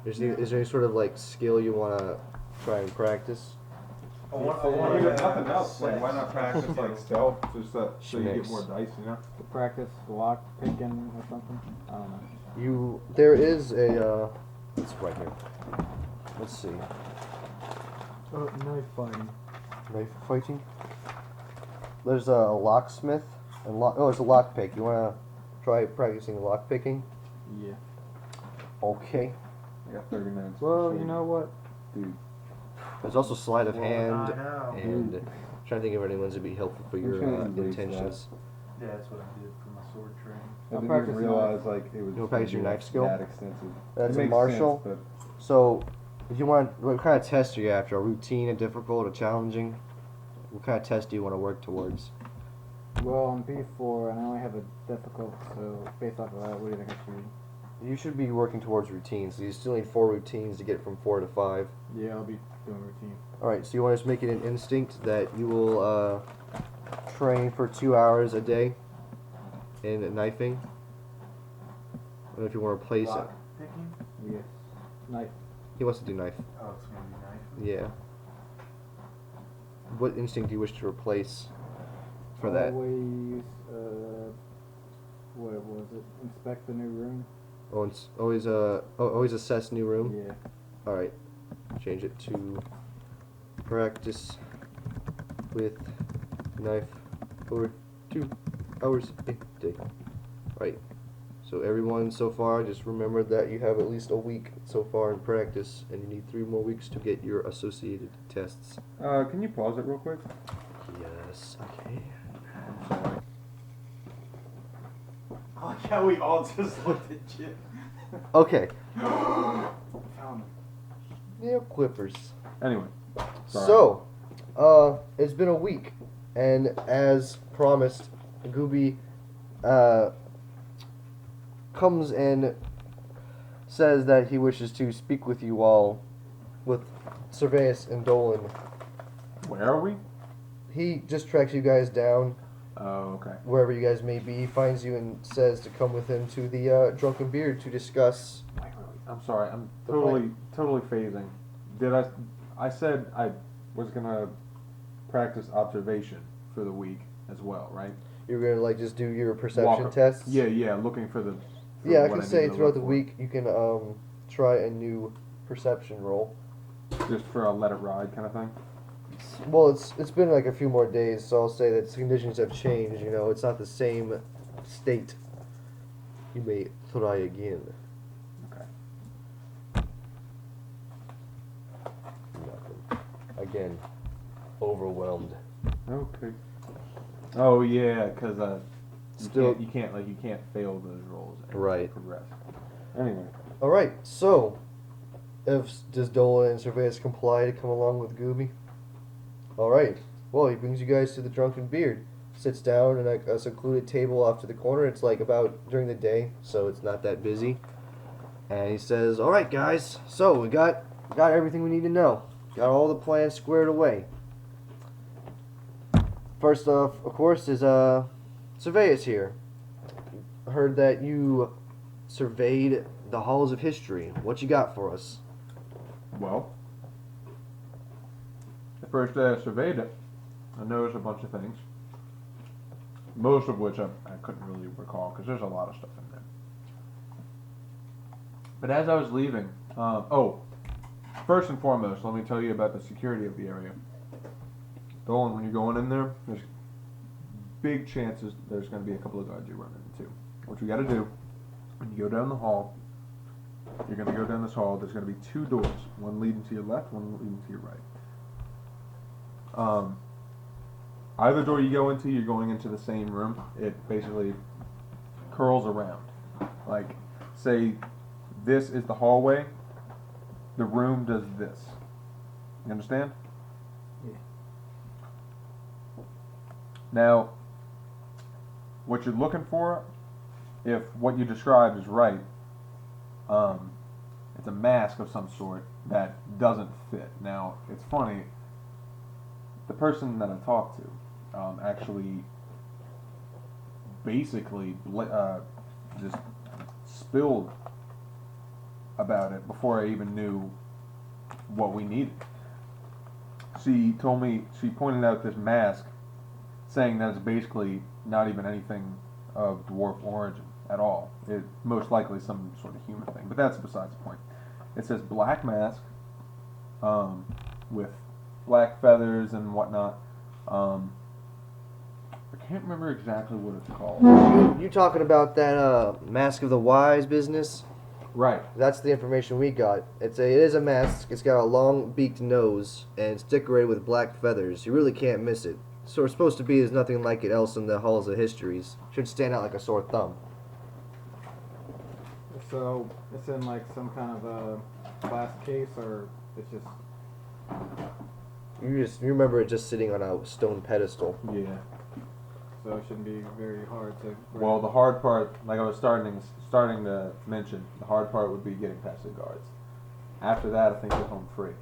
Is there any sort of like skill you want to try and practice? I I want mean, to if nothing else, like why not practice like stealth, just so you get Schmicks. more dice, you know? To practice lock picking or something. I don't know. There is a it's right here. Let's see. Knife fighting. Knife fighting. There's a locksmith and it's a lockpick. You wanna try practicing lockpicking? Yeah. Okay. I got 30 minutes. Well, you know what? Dude. There's also sleight of Well, hand not now. and trying to think of any ones that'd be helpful for I'm your trying to embrace intentions. Yeah, that's what I did for my sword training. I I'll didn't practice even realize like it was. You'll practice your gonna be, knife skill? That extensive. That's It a makes martial. sense, So, if you want, what kind of test are you after? A routine, a difficult, a challenging? What kind of test do you want to work towards? Well, I'm B4 and I only have a difficult, so based off of that, what do you think I should? You should be working towards routines. So you still need 4 routines to get from 4 to 5. Yeah, I'll be doing routine. Alright, so you want to just make it an instinct that you will train for 2 hours a day in knifing? I don't know if you want to replace it. Lock picking? Yes. Knife. He wants to do knife. Oh, it's gonna be knife. Yeah. What instinct do you wish to replace for that? Always, what was it? Inspect the new room? Oh, it's always assess new room? Yeah. Alright. Change it to practice with knife for 2 hours a day. Right. So everyone so far, just remember that you have at least a week so far in practice, and you need 3 more weeks to get your associated tests. Can you pause it real quick? Yes, okay. I'm sorry. I like how we all just looked at Jim. Okay. Found him. Nail clippers. Anyway. Sorry. So, it's been a week, and as promised, Gooby, comes and says that he wishes to speak with you all, with Serveus and Dolan. Where are we? He just tracks you guys down Oh, okay. wherever you guys may be, finds you and says to come with him to the Drunken Beard to discuss. I'm sorry. I'm The totally phasing. I said I was gonna practice observation for the week as well, right? You're gonna like just do your perception Walk- tests. Yeah. Looking for the. for Yeah, I what can need say to throughout look the for. week you can try a new perception roll. Just for a let it ride kind of thing. Well, it's been like a few more days, so I'll say that conditions have changed. You know, it's not the same state. You may try again. Okay. Nothing. Again, overwhelmed. Okay. Oh yeah, because Still- you can't fail those rolls. And Right. Progress. Anyway. All right. So, does Dolan and Serveus comply to come along with Gooby? All right. Well, he brings you guys to the Drunken Beard. Sits down in a secluded table off to the corner. It's like about during the day, so it's not that busy. And he says, "All right, guys. So we got everything we need to know. Got all the plans squared away. First off, of course, is Serveus here. Heard that you surveyed the halls of history. What you got for us?" Well, the first day I surveyed it, I noticed a bunch of things. Most of which I couldn't really recall because there's a lot of stuff in there. But as I was leaving, first and foremost, let me tell you about the security of the area. Dolan, when you're going in there, there's big chances there's going to be a couple of guards you run into. What you got to do when you go down the hall, you're going to go down this hall. There's going to be 2 doors, one leading to your left, one leading to your right. Either door you go into, you're going into the same room. It basically curls around. Like, say this is the hallway, the room does this. You understand? Yeah. Now, what you're looking for, if what you described is right, it's a mask of some sort that doesn't fit. Now, it's funny, the person that I talked to actually basically just spilled about it before I even knew what we needed. She told me, she pointed out this mask saying that it's basically not even anything of dwarf origin at all. It most likely some sort of human thing, but that's besides the point. It says black mask with black feathers and whatnot. I can't remember exactly what it's called. You talking about that Mask of the Wise business? Right. That's the information we got. It is a mask. It's got a long beaked nose and it's decorated with black feathers. You really can't miss it. So it's supposed to be there's nothing like it else in the halls of histories. Should stand out like a sore thumb. So it's in like some kind of a glass case, or it's just. You remember it just sitting on a stone pedestal. Yeah. So it shouldn't be very hard to. Well, the hard part, like I was starting to mention, the hard part would be getting past the guards. After that, I think you're home free.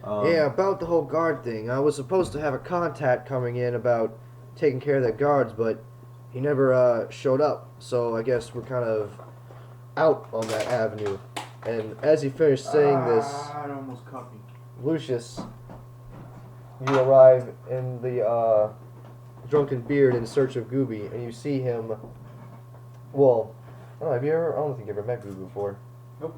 Yeah, about the whole guard thing. I was supposed to have a contact coming in about taking care of the guards, but he never showed up. So I guess we're kind of out on that avenue. And as he finished saying this, it almost cut me. Lucius, you arrive in the Drunken Beard in search of Gooby, and you see him. Well, I don't think you ever met Gooby before. Nope.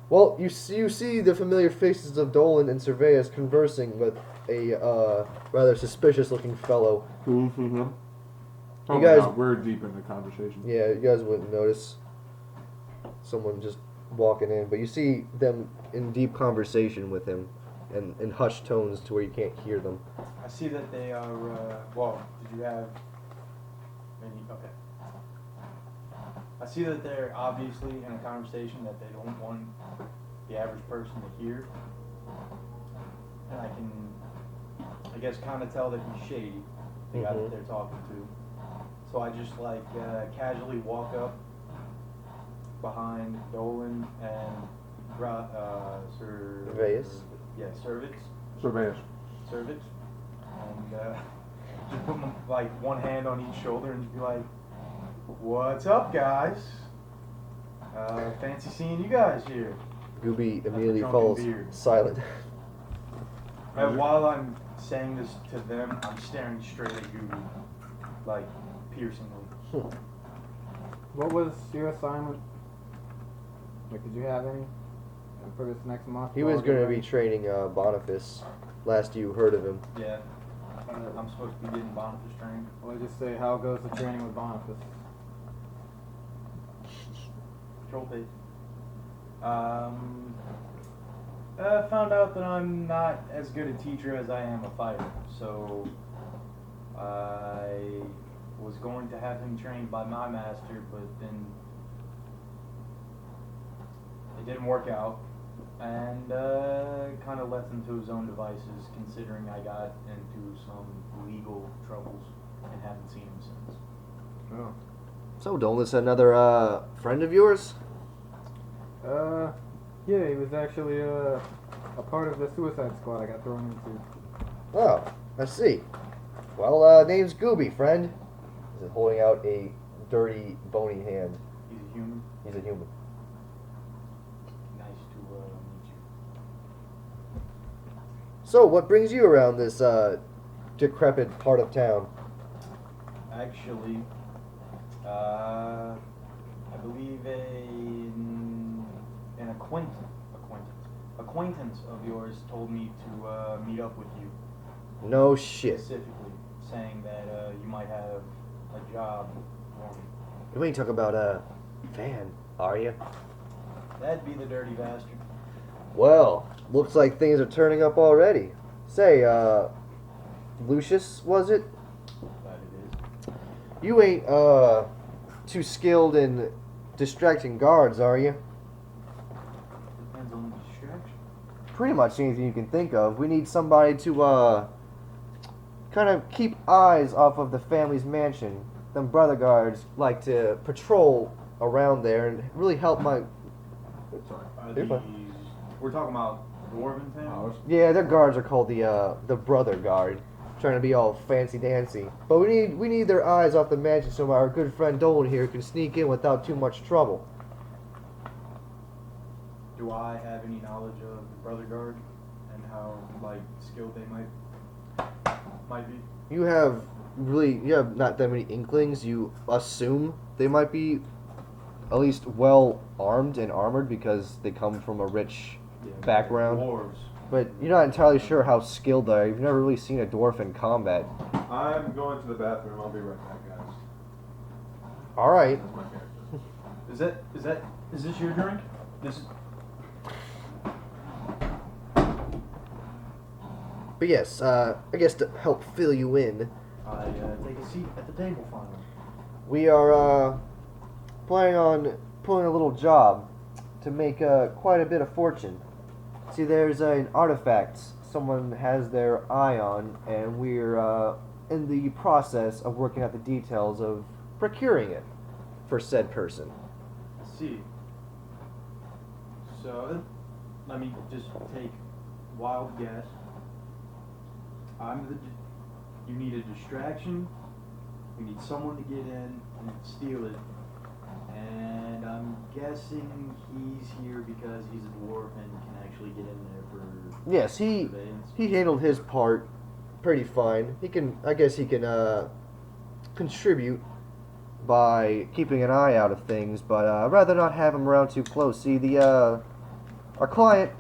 Well, you see the familiar faces of Dolan and Serveus conversing with a rather suspicious-looking fellow. Mm-hmm. You guys, we're deep in the conversation. yeah, you guys wouldn't notice someone just walking in, but you see them in deep conversation with him, and in hushed tones to where you can't hear them. I see that they are, well, did you have any, okay. I see that they're obviously in a conversation that they don't want the average person to hear. And I can, I guess, kind of tell that he's shady, the guy that they're talking to. So I just, like, casually walk up behind Dolan and Serveus? Yeah, Servix. Surveyors. Cervix, and just put my, like one hand on each shoulder and just be like, "What's up, guys? Fancy seeing you guys here." Gooby That's immediately a drunken falls beard. silent. And while I'm saying this to them, I'm staring straight at Gooby, like piercingly. What was your assignment? Like, did you have any for this next month? He was going to be training Boniface. Last you heard of him. Yeah, I'm supposed to be getting Boniface trained. Well, just say, how goes the training with Boniface? Control page. Found out that I'm not as good a teacher as I am a fighter, so I was going to have him trained by my master, but then it didn't work out, and kind of left him to his own devices, considering I got into some legal troubles and haven't seen him since. Oh. So, Dolan's another friend of yours? Yeah, he was actually a part of the Suicide Squad I got thrown into. Oh, I see. Well, name's Gooby, friend. He's holding out a dirty, bony hand. He's a human. He's a human. Nice to meet you. So, what brings you around this decrepit part of town? Actually, I believe an acquaintance of yours told me to meet up with you. No shit. saying that you might have a job for me. You ain't talking about Van, are you? That'd be the dirty bastard. Well, looks like things are turning up already. Say, Lucius, was it? But it is. You ain't too skilled in distracting guards, are you? Depends on the distraction. Pretty much anything you can think of. We need somebody to kind of keep eyes off of the family's mansion. Them brother guards like to patrol around there and really help my. Sorry. You're fine. We're talking about Dwarven town? Yeah, their guards are called the brother guard, trying to be all fancy dancy. But we need their eyes off the mansion so our good friend Dolan here can sneak in without too much trouble. Do I have any knowledge of the brother guard and how like skilled they might be? You have not that many inklings. You assume they might be at least well armed and armored because they come from a rich background. Dwarves. But you're not entirely sure how skilled they are. You've never really seen a dwarf in combat. I'm going to the bathroom. I'll be right back, guys. All right. That's my character. Is this your drink? This is. But yes, I guess to help fill you in, I take a seat at the table finally. we are planning on pulling a little job to make quite a bit of fortune. See, there's an artifact someone has their eye on, and we're in the process of working out the details of procuring it for said person. I see. So, let me just take wild guess. You need a distraction. We need someone to get in and steal it. And I'm guessing he's here because he's a dwarf and can actually get in there for Yes, he surveillance. handled his part pretty fine. I guess he can contribute by keeping an eye out of things, but I'd rather not have him around too close. See, our client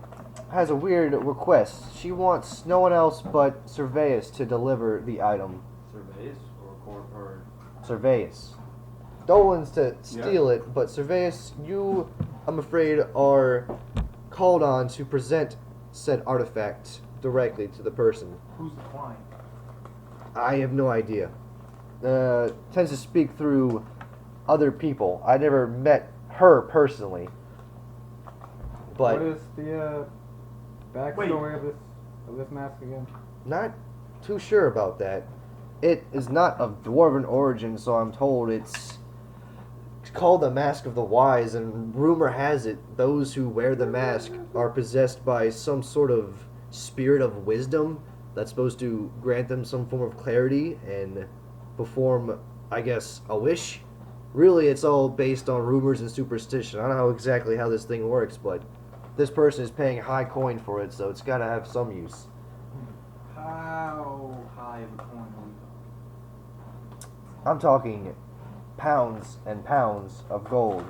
has a weird request. She wants no one else but Serveus to deliver the item. Surveys or Serveus. Dolan's to steal it, but Serveus, you, I'm afraid, are called on to present said artifact directly to the person. who's the client? I have no idea. Tends to speak through other people. I never met her personally. But what is the backstory of this mask again? not too sure about that. It is not of dwarven origin, so I'm told it's called the Mask of the Wise, and rumor has it those who wear the mask are possessed by some sort of spirit of wisdom that's supposed to grant them some form of clarity and perform, I guess, a wish. Really, it's all based on rumors and superstition. I don't know exactly how this thing works, but this person is paying high coin for it, so it's got to have some use. How high of a coin are we talking? I'm talking pounds and pounds of gold.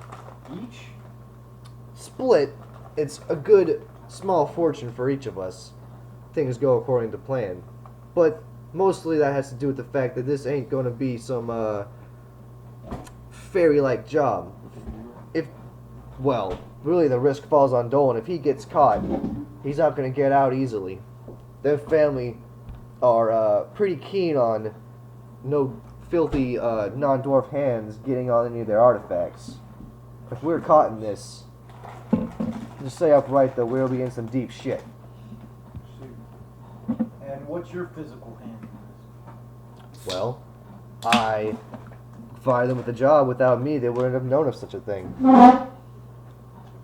Each? Split, it's a good small fortune for each of us. Things go according to plan. But mostly that has to do with the fact that this ain't going to be some fairy-like job. Really the risk falls on Dolan. If he gets caught, he's not going to get out easily. Their family are pretty keen on no filthy non-dwarf hands getting on any of their artifacts. If we're caught in this, just say upright that we'll be in some deep shit. And what's your physical hand in this? Well, I provided them with a job. Without me, they wouldn't have known of such a thing.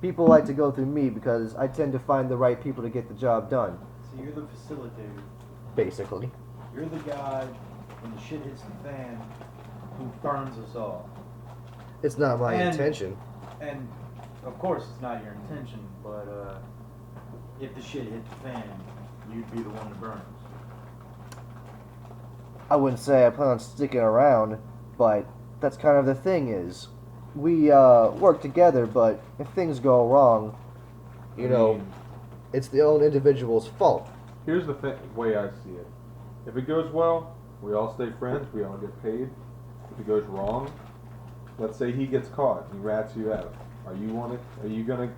People like to go through me because I tend to find the right people to get the job done, So you're the facilitator. basically. You're the guy, when the shit hits the fan, who burns us all. It's not my And- intention. And, of course, it's not your intention, but if the shit hit the fan, you'd be the one to burn us. I wouldn't say I plan on sticking around, but that's kind of the thing is, we work together, but if things go wrong, you know, it's the own individual's fault. Here's the way I see it. If it goes well, We all stay friends. We all get paid. If it goes wrong, let's say he gets caught. He rats you out. Are you gonna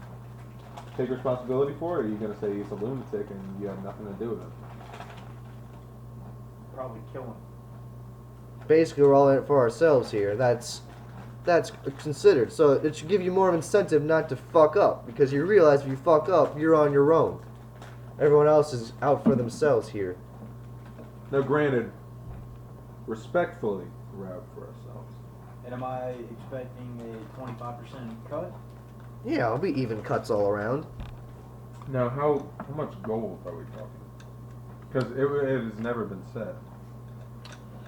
take responsibility for it, or are you gonna say he's a lunatic and you have nothing to do with him? Probably kill him. Basically, we're all in it for ourselves here. That's considered. So it should give you more of incentive not to fuck up, because you realize if you fuck up, you're on your own. Everyone else is out for themselves here. Now, granted, respectfully, we're out for ourselves. And am I expecting a 25% cut? Yeah, I'll be even cuts all around. Now, how much gold are we talking? Because it has never been said,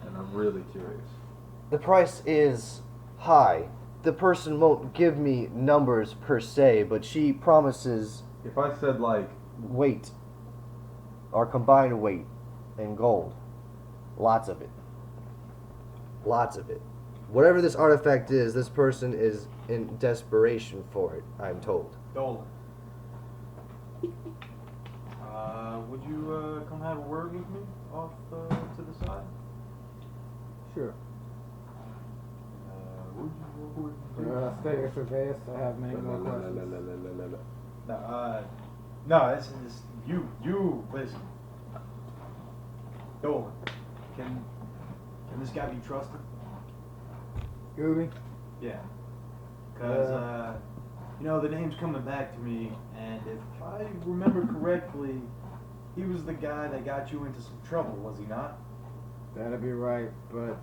and I'm really curious. The price is high. The person won't give me numbers per se, but she promises If I said like, weight, our combined weight in gold. Lots of it. Lots of it. Whatever this artifact is, this person is in desperation for it, I'm told. Dolan. Would you come have a word with me off to the side? Sure. What would you do? Stay here for Vegas. I have many more questions. No, it's you listen. Dolan, can this guy be trusted? Gooby? Yeah. Cause the name's coming back to me, and if I remember correctly, he was the guy that got you into some trouble, was he not? That'd be right, but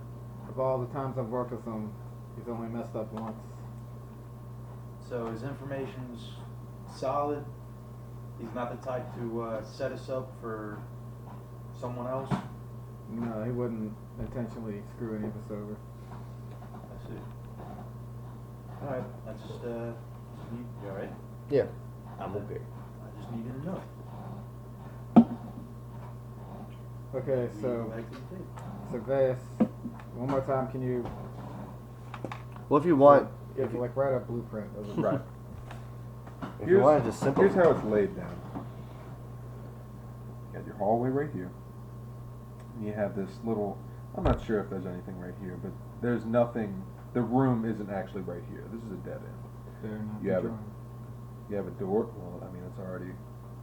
of all the times I've worked with him, he's only messed up once. So his information's solid. He's not the type to set us up for someone else. No, he wouldn't intentionally screw any of us over. I see. All right, I just need. You all right? Yeah, I'm okay. I just needed to know. Okay, We so go back to the tape. Vegas, one more time, can you Well, if you want, write a blueprint of it? right. if you want to just simple. Here's how it's laid down. You got your hallway right here. And you have this little. I'm not sure if there's anything right here, but there's nothing. The room isn't actually right here. This is a dead end. They're not You have it. drawing. You have a door. Well, I mean, it's already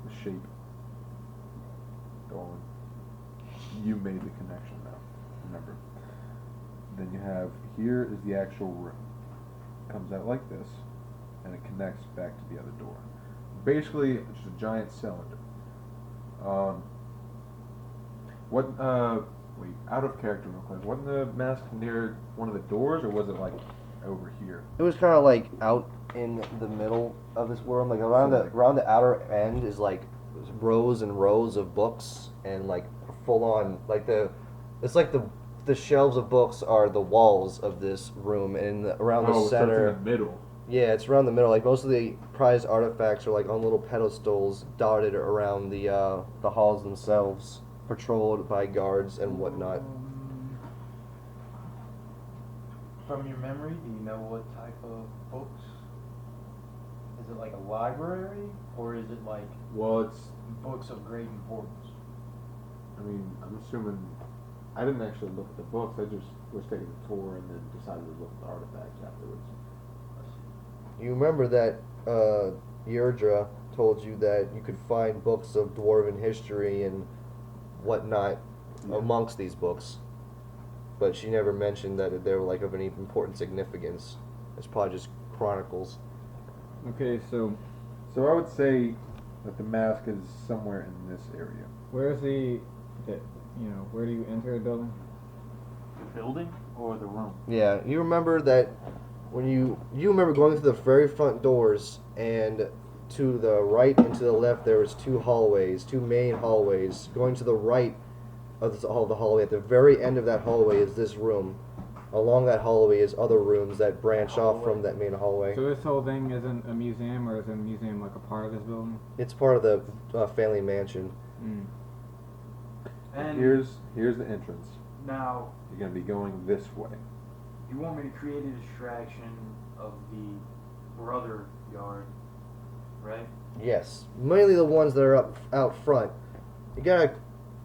the shape. Going. You made the connection now. Remember. Then you have here is the actual room. Comes out like this, and it connects back to the other door. Basically, it's just a giant cylinder. Wait, out of character real quick. Wasn't the mask near one of the doors, or was it like over here? It was kind of like out in the middle of this world, like around the outer end is like rows and rows of books, and like full on it's like the shelves of books are the walls of this room, and around the So center. it's in the middle. Yeah, it's around the middle. Like most of the prized artifacts are like on little pedestals dotted around the halls themselves, patrolled by guards and whatnot. From your memory, do you know what type of books? Is it like a library, or is it like Well, it's. books of great importance? I mean, I'm assuming. I didn't actually look at the books. I just was taking a tour and then decided to look at the artifacts afterwards. You remember that Yurdra told you that you could find books of dwarven history and whatnot amongst these books, but she never mentioned that they were like of any important significance. It's probably just chronicles. Okay, so So I would say that the mask is somewhere in this area. where's where do you enter a building? The building or the room? Yeah, you remember that when you remember going through the very front doors, and to the right and to the left there was two main hallways. Going to the right of the hallway, at the very end of that hallway is this room. Along that hallway is other rooms that branch off from that main hallway. So this whole thing isn't a museum, or is a museum like a part of this building? It's part of the family mansion. Mm. And Here's the entrance. now, You're gonna be going this way. you want me to create a distraction of the brother yard, right? Yes, mainly the ones that are out front. You gotta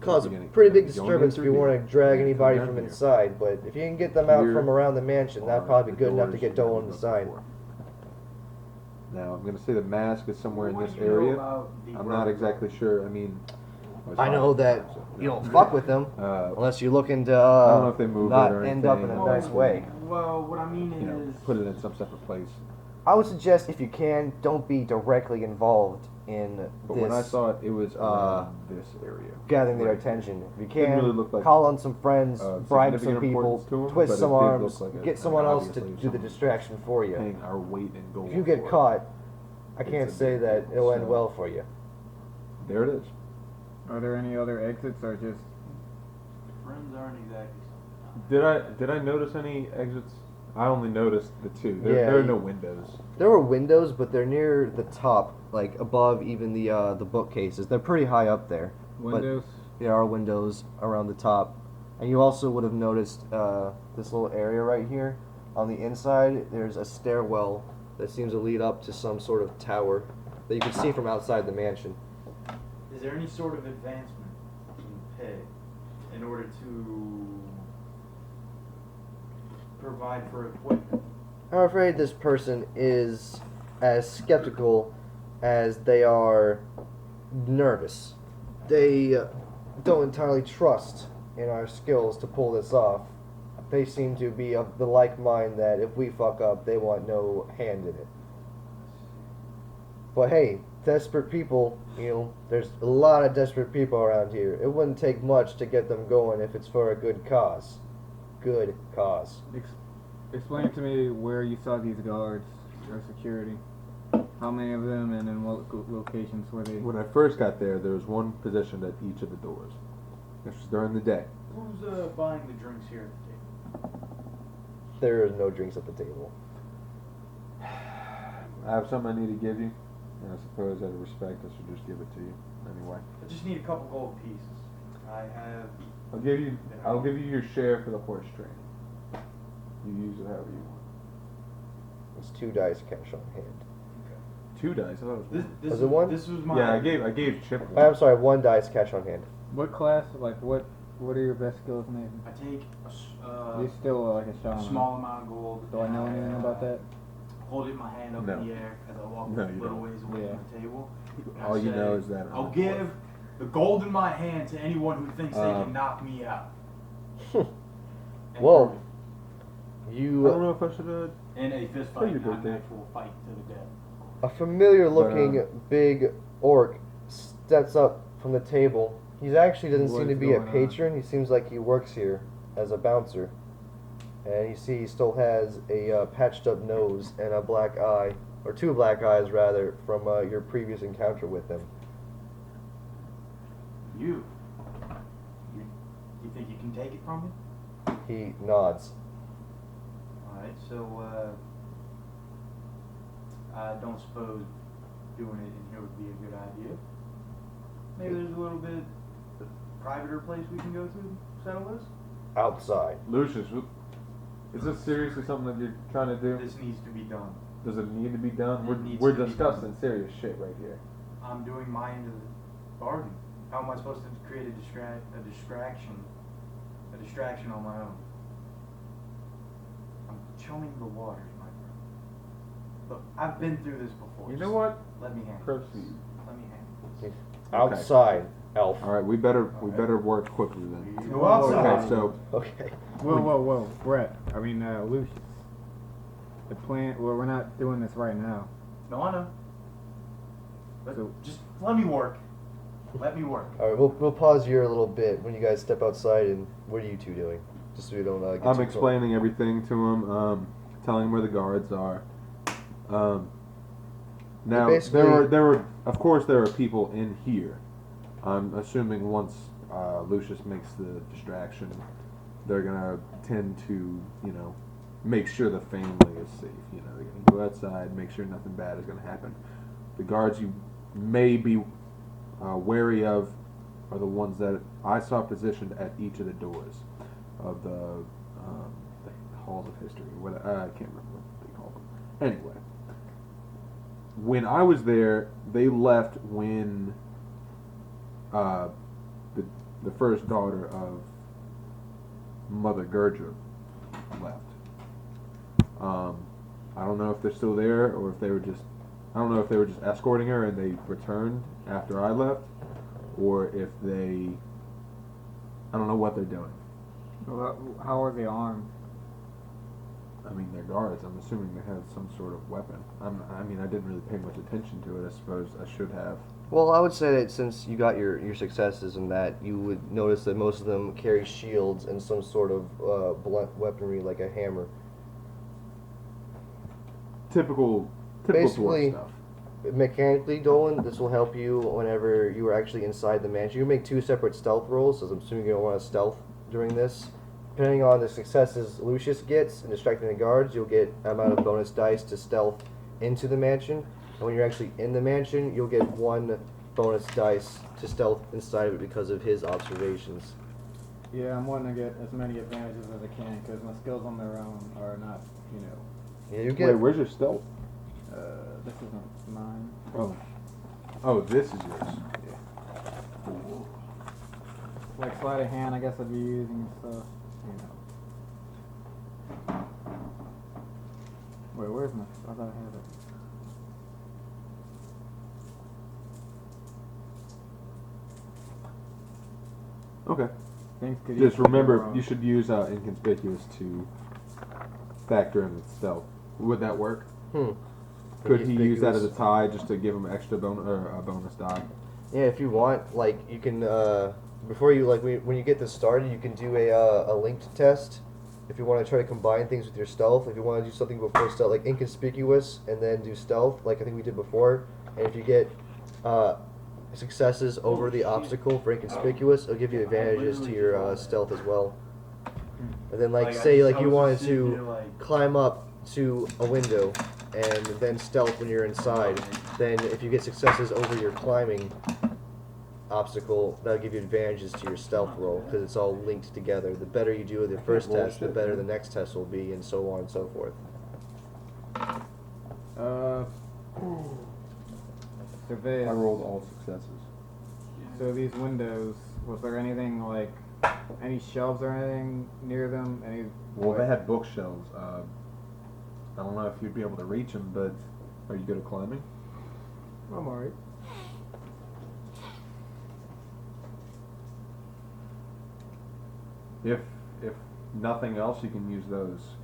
cause a Beginning- pretty big going in disturbance if through you want to here, drag and anybody come from down here. inside. But if you can get them out Here from around the mansion, that'd are probably be the good enough to doors get that we Dolan to looked sign. for. Now I'm gonna say the mask is somewhere in What this do you know area. about the I'm not Road exactly sure. I mean, was I know hiding, that so, you no. don't fuck with them Uh, unless you're looking to I don't know if they moved not it or end up in anything, a or nice if way. Well, what I mean you know, is, put it in some separate place. I would suggest if you can, don't be directly involved in But this when I saw it, it was around this area. gathering their Right. attention. If you Didn't can, really look like, call on some friends, bribe some significant people, importance to 'em, but twist it some did look arms, like get a- someone else to obviously do the someone distraction for you. Paying our weight in gold. If you get for it. caught, I It's can't a say big that deal, it'll end so- well for you. There it is. Are there any other exits or just friends aren't exactly something. Did I notice any exits? I only noticed the two. There, Yeah, there are you- no windows. There were windows, but they're near the top, like above even the bookcases. They're pretty high up there. windows? But there are windows around the top, and you also would have noticed this little area right here. On the inside, there's a stairwell that seems to lead up to some sort of tower that you can see from outside the mansion. Is there any sort of advancement in pay in order to provide for equipment? I'm afraid this person is as skeptical as they are nervous. They don't entirely trust in our skills to pull this off. They seem to be of the like mind that if we fuck up, they want no hand in it. But hey, desperate people, there's a lot of desperate people around here. It wouldn't take much to get them going if it's for a good cause. Good cause. Explain to me where you saw these guards or security. How many of them and in what locations were they? When I first got there, there was one positioned at each of the doors. This was during the day. Who's buying the drinks here at the table? There is no drinks at the table. I have something I need to give you, and I suppose out of respect, I should just give it to you anyway. I just need a couple gold pieces. I have. I'll give you your share for the horse training. You use it however you want. It's 2 dice cash on hand. 2 dice. I thought it was This, one. this, Was it one? This was my. Yeah, I gave Chip I'm one. sorry, 1 dice cash on hand. What class? Like what are your best skills, Nathan? I take You're still like a a shaman. small amount of gold. Do I know and anything about that? Hold it in my hand up No. in the air as I walk No, a you little don't. ways away Yeah. from the table. And I All you say, know is that I'll give the gold in my hand to anyone who thinks they Um, can knock me out. And Whoa. prove I don't You, know if I should. it. In a fist Oh, fight, you not did an that. actual fight to the death. a familiar looking But, big orc steps up from the table. He actually doesn't seem to What's be a going on? patron. He seems like he works here as a bouncer. And you see he still has a patched up nose and a black eye, or 2 black eyes rather, from your previous encounter with him. You think you can take it from me? He nods. Alright, so I don't suppose doing it in here would be a good idea. Maybe there's a little bit privater place we can go to settle this? Outside. Lucius, is this seriously something that you're trying to do? This needs to be done. Does it need to be done? It needs We're to be discussing done. serious shit right here. I'm doing my end of the bargain. How am I supposed to create a distraction on my own? I'm chumming the waters, my friend. Look, I've been through this before. You Just know what? Let me handle Proceed. this. Let me handle this. Outside, elf. All right, we better work quickly then. Go outside. Okay, so Okay. Whoa, Brett. I mean, Lucius. The plan. Well, we're not doing this right now. No, I know. But So- just let me work. Let me work. All right, we'll pause here a little bit when you guys step outside. And what are you 2 doing? Just so we don't get I'm too explaining everything to him, telling him where the guards are. Now basically- of course there are people in here. I'm assuming once Lucius makes the distraction, they're gonna tend to, make sure the family is safe. They're gonna go outside, make sure nothing bad is gonna happen. The guards you may be wary of are the ones that I saw positioned at each of the doors of the halls of history. I can't remember what they call them. Anyway, when I was there, they left when the the first daughter of Mother Gertrude left. I don't know if they're still there or if they were just, I don't know if they were just escorting her and they returned after I left, or if they, I don't know what they're doing. Well, how are they armed? I mean, they're guards. I'm assuming they had some sort of weapon. I mean, I didn't really pay much attention to it. I suppose I should have. Well, I would say that since you got your successes in that, you would notice that most of them carry shields and some sort of blunt weaponry like a hammer. Typical Basically, dwarf stuff. Mechanically, Dolan, this will help you whenever you are actually inside the mansion. You make 2 separate stealth rolls, as I'm assuming you're going to want to stealth during this. Depending on the successes Lucius gets in distracting the guards, you'll get an amount of bonus dice to stealth into the mansion. And when you're actually in the mansion, you'll get 1 bonus dice to stealth inside of it because of his observations. Yeah, I'm wanting to get as many advantages as I can because my skills on their own are not, you know. Yeah, you get. Wait, where's your stealth? This isn't mine. Oh, this is yours. Like sleight of hand, I guess I'd be using and stuff, you know. Wait, where's my? I thought I had it. Okay. Things could Just easily go remember, wrong. you should use inconspicuous to factor in with stealth. Would that work? Could he use that as a tie just to give him extra bonus die? Yeah, if you want, like you can before you when you get this started, you can do a linked test. If you want to try to combine things with your stealth, if you want to do something before stealth, like inconspicuous, and then do stealth, like I think we did before. And if you get successes over the obstacle for inconspicuous, it'll give you advantages to your stealth as well. And then, like say, like you wanted to climb up to a window and then stealth when you're inside, then if you get successes over your climbing obstacle, that'll give you advantages to your stealth roll because it's all linked together. The better you do with the first roll test, the shit, better man. the next test will be, and so on and so forth. Surveillance. I rolled all successes. So these windows, was there anything like any shelves or anything near them? Any? Well, they had bookshelves. I don't know if you'd be able to reach them, but are you good at climbing? I'm alright. If nothing else, you can use those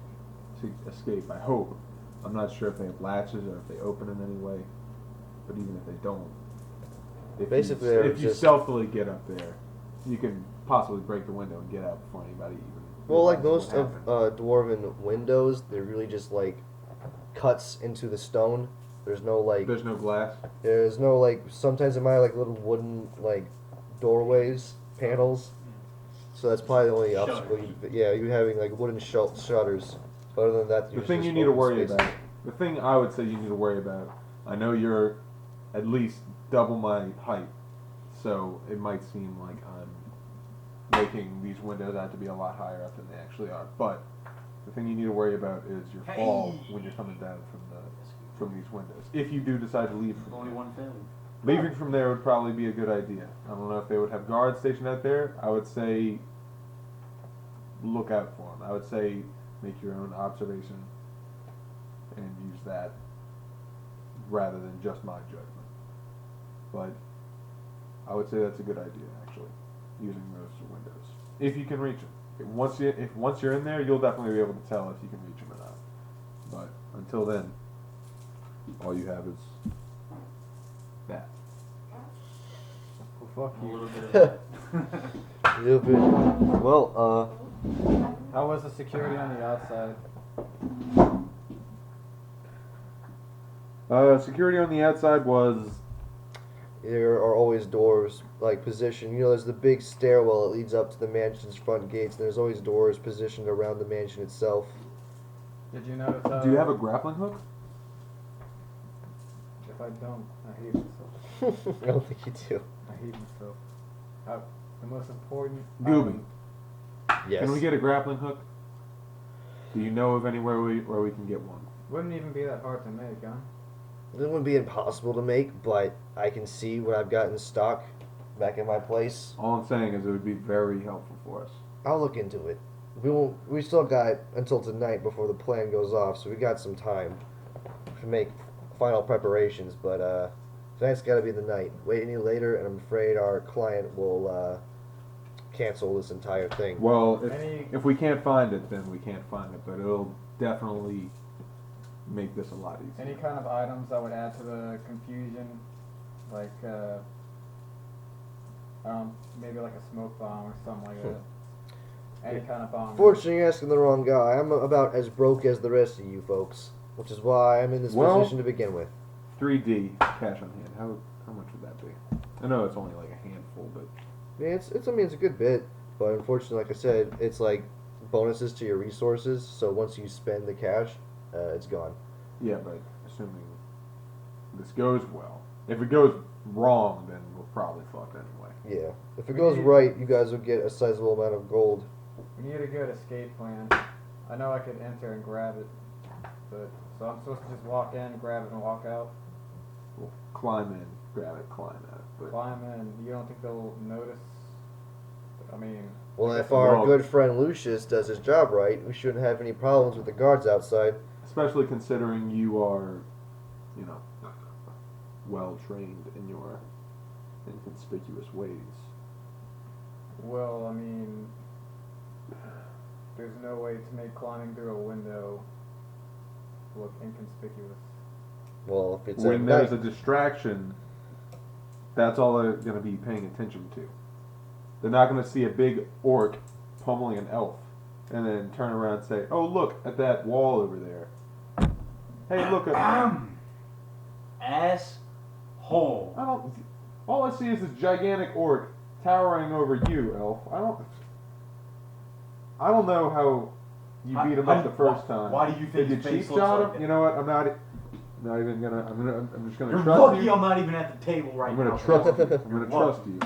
to escape. I hope. I'm not sure if they have latches or if they open in any way, but even if they don't, Basically, if you stealthily get up there, you can possibly break the window and get out before anybody even. Well, like realizes most what of happened. dwarven windows, they're really just like cuts into the stone. There's no like. There's no glass. There's no like. Sometimes it might have like little wooden like doorways, panels. So that's probably the only obstacle. You having like wooden shutters. But other than that, The there's thing just you need to open worry spaces. about. The thing I would say you need to worry about. I know you're at least double my height, so it might seem like I'm making these windows out to be a lot higher up than they actually are. But the thing you need to worry about is your fall when you're coming down from these windows. If you do decide to leave from Only there. one failure. Leaving from there would probably be a good idea. I don't know if they would have guards stationed out there. I would say look out for them. I would say make your own observation and use that rather than just my judgment. But I would say that's a good idea, actually, using those windows if you can reach them. Once you're in there, you'll definitely be able to tell if you can reach them or not. But until then, all you have is that. Well, fuck A you. little bit of A little bit. Well, How was the security on the outside? Security on the outside was there are always doors like positioned. You know, there's the big stairwell that leads up to the mansion's front gates. And there's always doors positioned around the mansion itself. Did you notice how? Do you have a grappling hook? If I don't, I hate myself. I don't think you do. I hate myself. The most important. Gooby. Yes. Can we get a grappling hook? Do you know of anywhere where we can get one? Wouldn't even be that hard to make, huh? It wouldn't be impossible to make, but I can see what I've got in stock. back in my place. All I'm saying is it would be very helpful for us. I'll look into it. We won't. We still got until tonight before the plan goes off, so we got some time to make final preparations. But tonight's got to be the night. Wait any later, and I'm afraid our client will cancel this entire thing. Well, Any- if we can't find it, then we can't find it. But it'll definitely make this a lot easier. Any kind of items that would add to the confusion, like maybe like a smoke bomb or something like that. Any kind of bomb. Fortunately, you're asking the wrong guy. I'm about as broke as the rest of you folks, which is why I'm in this Well- position to begin with. 3D cash on hand. How much would that be? I know it's only like a handful, but Yeah, it's. I mean, it's a good bit, but unfortunately, like I said, it's like bonuses to your resources. So once you spend the cash, it's gone. yeah. But assuming this goes well, if it goes wrong, then we're probably fucked anyway. Yeah. If it goes right, you guys will get a sizable amount of gold. We need a good escape plan. I know I could enter and grab it, but so I'm supposed to just walk in, grab it, and walk out. We'll climb in, grab it, climb at it. But Climb in. You don't think they'll notice? I mean, Well, I if guess our Well- good friend Lucius does his job right, we shouldn't have any problems with the guards outside. especially considering you are, you know, well trained in your inconspicuous ways. well, I mean, there's no way to make climbing through a window look inconspicuous. Well, if it's When at there's night, a distraction, that's all they're going to be paying attention to. They're not going to see a big orc pummeling an elf and then turn around and say, "Oh, look at that wall over there. Hey, look at." Asshole. I don't. All I see is this gigantic orc towering over you, elf. I don't know how you beat him up the first time. Why do you think Did you his face cheap looks shot like him? that? You know what? I'm not even gonna. I'm just gonna You're trust lucky you. I'm not even at the table right I'm now. gonna trust you. I'm You're gonna lucky. trust you.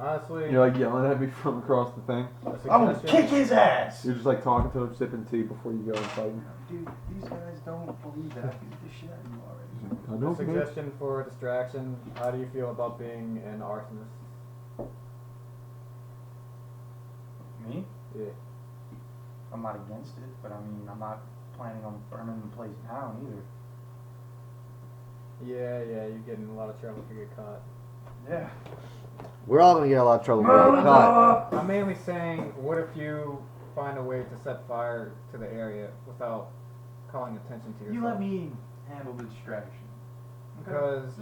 Honestly, You're like yelling at me from across the thing. a I will suggestion- kick his ass. You're just like talking to him, sipping tea before you go and fight him. Dude, these guys don't believe that. I beat the shit out of you already. I A know, man. suggestion for a distraction. How do you feel about being an arsonist? Me? Yeah. I'm not against it, but I mean, I'm not planning on burning the place down either. Yeah, you get in a lot of trouble if you get caught. Yeah. we're all gonna get in a lot of trouble if we get caught. I'm mainly saying, what if you find a way to set fire to the area without calling attention to yourself? You let me handle the distraction. Because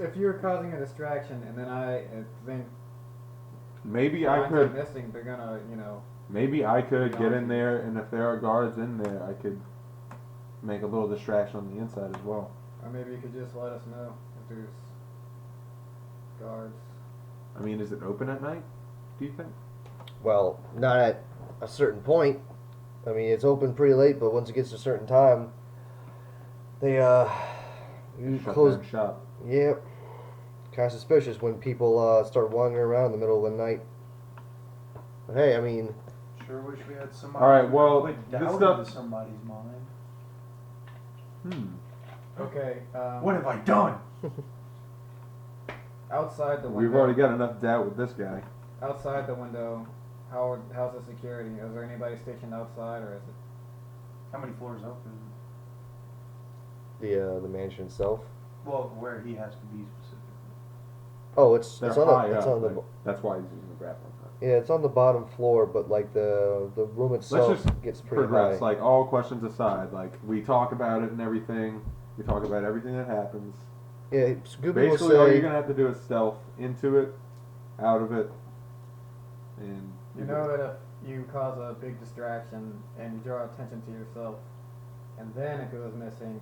if you're causing a distraction and then I think Maybe I finds it could. missing, they're gonna, Maybe I could get in there, and if there are guards in there, I could make a little distraction on the inside as well. or maybe you could just let us know if there's guards. I mean, is it open at night? Do you think? Well, not at a certain point. I mean, it's open pretty late, but once it gets to a certain time, they you Shut close. down shop. Yep. Kind of suspicious when people start wandering around in the middle of the night. But hey, I mean, Sure wish we had somebody. All right, well, put this doubt stuff- into somebody's mind. Okay. What have I done? Outside the window. We've already got enough doubt with this guy. Outside the window. How's the security? Is there anybody stationed outside, or is it? How many floors up is the mansion itself. it? Well, where he has to be specifically. Oh, it's They're on the high it's up. on the like, that's why he's using the grappling hook. yeah it's on the bottom floor, but like the room itself just gets pretty Progress. high. Like all questions aside, like we talk about it and everything. We talk about everything that happens. Yeah, good people Basically, all say you're gonna have to do is stealth into it, out of it, and You know that if you cause a big distraction and you draw attention to yourself, and then it goes missing,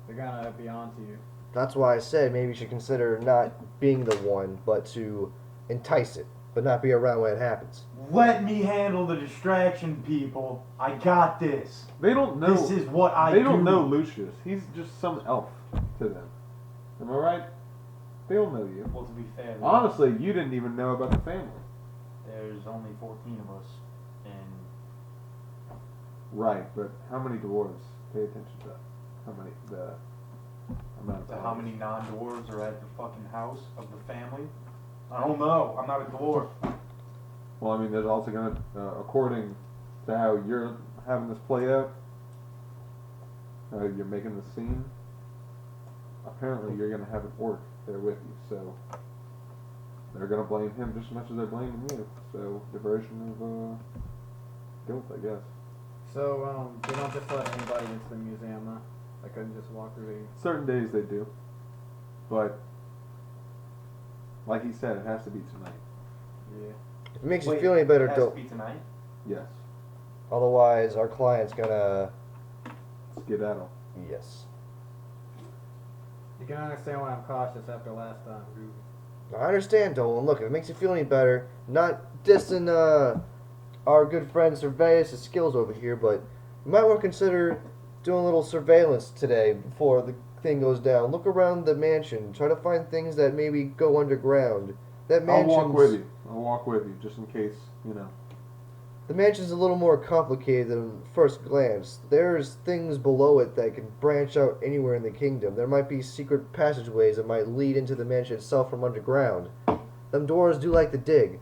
they're gonna be onto you. that's why I said maybe you should consider not being the one, but to entice it, but not be around when it happens. Let me handle the distraction, people. I got this. they don't know. This is what I they do. don't know Lucius. He's just some elf to them. Am I right? They don't know you. Well, to be fair, Honestly, you didn't even know about the family. there's only 14 of us, and Right, but how many dwarves pay attention to that? How many? The amount of so how many non-dwarves are at the fucking house of the family? I don't know. I'm not a dwarf. Well, I mean, there's also going to, according to how you're having this play out, how you're making the scene, apparently you're going to have an orc there with you, so they're going to blame him just as much as they're blaming you. So, diversion of guilt, I guess. So, they don't just let anybody into the museum, huh? I couldn't just walk through the... Certain days they do, but like he said, it has to be tonight. Yeah. If it makes Wait, you feel any better, it has don't. to be tonight? Yes. Otherwise, our client's gonna. Skedaddle. Yes. You can understand why I'm cautious after last time, dude. I understand, Dolan. Look, if it makes you feel any better, not dissing our good friend Surveus' skills over here, but you might want to consider doing a little surveillance today before the thing goes down. Look around the mansion. Try to find things that maybe go underground. That I'll mansion's, walk with you. I'll walk with you, just in case, you know. The mansion's a little more complicated than first glance. There's things below it that can branch out anywhere in the kingdom. There might be secret passageways that might lead into the mansion itself from underground. Them doors do like to dig.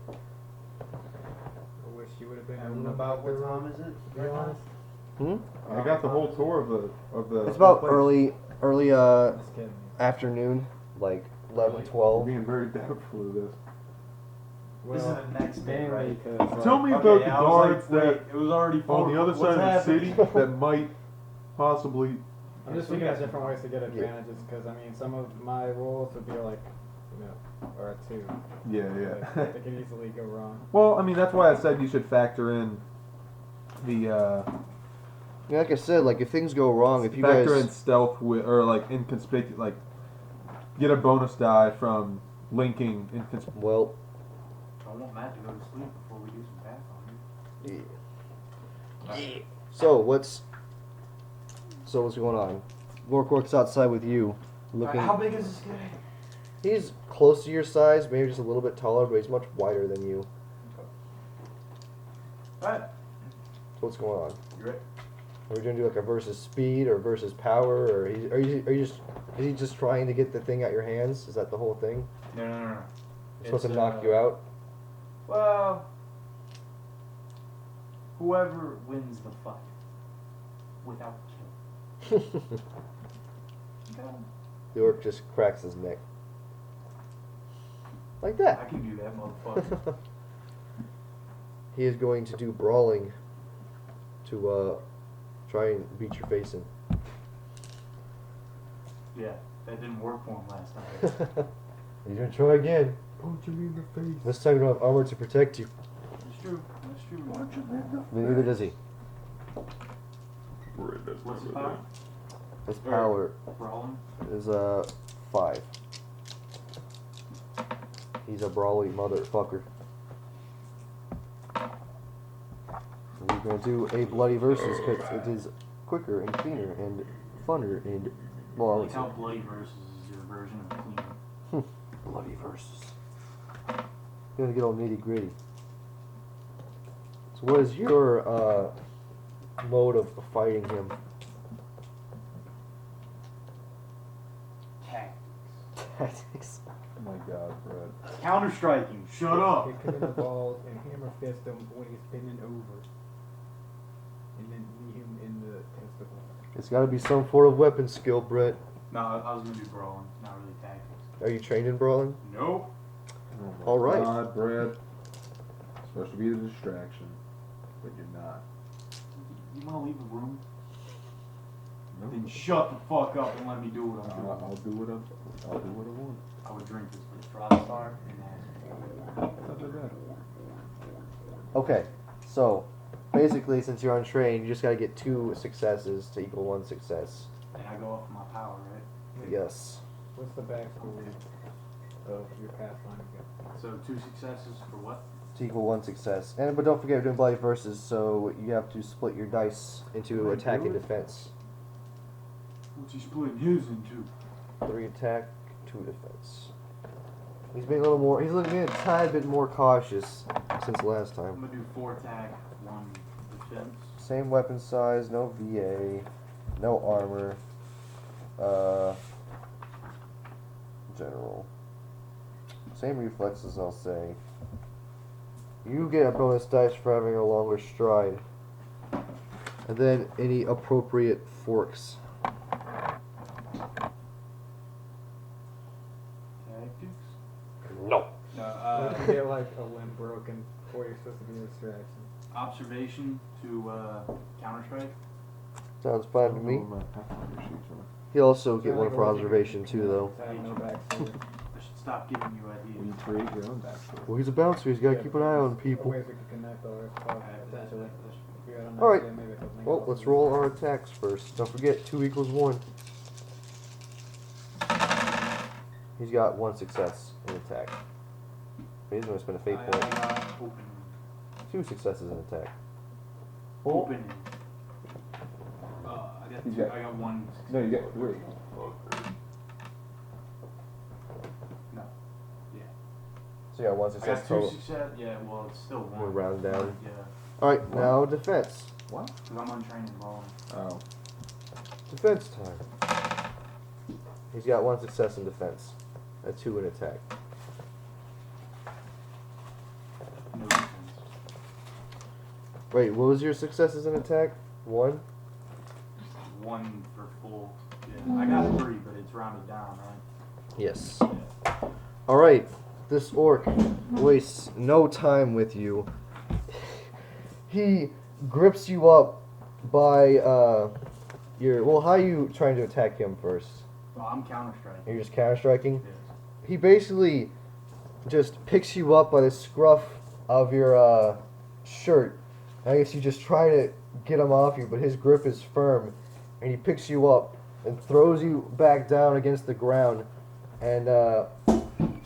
I wish you would have been And open about what the time room, is it? to be honest. I got the whole tour of the. It's about place. early Just kidding. afternoon, like 11, You're 12. being very doubtful of this. This is Well, the next day, mainly right? because... Tell me Okay, about the I was guards like, that wait, it was already on the other what's side of the happening? city that might possibly. I'm just thinking of different ways to get advantages, because, I mean, some of my roles would be like, you know, or a 2. Yeah, Like, yeah. they could easily go wrong. Well, I mean, that's why I said you should factor in the Yeah, like I said, like if things go wrong, if you factor guys in stealth with or like inconspicuous, like get a bonus die from linking inconspicuous. well, I want Matt to go to sleep before we do some Pathfinder. so what's going on? Lorkwork's outside with you, looking. How big is this guy? He's close to your size, maybe just a little bit taller, but he's much wider than you. Alright, So what's going on? you ready? Are we gonna do like a versus speed or versus power, or are you just is he just trying to get the thing out your hands? Is that the whole thing? No. He's supposed to knock you out. Well, whoever wins the fight without killing. Okay. The orc just cracks his neck. Like I that. can do that, motherfucker. He is going to do brawling to try and beat your face in. Yeah, that didn't work for him last time. He's gonna try again. Punch him in the face. This time you don't have armor to protect you. That's true. That's true. Punch him in the But neither does he. Red doesn't What's the go power? His power Brawling. is 5. He's a brawly motherfucker. We're gonna do a bloody versus because it is quicker and cleaner and funner and I well, like how bloody versus is your version of clean. bloody versus. You're gonna get all nitty gritty. So what is your mode of fighting him? Tactics. Tactics. Oh my God, Brett. Counter striking. Shut up. Kick him in the balls and hammer fist him when he's bending over. And then knee him in the testicle. It's got to be some form of weapon skill, Brett. No, I was gonna do brawling, not really tactics. Are you trained in brawling? Nope. Oh my All right. God, Brett. It's supposed to be the distraction, but you're not. You wanna leave the room? No. Then shut the fuck up and let me do what I'm doing. I'll do what I want. I would drink this, but it's Frostar and then Not that bad. Okay, so basically, since you're untrained, you just got to get 2 successes to equal 1 success. and I go off my power, right? Yes. What's the backstory of your Pathfinder guy? So 2 successes for what? To equal 1 success. And but don't forget we're doing bloody versus, so you have to split your dice into Can I attack do and it? defense. What's he splitting his into? 3 attack, 2 defense. He's being a little more. He's looking a tad bit more cautious since last I'm time. gonna do 4 attack, 1 defense. Same weapon size, no VA, no armor. General. same reflexes, I'll say. You get a bonus dice for having a longer stride. And then any appropriate forks. Tactics? No. No, you get like a limb broken before you're supposed to be a distraction. Observation to Counter Strike. Sounds fine to me. Oh, my Pathfinder sheets are- He'll also get Kinda one like for a wizard. observation too, though. I have no backstory. I should stop giving you Well, you ideas. create your own backstory. Well, he's a bouncer. He's got to keep an eye on A people. wizard can connect all our stuff, essentially. If you had an Alright. idea, maybe I could link Well, all let's of roll our attacks first. Don't forget, 2 equals 1. He's got 1 success in attack. But he's going to spend a fate I point. got opening. 2 successes in attack. Opening. I got He's two. got- I got one. No, you get 3. Oh, three. No. Yeah. So, yeah, 1 I success got 2 total. success. Yeah. Well, it's still one. We'll round down. Yeah. Alright, now defense. What? Because I'm untrained in bowling. Oh. Defense time. He's got 1 success in defense. A 2 in attack. No defense. Wait, what was your successes in attack? 1? One for full. Yeah. I got 3, but it's rounded down, right? Yes. Yeah. Alright, this orc wastes no time with you. He grips you up by your. Well, how are you trying to attack him first? Well, I'm counter striking. You're just counter striking? Yes. He basically just picks you up by the scruff of your shirt. I guess you just try to get him off you, but his grip is firm, and he picks you up and throws you back down against the ground, and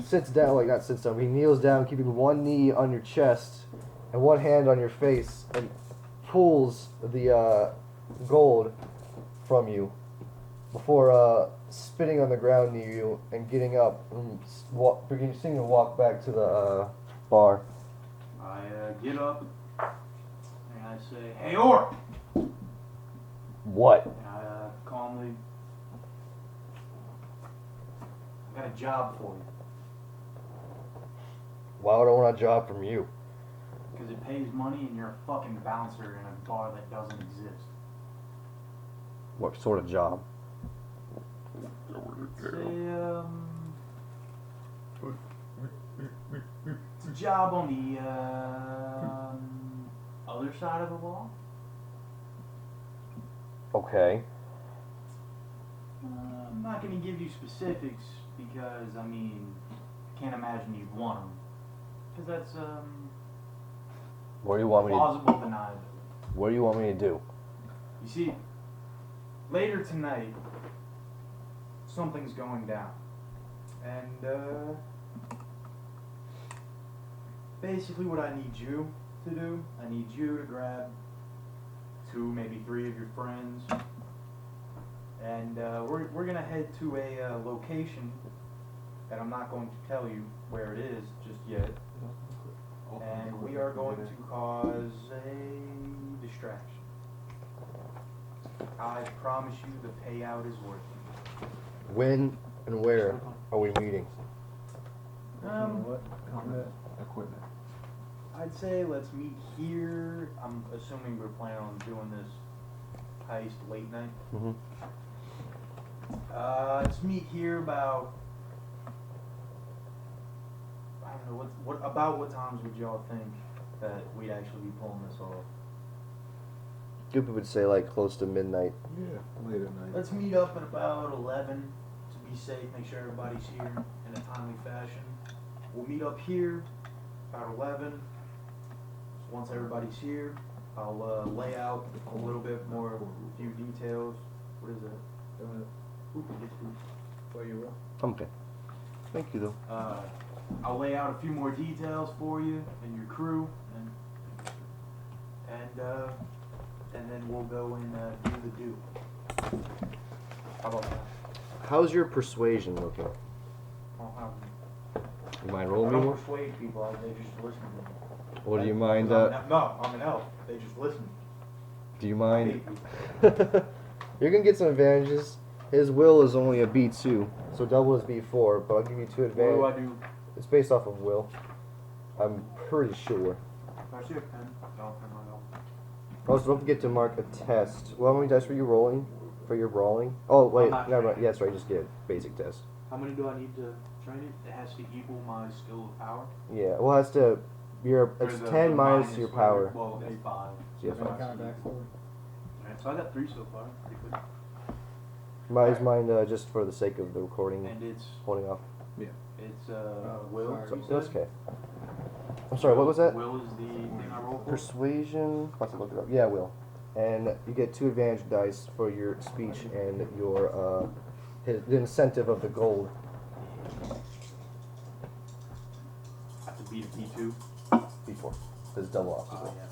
sits down, like not sits down, he kneels down, keeping one knee on your chest and one hand on your face, and pulls the gold from you before spitting on the ground near you and getting up and beginning to walk back to the bar. I get up and I say, "Hey, orc!" What? And I calmly, "I got a job for you Why would I want a job from you? because it pays money and you're a fucking bouncer in a bar that doesn't exist." What sort of job? Say, it's a job on the other side of the wall. Okay. I'm not going to give you specifics because, I mean, I can't imagine you'd want them. Because that's What do you want me to? plausible deniability. What do you want me to do? You see, later tonight, something's going down. And, basically what I need you to do, I need you to grab 2, maybe 3 of your friends. And, we're gonna head to a, location that I'm not going to tell you where it is just yet. And we are going to cause a distraction. I promise you the payout is worth it. When and where are we meeting? What? Combat? Equipment. I'd say let's meet here. I'm assuming we're planning on doing this heist late night. Mm-hmm. Let's meet here about, I don't know, what times would y'all think that we'd actually be pulling this off? Goopy would say like close to midnight. Yeah, late at night. Let's meet up at about 11 to be safe, make sure everybody's here in a timely fashion. We'll meet up here about 11. So once everybody's here, I'll lay out a little bit more, a few details. What is that? Ooh, get food. Well, you will. Okay. Thank you though. I'll lay out a few more details for you and your crew, and then we'll go and do the do. How about that? How's your persuasion looking? I don't have- You mind I rolling me don't one? persuade people, they just listen to me. Or do you mind? No, I'm an elf. They just listen. Do you I mind? hate people. You're gonna get some advantages. His will is only a B2, so double is B4, but I'll give you 2 What do I advantages. do? It's based off of will. I'm pretty sure. I see a pen. No, pen might help. Also, don't forget to mark a test. Well, how many dice were you rolling for your brawling? Oh, wait, not never mind. trained. Yeah, that's right. Just get a basic test. How many do I need to train it? It has to equal my skill of power. Yeah, well, it has to. Or It's the 10 minus your whatever. power. Well, it's 5. Yeah, Any fine. kind of backstory. Alright, so I got 3 so far. Pretty good. Mine's mine just for the sake of the recording, And it's holding off. it's sorry. will. you That's said? okay. I'm sorry, what was that? Will is the thing I roll for. Persuasion. Let's look it up. Yeah, will. And you get 2 advantage dice for your speech and your the incentive of the gold. I have to beat a B2. B4. Because double Oh obstacle. yeah.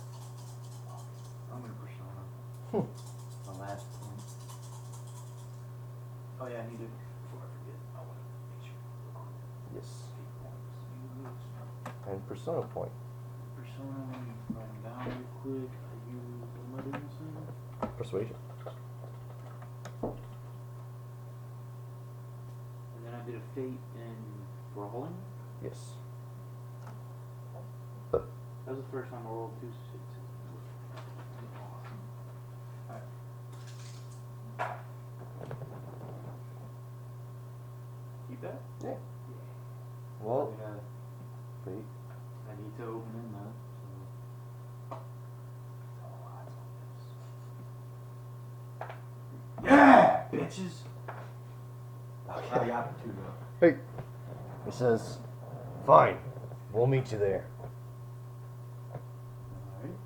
I'm gonna persona. My last point. Oh yeah, I need to. Before I forget, I want to make sure we record Yes. 8 points. And persona point. Persona, let me write them down real quick. I use, what am I doing this in? Persuasion. And then I did a fate in brawling. Yes. That was the first time I rolled 2 6s. Alright. Keep that? Yeah. Well, I gotta- wait. I need to open in that. So. Yeah, bitches. I got 2 though. Hey. He says, fine. We'll meet you there. Alright.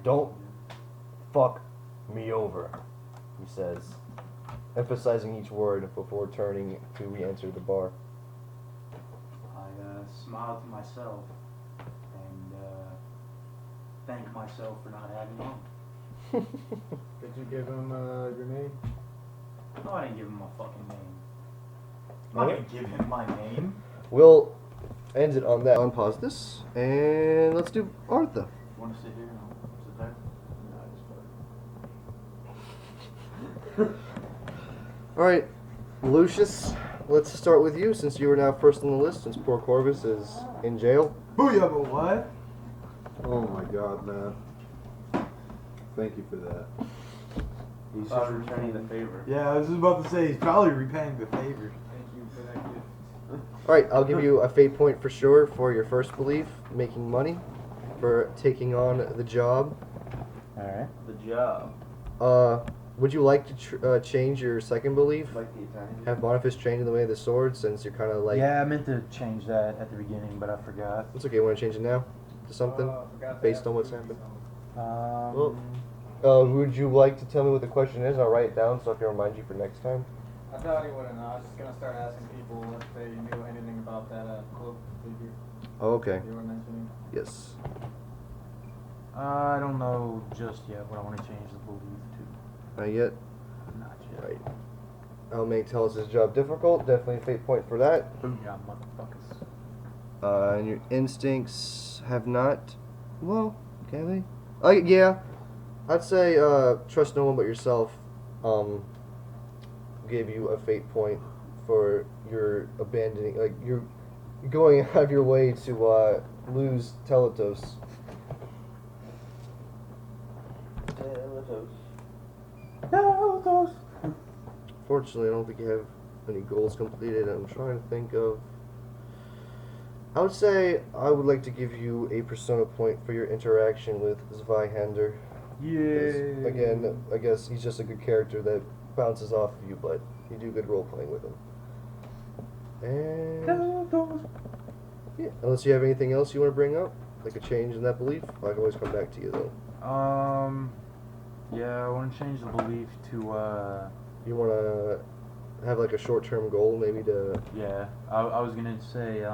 Don't fuck me over, he says, emphasizing each word before turning to re-enter the bar. I smile to myself and thank myself for not having on. Did you give him your name? No, I didn't give him my fucking name. I'm not gonna give him my name. We'll end it on that. Unpause this, and let's do Artha. You wanna sit here? I'll sit there? No, I just Alright, Lucius, let's start with you since you are now first on the list since poor Corvus is in jail. Booyah, but what? Oh my god, man. Thank you for that. He's just returning the favor. Yeah, I was just about to say he's probably repaying the favor. Thank you for that gift. Alright, I'll give you a fate point for sure for your first belief, making money, for taking on the job. Alright. The job. Would you like to change your second belief? Like the Italian. Have Boniface trained in the way of the sword since you're kind of like... Yeah, I meant to change that at the beginning, but I forgot. It's okay, want to change it now to something Forgot to based ask on what's you happened? something. Would you like to tell me what the question is? I'll write it down so I can remind you for next time. I thought he wouldn't know. I was just gonna start asking people if they knew anything about that cloak figure Oh, okay. you were mentioning. Yes. I don't know just yet what I want to change the belief to. Not yet. Not yet. Right. I'll make Telus' job difficult. Definitely a fate point for that. Booyah, motherfuckers. And your instincts have not. Well, can they? Yeah. I'd say trust no one but yourself. Give you a fate point for your abandoning, like you're going out of your way to lose Teletos. Fortunately, I don't think you have any goals completed. I'm trying to think of. I would say I would like to give you a persona point for your interaction with Zweihander. Yeah. Again, I guess he's just a good character that bounces off of you, but you do good role playing with him. And yeah, unless you have anything else you want to bring up, like a change in that belief, I can always come back to you though. Yeah, I want to change the belief to, You want to have like a short-term goal, maybe to. yeah, I was gonna say,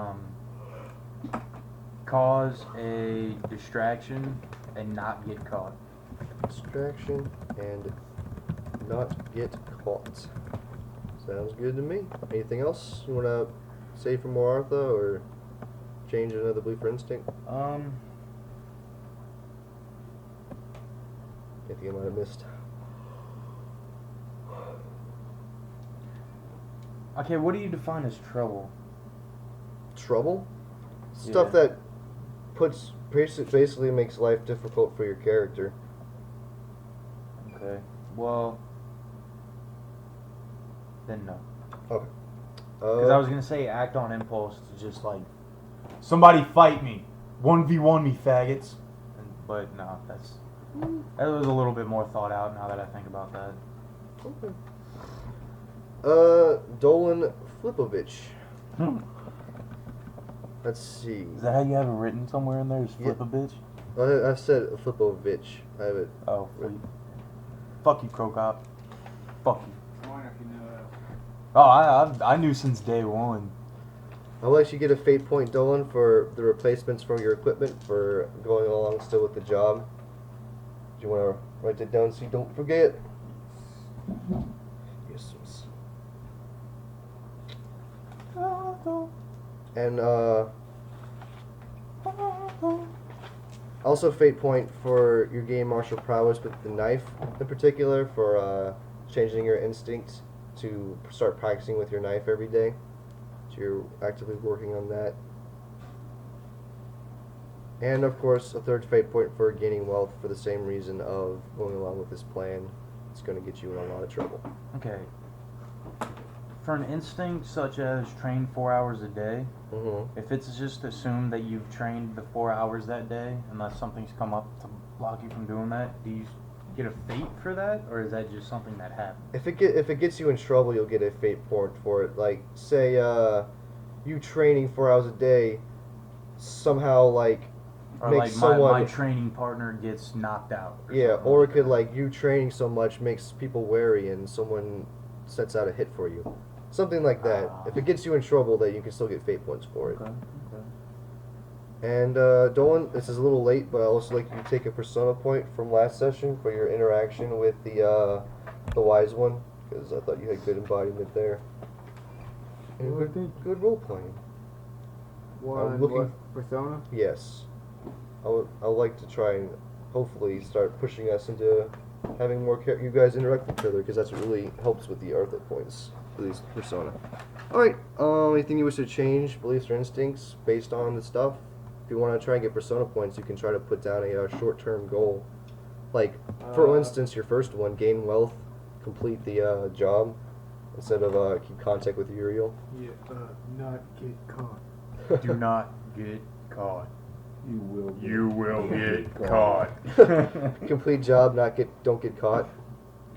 cause a distraction and not get caught. Distraction and not get caught. Sounds good to me. Anything else you want to say for more Artha or change another belief or instinct? Anything I might have missed? Okay, what do you define as trouble? trouble, stuff Yeah. that puts basically makes life difficult for your character. Okay. Well, then no. Okay. Because I was gonna say act on impulse to just like somebody fight me, 1v1 me, faggots. But no, that was a little bit more thought out now that I think about that. Okay. Dolan Flipovich. Hmm. Let's see. Is that how you have it written somewhere in there? Is Yeah. flip a bitch? I've said Flipovich. I have it. Oh, fleet. Fuck you, Crocop. Fuck you. I wonder if you know that. Oh, I knew since day one. I'll let you get a fate point, Dolan, for the replacements from your equipment for going along still with the job. Do you want to write that down so you don't forget? Yes. And also fate point for your game martial prowess with the knife in particular for changing your instinct to start practicing with your knife every day. So you're actively working on that. And of course, a third fate point for gaining wealth for the same reason of going along with this plan. It's going to get you in a lot of trouble. Okay. For an instinct such as train 4 hours a day, Mm-hmm. if it's just assumed that you've trained the 4 hours that day, unless something's come up to block you from doing that, do you get a fate for that, or is that just something that happens? If it gets you in trouble, you'll get a fate point for it. Like say you training 4 hours a day somehow like Or makes like someone my training partner gets knocked out. yeah, something or it like could that. like you training so much makes people wary and someone sets out a hit for you. Something like that. If it gets you in trouble, then you can still get fate points for it. Okay. And Dolan, this is a little late, but I also like you to take a persona point from last session for your interaction with the wise one, because I thought you had good embodiment there. And Well, good role playing. One looking- what, persona? Yes, I would like to try and hopefully start pushing us into having more you guys interact with each other, because that's what really helps with the Arthur points for these persona. All right. Anything you wish to change, beliefs or instincts based on the stuff? If you want to try and get persona points, you can try to put down a short-term goal. Like, for instance, your first one, gain wealth, complete the job, instead of keep contact with Uriel. Yeah, not get caught. Do not get caught. You will. You will get caught. caught. Complete job, don't get caught.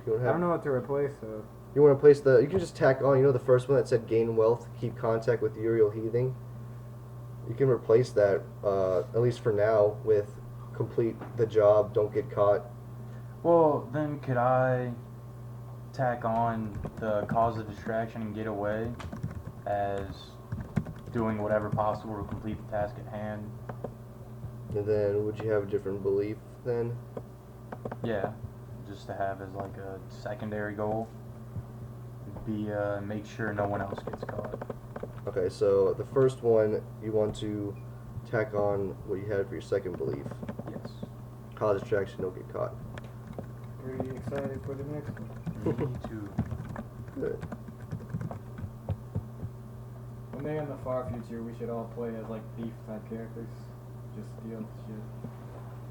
You I don't know what to replace though. You want to place you can just tack on, the first one that said gain wealth, keep contact with Uriel Heathing. You can replace that, at least for now, with complete the job, don't get caught. Well, then could I tack on the cause of distraction and get away as doing whatever possible to complete the task at hand? And then would you have a different belief then? Yeah, just to have as like a secondary goal. Be make sure no one else gets caught. Okay, so the first one, you want to tack on what you had for your second belief. Yes. Cause distraction, don't get caught. Pretty excited for the next one. Me too. Good. One day in the far future, we should all play as like thief type characters. Just steal shit,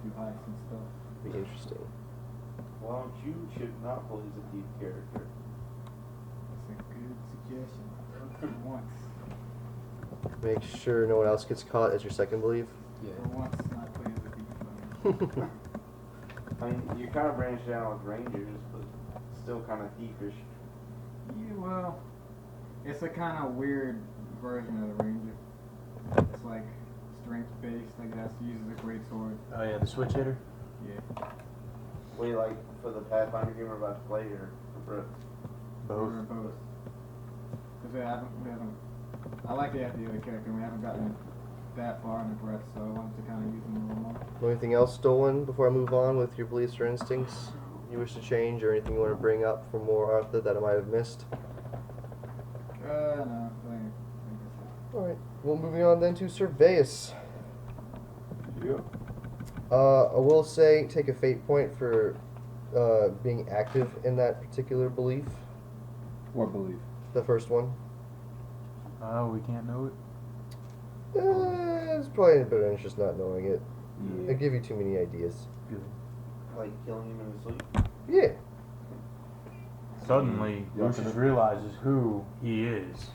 do heists and stuff. Be interesting. Why don't you should not play as a thief character? That's a good suggestion. For once. Make sure no one else gets caught as your second belief. For once, not play as a thief. I mean, you kind of branched out with rangers, but still kind of thievish. Yeah, well, it's a kind of weird version of the ranger. It's like strength based, I guess. Uses a great sword. Oh yeah, the switch hitter. Yeah. Wait, like for the Pathfinder game we're about to play, or for Both. Or both. Because we haven't. I like the idea of the character. We haven't gotten that far in the breadth, so I wanted to kind of use them a little more. Anything else stolen before I move on with your beliefs or instincts you wish to change, or anything you want to bring up for more Arthur that I might have missed? No. I think that's Alright, well, moving on then to Serveus. Yep. I will say, take a fate point for being active in that particular belief. What belief? The first one. Oh, we can't know it. It's probably in a better interest not knowing it. Yeah. It'd give you too many ideas. Like killing him in his sleep. Yeah. Suddenly, Yeah, Lucius okay. realizes who he is.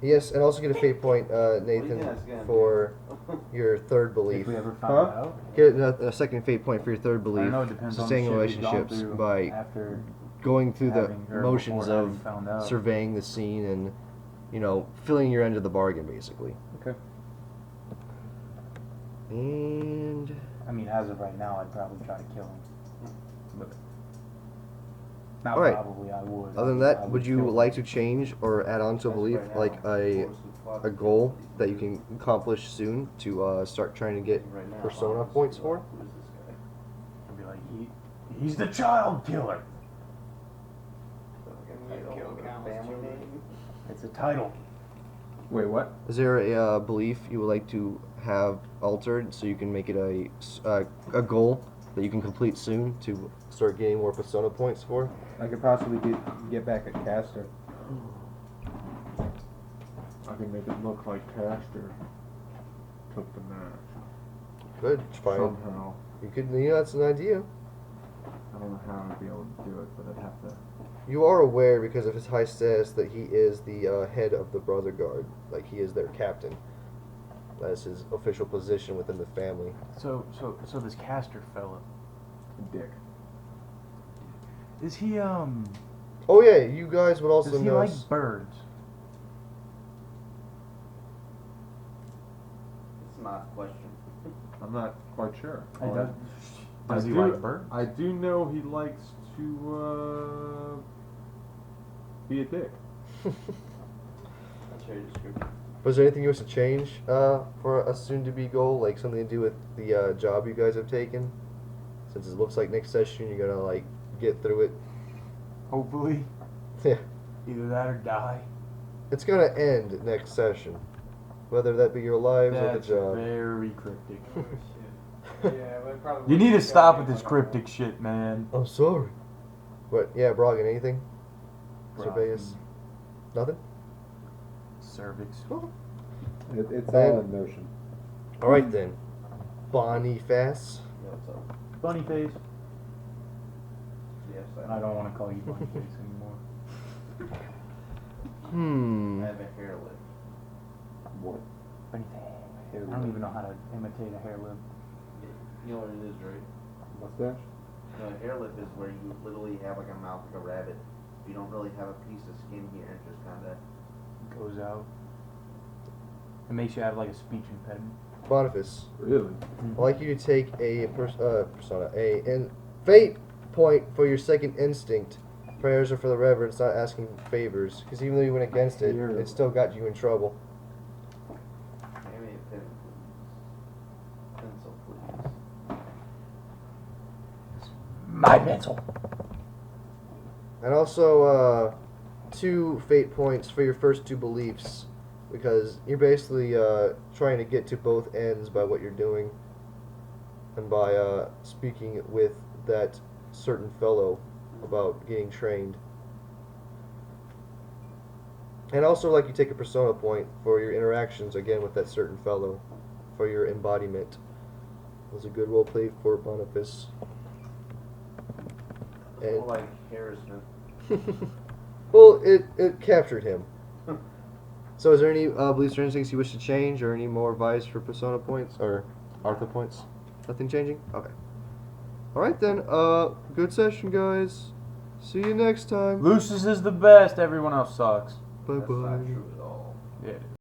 Yes, and also get a fate point, Nathan, What are you guys gonna for do? your third If belief. we ever find Huh? out. Get a second fate point for your third I belief. know it depends on the Sustaining shit we've gone relationships through by after going through the having, or motions before having of found out. surveying the scene and, filling your end of the bargain, basically. Okay. And I mean, as of right now, I'd probably try to kill him. But not All right. probably, I would. other than I that, would you kill him. like to change or add on to a That's belief, right now, like a force the plot a to goal kill that you somebody. can accomplish soon to start trying to get Right now, persona honestly, points for? Who is this guy? I'd be like, he's the child killer. So, I'd can we kill get a countless family children. name? It's a title. Wait, what? Is there a belief you would like to have altered so you can make it a goal that you can complete soon to start getting more persona points for? I could possibly get back at Caster. I can make it look like Castor took the match Good, it's fine. somehow. You could, that's an idea. I don't know how I'd be able to do it, but I'd have to. You are aware because of his high status that he is the head of the Brother Guard, like he is their captain. That's his official position within the family. So this Castor fella, Dick. is he Oh yeah, you guys would also does he know. like birds? It's not a question. I'm not quite sure. Does he like birds? I do know he likes to be a dick. That's very descriptive. Was there anything you wish to change for a soon-to-be goal, like something to do with the job you guys have taken? Since it looks like next session you're gonna like get through it. Hopefully, Yeah, either that or die. it's gonna end next session, whether that be your lives That's or the job. very cryptic. Oh, shit. Yeah, but probably You need to wouldn't stop kill with this anyone cryptic shit, man. I'm sorry. But yeah, Brogan, anything? Brogan. Surveus? Nothing? Cervix. It's Then- all in motion. All right then. Boniface. Yeah, what's up? Bunny face. Yes, I don't want to call you bunny face anymore. Hmm. I have a hair lip. What? Bunny face. I don't even know how to imitate a hair lip. You know what it is, right? Mustache? No, a hair lip is where you literally have like a mouth like a rabbit. You don't really have a piece of skin here. It just kind of. Goes out. It makes you have like a speech impediment. Boniface. Really? I'd like you to take a fate point for your second instinct. Prayers are for the reverence, not asking favors. Because even though you went against it, Here. it still got you in trouble. Maybe a pen, please. Pencil, please. My pencil. And also, 2 fate points for your first 2 beliefs. Because you're basically trying to get to both ends by what you're doing. And by speaking with that certain fellow about getting trained. And also, like, you take a persona point for your interactions, again, with that certain fellow. For your embodiment. It was a good role play for Boniface. It's more like harassment. Well, it captured him. So is there any beliefs or instincts you wish to change, or any more advice for persona points, or Arthur points? Nothing changing? Okay. Alright then, good session, guys. See you next time. Lucius is the best. Everyone else sucks. Bye That's not bye. true at all. Yeah.